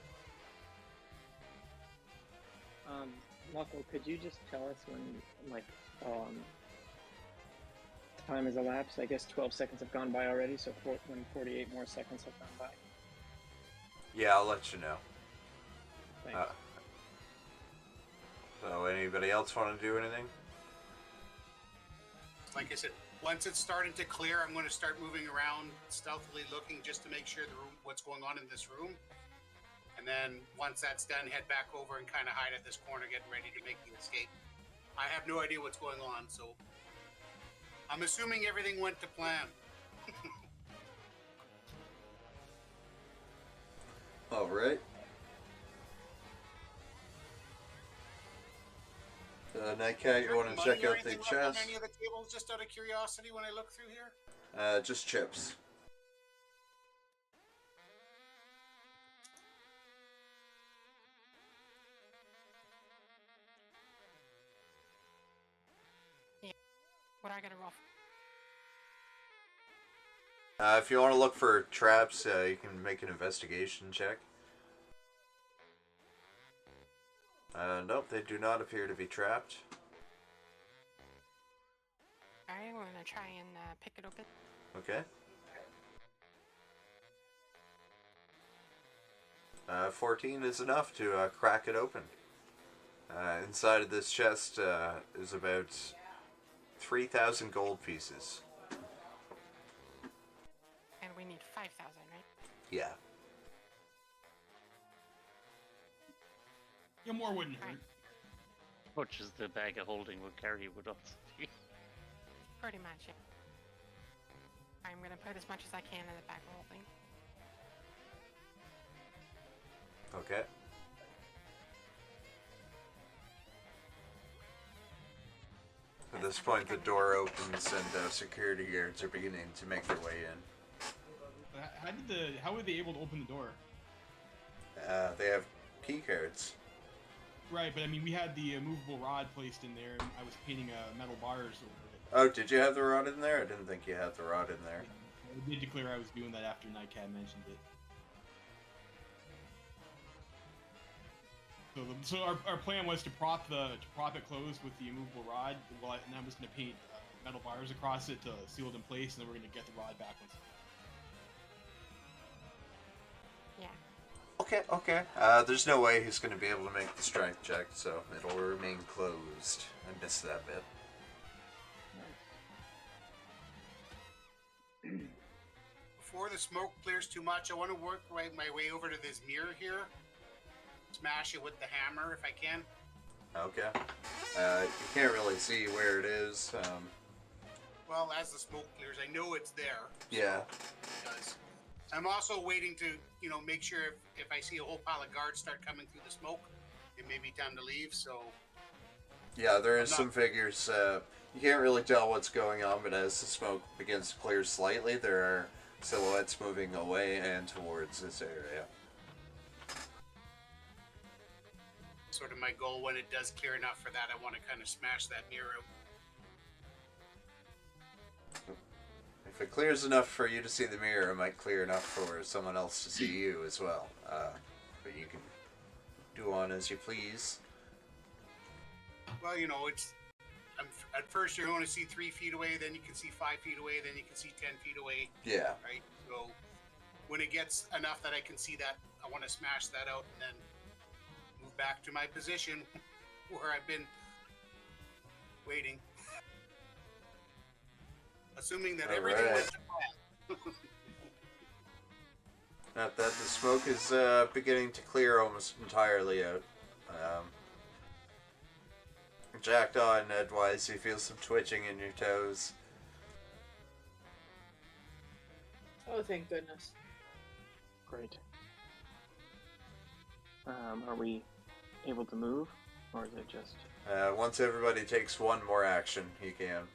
Knuckle, could you just tell us when, like, time has elapsed? I guess 12 seconds have gone by already, so when 48 more seconds have gone by. Yeah, I'll let you know. Thanks. So, anybody else want to do anything? Like I said, once it's starting to clear, I'm going to start moving around, stealthily looking just to make sure what's going on in this room. And then once that's done, head back over and kind of hide at this corner, getting ready to make the escape. I have no idea what's going on, so I'm assuming everything went to plan. Alright. Nightcat, you want to check out the chest? On any of the tables, just out of curiosity, when I look through here? Just chips. What do I gotta roll? If you want to look for traps, you can make an investigation check. Nope, they do not appear to be trapped. Alright, we're gonna try and pick it open. Okay. 14 is enough to crack it open. Inside of this chest is about 3,000 gold pieces. And we need 5,000, right? Yeah. Yeah, more wouldn't hurt. Alright. Much as the bag of holding would carry with us. Pretty much, yeah. I'm gonna put as much as I can in the bag of holding. Okay. At this point, the door opens and security guards are beginning to make their way in. How were they able to open the door? They have key cards. Right, but I mean, we had the movable rod placed in there, and I was painting metal bars over it. Oh, did you have the rod in there? I didn't think you had the rod in there. I did declare I was doing that after Nightcat mentioned it. So our plan was to prop it closed with the immovable rod, and I was going to paint metal bars across it to seal it in place, and then we're going to get the rod back once. Yeah. Okay. There's no way he's going to be able to make the strength check, so it'll remain closed. I missed that bit. Before the smoke clears too much, I want to work my way over to this mirror here. Smash it with the hammer if I can. Okay. You can't really see where it is. Well, as the smoke clears, I know it's there. Yeah. It does. I'm also waiting to, make sure if I see a whole pile of guards start coming through the smoke, it may be time to leave, so... Yeah, there is some figures. You can't really tell what's going on, but as the smoke begins to clear slightly, there are silhouettes moving away and towards this area. Sort of my goal when it does clear enough for that, I want to kind of smash that mirror. If it clears enough for you to see the mirror, it might clear enough for someone else to see you as well. But you can do on as you please. Well, at first you're going to see 3 feet away, then you can see 5 feet away, then you can see 10 feet away. Yeah. Right? So when it gets enough that I can see that, I want to smash that out and then move back to my position where I've been waiting. Assuming that everything went to plan. Not that the smoke is beginning to clear almost entirely out. Jackdaw and Edwise, you feel some twitching in your toes. Oh, thank goodness. Great. Are we able to move, or is it just... Once everybody takes one more action, you can.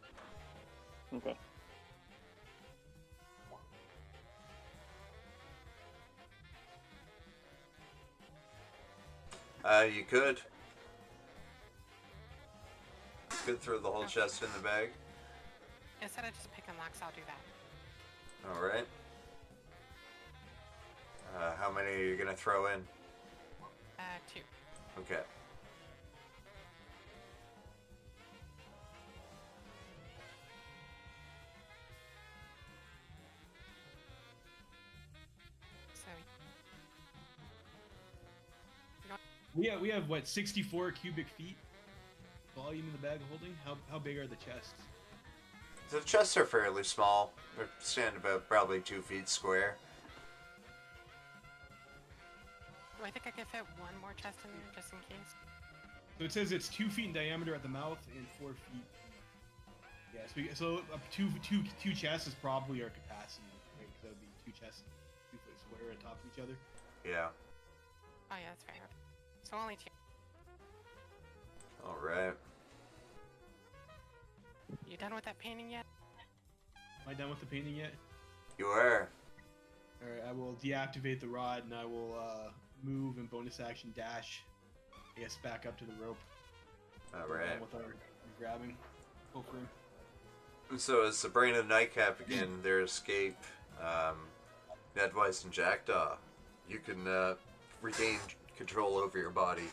Okay. You could. You could throw the whole chest in the bag. Instead of just pick and lock, so I'll do that. Alright. How many are you going to throw in? 2. Okay. So We have what, 64 cubic feet volume in the bag of holding? How big are the chests? The chests are fairly small. They stand about probably 2 feet square. do I think I can fit one more chest in there just in case? So it says it's 2 feet in diameter at the mouth and 4 feet. Yeah, so two chests is probably our capacity, right? Because that would be 2 chests, 2 foot square on top of each other. Yeah. Oh yeah, that's fair. So only 2. Alright. You done with that painting yet? Am I done with the painting yet? You are. Alright, I will deactivate the rod and I will move and bonus action dash, I guess, back up to the rope. Alright. With our grabbing. Go for him. So as the brain of Nightcap begin their escape, Nedwise and Jackdaw, you can regain control over your body.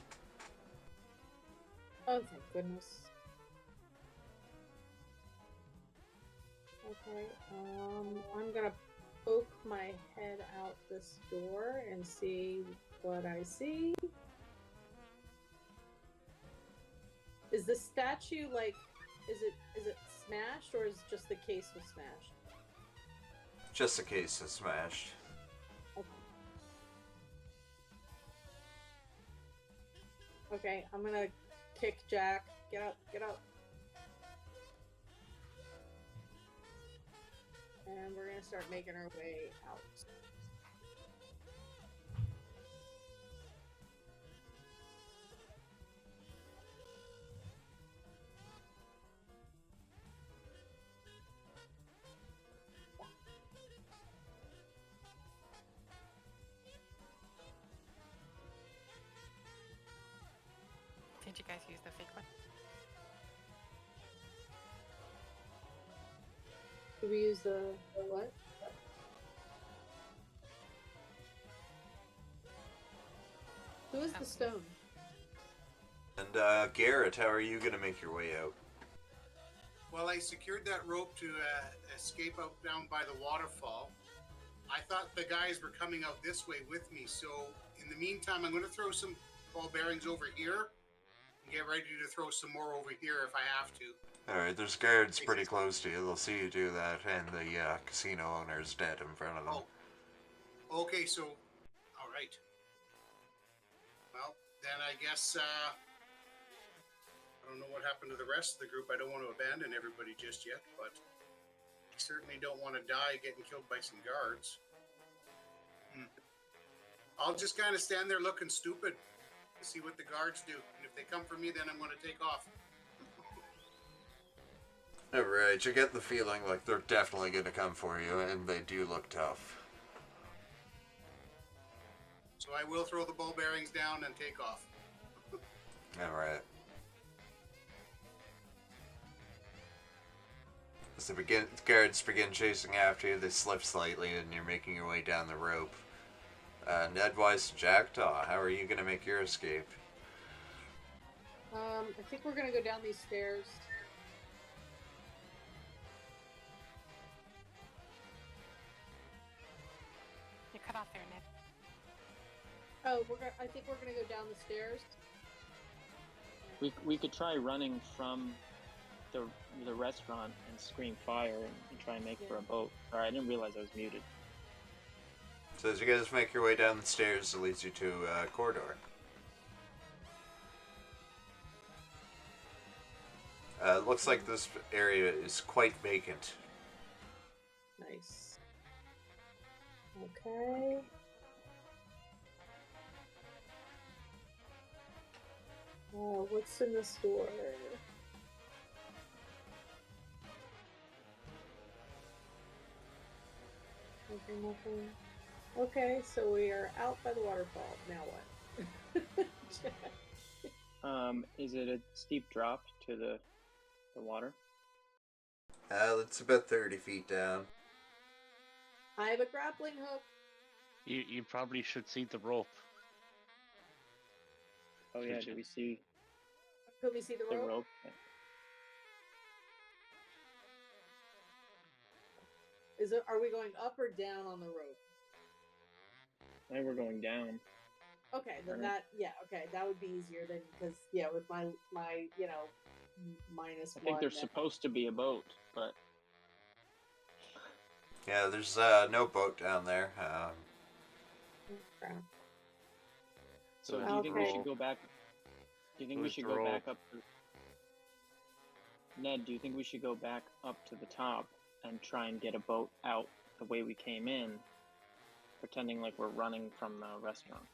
Oh, thank goodness. Okay, I'm gonna poke my head out this door and see what I see. Is the statue like, is it smashed or is just the case was smashed? Just the case is smashed. Okay, I'm gonna kick Jack. Get up, get up. And we're gonna start making our way out. Did you guys use the fake one? Did we use the what? Who is the stone? And Garrett, how are you gonna make your way out? Well, I secured that rope to escape out down by the waterfall. I thought the guys were coming out this way with me, so in the meantime, I'm going to throw some ball bearings over here and get ready to throw some more over here if I have to. Alright, there's guards pretty close to you. They'll see you do that, and the casino owner's dead in front of them. Oh, okay, so, all right. Well, then I guess, I don't know what happened to the rest of the group. I don't want to abandon everybody just yet, but I certainly don't want to die getting killed by some guards. I'll just kind of stand there looking stupid to see what the guards do. And if they come for me, then I'm going to take off. Alright, you get the feeling like they're definitely gonna come for you, and they do look tough. So I will throw the ball bearings down and take off. Alright. As the guards begin chasing after you, they slip slightly, and you're making your way down the rope. Nedwise and Jackdaw, how are you gonna make your escape? I think we're gonna go down these stairs. You cut off there, Ned. Oh, I think we're gonna go down the stairs. We could try running from the restaurant and scream fire and try and make for a boat. Sorry, I didn't realize I was muted. So as you guys make your way down the stairs, it leads you to a corridor. It looks like this area is quite vacant. Nice. Okay. What's in this door? Nothing. Okay, so we are out by the waterfall. Now what? Is it a steep drop to the water? It's about 30 feet down. I have a grappling hook. You probably should see the rope. Oh yeah, do we see Could we see the the rope? rope? Are we going up or down on the rope? I think we're going down. Okay, then Alright. that would be easier then, because with my minus I think one. there's supposed to be a boat, but Yeah, there's no boat down there. Crap. so So do you think we Okay. should go back? Do you think we Who's should the go rope? back up? Ned, do you think we should go back up to the top and try and get a boat out the way we came in, pretending like we're running from the restaurant?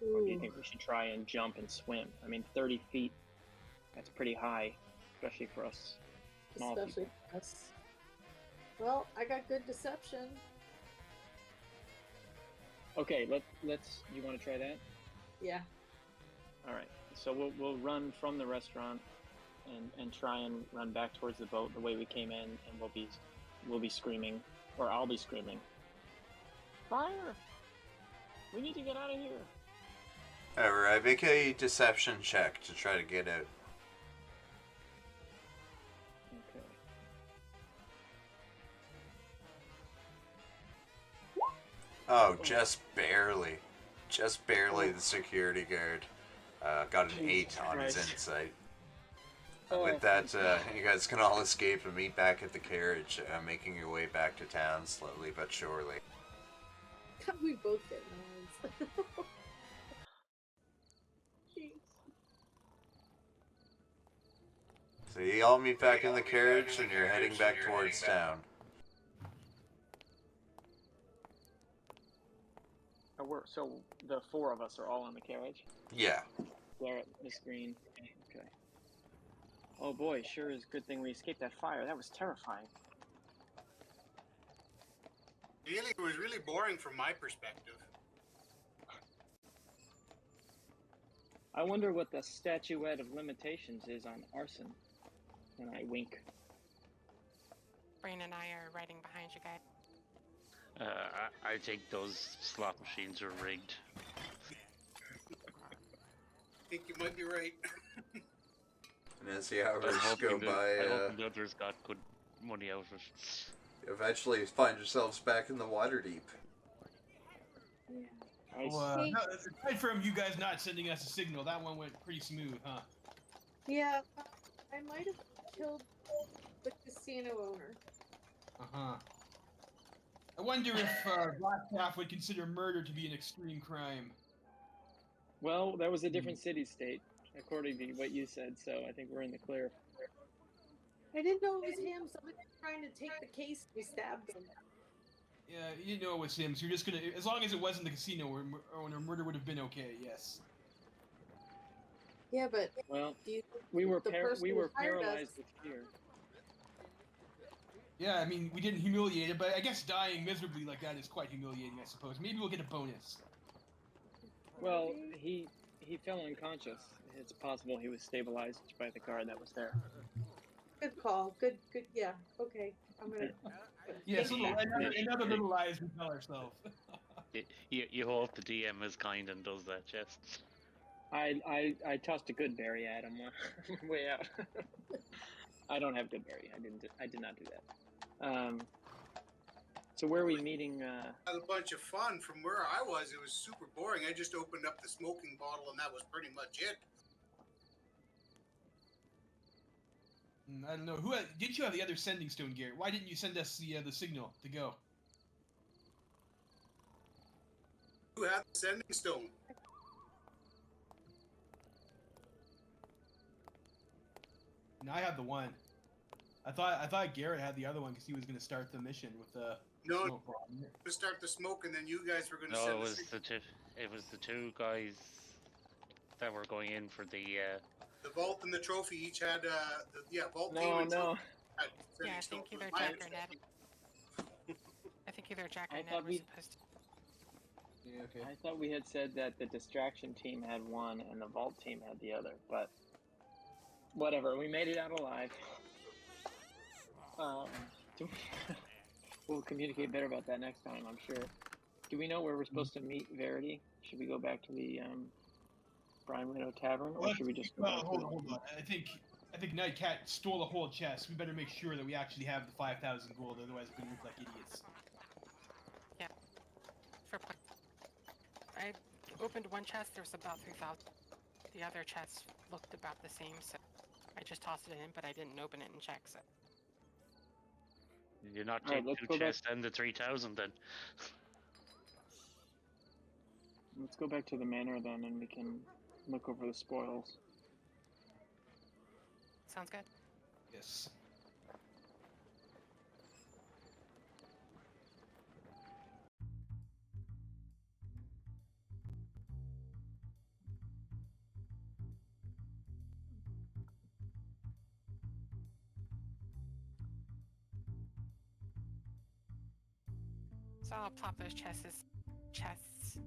Or do you Ooh, think we should try and jump and swim? I mean, 30 feet, that's pretty high, especially for us small especially people. for us. Well, I got good deception. Okay, let's. You want to try that? Yeah. All right. So we'll run from the restaurant and try and run back towards the boat the way we came in, and we'll be screaming, or I'll be screaming, fire! We need to get out of here. Alright, make a deception check to try to get out. Okay. Oh, just barely. Just barely the security guard got an 8 Jesus on his Christ. insight. Oh, With that, you guys can all escape and meet back at the carriage, making your way back to town slowly but surely. We both get nines. Jeez. So you all meet back in the carriage and you're heading back towards town. So the four of us are all in the carriage? Yeah. Garrett, Miss Green. Okay. Oh boy, sure is a good thing we escaped that fire. That was terrifying. Really, it was really boring from my perspective. I wonder what the statuette of limitations is on arson. And I wink. Brain and I are riding behind you guys. I think those slot machines are rigged. I think you might be right. And as the hours I'm hoping go that- by, I hope the others got good money out of it. you eventually find yourselves back in the Watderdeep. Nice. Well, no, aside from you guys not sending us a signal, that one went pretty smooth, huh? Yeah, I might have killed the casino owner. Uh-huh. I wonder if Blackcalf would consider murder to be an extreme crime. Well, that was a different city-state, according to what you said, so I think we're in the clear. I didn't know it was him. Somebody was trying to take the case and we stabbed him. Yeah, you didn't know it was him, so you're just gonna... As long as it wasn't the casino owner, murder would have been okay, yes. Yeah, but Well, do you we were the person we who were hired us- paralyzed with fear. Yeah, I mean, we didn't humiliate it, but I guess dying miserably like that is quite humiliating, I suppose. Maybe we'll get a bonus. Well, he fell unconscious. It's possible he was stabilized by the guard that was there. Good call. Good. Yeah. Okay. I'm gonna. Yes, Thank you. another little lies we tell ourselves. You hope the DM is kind and does that, yes. I tossed a good berry at him on the way out. I don't have good berry. I did not do that. So where are we meeting? Had a bunch of fun. From where I was, it was super boring. I just opened up the smoking bottle, and that was pretty much it. I don't know. Did you have the other sending stone, Garrett? Why didn't you send us the signal to go? Who had the sending stone? No, I have the one. I thought Garrett had the other one because he was going to start the mission with the No, smoke bomb. to start the smoke, and then you guys were going to No, send it the was the two guys that were going in for the. The vault and the trophy each had vault team No, and no. trophy had Yeah, I sending think either stones, was my Jack or Ned. understanding. I think either Jack I or Ned thought were we- supposed to. Yeah, okay. I thought we had said that the distraction team had one and the vault team had the other, but whatever. We made it out alive. Do we- we'll communicate better about that next time, I'm sure. Do we know where we're supposed to meet Verity? Should we go back to the Brian Widow Tavern, or should we just go back hold to on. I think Nightcat stole the whole chest. We better make sure that we actually have the 5,000 gold, otherwise we're gonna look like idiots. For point. I opened one chest. There was about 3,000. The other chest looked about the same, so I just tossed it in, but I didn't open it and check. So You're not Alright, taking let's two go back- chests and the 3,000 then. Let's go back to the manor then, and we can look over the spoils. sounds good. Yes. So I'll plop those chests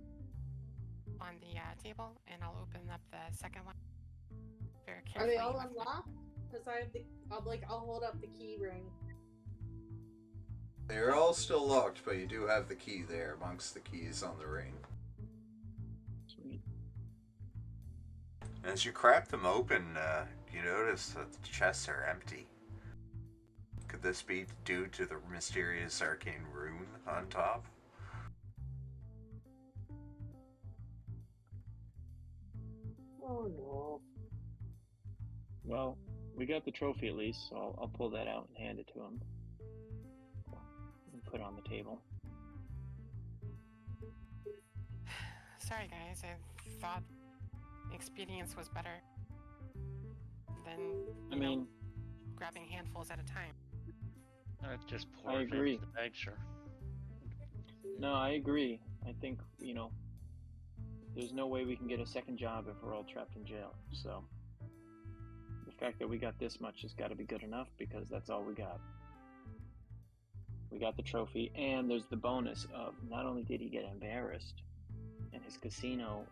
on the table, and I'll open up the second one very Are carefully. they all with my- unlocked? Because I have the. I'll hold up the key ring. They're all still locked, but you do have the key there amongst the keys on the ring. Sweet. As you crack them open, you notice that the chests are empty. Could this be due to the mysterious arcane rune on top? Oh no. Well, we got the trophy at least, so I'll pull that out and hand it to him. And put it on the table. Sorry, guys. I thought expedience was better than. I mean, grabbing handfuls at a time. Just pour I it agree. into the bag, sure. No, I agree. I think, there's no way we can get a second job if we're all trapped in jail. So the fact that we got this much has got to be good enough because that's all we got. We got the trophy, and there's the bonus of not only did he get embarrassed, and his casino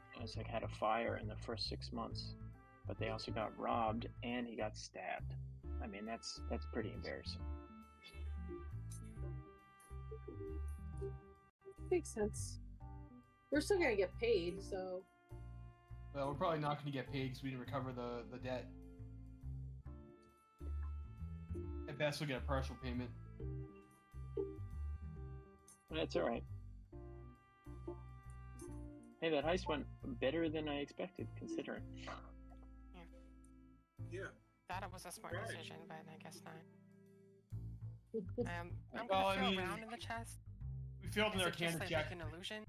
had a fire in the first 6 months, but they also got robbed and he got stabbed. I mean, that's pretty embarrassing. Makes sense. We're still gonna get paid, so. Well, we're probably not going to get paid because we didn't recover the debt. At best, we'll get a partial payment. That's all right. Hey, that heist went better than I expected, considering. Yeah. Thought it was a smart Right. decision, but I guess not. I'm Well, gonna I feel mean, around in the chest. We failed an Is it just Arcana like check. an illusion?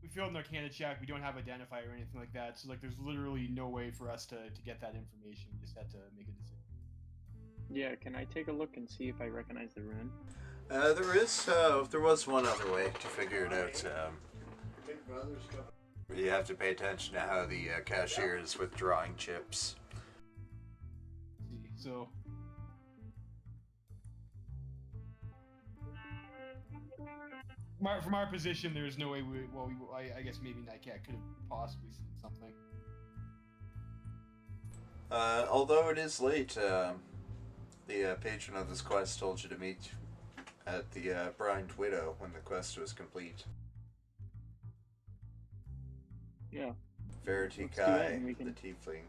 We failed an Arcana check. We don't have identifier or anything like that. So there's literally no way for us to get that information. We just had to make a decision. Yeah, can I take a look and see if I recognize the rune? There was one other way to figure it out. You have to pay attention to how the cashier is withdrawing chips. Let's see, so from our position, there's no way I guess maybe Nightcat could have possibly seen something. Although it is late, the patron of this quest told you to meet at the Brined Widow when the quest was complete. Yeah. Verity Let's do that, Kai, and we the can- tiefling.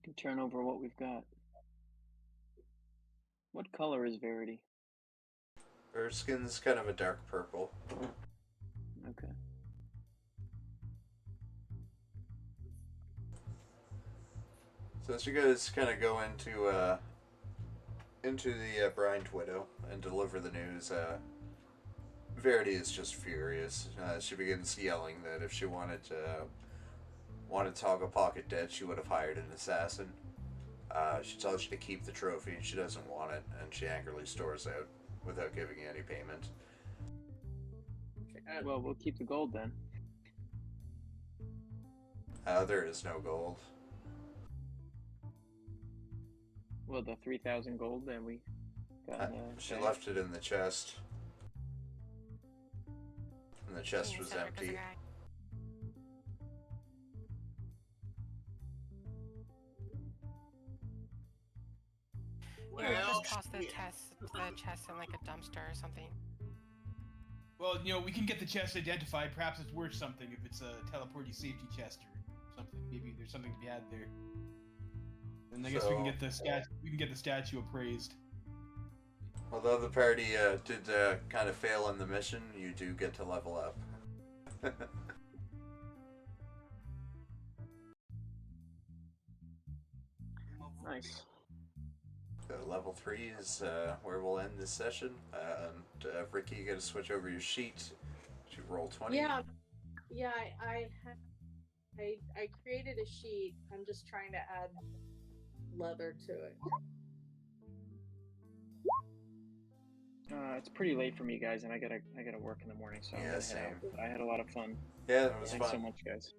Can turn over what we've got. What color is Verity? Her skin's kind of a dark purple. Okay. So as you guys kind of go into the Brined Widow and deliver the news, Verity is just furious. She begins yelling that if she wanted Toggle Pocket dead, she would have hired an assassin. She tells you to keep the trophy, and she doesn't want it, and she angrily stores out without giving you any payment. Well, we'll keep the gold then. There is no gold. Well, the 3,000 gold that we got. She back. left it in the chest. And the chest Seeing was Cedric as a empty. guy. Yeah, Well, just toss the chest in like a dumpster or something. Well, we can get the chest identified. Perhaps it's worth something if it's a teleporty safety chest or something. Maybe there's something to be had there. And I guess we can get the statue appraised. Although the party did kind of fail in the mission, you do get to level up. Nice. So level 3 is where we'll end this session. And Ricky, you got to switch over your sheet to roll 20. Yeah, I created a sheet. I'm just trying to add leather to it. It's pretty late for me, guys, and I gotta work in the morning, so I'm Yeah, gonna same. head out. I had a lot of fun. Yeah, that was Thanks fun. so much, guys.